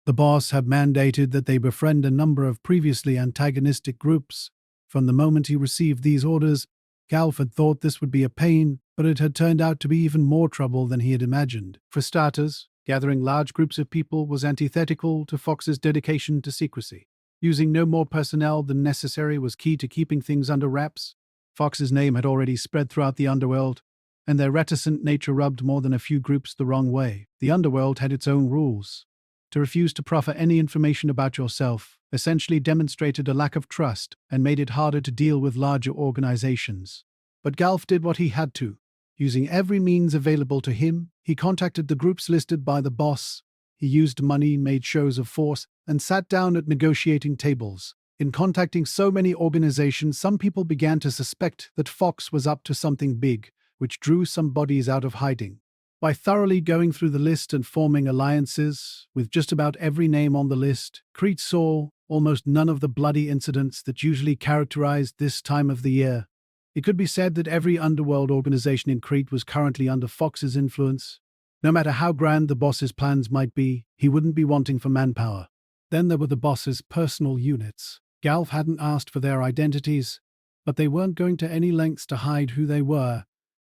The boss had mandated that they befriend a number of previously antagonistic groups. From the moment he received these orders, Galf had thought this would be a pain, but it had turned out to be even more trouble than he had imagined. For starters, gathering large groups of people was antithetical to Fox's dedication to secrecy. Using no more personnel than necessary was key to keeping things under wraps. Fox's name had already spread throughout the underworld, and their reticent nature rubbed more than a few groups the wrong way. The underworld had its own rules. To refuse to proffer any information about yourself essentially demonstrated a lack of trust and made it harder to deal with larger organizations. But Galf did what he had to. Using every means available to him, he contacted the groups listed by the boss. He used money, made shows of force, and sat down at negotiating tables. In contacting so many organizations, some people began to suspect that Fox was up to something big, which drew some bodies out of hiding. By thoroughly going through the list and forming alliances with just about every name on the list, Crete saw almost none of the bloody incidents that usually characterized this time of the year. It could be said that every underworld organization in Crete was currently under Fox's influence. No matter how grand the boss's plans might be, he wouldn't be wanting for manpower. Then there were the boss's personal units. Galf hadn't asked for their identities, but they weren't going to any lengths to hide who they were.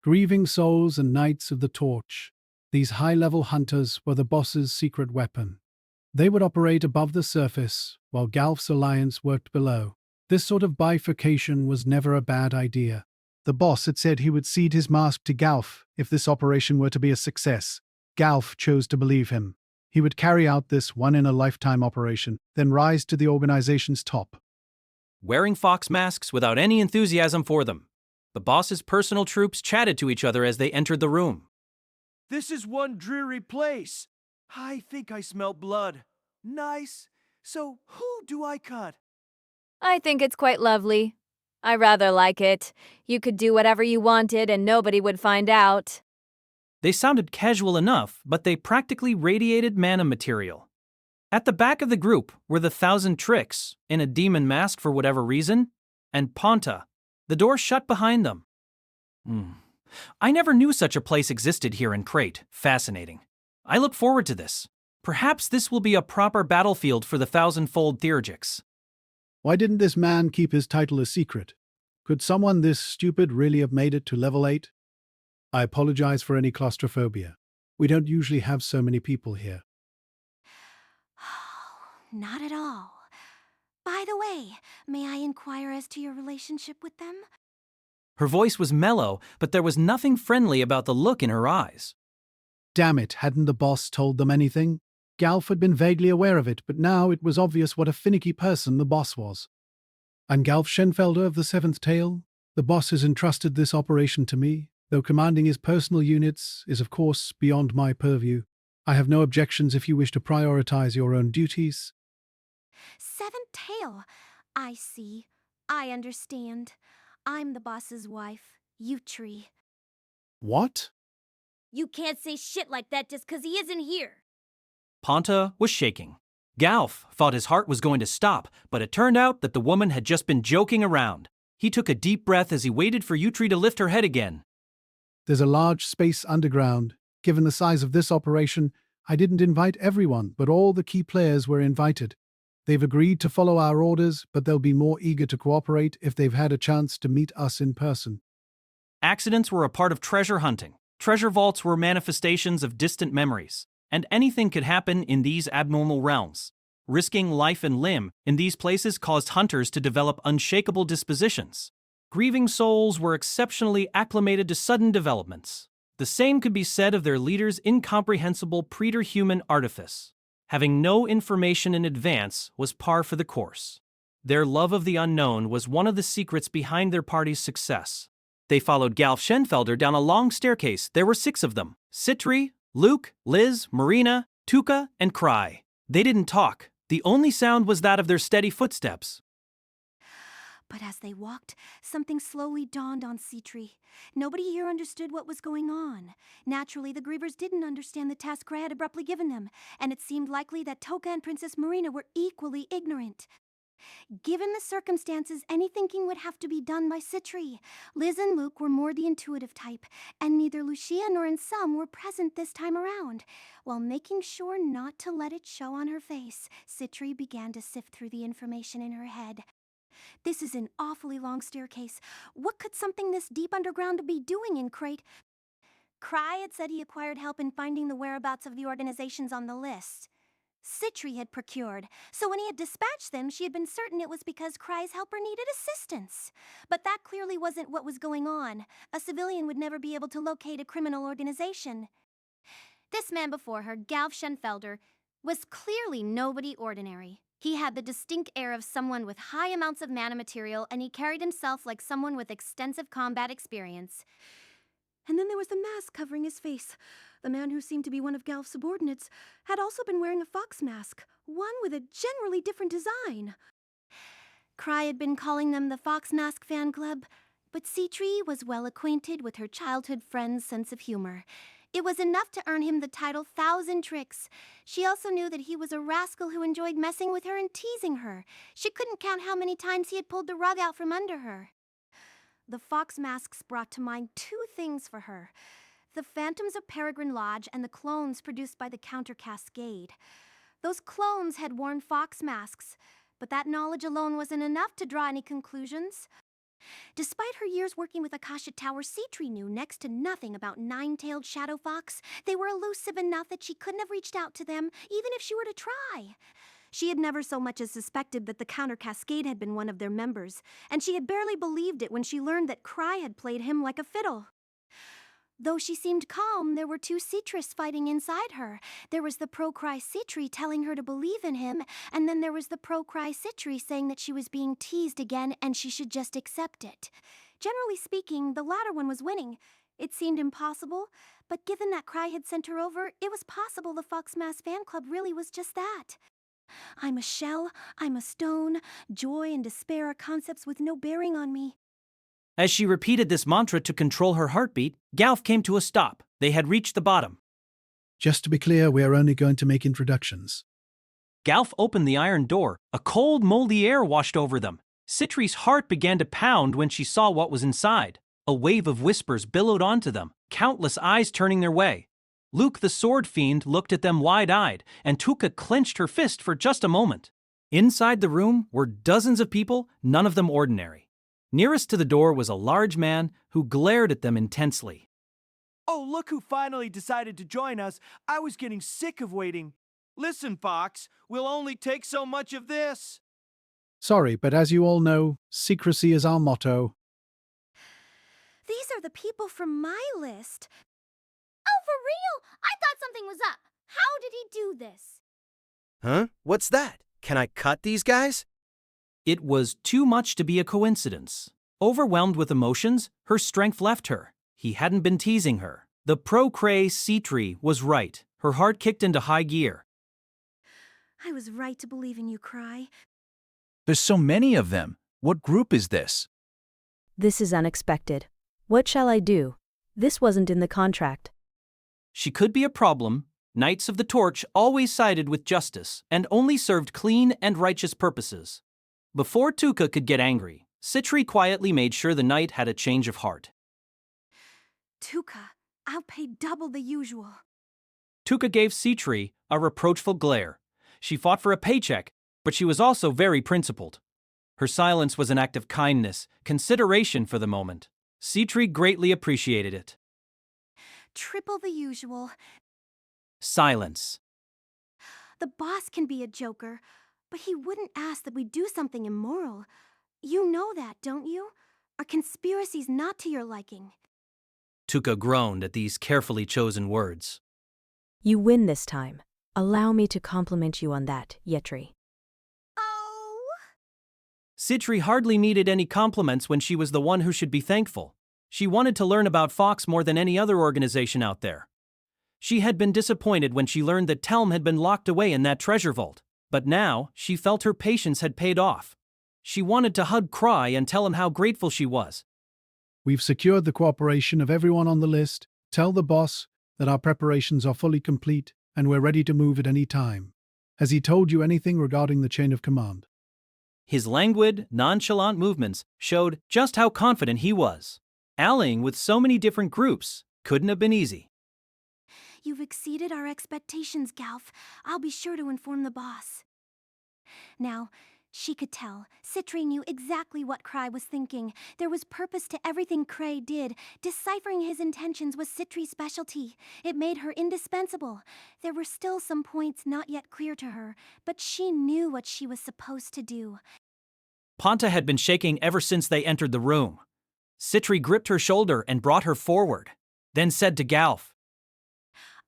Grieving souls and Knights of the Torch. These high-level hunters were the boss's secret weapon. They would operate above the surface, while Galf's alliance worked below. This sort of bifurcation was never a bad idea. The boss had said he would cede his mask to Galf if this operation were to be a success. Galf chose to believe him. He would carry out this one-in-a-lifetime operation, then rise to the organization's top. Wearing fox masks without any enthusiasm for them. The boss's personal troops chatted to each other as they entered the room. This is one dreary place. I think I smell blood. Nice. So who do I cut? I think it's quite lovely. I rather like it. You could do whatever you wanted and nobody would find out. They sounded casual enough, but they practically radiated mana material. At the back of the group were the 1,000 Tricks, in a demon mask for whatever reason, and Ponta. The door shut behind them. I never knew such a place existed here in Crete. Fascinating. I look forward to this. Perhaps this will be a proper battlefield for the 1,000-fold Theurgics. Why didn't this man keep his title a secret? Could someone this stupid really have made it to level 8? I apologize for any claustrophobia. We don't usually have so many people here. Not at all. By the way, may I inquire as to your relationship with them? Her voice was mellow, but there was nothing friendly about the look in her eyes. Damn it, hadn't the boss told them anything? Galf had been vaguely aware of it, but now it was obvious what a finicky person the boss was. I'm Galf Schenfelder of the 7th Tail. The boss has entrusted this operation to me, though commanding his personal units is of course beyond my purview. I have no objections if you wish to prioritize your own duties. 7th Tail. I see. I understand. I'm the boss's wife, Yutri. What? You can't say shit like that just 'cause he isn't here. Ponta was shaking. Galf thought his heart was going to stop, but it turned out that the woman had just been joking around. He took a deep breath as he waited for Yutri to lift her head again. There's a large space underground. Given the size of this operation, I didn't invite everyone, but all the key players were invited. They've agreed to follow our orders, but they'll be more eager to cooperate if they've had a chance to meet us in person. Accidents were a part of treasure hunting. Treasure vaults were manifestations of distant memories, and anything could happen in these abnormal realms. Risking life and limb in these places caused hunters to develop unshakable dispositions. Grieving souls were exceptionally acclimated to sudden developments. The same could be said of their leader's incomprehensible preterhuman artifice. Having no information in advance was par for the course. Their love of the unknown was one of the secrets behind their party's success. They followed Galf Schenfelder down a long staircase. There were 6 of them: Citri, Luke, Liz, Marina, Tuka, and Cry. They didn't talk. The only sound was that of their steady footsteps. But as they walked, something slowly dawned on Citri. Nobody here understood what was going on. Naturally, the Grievers didn't understand the task Cry had abruptly given them, and it seemed likely that Toka and Princess Marina were equally ignorant. Given the circumstances, any thinking would have to be done by Citri. Liz and Luke were more the intuitive type, and neither Lucia nor Insum were present this time around. While making sure not to let it show on her face, Citri began to sift through the information in her head. This is an awfully long staircase. What could something this deep underground be doing in Crete? Cry had said he acquired help in finding the whereabouts of the organizations on the list. Citri had procured, so when he had dispatched them, she had been certain it was because Cry's helper needed assistance. But that clearly wasn't what was going on. A civilian would never be able to locate a criminal organization. This man before her, Galf Schenfelder, was clearly nobody ordinary. He had the distinct air of someone with high amounts of mana material, and he carried himself like someone with extensive combat experience. And then there was the mask covering his face. The man who seemed to be one of Galf's subordinates had also been wearing a fox mask, one with a generally different design. Cry had been calling them the Fox Mask Fan Club, but Seatree was well acquainted with her childhood friend's sense of humor. It was enough to earn him the title Thousand Tricks. She also knew that he was a rascal who enjoyed messing with her and teasing her. She couldn't count how many times he had pulled the rug out from under her. The fox masks brought to mind two things for her: the phantoms of Peregrine Lodge and the clones produced by the Counter Cascade. Those clones had worn fox masks, but that knowledge alone wasn't enough to draw any conclusions. Despite her years working with Akasha Tower, Seatree knew next to nothing about nine-tailed shadow fox. They were elusive enough that she couldn't have reached out to them, even if she were to try. She had never so much as suspected that the Counter Cascade had been one of their members, and she had barely believed it when she learned that Cry had played him like a fiddle. Though she seemed calm, there were two Seatrists fighting inside her. There was the pro-Cry Seatree telling her to believe in him, and then there was the pro-Cry Seatree saying that she was being teased again and she should just accept it. Generally speaking, the latter one was winning. It seemed impossible, but given that Cry had sent her over, it was possible the Fox Mask Fan Club really was just that. I'm a shell, I'm a stone, joy and despair are concepts with no bearing on me. As she repeated this mantra to control her heartbeat, Galf came to a stop. They had reached the bottom. Just to be clear, we are only going to make introductions. Galf opened the iron door. A cold, moldy air washed over them. Citree's heart began to pound when she saw what was inside. A wave of whispers billowed onto them, countless eyes turning their way. Luke the sword fiend looked at them wide-eyed, and Tuka clenched her fist for just a moment. Inside the room were dozens of people, none of them ordinary. Nearest to the door was a large man who glared at them intensely. Oh, look who finally decided to join us. I was getting sick of waiting. Listen, Fox, we'll only take so much of this. Sorry, but as you all know, secrecy is our motto. These are the people from my list. Oh, for real? I thought something was up. How did he do this? Huh? What's that? Can I cut these guys? It was too much to be a coincidence. Overwhelmed with emotions, her strength left her. He hadn't been teasing her. The pro-Cray Seatree was right. Her heart kicked into high gear. I was right to believe in you, Cry. There's so many of them. What group is this? This is unexpected. What shall I do? This wasn't in the contract. She could be a problem. Knights of the Torch always sided with justice and only served clean and righteous purposes. Before Tuka could get angry, Seatree quietly made sure the knight had a change of heart. Tuka, I'll pay double the usual. Tuka gave Seatree a reproachful glare. She fought for a paycheck, but she was also very principled. Her silence was an act of kindness, consideration for the moment. Seatree greatly appreciated it. Triple the usual. Silence. The boss can be a joker, but he wouldn't ask that we do something immoral. You know that, don't you? Our conspiracy's not to your liking. Tuka groaned at these carefully chosen words. You win this time. Allow me to compliment you on that, Yetri. Oh! Seatree hardly needed any compliments when she was the one who should be thankful. She wanted to learn about Fox more than any other organization out there. She had been disappointed when she learned that Telm had been locked away in that treasure vault, but now she felt her patience had paid off. She wanted to hug Cry and tell him how grateful she was. We've secured the cooperation of everyone on the list. Tell the boss that our preparations are fully complete and we're ready to move at any time. Has he told you anything regarding the chain of command? His languid, nonchalant movements showed just how confident he was. Allying with so many different groups couldn't have been easy. You've exceeded our expectations, Galf. I'll be sure to inform the boss. Now, she could tell. Seatree knew exactly what Cry was thinking. There was purpose to everything Cray did. Deciphering his intentions was Seatree's specialty. It made her indispensable. There were still some points not yet clear to her, but she knew what she was supposed to do. Ponta had been shaking ever since they entered the room. Seatree gripped her shoulder and brought her forward, then said to Galf,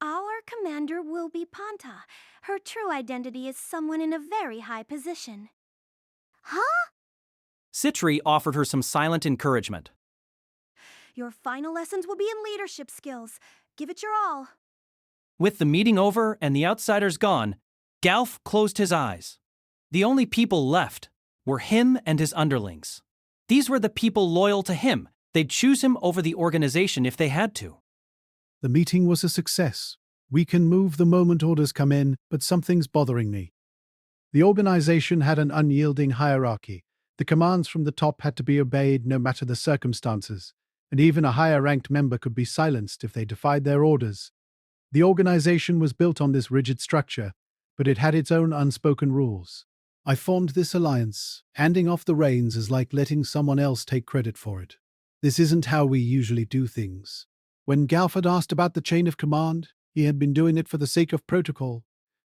Our commander will be Ponta. Her true identity is someone in a very high position. Huh? Seatree offered her some silent encouragement. Your final lessons will be in leadership skills. Give it your all. With the meeting over and the outsiders gone, Galf closed his eyes. The only people left were him and his underlings. These were the people loyal to him. They'd choose him over the organization if they had to. The meeting was a success. We can move the moment orders come in, but something's bothering me. The organization had an unyielding hierarchy. The commands from the top had to be obeyed no matter the circumstances, and even a higher-ranked member could be silenced if they defied their orders. The organization was built on this rigid structure, but it had its own unspoken rules. I formed this alliance. Handing off the reins is like letting someone else take credit for it. This isn't how we usually do things. When Galf had asked about the chain of command, he had been doing it for the sake of protocol.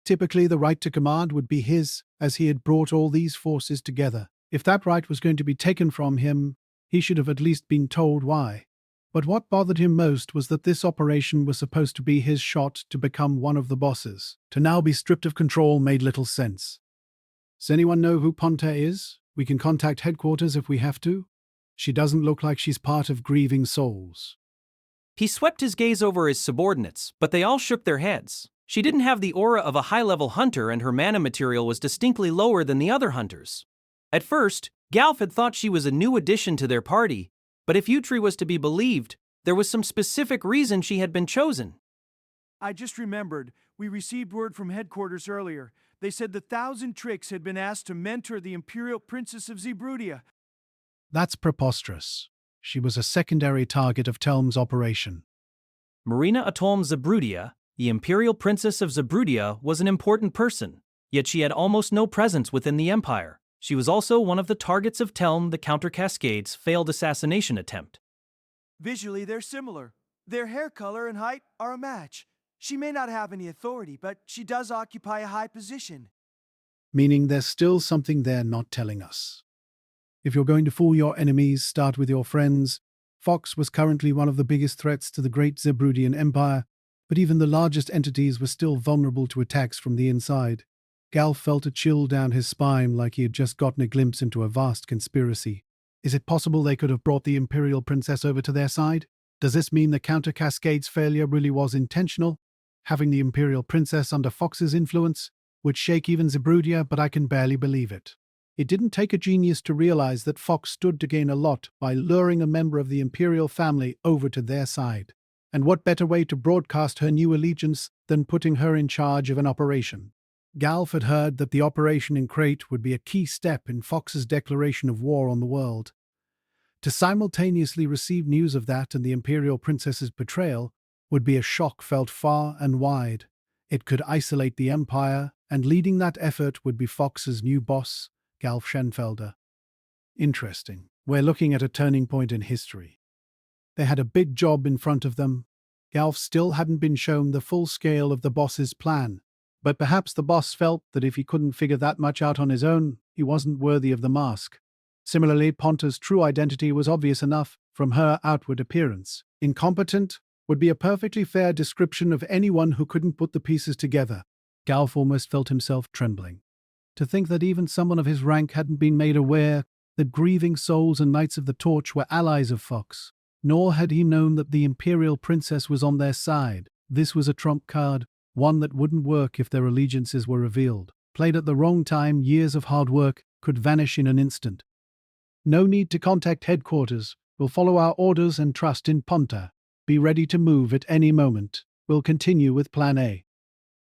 Typically, the right to command would be his, as he had brought all these forces together. If that right was going to be taken from him, he should have at least been told why. But what bothered him most was that this operation was supposed to be his shot to become one of the bosses. To now be stripped of control made little sense. Does anyone know who Ponta is? We can contact headquarters if we have to. She doesn't look like she's part of Grieving Souls. He swept his gaze over his subordinates, but they all shook their heads. She didn't have the aura of a high-level hunter, and her mana material was distinctly lower than the other hunters. At first, Galf had thought she was a new addition to their party, but if Yutri was to be believed, there was some specific reason she had been chosen. I just remembered. We received word from headquarters earlier. They said the 1,000 Tricks had been asked to mentor the Imperial Princess of Zeebrudya. That's preposterous. She was a secondary target of Telm's operation. Marina Atolm Zeebrudya, the Imperial Princess of Zeebrudya, was an important person, yet she had almost no presence within the Empire. She was also one of the targets of Telm the Counter Cascade's failed assassination attempt. Visually, they're similar. Their hair color and height are a match. She may not have any authority, but she does occupy a high position. Meaning there's still something they're not telling us. If you're going to fool your enemies, start with your friends. Fox was currently one of the biggest threats to the great Zeebrudian Empire, but even the largest entities were still vulnerable to attacks from the inside. Galf felt a chill down his spine like he had just gotten a glimpse into a vast conspiracy. Is it possible they could have brought the Imperial Princess over to their side? Does this mean the Counter Cascade's failure really was intentional? Having the Imperial Princess under Fox's influence would shake even Zeebrudya, but I can barely believe it. It didn't take a genius to realize that Fox stood to gain a lot by luring a member of the Imperial family over to their side. And what better way to broadcast her new allegiance than putting her in charge of an operation? Galf had heard that the operation in Crate would be a key step in Fox's declaration of war on the world. To simultaneously receive news of that and the Imperial Princess's betrayal would be a shock felt far and wide. It could isolate the Empire, and leading that effort would be Fox's new boss, Galf Schenfelder. Interesting. We're looking at a turning point in history. They had a big job in front of them. Galf still hadn't been shown the full scale of the boss's plan. But perhaps the boss felt that if he couldn't figure that much out on his own, he wasn't worthy of the mask. Similarly, Ponta's true identity was obvious enough from her outward appearance. Incompetent would be a perfectly fair description of anyone who couldn't put the pieces together. Galf almost felt himself trembling. To think that even someone of his rank hadn't been made aware that Grieving Souls and Knights of the Torch were allies of Fox. Nor had he known that the Imperial Princess was on their side. This was a trump card, one that wouldn't work if their allegiances were revealed. Played at the wrong time, years of hard work could vanish in an instant. No need to contact headquarters. We'll follow our orders and trust in Ponta. Be ready to move at any moment. We'll continue with Plan A.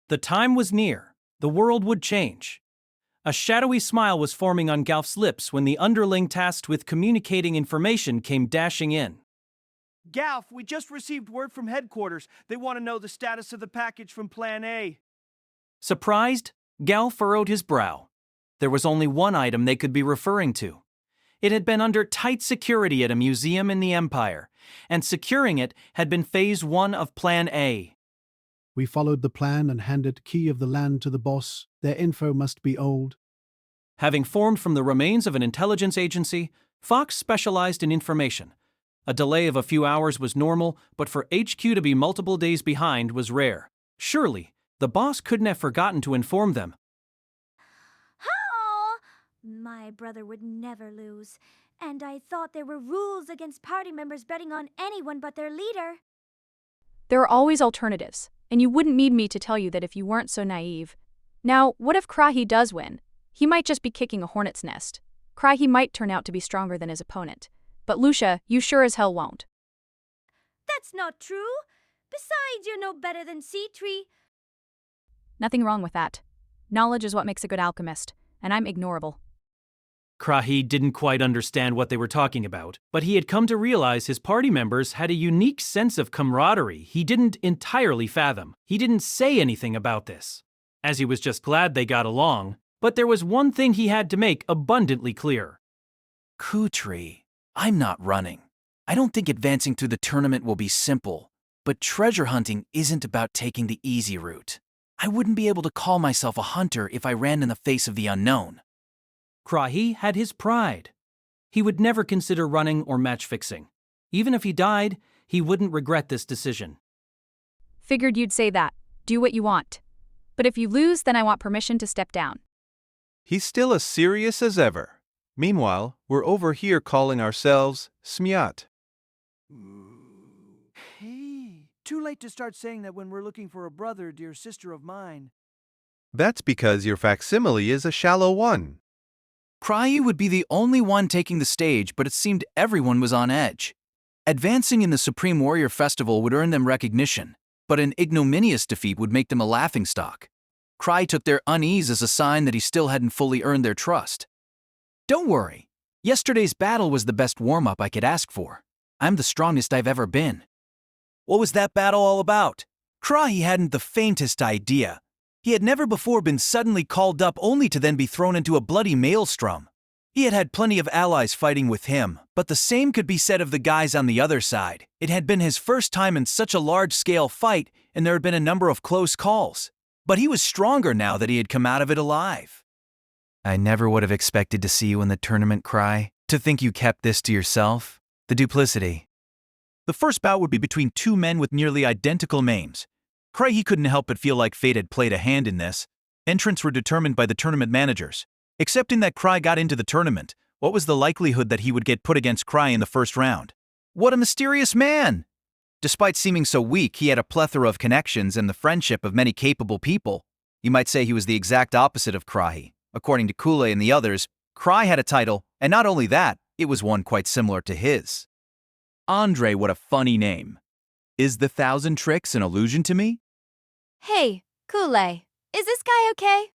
The time was near. The world would change. A shadowy smile was forming on Galf's lips when the underling tasked with communicating information came dashing in. Galf, we just received word from headquarters. They want to know the status of the package from Plan A. Surprised, Galf furrowed his brow. There was only one item they could be referring to. It had been under tight security at a museum in the Empire, and securing it had been Phase 1 of Plan A. We followed the plan and handed key of the land to the boss. Their info must be old. Having formed from the remains of an intelligence agency, Fox specialized in information. A delay of a few hours was normal, but for HQ to be multiple days behind was rare. Surely, the boss couldn't have forgotten to inform them. Oh, my brother would never lose. And I thought there were rules against party members betting on anyone but their leader. There are always alternatives, and you wouldn't need me to tell you that if you weren't so naive. Now, what if Krahi does win? He might just be kicking a hornet's nest. Krahi might turn out to be stronger than his opponent. But Lucia, you sure as hell won't. That's not true. Besides, you're no better than Sea-Tree. Nothing wrong with that. Knowledge is what makes a good alchemist, and I'm ignorable. Krahi didn't quite understand what they were talking about, but he had come to realize his party members had a unique sense of camaraderie he didn't entirely fathom. He didn't say anything about this, as he was just glad they got along, but there was one thing he had to make abundantly clear. Kutri, I'm not running. I don't think advancing through the tournament will be simple, but treasure hunting isn't about taking the easy route. I wouldn't be able to call myself a hunter if I ran in the face of the unknown. Krahi had his pride. He would never consider running or match fixing. Even if he died, he wouldn't regret this decision. Figured you'd say that. Do what you want. But if you lose, then I want permission to step down. He's still as serious as ever. Meanwhile, we're over here calling ourselves Smiat. Hey, too late to start saying that when we're looking for a brother, dear sister of mine. That's because your facsimile is a shallow one. Krahi would be the only one taking the stage, but it seemed everyone was on edge. Advancing in the Supreme Warrior Festival would earn them recognition, but an ignominious defeat would make them a laughingstock. Krahi took their unease as a sign that he still hadn't fully earned their trust. Don't worry. Yesterday's battle was the best warm-up I could ask for. I'm the strongest I've ever been. What was that battle all about? Krahi hadn't the faintest idea. He had never before been suddenly called up only to then be thrown into a bloody maelstrom. He had had plenty of allies fighting with him, but the same could be said of the guys on the other side. It had been his first time in such a large-scale fight, and there had been a number of close calls. But he was stronger now that he had come out of it alive. I never would have expected to see you in the tournament, Krahi. To think you kept this to yourself. The duplicity. The first bout would be between two men with nearly identical names. Krahi couldn't help but feel like fate had played a hand in this. Entrants were determined by the tournament managers. Accepting that Krahi got into the tournament, what was the likelihood that he would get put against Krahi in the first round? What a mysterious man! Despite seeming so weak, he had a plethora of connections and the friendship of many capable people. You might say he was the exact opposite of Krahi. According to Kule and the others, Krahi had a title, and not only that, it was one quite similar to his. Andre, what a funny name. Is the Thousand Tricks an allusion to me? Hey, Kule, is this guy okay?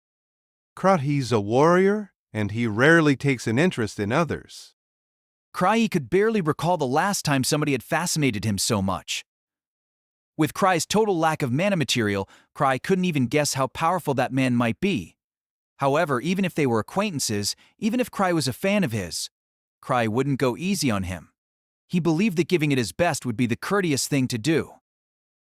Krahi's a warrior, and he rarely takes an interest in others. Krahi could barely recall the last time somebody had fascinated him so much. With Krahi's total lack of mana material, Krahi couldn't even guess how powerful that man might be. However, even if they were acquaintances, even if Krahi was a fan of his, Krahi wouldn't go easy on him. He believed that giving it his best would be the courteous thing to do.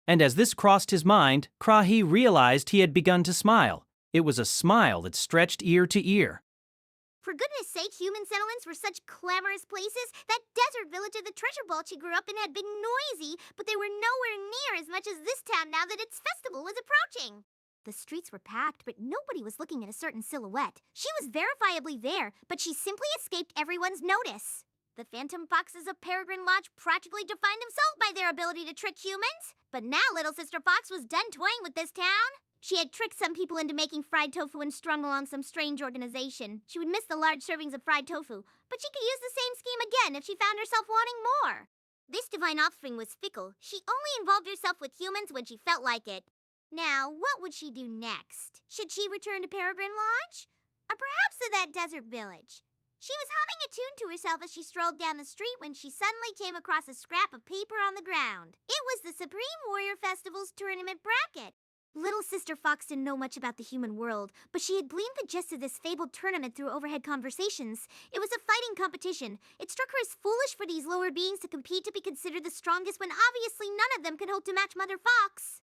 And as this crossed his mind, Krahi realized he had begun to smile. It was a smile that stretched ear to ear. For goodness sake, human settlements were such clamorous places. That desert village of the treasure vault she grew up in had been noisy, but they were nowhere near as much as this town now that its festival was approaching. The streets were packed, but nobody was looking at a certain silhouette. She was verifiably there, but she simply escaped everyone's notice. The phantom foxes of Peregrine Lodge practically defined themselves by their ability to trick humans. But now Little Sister Fox was done toying with this town. She had tricked some people into making fried tofu and strung along some strange organization. She would miss the large servings of fried tofu, but she could use the same scheme again if she found herself wanting more. This divine offspring was fickle. She only involved herself with humans when she felt like it. Now, what would she do next? Should she return to Peregrine Lodge? Or perhaps to that desert village? She was humming a tune to herself as she strolled down the street when she suddenly came across a scrap of paper on the ground. It was the Supreme Warrior Festival's tournament bracket. Little Sister Fox didn't know much about the human world, but she had gleaned the gist of this fabled tournament through overhead conversations. It was a fighting competition. It struck her as foolish for these lower beings to compete to be considered the strongest when obviously none of them could hope to match Mother Fox.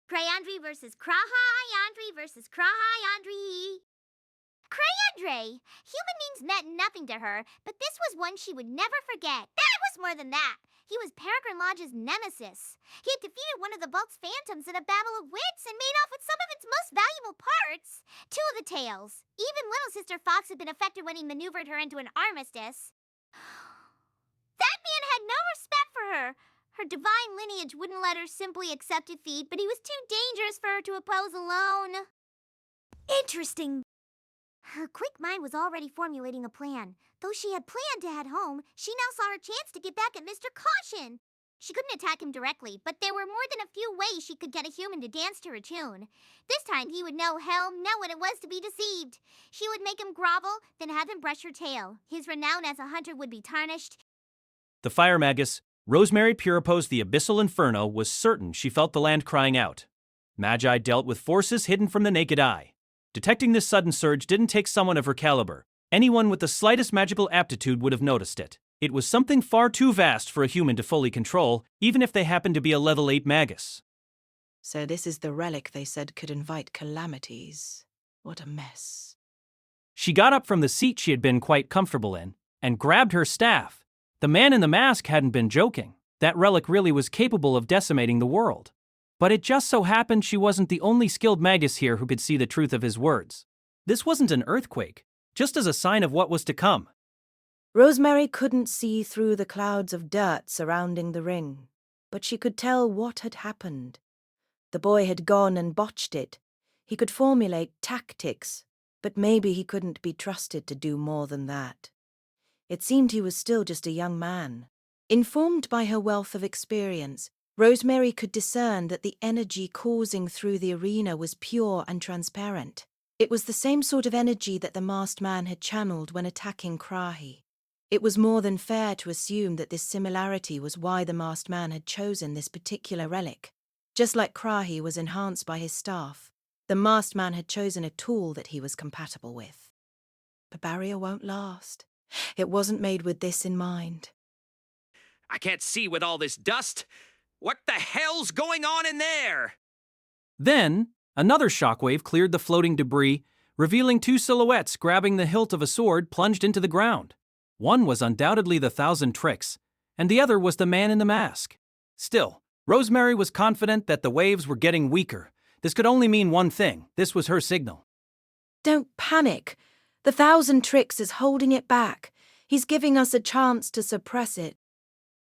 Crayandri versus Crahayandri versus Crahayandri. Crayandre! Human names meant nothing to her, but this was one she would never forget. That was more than that. He was Peregrine Lodge's nemesis. He had defeated one of the vault's phantoms in a battle of wits and made off with some of its most valuable parts. 2 of the tails. Even Little Sister Fox had been affected when he maneuvered her into an armistice. her. Her divine lineage wouldn't let her simply accept defeat, but he was too dangerous for her to oppose alone. Interesting. Her quick mind was already formulating a plan. Though she had planned to head home, she now saw her chance to get back at Mr. Caution. She couldn't attack him directly, but there were more than a few ways she could get a human to dance to her tune. This time he would know what it was to be deceived. She would make him grovel, then have him brush her tail. His renown as a hunter would be tarnished. The fire magus, Rosemary Puripo's The Abyssal Inferno, was certain she felt the land crying out. Magi dealt with forces hidden from the naked eye. Detecting this sudden surge didn't take someone of her caliber. Anyone with the slightest magical aptitude would have noticed it. It was something far too vast for a human to fully control, even if they happened to be a level 8 magus. So this is the relic they said could invite calamities. What a mess. She got up from the seat she had been quite comfortable in, and grabbed her staff. The man in the mask hadn't been joking. That relic really was capable of decimating the world. But it just so happened she wasn't the only skilled magus here who could see the truth of his words. This wasn't an earthquake, just as a sign of what was to come. Rosemary couldn't see through the clouds of dirt surrounding the ring, but she could tell what had happened. The boy had gone and botched it. He could formulate tactics, but maybe he couldn't be trusted to do more than that. It seemed he was still just a young man. Informed by her wealth of experience, Rosemary could discern that the energy coursing through the arena was pure and transparent. It was the same sort of energy that the masked man had channeled when attacking Krahi. It was more than fair to assume that this similarity was why the masked man had chosen this particular relic. Just like Krahi was enhanced by his staff, the masked man had chosen a tool that he was compatible with. The barrier won't last. It wasn't made with this in mind. I can't see with all this dust. What the hell's going on in there? Then, another shockwave cleared the floating debris, revealing two silhouettes grabbing the hilt of a sword plunged into the ground. One was undoubtedly the Thousand Tricks, and the other was the man in the mask. Still, Rosemary was confident that the waves were getting weaker. This could only mean one thing. This was her signal. Don't panic. The Thousand Tricks is holding it back. He's giving us a chance to suppress it.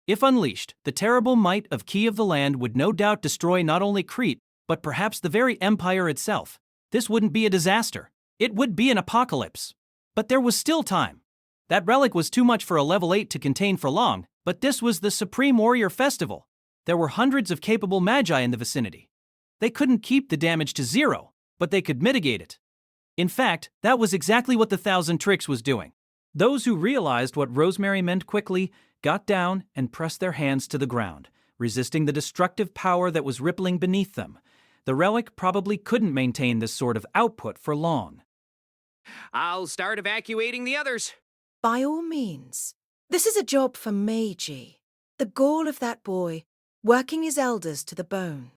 If unleashed, the terrible might of Key of the Land would no doubt destroy not only Crete, but perhaps the very empire itself. This wouldn't be a disaster. It would be an apocalypse. But there was still time. That relic was too much for a level 8 to contain for long, but this was the Supreme Warrior Festival. There were hundreds of capable magi in the vicinity. They couldn't keep the damage to 0, but they could mitigate it. In fact, that was exactly what the Thousand Tricks was doing. Those who realized what Rosemary meant quickly got down and pressed their hands to the ground, resisting the destructive power that was rippling beneath them. The relic probably couldn't maintain this sort of output for long. I'll start evacuating the others. By all means. This is a job for Meiji, the gall of that boy, working his elders to the bone.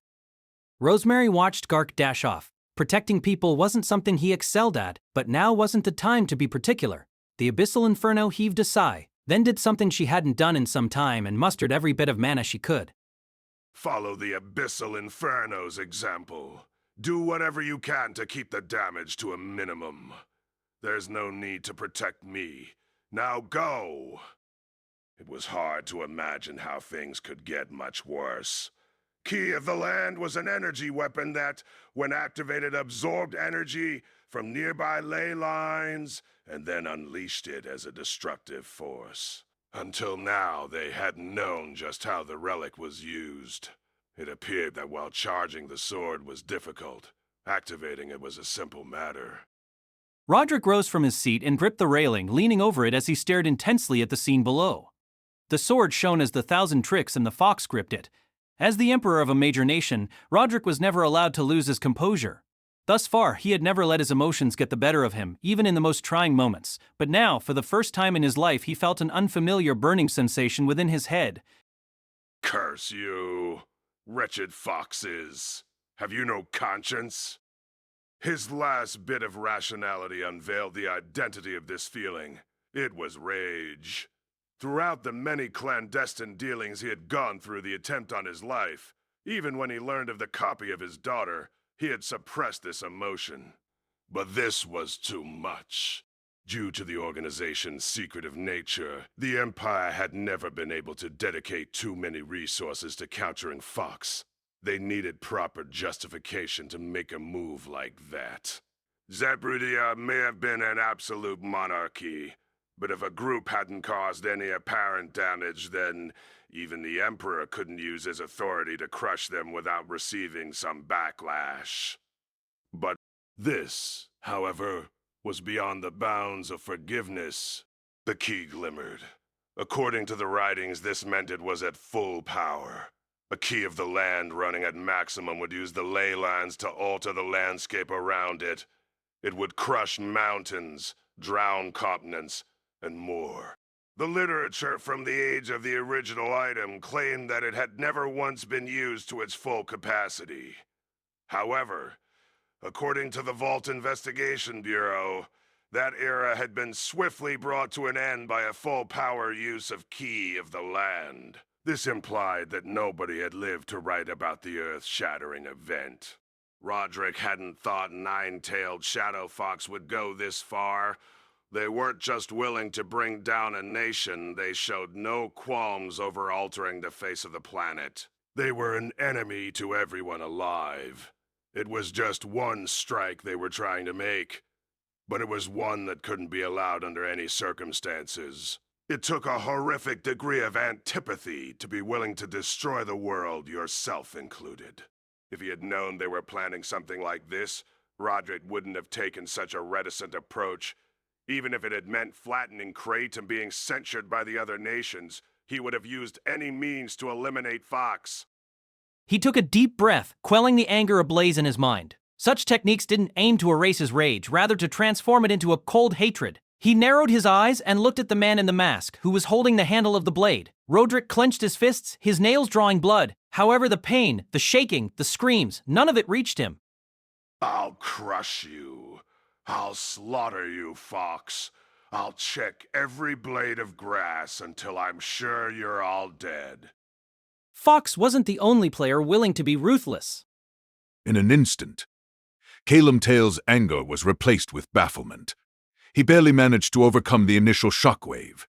Rosemary watched Gark dash off. Protecting people wasn't something he excelled at, but now wasn't the time to be particular. The Abyssal Inferno heaved a sigh, then did something she hadn't done in some time and mustered every bit of mana she could. Follow the Abyssal Inferno's example. Do whatever you can to keep the damage to a minimum. There's no need to protect me. Now go! It was hard to imagine how things could get much worse. Key of the Land was an energy weapon that, when activated, absorbed energy from nearby ley lines and then unleashed it as a destructive force. Until now, they hadn't known just how the relic was used. It appeared that while charging the sword was difficult, activating it was a simple matter. Roderick rose from his seat and gripped the railing, leaning over it as he stared intensely at the scene below. The sword shone as the Thousand Tricks and the fox gripped it. As the emperor of a major nation, Roderick was never allowed to lose his composure. Thus far, he had never let his emotions get the better of him, even in the most trying moments. But now, for the first time in his life, he felt an unfamiliar burning sensation within his head. Curse you, wretched foxes! Have you no conscience? His last bit of rationality unveiled the identity of this feeling. It was rage. Throughout the many clandestine dealings he had gone through the attempt on his life, even when he learned of the copy of his daughter, he had suppressed this emotion. But this was too much. Due to the organization's secretive nature, the Empire had never been able to dedicate too many resources to countering Fox. They needed proper justification to make a move like that. Zabrudia may have been an absolute monarchy, but if a group hadn't caused any apparent damage, then even the Emperor couldn't use his authority to crush them without receiving some backlash. But this, however, was beyond the bounds of forgiveness. The key glimmered. According to the writings, this meant it was at full power. A key of the land running at maximum would use the ley lines to alter the landscape around it. It would crush mountains, drown continents, and more. The literature from the age of the original item claimed that it had never once been used to its full capacity. However, according to the Vault Investigation Bureau, that era had been swiftly brought to an end by a full-power use of Key of the Land. This implied that nobody had lived to write about the earth-shattering event. Roderick hadn't thought Nine-Tailed Shadow Fox would go this far. They weren't just willing to bring down a nation, they showed no qualms over altering the face of the planet. They were an enemy to everyone alive. It was just one strike they were trying to make, but it was one that couldn't be allowed under any circumstances. It took a horrific degree of antipathy to be willing to destroy the world, yourself included. If he had known they were planning something like this, Roderick wouldn't have taken such a reticent approach. Even if it had meant flattening Crate and being censured by the other nations, he would have used any means to eliminate Fox. He took a deep breath, quelling the anger ablaze in his mind. Such techniques didn't aim to erase his rage, rather to transform it into a cold hatred. He narrowed his eyes and looked at the man in the mask, who was holding the handle of the blade. Roderick clenched his fists, his nails drawing blood. However, the pain, the shaking, the screams, none of it reached him. I'll crush you. I'll slaughter you, Fox. I'll check every blade of grass until I'm sure you're all dead. Fox wasn't the only player willing to be ruthless. In an instant, Calum Tail's anger was replaced with bafflement. He barely managed to overcome the initial shockwave,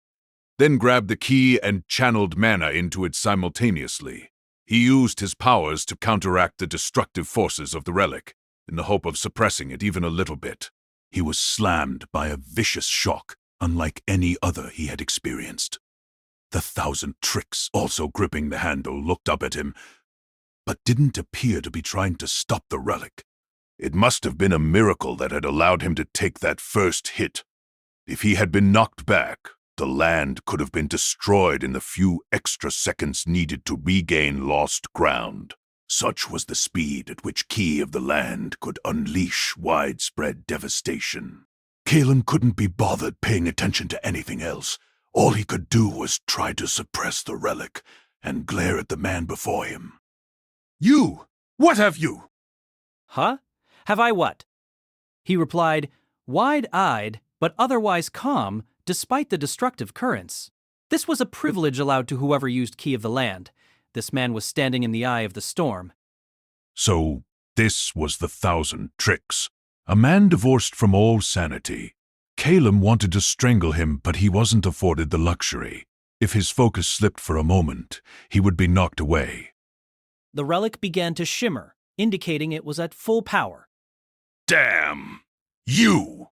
then grabbed the key and channeled mana into it simultaneously. He used his powers to counteract the destructive forces of the relic, in the hope of suppressing it even a little bit. He was slammed by a vicious shock, unlike any other he had experienced. The 1,000 Tricks, also gripping the handle, looked up at him, but didn't appear to be trying to stop the relic. It must have been a miracle that had allowed him to take that first hit. If he had been knocked back, the land could have been destroyed in the few extra seconds needed to regain lost ground. Such was the speed at which Key of the Land could unleash widespread devastation. Calum couldn't be bothered paying attention to anything else. All he could do was try to suppress the relic and glare at the man before him. "You! What have you?" Huh? Have I what? He replied, wide-eyed, but otherwise calm, despite the destructive currents. This was a privilege allowed to whoever used Key of the Land. This man was standing in the eye of the storm. So, this was the 1,000 Tricks. A man divorced from all sanity. Calum wanted to strangle him, but he wasn't afforded the luxury. If his focus slipped for a moment, he would be knocked away. The relic began to shimmer, indicating it was at full power. Damn! You!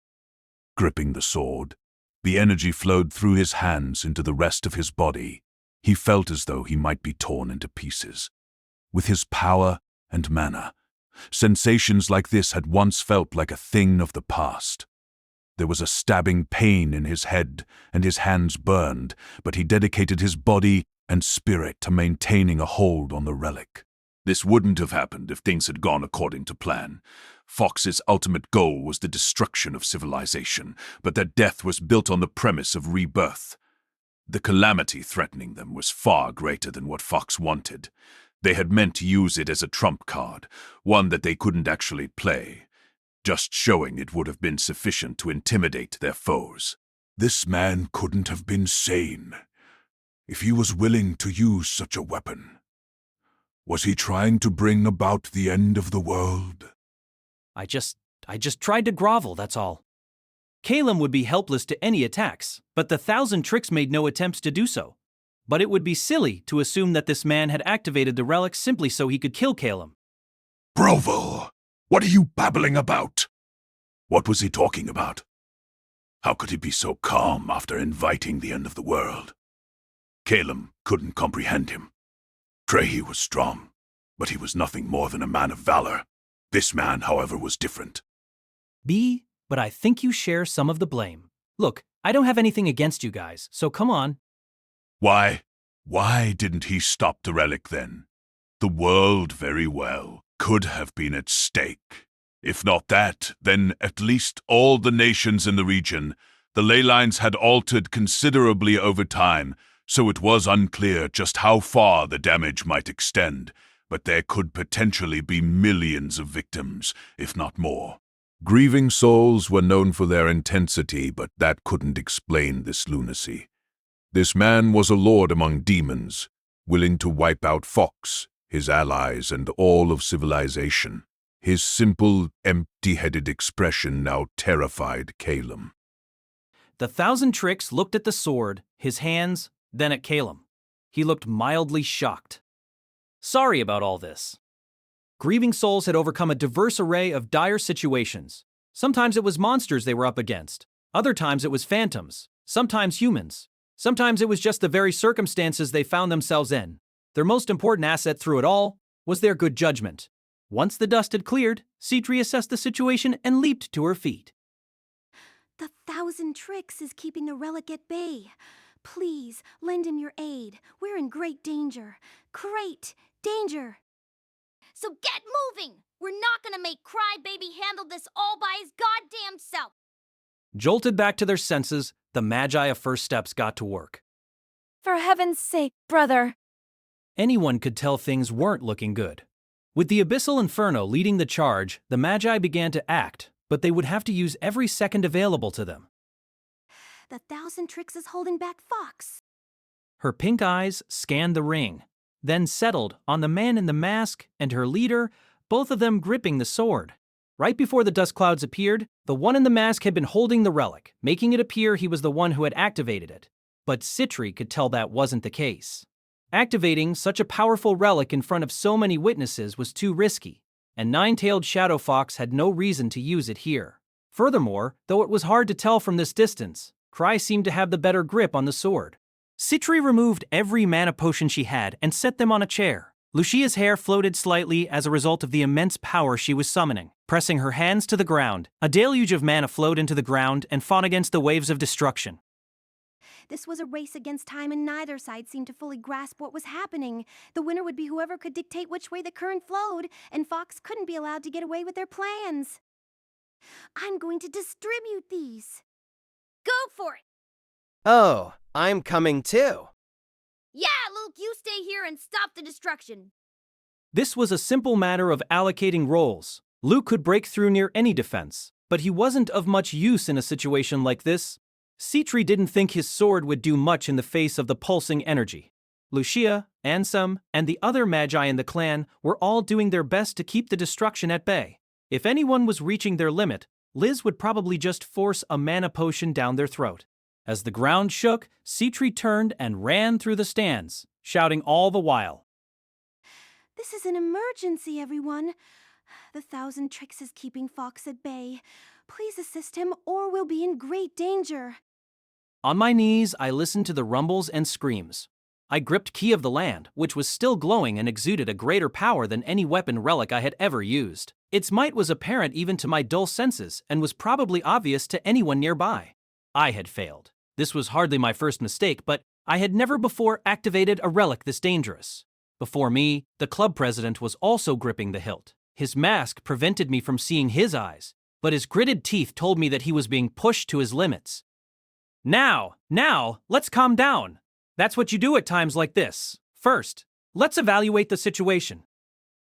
Gripping the sword, the energy flowed through his hands into the rest of his body. He felt as though he might be torn into pieces. With his power and mana, sensations like this had once felt like a thing of the past. There was a stabbing pain in his head, and his hands burned, but he dedicated his body and spirit to maintaining a hold on the relic. This wouldn't have happened if things had gone according to plan. Fox's ultimate goal was the destruction of civilization, but their death was built on the premise of rebirth. The calamity threatening them was far greater than what Fox wanted. They had meant to use it as a trump card, one that they couldn't actually play. Just showing it would have been sufficient to intimidate their foes. This man couldn't have been sane. If he was willing to use such a weapon, was he trying to bring about the end of the world? I just tried to grovel, that's all. Calum would be helpless to any attacks, but the 1,000 Tricks made no attempts to do so. But it would be silly to assume that this man had activated the relic simply so he could kill Calum. Grovel, what are you babbling about? What was he talking about? How could he be so calm after inviting the end of the world? Calum couldn't comprehend him. Trehi was strong, but he was nothing more than a man of valor. This man, however, was different. But I think you share some of the blame. Look, I don't have anything against you guys, so come on. Why didn't he stop the relic then? The world, very well, could have been at stake. If not that, then at least all the nations in the region. The ley lines had altered considerably over time, so it was unclear just how far the damage might extend, but there could potentially be millions of victims, if not more. Grieving souls were known for their intensity, but that couldn't explain this lunacy. This man was a lord among demons, willing to wipe out Fox, his allies, and all of civilization. His simple, empty-headed expression now terrified Calum. The 1,000 Tricks looked at the sword, his hands, then at Calum. He looked mildly shocked. Sorry about all this. Grieving souls had overcome a diverse array of dire situations. Sometimes it was monsters they were up against. Other times it was phantoms. Sometimes humans. Sometimes it was just the very circumstances they found themselves in. Their most important asset through it all was their good judgment. Once the dust had cleared, Citri assessed the situation and leaped to her feet. The 1,000 Tricks is keeping the relic at bay. Please, lend him your aid. We're in great danger. Great danger. So get moving! We're not gonna make Crybaby handle this all by his goddamn self! Jolted back to their senses, the Magi of First Steps got to work. For heaven's sake, brother. Anyone could tell things weren't looking good. With the Abyssal Inferno leading the charge, the Magi began to act, but they would have to use every second available to them. The 1,000 Tricks is holding back Fox. Her pink eyes scanned the ring, then settled on the man in the mask and her leader, both of them gripping the sword. Right before the dust clouds appeared, the one in the mask had been holding the relic, making it appear he was the one who had activated it. But Citri could tell that wasn't the case. Activating such a powerful relic in front of so many witnesses was too risky, and Nine-Tailed Shadow Fox had no reason to use it here. Furthermore, though it was hard to tell from this distance, Cry seemed to have the better grip on the sword. Citri removed every mana potion she had and set them on a chair. Lucia's hair floated slightly as a result of the immense power she was summoning. Pressing her hands to the ground, a deluge of mana flowed into the ground and fought against the waves of destruction. This was a race against time and neither side seemed to fully grasp what was happening. The winner would be whoever could dictate which way the current flowed, and Fox couldn't be allowed to get away with their plans. I'm going to distribute these. Go for it! Oh, I'm coming too. Yeah, Luke, you stay here and stop the destruction. This was a simple matter of allocating roles. Luke could break through near any defense, but he wasn't of much use in a situation like this. Citri didn't think his sword would do much in the face of the pulsing energy. Lucia, Ansem, and the other Magi in the clan were all doing their best to keep the destruction at bay. If anyone was reaching their limit, Liz would probably just force a mana potion down their throat. As the ground shook, Citri turned and ran through the stands, shouting all the while. This is an emergency, everyone. The 1,000 Tricks is keeping Fox at bay. Please assist him or we'll be in great danger. On my knees, I listened to the rumbles and screams. I gripped Key of the Land, which was still glowing and exuded a greater power than any weapon relic I had ever used. Its might was apparent even to my dull senses and was probably obvious to anyone nearby. I had failed. This was hardly my first mistake, but I had never before activated a relic this dangerous. Before me, the club president was also gripping the hilt. His mask prevented me from seeing his eyes, but his gritted teeth told me that he was being pushed to his limits. Now, let's calm down. That's what you do at times like this. First, let's evaluate the situation.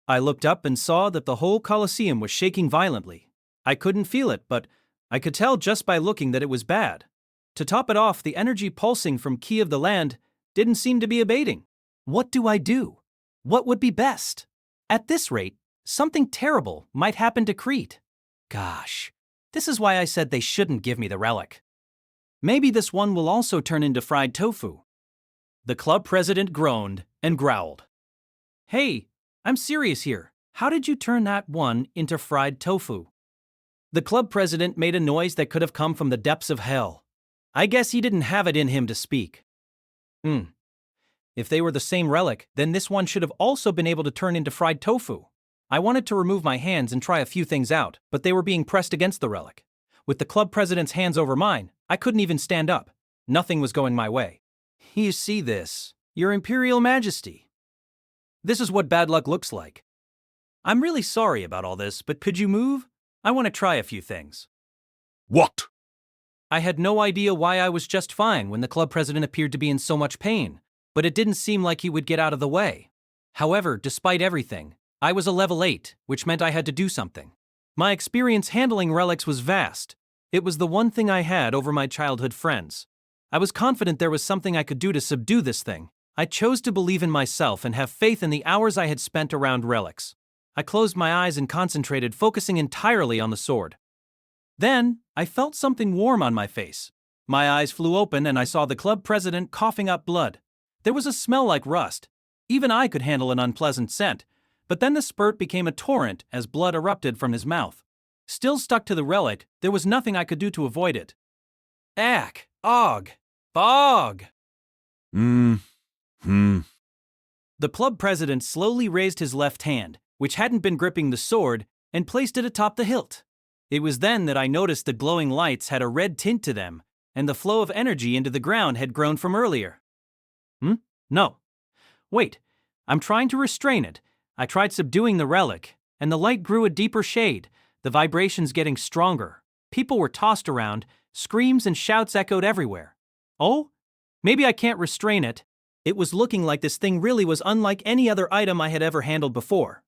I looked up and saw that the whole Colosseum was shaking violently. I couldn't feel it, but I could tell just by looking that it was bad. To top it off, the energy pulsing from Key of the Land didn't seem to be abating. What do I do? What would be best? At this rate, something terrible might happen to Crete. Gosh, This is why I said they shouldn't give me the relic. Maybe this one will also turn into fried tofu. The club president groaned and growled. Hey, I'm serious here. How did you turn that one into fried tofu? The club president made a noise that could have come from the depths of hell. I guess he didn't have it in him to speak. If they were the same relic, then this one should have also been able to turn into fried tofu. I wanted to remove my hands and try a few things out, but they were being pressed against the relic. With the club president's hands over mine, I couldn't even stand up. Nothing was going my way. You see this, Your Imperial Majesty. This is what bad luck looks like. I'm really sorry about all this, but could you move? I want to try a few things. What? I had no idea why I was just fine when the club president appeared to be in so much pain, but it didn't seem like he would get out of the way. However, despite everything, I was a level 8, which meant I had to do something. My experience handling relics was vast. It was the one thing I had over my childhood friends. I was confident there was something I could do to subdue this thing. I chose to believe in myself and have faith in the hours I had spent around relics. I closed my eyes and concentrated, focusing entirely on the sword. Then, I felt something warm on my face. My eyes flew open and I saw the club president coughing up blood. There was a smell like rust. Even I could handle an unpleasant scent, but then the spurt became a torrent as blood erupted from his mouth. Still stuck to the relic, there was nothing I could do to avoid it. Ack, og, bog. The club president slowly raised his left hand, which hadn't been gripping the sword, and placed it atop the hilt. It was then that I noticed the glowing lights had a red tint to them, and the flow of energy into the ground had grown from earlier. No. Wait, I'm trying to restrain it. I tried subduing the relic, and the light grew a deeper shade, the vibrations getting stronger. People were tossed around, screams and shouts echoed everywhere. Oh? Maybe I can't restrain it. It was looking like this thing really was unlike any other item I had ever handled before.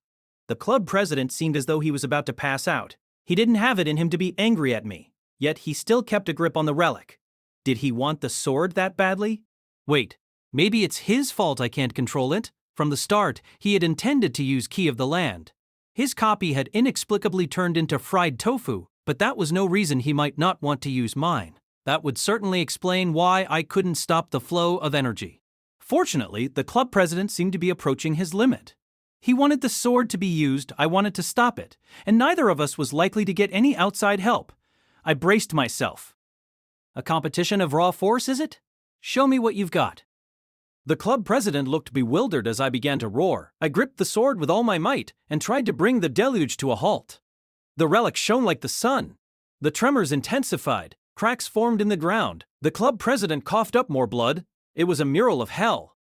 The club president seemed as though he was about to pass out. He didn't have it in him to be angry at me, yet he still kept a grip on the relic. Did he want the sword that badly? Wait, maybe it's his fault I can't control it? From the start, he had intended to use Key of the Land. His copy had inexplicably turned into fried tofu, but that was no reason he might not want to use mine. That would certainly explain why I couldn't stop the flow of energy. Fortunately, the club president seemed to be approaching his limit. He wanted the sword to be used, I wanted to stop it, and neither of us was likely to get any outside help. I braced myself. A competition of raw force, is it? Show me what you've got. The club president looked bewildered as I began to roar. I gripped the sword with all my might and tried to bring the deluge to a halt. The relic shone like the sun. The tremors intensified. Cracks formed in the ground. The club president coughed up more blood. It was a mural of hell.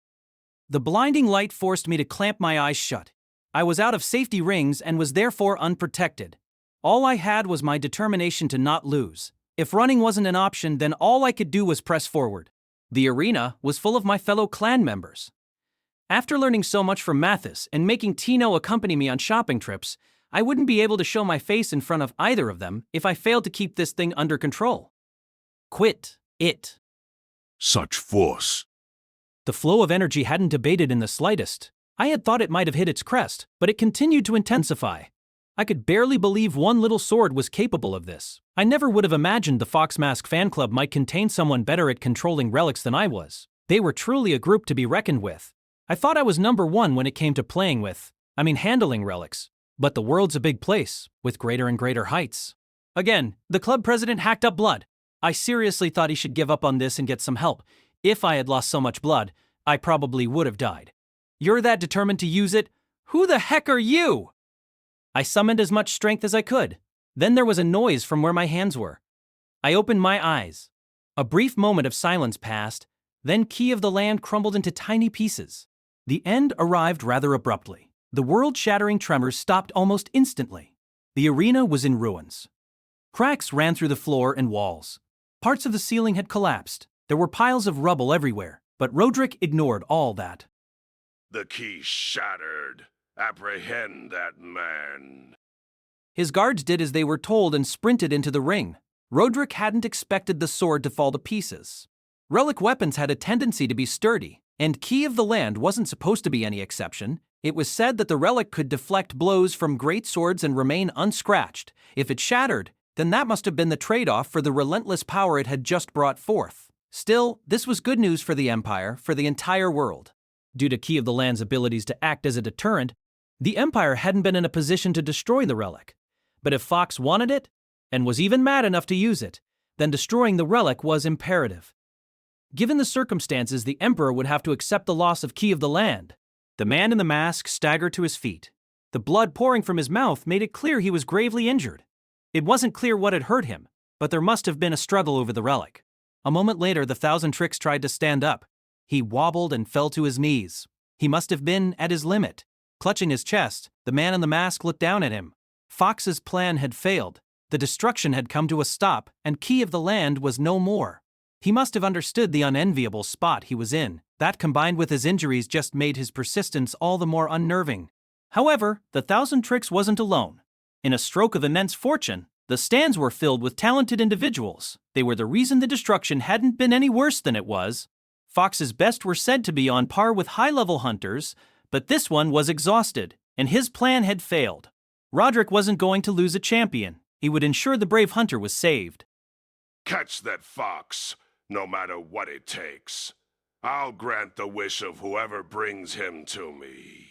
The blinding light forced me to clamp my eyes shut. I was out of safety rings and was therefore unprotected. All I had was my determination to not lose. If running wasn't an option, then all I could do was press forward. The arena was full of my fellow clan members. After learning so much from Mathis and making Tino accompany me on shopping trips, I wouldn't be able to show my face in front of either of them if I failed to keep this thing under control. Quit it. Such force. The flow of energy hadn't abated in the slightest. I had thought it might have hit its crest, but it continued to intensify. I could barely believe one little sword was capable of this. I never would have imagined the Fox Mask fan club might contain someone better at controlling relics than I was. They were truly a group to be reckoned with. I thought I was number one when it came to handling relics. But the world's a big place, with greater and greater heights. Again, the club president hacked up blood. I seriously thought he should give up on this and get some help. If I had lost so much blood, I probably would have died. You're that determined to use it? Who the heck are you? I summoned as much strength as I could. Then there was a noise from where my hands were. I opened my eyes. A brief moment of silence passed, then Key of the Land crumbled into tiny pieces. The end arrived rather abruptly. The world-shattering tremors stopped almost instantly. The arena was in ruins. Cracks ran through the floor and walls. Parts of the ceiling had collapsed. There were piles of rubble everywhere, but Roderick ignored all that. The key shattered. Apprehend that man. His guards did as they were told and sprinted into the ring. Roderick hadn't expected the sword to fall to pieces. Relic weapons had a tendency to be sturdy, and Key of the Land wasn't supposed to be any exception. It was said that the relic could deflect blows from great swords and remain unscratched. If it shattered, then that must have been the trade-off for the relentless power it had just brought forth. Still, this was good news for the Empire, for the entire world. Due to Key of the Land's abilities to act as a deterrent, the Empire hadn't been in a position to destroy the relic. But if Fox wanted it, and was even mad enough to use it, then destroying the relic was imperative. Given the circumstances, the Emperor would have to accept the loss of Key of the Land. The man in the mask staggered to his feet. The blood pouring from his mouth made it clear he was gravely injured. It wasn't clear what had hurt him, but there must have been a struggle over the relic. A moment later, the Thousand Tricks tried to stand up. He wobbled and fell to his knees. He must have been at his limit. Clutching his chest, the man in the mask looked down at him. Fox's plan had failed. The destruction had come to a stop, and Key of the Land was no more. He must have understood the unenviable spot he was in. That, combined with his injuries, just made his persistence all the more unnerving. However, the Thousand Tricks wasn't alone. In a stroke of immense fortune, the stands were filled with talented individuals. They were the reason the destruction hadn't been any worse than it was. Fox's best were said to be on par with high-level hunters, but this one was exhausted, and his plan had failed. Roderick wasn't going to lose a champion. He would ensure the brave hunter was saved. Catch that fox, no matter what it takes. I'll grant the wish of whoever brings him to me.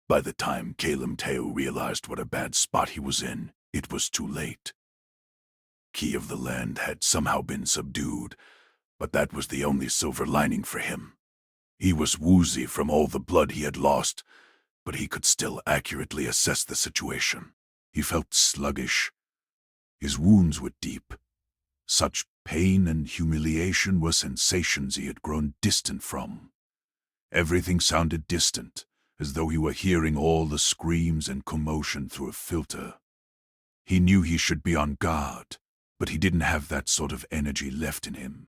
By the time Caelum realized what a bad spot he was in, it was too late. Key of the Land had somehow been subdued, but that was the only silver lining for him. He was woozy from all the blood he had lost, but he could still accurately assess the situation. He felt sluggish. His wounds were deep. Such pain and humiliation were sensations he had grown distant from. Everything sounded distant, as though he were hearing all the screams and commotion through a filter. He knew he should be on guard, but he didn't have that sort of energy left in him.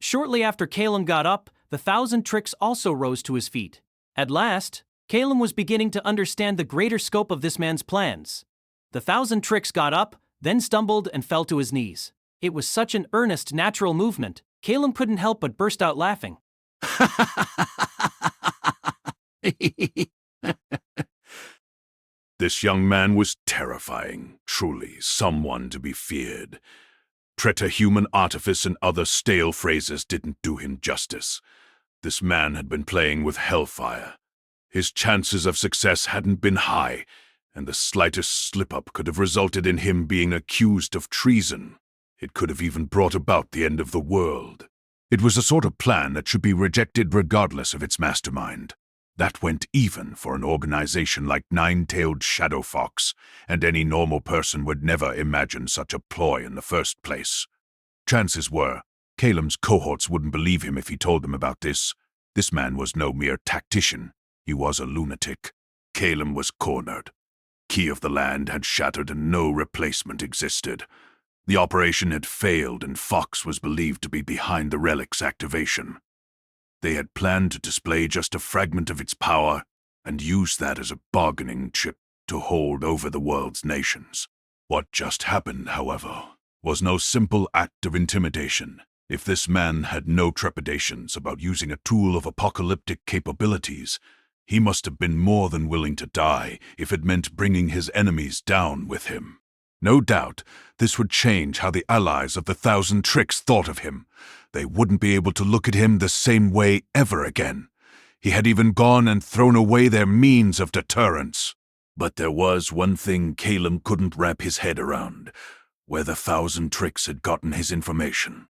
Shortly after Caelum got up, the Thousand Tricks also rose to his feet. At last, Caelum was beginning to understand the greater scope of this man's plans. The Thousand Tricks got up, then stumbled and fell to his knees. It was such an earnest, natural movement, Caelum couldn't help but burst out laughing. This young man was terrifying, truly someone to be feared. Treta-human artifice and other stale phrases didn't do him justice. This man had been playing with hellfire. His chances of success hadn't been high, and the slightest slip-up could have resulted in him being accused of treason. It could have even brought about the end of the world. It was a sort of plan that should be rejected regardless of its mastermind. That went even for an organization like Nine-Tailed Shadow Fox, and any normal person would never imagine such a ploy in the first place. Chances were, Caelum's cohorts wouldn't believe him if he told them about this. This man was no mere tactician. He was a lunatic. Caelum was cornered. Key of the Land had shattered and no replacement existed. The operation had failed and Fox was believed to be behind the relic's activation. They had planned to display just a fragment of its power and use that as a bargaining chip to hold over the world's nations. What just happened, however, was no simple act of intimidation. If this man had no trepidations about using a tool of apocalyptic capabilities, he must have been more than willing to die if it meant bringing his enemies down with him. No doubt, this would change how the allies of the Thousand Tricks thought of him. They wouldn't be able to look at him the same way ever again. He had even gone and thrown away their means of deterrence. But there was one thing Caelum couldn't wrap his head around, where the Thousand Tricks had gotten his information.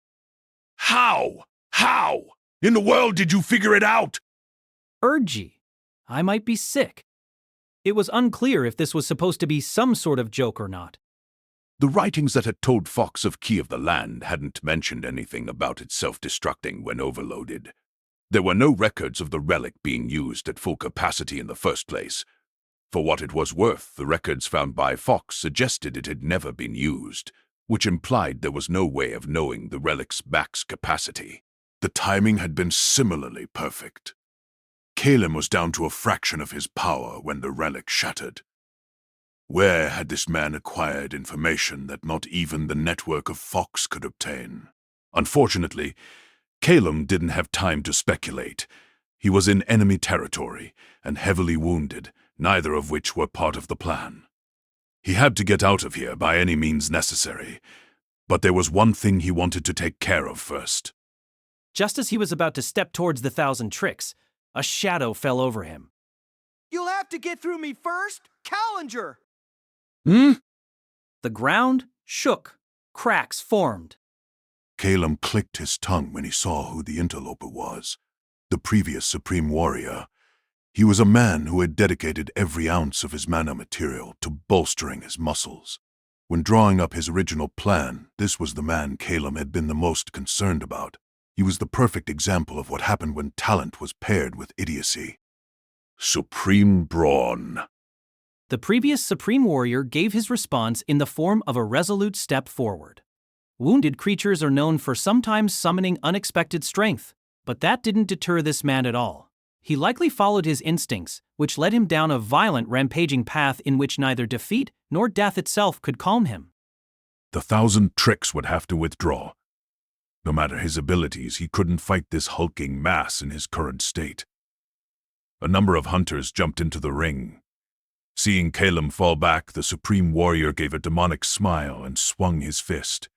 How? How? In the world did you figure it out? Urgy. I might be sick. It was unclear if this was supposed to be some sort of joke or not. The writings that had told Fox of Key of the Land hadn't mentioned anything about it self-destructing when overloaded. There were no records of the relic being used at full capacity in the first place. For what it was worth, the records found by Fox suggested it had never been used, which implied there was no way of knowing the relic's max capacity. The timing had been similarly perfect. Caelum was down to a fraction of his power when the relic shattered. Where had this man acquired information that not even the network of Fox could obtain? Unfortunately, Caelum didn't have time to speculate. He was in enemy territory and heavily wounded, neither of which were part of the plan. He had to get out of here by any means necessary, but there was one thing he wanted to take care of first. Just as he was about to step towards the 1,000 tricks, a shadow fell over him. You'll have to get through me first, Callinger! The ground shook. Cracks formed. Calum clicked his tongue when he saw who the interloper was. The previous Supreme Warrior. He was a man who had dedicated every ounce of his mana material to bolstering his muscles. When drawing up his original plan, this was the man Calum had been the most concerned about. He was the perfect example of what happened when talent was paired with idiocy. Supreme Brawn. The previous Supreme Warrior gave his response in the form of a resolute step forward. Wounded creatures are known for sometimes summoning unexpected strength, but that didn't deter this man at all. He likely followed his instincts, which led him down a violent, rampaging path in which neither defeat nor death itself could calm him. The 1,000 tricks would have to withdraw. No matter his abilities, he couldn't fight this hulking mass in his current state. A number of hunters jumped into the ring. Seeing Calum fall back, the Supreme Warrior gave a demonic smile and swung his fist.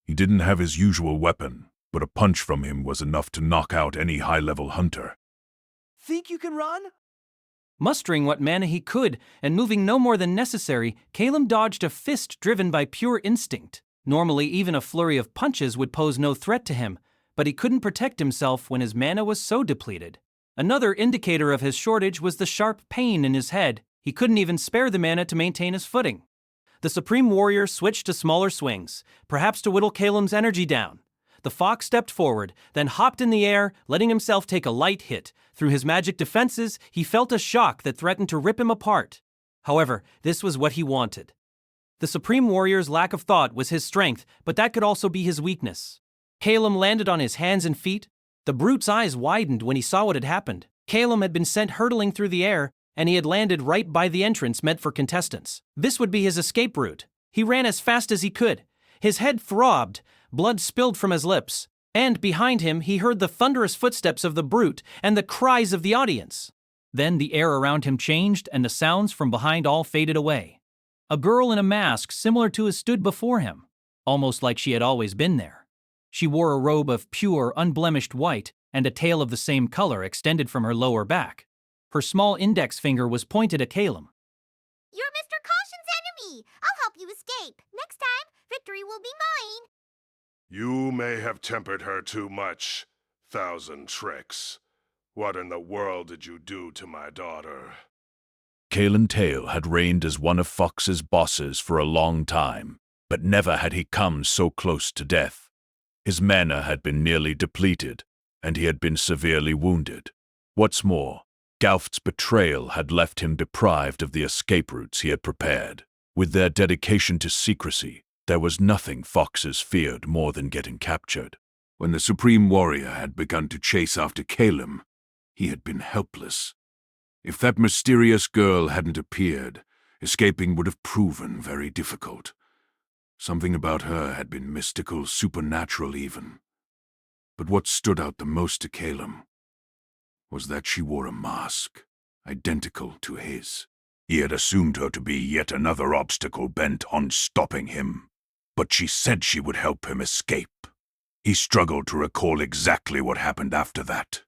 He didn't have his usual weapon, but a punch from him was enough to knock out any high-level hunter. Think you can run? Mustering what mana he could and moving no more than necessary, Calum dodged a fist driven by pure instinct. Normally, even a flurry of punches would pose no threat to him, but he couldn't protect himself when his mana was so depleted. Another indicator of his shortage was the sharp pain in his head. He couldn't even spare the mana to maintain his footing. The Supreme Warrior switched to smaller swings, perhaps to whittle Calum's energy down. The fox stepped forward, then hopped in the air, letting himself take a light hit. Through his magic defenses, he felt a shock that threatened to rip him apart. However, this was what he wanted. The Supreme Warrior's lack of thought was his strength, but that could also be his weakness. Calum landed on his hands and feet. The brute's eyes widened when he saw what had happened. Calum had been sent hurtling through the air, and he had landed right by the entrance meant for contestants. This would be his escape route. He ran as fast as he could. His head throbbed, blood spilled from his lips, and behind him he heard the thunderous footsteps of the brute and the cries of the audience. Then the air around him changed and the sounds from behind all faded away. A girl in a mask similar to his stood before him, almost like she had always been there. She wore a robe of pure, unblemished white, and a tail of the same color extended from her lower back. Her small index finger was pointed at Calum. You're Mr. Caution's enemy! I'll help you escape. Next time, victory will be mine. You may have tempered her too much, 1,000 tricks. What in the world did you do to my daughter? Kalen Tail had reigned as one of Fox's bosses for a long time, but never had he come so close to death. His mana had been nearly depleted, and he had been severely wounded. What's more, Galft's betrayal had left him deprived of the escape routes he had prepared. With their dedication to secrecy, there was nothing Foxes feared more than getting captured. When the Supreme Warrior had begun to chase after Calum, he had been helpless. If that mysterious girl hadn't appeared, escaping would have proven very difficult. Something about her had been mystical, supernatural even. But what stood out the most to Calum was that she wore a mask, identical to his. He had assumed her to be yet another obstacle bent on stopping him, but she said she would help him escape. He struggled to recall exactly what happened after that.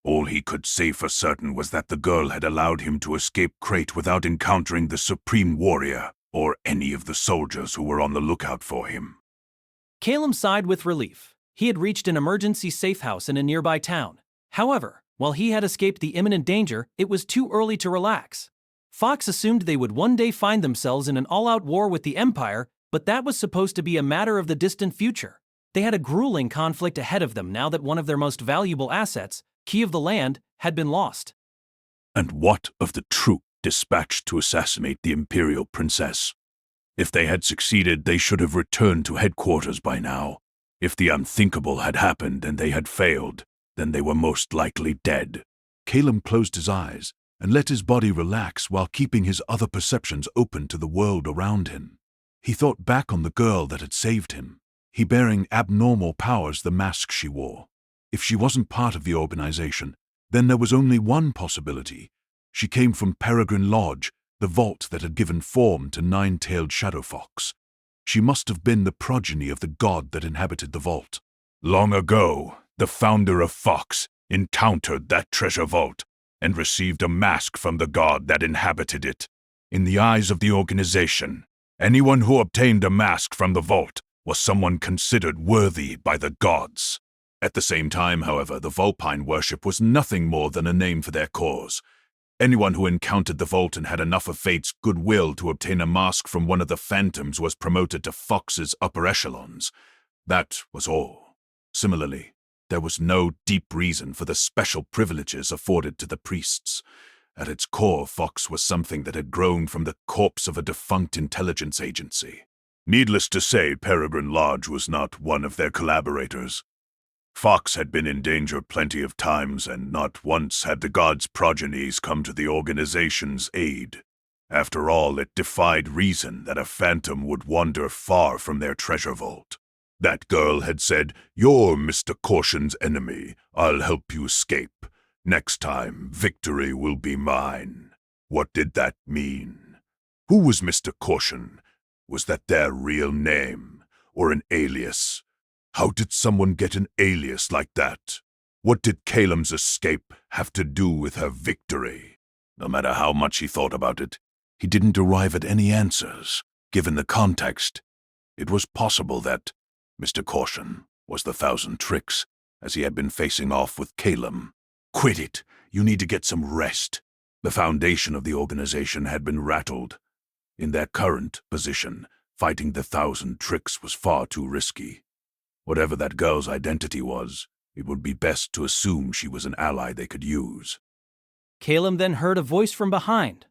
All he could say for certain was that the girl had allowed him to escape Crate without encountering the Supreme Warrior or any of the soldiers who were on the lookout for him. Calum sighed with relief. He had reached an emergency safe house in a nearby town. However, while he had escaped the imminent danger, it was too early to relax. Fox assumed they would one day find themselves in an all-out war with the Empire, but that was supposed to be a matter of the distant future. They had a grueling conflict ahead of them now that one of their most valuable assets, Key of the Land, had been lost. And what of the troop dispatched to assassinate the Imperial Princess? If they had succeeded, they should have returned to headquarters by now. If the unthinkable had happened and they had failed, then they were most likely dead. Calum closed his eyes and let his body relax while keeping his other perceptions open to the world around him. He thought back on the girl that had saved him, he bearing abnormal powers the mask she wore. If she wasn't part of the organization, then there was only one possibility. She came from Peregrine Lodge, the vault that had given form to Nine-Tailed Shadow Fox. She must have been the progeny of the god that inhabited the vault. Long ago, the founder of Fox encountered that treasure vault and received a mask from the god that inhabited it. In the eyes of the organization, anyone who obtained a mask from the vault was someone considered worthy by the gods. At the same time, however, the Vulpine worship was nothing more than a name for their cause. Anyone who encountered the vault and had enough of fate's goodwill to obtain a mask from one of the phantoms was promoted to Fox's upper echelons. That was all. Similarly, there was no deep reason for the special privileges afforded to the priests. At its core, Fox was something that had grown from the corpse of a defunct intelligence agency. Needless to say, Peregrine Lodge was not one of their collaborators. Fox had been in danger plenty of times, and not once had the gods' progenies come to the organization's aid. After all, it defied reason that a phantom would wander far from their treasure vault. That girl had said, "You're Mr. Caution's enemy. I'll help you escape. Next time, victory will be mine." What did that mean? Who was Mr. Caution? Was that their real name, or an alias? How did someone get an alias like that? What did Calem's escape have to do with her victory? No matter how much he thought about it, he didn't arrive at any answers. Given the context, it was possible that Mr. Caution was the Thousand Tricks, as he had been facing off with Calem. "Quit it. You need to get some rest." The foundation of the organization had been rattled. In their current position, fighting the Thousand Tricks was far too risky. Whatever that girl's identity was, it would be best to assume she was an ally they could use. Calem then heard a voice from behind.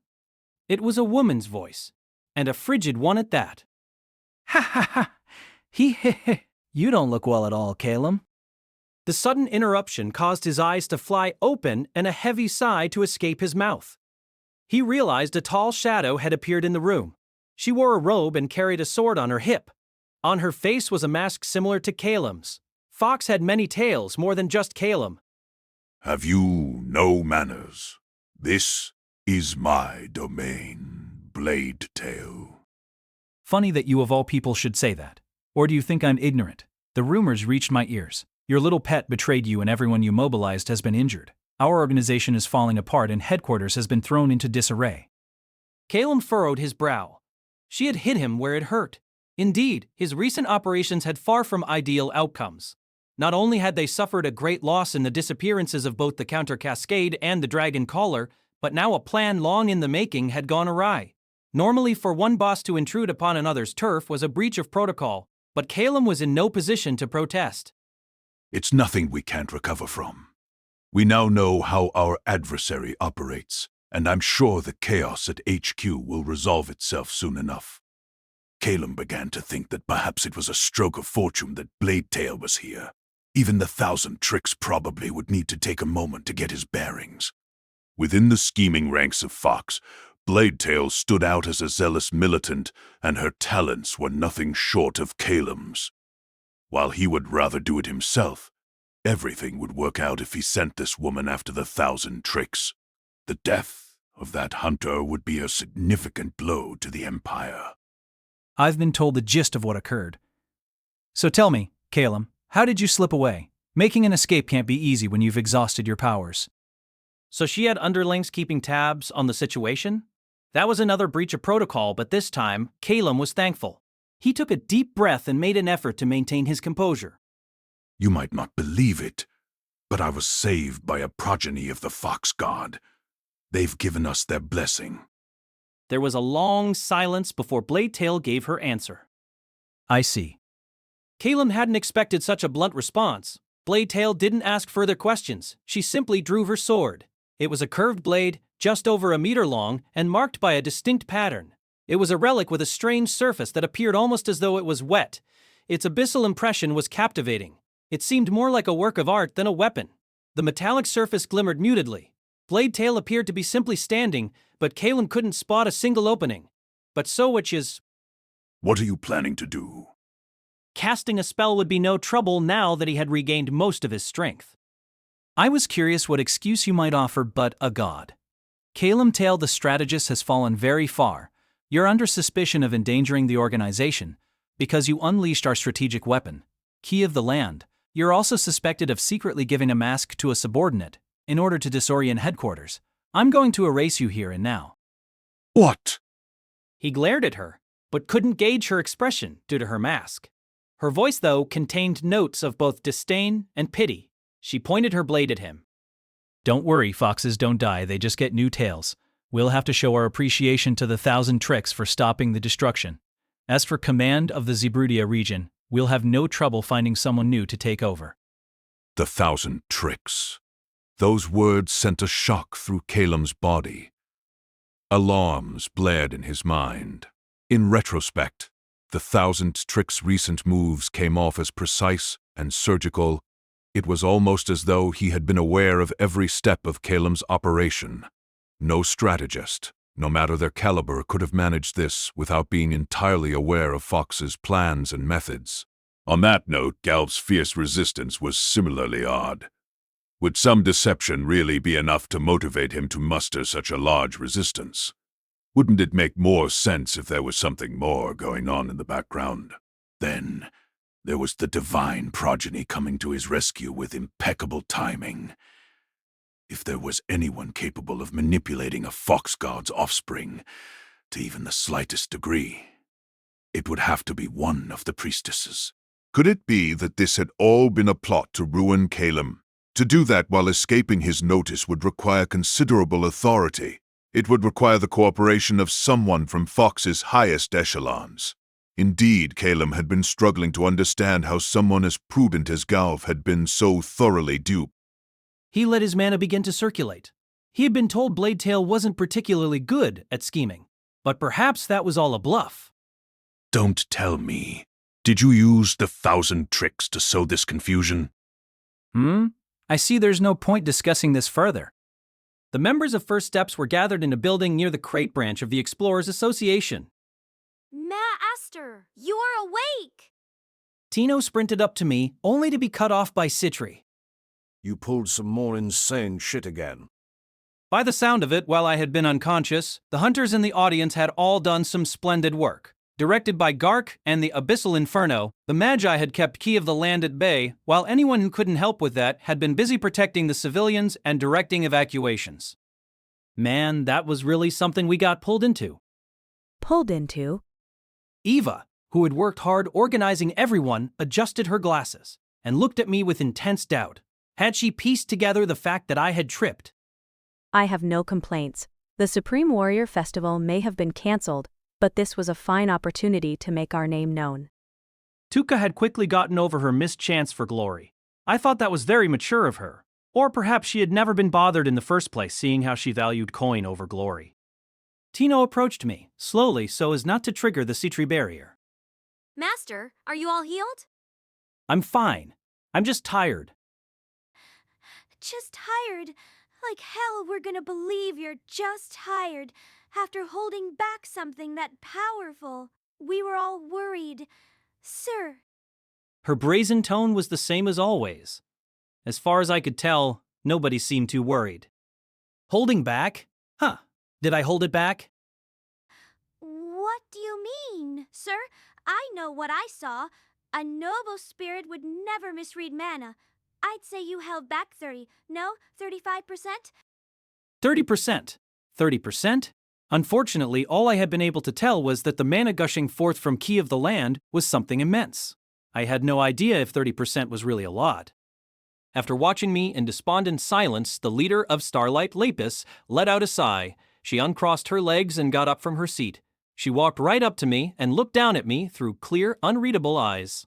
It was a woman's voice, and a frigid one at that. "Ha ha ha! He. You don't look well at all, Calem." The sudden interruption caused his eyes to fly open and a heavy sigh to escape his mouth. He realized a tall shadow had appeared in the room. She wore a robe and carried a sword on her hip. On her face was a mask similar to Calem's. Fox had many tails, more than just Calem. "Have you no manners? This is my domain, Blade Tail." Funny that you of all people should say that. Or do you think I'm ignorant? The rumors reached my ears. Your little pet betrayed you and everyone you mobilized has been injured. Our organization is falling apart and headquarters has been thrown into disarray. Calem furrowed his brow. She had hit him where it hurt. Indeed, his recent operations had far from ideal outcomes. Not only had they suffered a great loss in the disappearances of both the Counter Cascade and the Dragon Caller, but now a plan long in the making had gone awry. Normally, for one boss to intrude upon another's turf was a breach of protocol, but Calem was in no position to protest. "It's nothing we can't recover from. We now know how our adversary operates, and I'm sure the chaos at HQ will resolve itself soon enough." Calem began to think that perhaps it was a stroke of fortune that Blade Tail was here. Even the Thousand Tricks probably would need to take a moment to get his bearings. Within the scheming ranks of Fox, Blade Tail stood out as a zealous militant, and her talents were nothing short of Calem's. While he would rather do it himself, everything would work out if he sent this woman after the Thousand Tricks. The death of that hunter would be a significant blow to the Empire. I've been told the gist of what occurred. So tell me, Calem, how did you slip away? Making an escape can't be easy when you've exhausted your powers. So she had underlings keeping tabs on the situation? That was another breach of protocol, but this time, Calem was thankful. He took a deep breath and made an effort to maintain his composure. "You might not believe it, but I was saved by a progeny of the Fox God. They've given us their blessing." There was a long silence before Blade Tail gave her answer. "I see." Calem hadn't expected such a blunt response. Blade Tail didn't ask further questions. She simply drew her sword. It was a curved blade, just over a meter long, and marked by a distinct pattern. It was a relic with a strange surface that appeared almost as though it was wet. Its abyssal impression was captivating. It seemed more like a work of art than a weapon. The metallic surface glimmered mutedly. Blade Tail appeared to be simply standing, but Calem couldn't spot a single opening. But so which is... "What are you planning to do?" Casting a spell would be no trouble now that he had regained most of his strength. I was curious what excuse you might offer but a god. Calum Tail the strategist has fallen very far. You're under suspicion of endangering the organization because you unleashed our strategic weapon, Key of the Land. You're also suspected of secretly giving a mask to a subordinate in order to disorient headquarters. I'm going to erase you here and now. What? He glared at her, but couldn't gauge her expression due to her mask. Her voice, though, contained notes of both disdain and pity. She pointed her blade at him. Don't worry, foxes don't die, they just get new tails. We'll have to show our appreciation to the 1,000 tricks for stopping the destruction. As for command of the Zeebrudia region, we'll have no trouble finding someone new to take over. The 1,000 tricks. Those words sent a shock through Calum's body. Alarms blared in his mind. In retrospect, the 1,000 tricks' recent moves came off as precise and surgical. It was almost as though he had been aware of every step of Calum's operation. No strategist, no matter their caliber, could have managed this without being entirely aware of Fox's plans and methods. On that note, Galb's fierce resistance was similarly odd. Would some deception really be enough to motivate him to muster such a large resistance? Wouldn't it make more sense if there was something more going on in the background? Then, there was the divine progeny coming to his rescue with impeccable timing. If there was anyone capable of manipulating a fox god's offspring to even the slightest degree, it would have to be one of the priestesses. Could it be that this had all been a plot to ruin Calum? To do that while escaping his notice would require considerable authority. It would require the cooperation of someone from Fox's highest echelons. Indeed, Calum had been struggling to understand how someone as prudent as Galv had been so thoroughly duped. He let his mana begin to circulate. He had been told Bladetail wasn't particularly good at scheming, but perhaps that was all a bluff. Don't tell me. Did you use the 1,000 tricks to sow this confusion? I see there's no point discussing this further. The members of First Steps were gathered in a building near the Crate branch of the Explorers Association. Master, you are awake! Tino sprinted up to me, only to be cut off by Citri. You pulled some more insane shit again. By the sound of it, while I had been unconscious, the hunters in the audience had all done some splendid work. Directed by Gark and the Abyssal Inferno, the Magi had kept Key of the Land at bay, while anyone who couldn't help with that had been busy protecting the civilians and directing evacuations. Man, that was really something we got pulled into. Pulled into? Eva, who had worked hard organizing everyone, adjusted her glasses and looked at me with intense doubt. Had she pieced together the fact that I had tripped? I have no complaints. The Supreme Warrior Festival may have been cancelled, but this was a fine opportunity to make our name known. Tuka had quickly gotten over her mischance for glory. I thought that was very mature of her. Or perhaps she had never been bothered in the first place, seeing how she valued coin over glory. Tino approached me, slowly so as not to trigger the Citri barrier. Master, are you all healed? I'm fine. I'm just tired. Just tired? Like hell we're gonna believe you're just tired. After holding back something that powerful, we were all worried. Sir. Her brazen tone was the same as always. As far as I could tell, nobody seemed too worried. Holding back? Huh. Did I hold it back? What do you mean? Sir, I know what I saw. A noble spirit would never misread mana. I'd say you held back 30. No, 35%? 30%. 30%? Unfortunately, all I had been able to tell was that the mana gushing forth from Key of the Land was something immense. I had no idea if 30% was really a lot. After watching me in despondent silence, the leader of Starlight, Lapis, let out a sigh. She uncrossed her legs and got up from her seat. She walked right up to me and looked down at me through clear, unreadable eyes.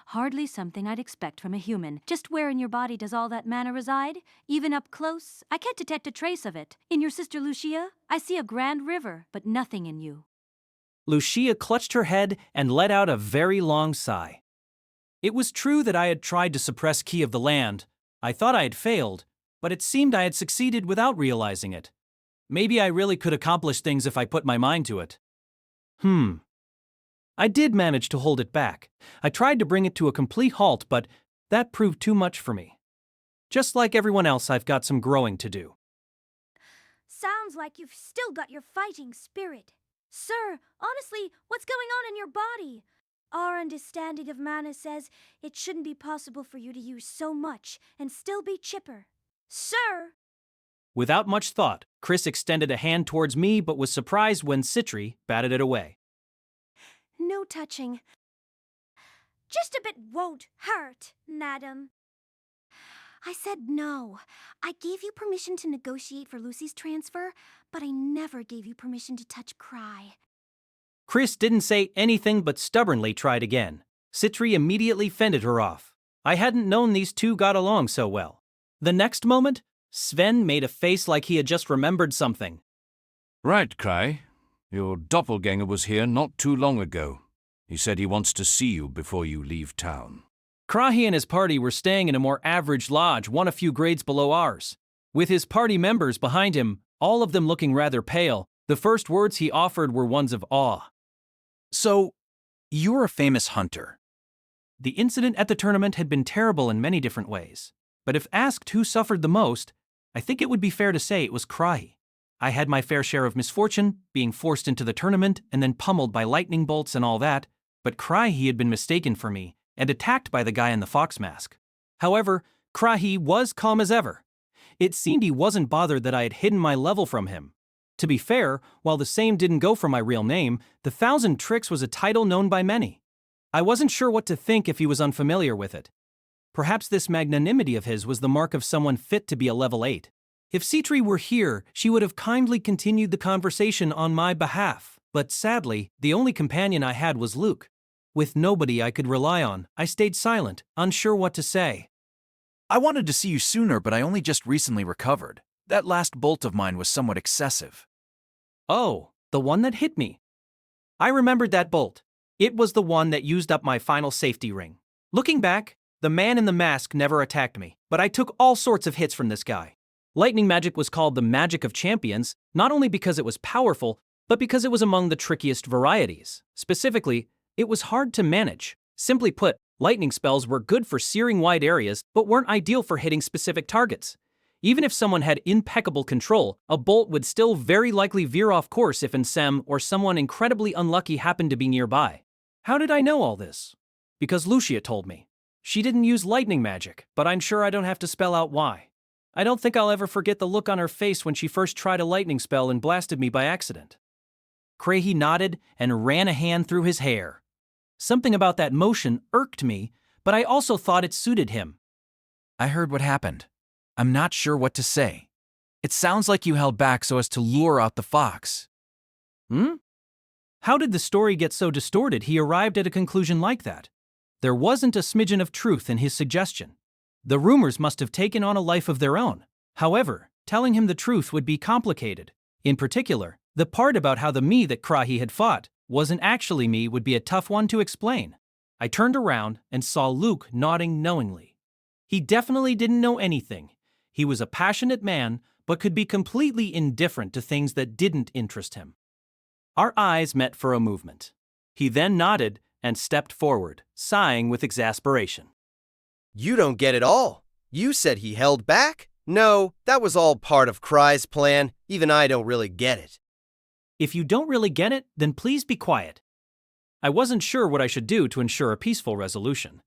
Hardly something I'd expect from a human. Just where in your body does all that mana reside? Even up close? I can't detect a trace of it. In your sister Lucia, I see a grand river, but nothing in you. Lucia clutched her head and let out a very long sigh. It was true that I had tried to suppress Key of the Land. I thought I had failed, but it seemed I had succeeded without realizing it. Maybe I really could accomplish things if I put my mind to it. I did manage to hold it back. I tried to bring it to a complete halt, but that proved too much for me. Just like everyone else, I've got some growing to do. Sounds like you've still got your fighting spirit. Sir, honestly, what's going on in your body? Our understanding of mana says it shouldn't be possible for you to use so much and still be chipper. Sir! Without much thought, Chris extended a hand towards me but was surprised when Citri batted it away. No touching. Just a bit won't hurt, madam. I said no. I gave you permission to negotiate for Lucy's transfer, but I never gave you permission to touch Cry. Chris didn't say anything but stubbornly tried again. Citri immediately fended her off. I hadn't known these two got along so well. The next moment, Sven made a face like he had just remembered something. Right, Kai. Your doppelganger was here not too long ago. He said he wants to see you before you leave town. Krahi and his party were staying in a more average lodge, one a few grades below ours. With his party members behind him, all of them looking rather pale, the first words he offered were ones of awe. So, you're a famous hunter. The incident at the tournament had been terrible in many different ways, but if asked who suffered the most, I think it would be fair to say it was Krahi. I had my fair share of misfortune, being forced into the tournament and then pummeled by lightning bolts and all that, but Krahi had been mistaken for me and attacked by the guy in the fox mask. However, Krahi was calm as ever. It seemed he wasn't bothered that I had hidden my level from him. To be fair, while the same didn't go for my real name, the 1,000 Tricks was a title known by many. I wasn't sure what to think if he was unfamiliar with it. Perhaps this magnanimity of his was the mark of someone fit to be a level 8. If Citri were here, she would have kindly continued the conversation on my behalf, but sadly, the only companion I had was Luke. With nobody I could rely on, I stayed silent, unsure what to say. I wanted to see you sooner, but I only just recently recovered. That last bolt of mine was somewhat excessive. Oh, the one that hit me. I remembered that bolt. It was the one that used up my final safety ring. Looking back, the man in the mask never attacked me, but I took all sorts of hits from this guy. Lightning magic was called the magic of champions, not only because it was powerful, but because it was among the trickiest varieties. Specifically, it was hard to manage. Simply put, lightning spells were good for searing wide areas, but weren't ideal for hitting specific targets. Even if someone had impeccable control, a bolt would still very likely veer off course if Nsem or someone incredibly unlucky happened to be nearby. How did I know all this? Because Lucia told me. She didn't use lightning magic, but I'm sure I don't have to spell out why. I don't think I'll ever forget the look on her face when she first tried a lightning spell and blasted me by accident. Krahi nodded and ran a hand through his hair. Something about that motion irked me, but I also thought it suited him. I heard what happened. I'm not sure what to say. It sounds like you held back so as to lure out the fox. How did the story get so distorted he arrived at a conclusion like that? There wasn't a smidgen of truth in his suggestion. The rumors must have taken on a life of their own. However, telling him the truth would be complicated. In particular, the part about how the me that Krahi had fought wasn't actually me would be a tough one to explain. I turned around and saw Luke nodding knowingly. He definitely didn't know anything. He was a passionate man, but could be completely indifferent to things that didn't interest him. Our eyes met for a movement. He then nodded and stepped forward, sighing with exasperation. You don't get it all. You said he held back? No, that was all part of Cry's plan. Even I don't really get it. If you don't really get it, then please be quiet. I wasn't sure what I should do to ensure a peaceful resolution.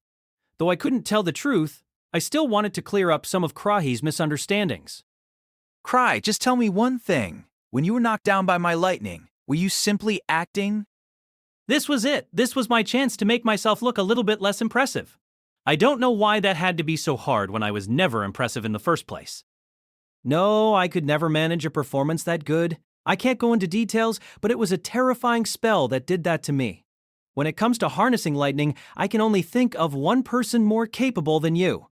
Though I couldn't tell the truth, I still wanted to clear up some of Krahi's misunderstandings. Cry, just tell me one thing. When you were knocked down by my lightning, were you simply acting? This was it. This was my chance to make myself look a little bit less impressive. I don't know why that had to be so hard when I was never impressive in the first place. No, I could never manage a performance that good. I can't go into details, but it was a terrifying spell that did that to me. When it comes to harnessing lightning, I can only think of one person more capable than you.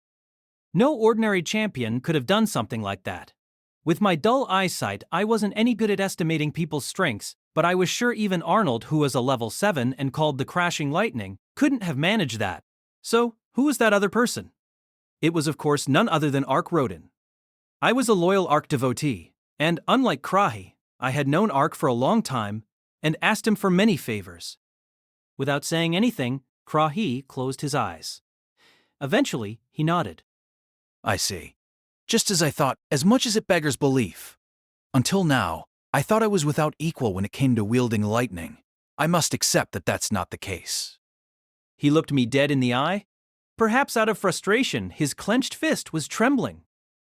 No ordinary champion could have done something like that. With my dull eyesight, I wasn't any good at estimating people's strengths, but I was sure even Arnold, who was a level 7 and called the Crashing Lightning, couldn't have managed that. So, who was that other person? It was of course none other than Ark Rodin. I was a loyal Ark devotee, and unlike Krahi, I had known Ark for a long time and asked him for many favors. Without saying anything, Krahi closed his eyes. Eventually, he nodded. I see. Just as I thought, as much as it beggars belief. Until now, I thought I was without equal when it came to wielding lightning. I must accept that that's not the case. He looked me dead in the eye. Perhaps out of frustration, his clenched fist was trembling.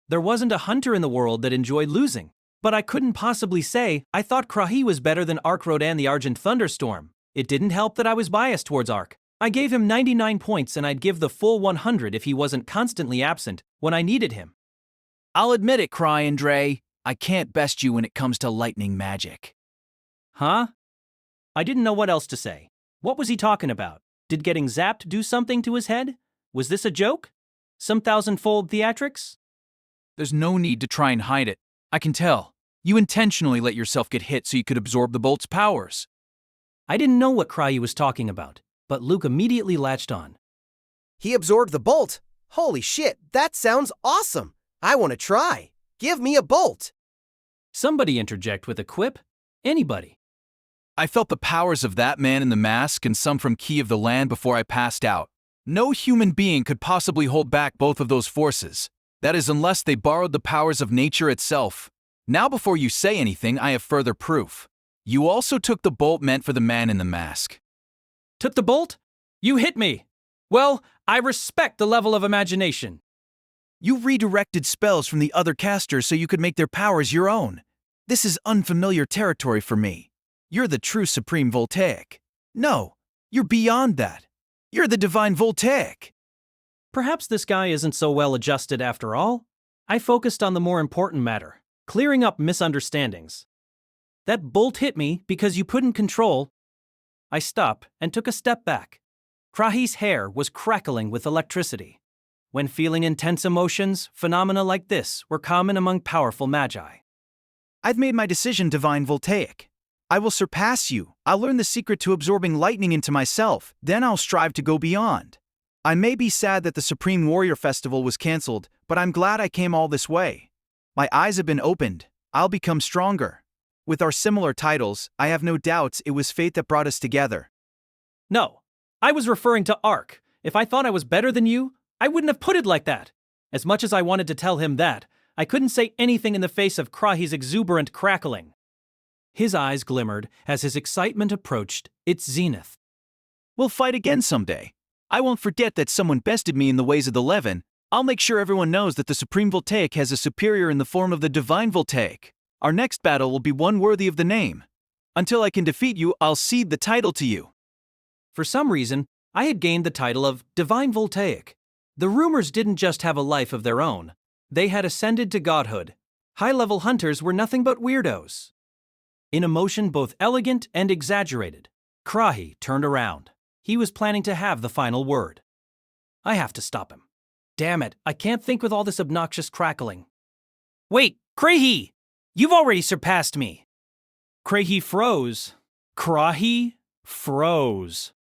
There wasn't a hunter in the world that enjoyed losing, but I couldn't possibly say I thought Krahi was better than Ark Rodan the Argent Thunderstorm. It didn't help that I was biased towards Ark. I gave him 99 points and I'd give the full 100 if he wasn't constantly absent when I needed him. I'll admit it, Cry, I can't best you when it comes to lightning magic. Huh? I didn't know what else to say. What was he talking about? Did getting zapped do something to his head? Was this a joke? Some thousandfold theatrics? There's no need to try and hide it. I can tell. You intentionally let yourself get hit so you could absorb the bolt's powers. I didn't know what Crye was talking about, but Luke immediately latched on. He absorbed the bolt? Holy shit, that sounds awesome! I want to try. Give me a bolt! Somebody interject with a quip. Anybody. I felt the powers of that man in the mask and some from Key of the Land before I passed out. No human being could possibly hold back both of those forces. That is, unless they borrowed the powers of nature itself. Now before you say anything, I have further proof. You also took the bolt meant for the man in the mask. Took the bolt? You hit me! Well, I respect the level of imagination. You redirected spells from the other casters so you could make their powers your own. This is unfamiliar territory for me. You're the true Supreme Voltaic. No, you're beyond that. You're the Divine Voltaic. Perhaps this guy isn't so well adjusted after all. I focused on the more important matter, clearing up misunderstandings. That bolt hit me because you couldn't control. I stopped and took a step back. Krahi's hair was crackling with electricity. When feeling intense emotions, phenomena like this were common among powerful magi. I've made my decision, Divine Voltaic. I will surpass you. I'll learn the secret to absorbing lightning into myself. Then I'll strive to go beyond. I may be sad that the Supreme Warrior Festival was cancelled, but I'm glad I came all this way. My eyes have been opened. I'll become stronger. With our similar titles, I have no doubts it was fate that brought us together. No, I was referring to Ark. If I thought I was better than you, I wouldn't have put it like that. As much as I wanted to tell him that, I couldn't say anything in the face of Krahi's exuberant crackling. His eyes glimmered as his excitement approached its zenith. We'll fight again someday. I won't forget that someone bested me in the ways of the Levin. I'll make sure everyone knows that the Supreme Voltaic has a superior in the form of the Divine Voltaic. Our next battle will be one worthy of the name. Until I can defeat you, I'll cede the title to you. For some reason, I had gained the title of Divine Voltaic. The rumors didn't just have a life of their own. They had ascended to godhood. High-level hunters were nothing but weirdos. In a motion both elegant and exaggerated, Krahi turned around. He was planning to have the final word. I have to stop him. Damn it, I can't think with all this obnoxious crackling. Wait, Krahi! You've already surpassed me! Krahi froze. Krahi froze.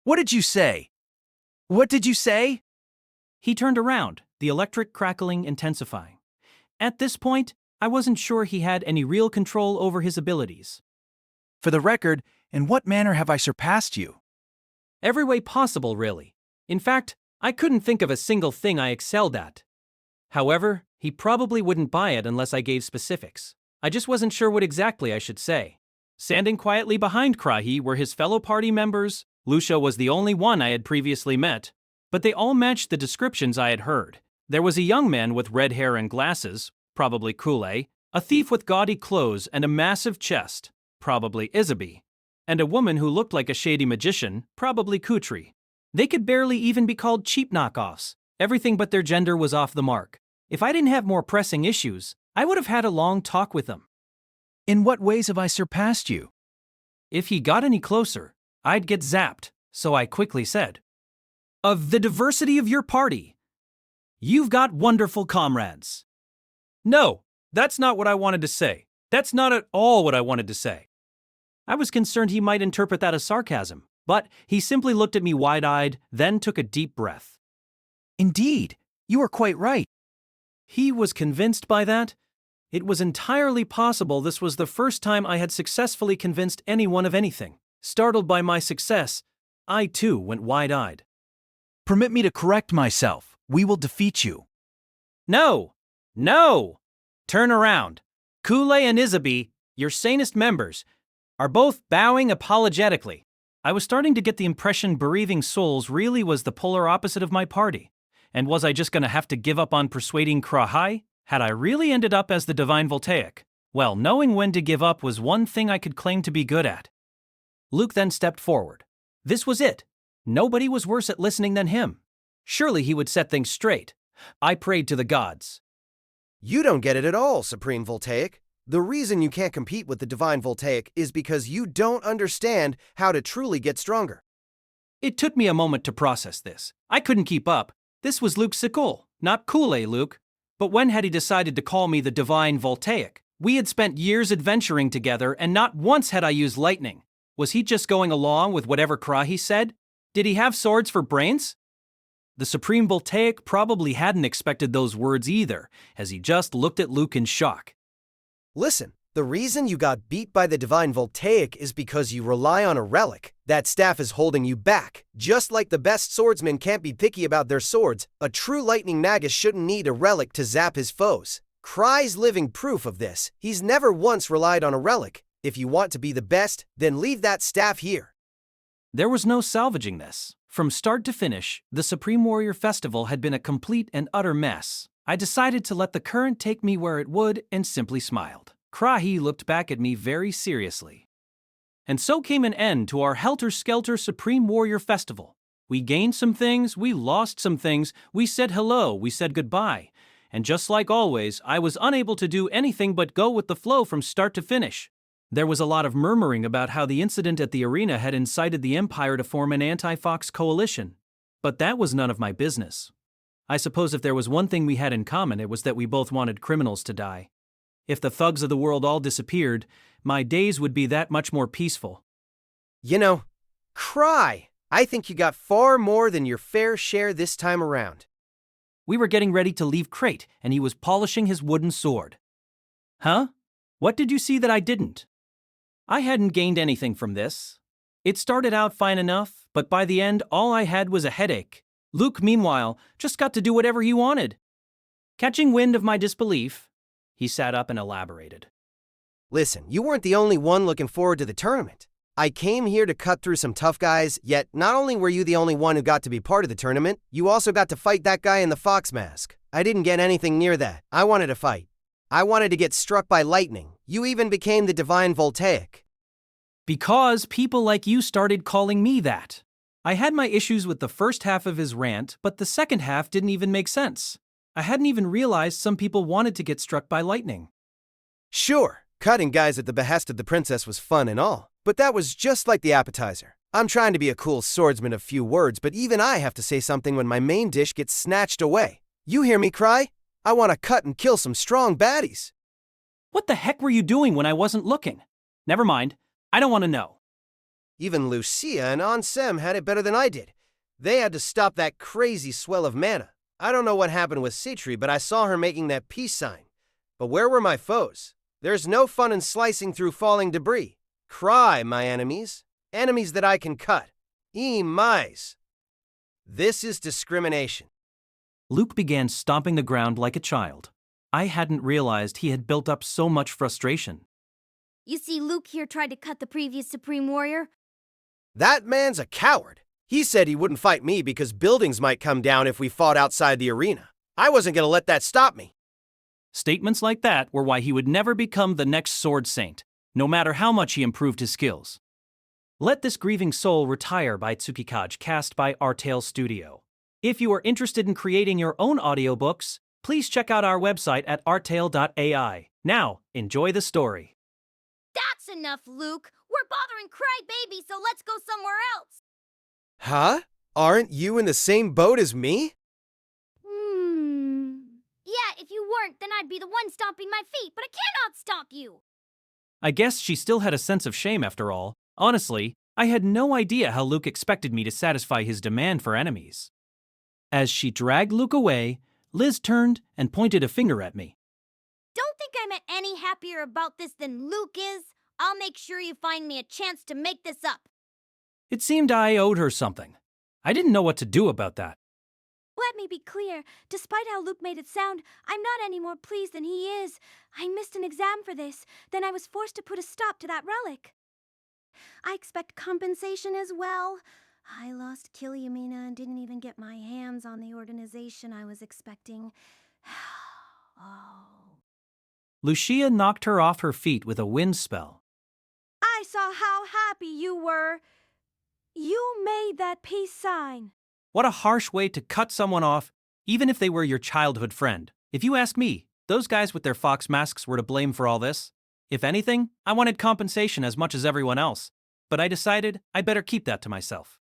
What did you say? What did you say? He turned around, the electric crackling intensifying. At this point, I wasn't sure he had any real control over his abilities. For the record, in what manner have I surpassed you? Every way possible, really. In fact, I couldn't think of a single thing I excelled at. However, he probably wouldn't buy it unless I gave specifics. I just wasn't sure what exactly I should say. Standing quietly behind Krahi were his fellow party members. Lucia was the only one I had previously met, but they all matched the descriptions I had heard. There was a young man with red hair and glasses, probably Kool-Aid, a thief with gaudy clothes and a massive chest, probably Isabi, and a woman who looked like a shady magician, probably Kutri. They could barely even be called cheap knockoffs. Everything but their gender was off the mark. If I didn't have more pressing issues, I would have had a long talk with them. In what ways have I surpassed you? If he got any closer, I'd get zapped, so I quickly said, "Of the diversity of your party, you've got wonderful comrades." No, that's not what I wanted to say. That's not at all what I wanted to say. I was concerned he might interpret that as sarcasm, but he simply looked at me wide-eyed, then took a deep breath. Indeed, you are quite right. He was convinced by that. It was entirely possible this was the first time I had successfully convinced anyone of anything. Startled by my success, I too went wide-eyed. Permit me to correct myself. We will defeat you. No! No! Turn around. Kool-Aid and Isaby, your sanest members, are both bowing apologetically. I was starting to get the impression bereaving souls really was the polar opposite of my party. And was I just going to have to give up on persuading Krahai? Had I really ended up as the divine Voltaic? Well, knowing when to give up was one thing I could claim to be good at. Luke then stepped forward. This was it. Nobody was worse at listening than him. Surely he would set things straight. I prayed to the gods. You don't get it at all, Supreme Voltaic. The reason you can't compete with the Divine Voltaic is because you don't understand how to truly get stronger. It took me a moment to process this. I couldn't keep up. This was Luke Sikul, not Kool-Aid Luke. But when had he decided to call me the Divine Voltaic? We had spent years adventuring together, and not once had I used lightning. Was he just going along with whatever Krahi said? Did he have swords for brains? The Supreme Voltaic probably hadn't expected those words either, as he just looked at Luke in shock. Listen, the reason you got beat by the Divine Voltaic is because you rely on a relic. That staff is holding you back. Just like the best swordsmen can't be picky about their swords, a true lightning magus shouldn't need a relic to zap his foes. Kry's living proof of this. He's never once relied on a relic. If you want to be the best, then leave that staff here. There was no salvaging this. From start to finish, the Supreme Warrior Festival had been a complete and utter mess. I decided to let the current take me where it would and simply smiled. Krahi looked back at me very seriously. And so came an end to our helter-skelter Supreme Warrior Festival. We gained some things, we lost some things, we said hello, we said goodbye. And just like always, I was unable to do anything but go with the flow from start to finish. There was a lot of murmuring about how the incident at the arena had incited the Empire to form an anti-Fox coalition. But that was none of my business. I suppose if there was one thing we had in common, it was that we both wanted criminals to die. If the thugs of the world all disappeared, my days would be that much more peaceful. You know, Kry, I think you got far more than your fair share this time around. We were getting ready to leave Crate, and he was polishing his wooden sword. Huh? What did you see that I didn't? I hadn't gained anything from this. It started out fine enough, but by the end, all I had was a headache. Luke, meanwhile, just got to do whatever he wanted. Catching wind of my disbelief, he sat up and elaborated. Listen, you weren't the only one looking forward to the tournament. I came here to cut through some tough guys, yet not only were you the only one who got to be part of the tournament, you also got to fight that guy in the fox mask. I didn't get anything near that. I wanted to fight. I wanted to get struck by lightning. You even became the Divine Voltaic. Because people like you started calling me that. I had my issues with the first half of his rant, but the second half didn't even make sense. I hadn't even realized some people wanted to get struck by lightning. Sure, cutting guys at the behest of the princess was fun and all, but that was just like the appetizer. I'm trying to be a cool swordsman of few words, but even I have to say something when my main dish gets snatched away. You hear me cry? I want to cut and kill some strong baddies. What the heck were you doing when I wasn't looking? Never mind. I don't want to know. Even Lucia and Ansem had it better than I did. They had to stop that crazy swell of mana. I don't know what happened with Citri, but I saw her making that peace sign. But where were my foes? There's no fun in slicing through falling debris. Cry, my enemies. Enemies that I can cut. Mais. This is discrimination. Luke began stomping the ground like a child. I hadn't realized he had built up so much frustration. You see, Luke here tried to cut the previous Supreme Warrior. That man's a coward. He said he wouldn't fight me because buildings might come down if we fought outside the arena. I wasn't going to let that stop me. Statements like that were why he would never become the next Sword Saint, no matter how much he improved his skills. Let This Grieving Soul Retire by Tsukikage, cast by Artale Studio. If you are interested in creating your own audiobooks, please check out our website at artale.ai. Now, enjoy the story. That's enough, Luke. We're bothering Crybaby, so let's go somewhere else. Huh? Aren't you in the same boat as me? Yeah, if you weren't, then I'd be the one stomping my feet, but I cannot stomp you. I guess she still had a sense of shame after all. Honestly, I had no idea how Luke expected me to satisfy his demand for enemies. As she dragged Luke away, Liz turned and pointed a finger at me. Don't think I'm any happier about this than Luke is. I'll make sure you find me a chance to make this up. It seemed I owed her something. I didn't know what to do about that. Let me be clear. Despite how Luke made it sound, I'm not any more pleased than he is. I missed an exam for this. Then I was forced to put a stop to that relic. I expect compensation as well. I lost Kilyamina and didn't even get my hands on the organization I was expecting. Oh. Lucia knocked her off her feet with a wind spell. I saw how happy you were. You made that peace sign. What a harsh way to cut someone off, even if they were your childhood friend. If you ask me, those guys with their fox masks were to blame for all this. If anything, I wanted compensation as much as everyone else, but I decided I'd better keep that to myself.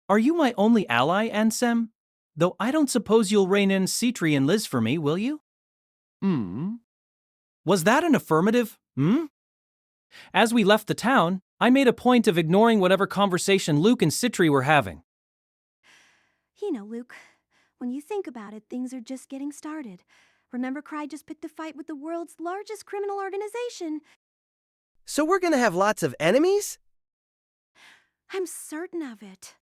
Are you my only ally, Ansem? Though I don't suppose you'll rein in Citri and Liz for me, will you? Was that an affirmative? As we left the town, I made a point of ignoring whatever conversation Luke and Citri were having. You know, Luke, when you think about it, things are just getting started. Remember, Cry just picked a fight with the world's largest criminal organization. So we're gonna have lots of enemies? I'm certain of it.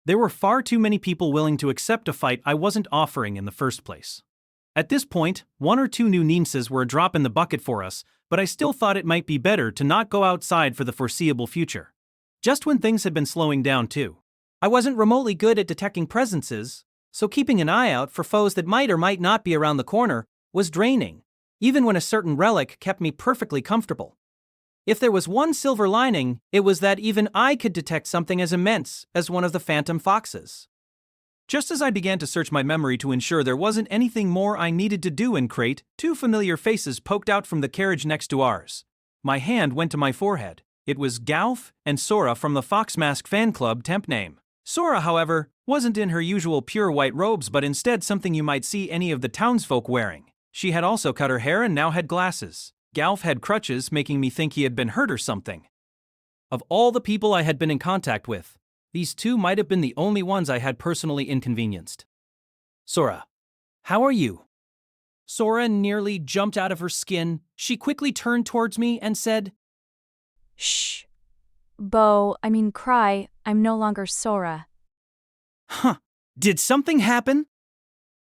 There were far too many people willing to accept a fight I wasn't offering in the first place. At this point, 1 or 2 new ninjas were a drop in the bucket for us, but I still thought it might be better to not go outside for the foreseeable future. Just when things had been slowing down too. I wasn't remotely good at detecting presences, so keeping an eye out for foes that might or might not be around the corner was draining, even when a certain relic kept me perfectly comfortable. If there was one silver lining, it was that even I could detect something as immense as one of the phantom foxes. Just as I began to search my memory to ensure there wasn't anything more I needed to do in Crate, 2 familiar faces poked out from the carriage next to ours. My hand went to my forehead. It was Gauf and Sora from the Fox Mask fan club temp name. Sora, however, wasn't in her usual pure white robes but instead something you might see any of the townsfolk wearing. She had also cut her hair and now had glasses. Gauf had crutches, making me think he had been hurt or something. Of all the people I had been in contact with, these 2 might have been the only ones I had personally inconvenienced. Sora, how are you? Sora nearly jumped out of her skin. She quickly turned towards me and said, Shh. Cry, I'm no longer Sora. Huh, did something happen?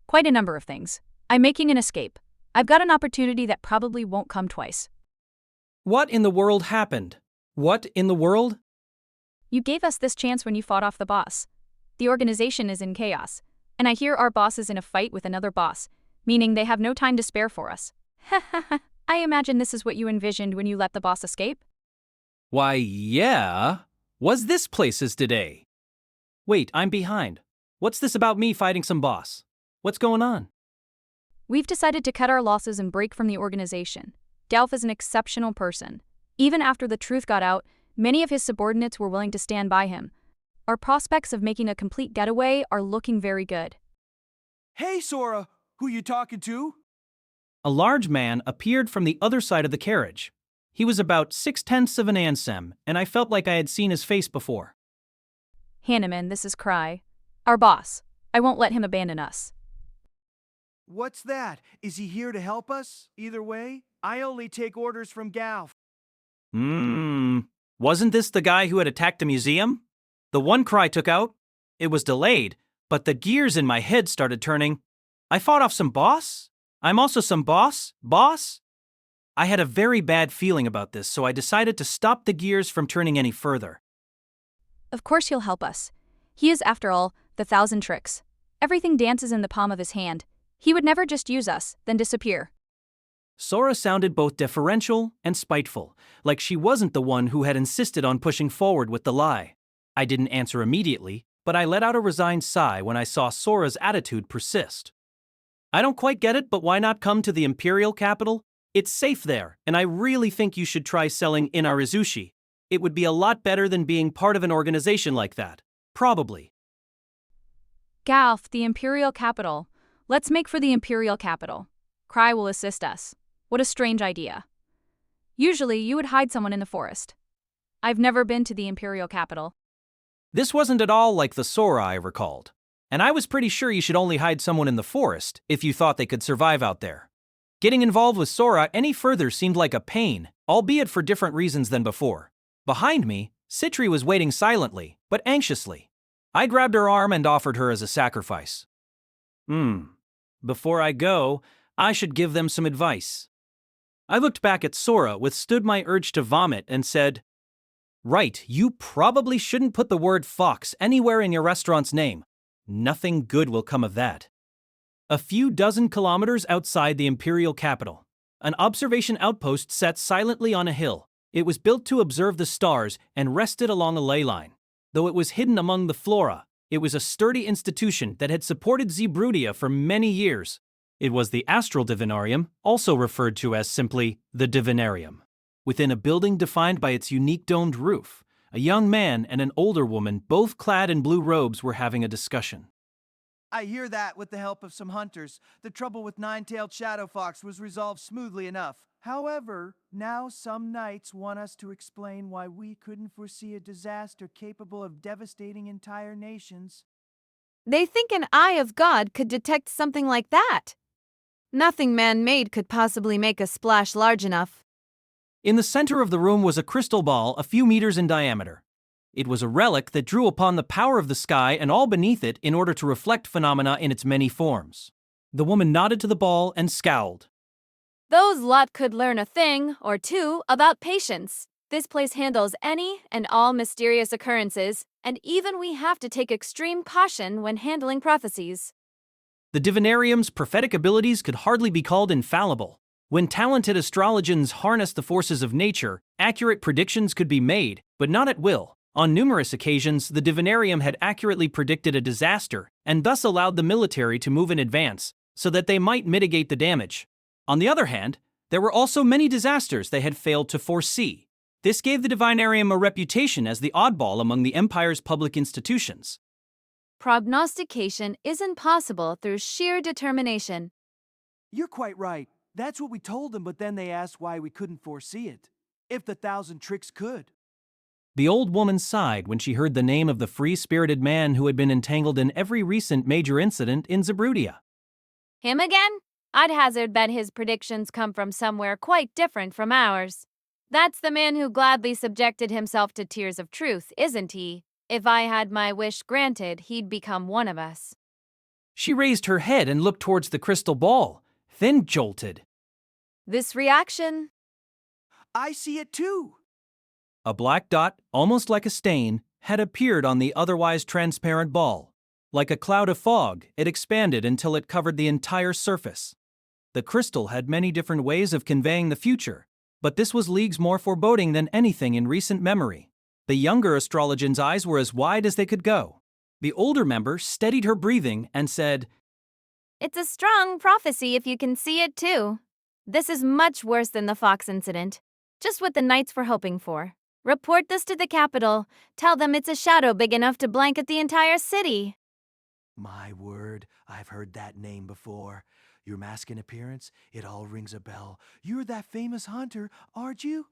Quite a number of things. I'm making an escape. I've got an opportunity that probably won't come twice. What in the world happened? What in the world? You gave us this chance when you fought off the boss. The organization is in chaos, and I hear our boss is in a fight with another boss, meaning they have no time to spare for us. I imagine this is what you envisioned when you let the boss escape? Why, yeah. Was this places today? Wait, I'm behind. What's this about me fighting some boss? What's going on? We've decided to cut our losses and break from the organization. Delph is an exceptional person. Even after the truth got out, many of his subordinates were willing to stand by him. Our prospects of making a complete getaway are looking very good. Hey, Sora! Who you talking to? A large man appeared from the other side of the carriage. He was about 6/10 of an Ansem, and I felt like I had seen his face before. Hanneman, this is Cry. Our boss. I won't let him abandon us. What's that? Is he here to help us? Either way, I only take orders from Gauf. Wasn't this the guy who had attacked the museum? The one Cry took out? It was delayed, but the gears in my head started turning. I fought off some boss? I'm also some boss? Boss? I had a very bad feeling about this, so I decided to stop the gears from turning any further. Of course he'll help us. He is, after all, the 1,000 tricks. Everything dances in the palm of his hand. He would never just use us, then disappear. Sora sounded both deferential and spiteful, like she wasn't the one who had insisted on pushing forward with the lie. I didn't answer immediately, but I let out a resigned sigh when I saw Sora's attitude persist. I don't quite get it, but why not come to the Imperial capital? It's safe there, and I really think you should try selling in Arizushi. It would be a lot better than being part of an organization like that. Probably. Gauf, the Imperial capital. Let's make for the Imperial capital. Cry will assist us. What a strange idea. Usually, you would hide someone in the forest. I've never been to the Imperial capital. This wasn't at all like the Sora I recalled, and I was pretty sure you should only hide someone in the forest if you thought they could survive out there. Getting involved with Sora any further seemed like a pain, albeit for different reasons than before. Behind me, Citri was waiting silently, but anxiously. I grabbed her arm and offered her as a sacrifice. Before I go, I should give them some advice. I looked back at Sora, withstood my urge to vomit, and said, "Right, you probably shouldn't put the word fox anywhere in your restaurant's name. Nothing good will come of that." A few dozen kilometers outside the imperial capital, an observation outpost sat silently on a hill. It was built to observe the stars and rested along a ley line. Though it was hidden among the flora, it was a sturdy institution that had supported Zeebrudia for many years. It was the Astral Divinarium, also referred to as simply the Divinarium. Within a building defined by its unique domed roof, a young man and an older woman, both clad in blue robes, were having a discussion. I hear that with the help of some hunters, the trouble with Nine-Tailed Shadow Fox was resolved smoothly enough. However, now some knights want us to explain why we couldn't foresee a disaster capable of devastating entire nations. They think an eye of God could detect something like that. Nothing man-made could possibly make a splash large enough. In the center of the room was a crystal ball a few meters in diameter. It was a relic that drew upon the power of the sky and all beneath it in order to reflect phenomena in its many forms. The woman nodded to the ball and scowled. Those lot could learn a thing or two about patience. This place handles any and all mysterious occurrences, and even we have to take extreme caution when handling prophecies. The Divinarium's prophetic abilities could hardly be called infallible. When talented astrologians harnessed the forces of nature, accurate predictions could be made, but not at will. On numerous occasions, the Divinarium had accurately predicted a disaster and thus allowed the military to move in advance so that they might mitigate the damage. On the other hand, there were also many disasters they had failed to foresee. This gave the Divinarium a reputation as the oddball among the Empire's public institutions. Prognostication isn't possible through sheer determination. You're quite right. That's what we told them, but then they asked why we couldn't foresee it. If the 1,000 tricks could. The old woman sighed when she heard the name of the free-spirited man who had been entangled in every recent major incident in Zeebrudia. Him again? I'd hazard that his predictions come from somewhere quite different from ours. That's the man who gladly subjected himself to tears of truth, isn't he? If I had my wish granted, he'd become one of us. She raised her head and looked towards the crystal ball, then jolted. This reaction? I see it too. A black dot, almost like a stain, had appeared on the otherwise transparent ball. Like a cloud of fog, it expanded until it covered the entire surface. The crystal had many different ways of conveying the future, but this was leagues more foreboding than anything in recent memory. The younger astrologian's eyes were as wide as they could go. The older member steadied her breathing and said, "It's a strong prophecy if you can see it too. This is much worse than the Fox incident. Just what the knights were hoping for. Report this to the capital. Tell them it's a shadow big enough to blanket the entire city." My word, I've heard that name before. Your mask and appearance, it all rings a bell. You're that famous hunter, aren't you?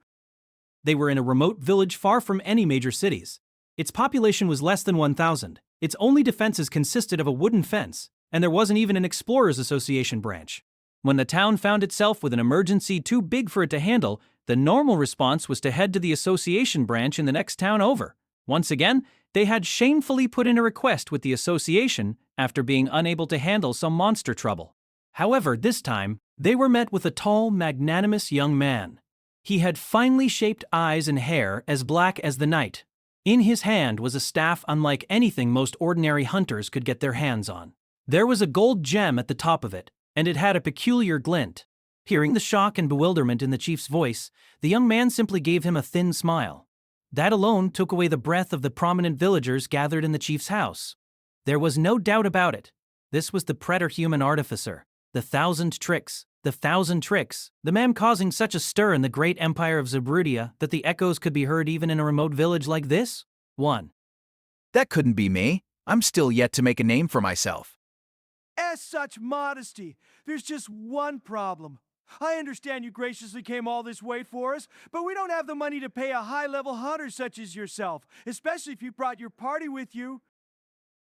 They were in a remote village far from any major cities. Its population was less than 1,000. Its only defenses consisted of a wooden fence, and there wasn't even an Explorers Association branch. When the town found itself with an emergency too big for it to handle, the normal response was to head to the association branch in the next town over. Once again, they had shamefully put in a request with the association after being unable to handle some monster trouble. However, this time, they were met with a tall, magnanimous young man. He had finely shaped eyes and hair as black as the night. In his hand was a staff unlike anything most ordinary hunters could get their hands on. There was a gold gem at the top of it, and it had a peculiar glint. Hearing the shock and bewilderment in the chief's voice, the young man simply gave him a thin smile. That alone took away the breath of the prominent villagers gathered in the chief's house. There was no doubt about it. This was the preter-human artificer. The 1,000 tricks. The 1,000 tricks. The man causing such a stir in the great empire of Zeebrudia that the echoes could be heard even in a remote village like this? 1. That couldn't be me. I'm still yet to make a name for myself. As such modesty, there's just one problem. I understand you graciously came all this way for us, but we don't have the money to pay a high-level hunter such as yourself, especially if you brought your party with you.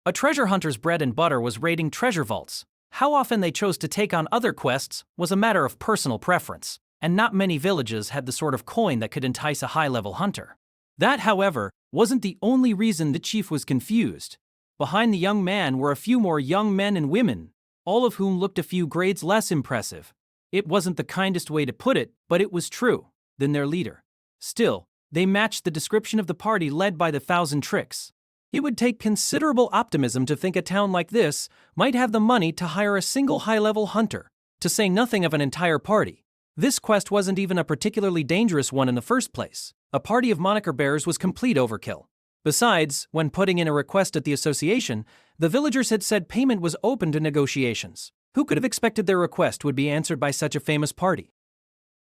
A treasure hunter's bread and butter was raiding treasure vaults. How often they chose to take on other quests was a matter of personal preference, and not many villages had the sort of coin that could entice a high-level hunter. That, however, wasn't the only reason the chief was confused. Behind the young man were a few more young men and women. all of whom looked a few grades less impressive. It wasn't the kindest way to put it, but it was true, than their leader. Still, they matched the description of the party led by the 1,000 Tricks. It would take considerable optimism to think a town like this might have the money to hire a single high-level hunter, to say nothing of an entire party. This quest wasn't even a particularly dangerous one in the first place. A party of moniker bearers was complete overkill. Besides, when putting in a request at the association, the villagers had said payment was open to negotiations. Who could have expected their request would be answered by such a famous party?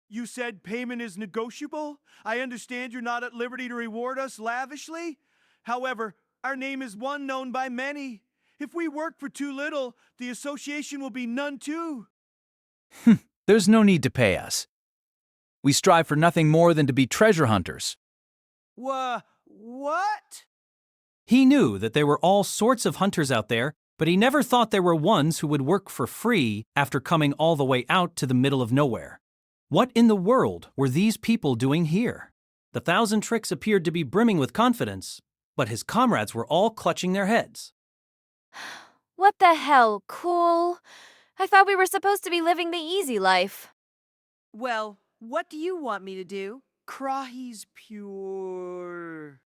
You said payment is negotiable? I understand you're not at liberty to reward us lavishly. However, our name is one known by many. If we work for too little, the association will be none too. There's no need to pay us. We strive for nothing more than to be treasure hunters. What? He knew that there were all sorts of hunters out there, but he never thought there were ones who would work for free after coming all the way out to the middle of nowhere. What in the world were these people doing here? The 1,000 Tricks appeared to be brimming with confidence, but his comrades were all clutching their heads. What the hell, Cool? I thought we were supposed to be living the easy life. Well, what do you want me to do? Krahi's pure.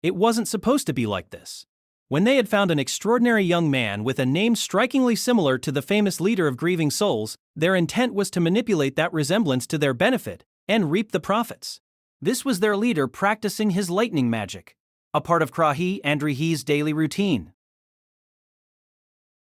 It wasn't supposed to be like this. When they had found an extraordinary young man with a name strikingly similar to the famous leader of grieving souls, their intent was to manipulate that resemblance to their benefit and reap the profits. This was their leader practicing his lightning magic, a part of Krahi Andrihi's daily routine.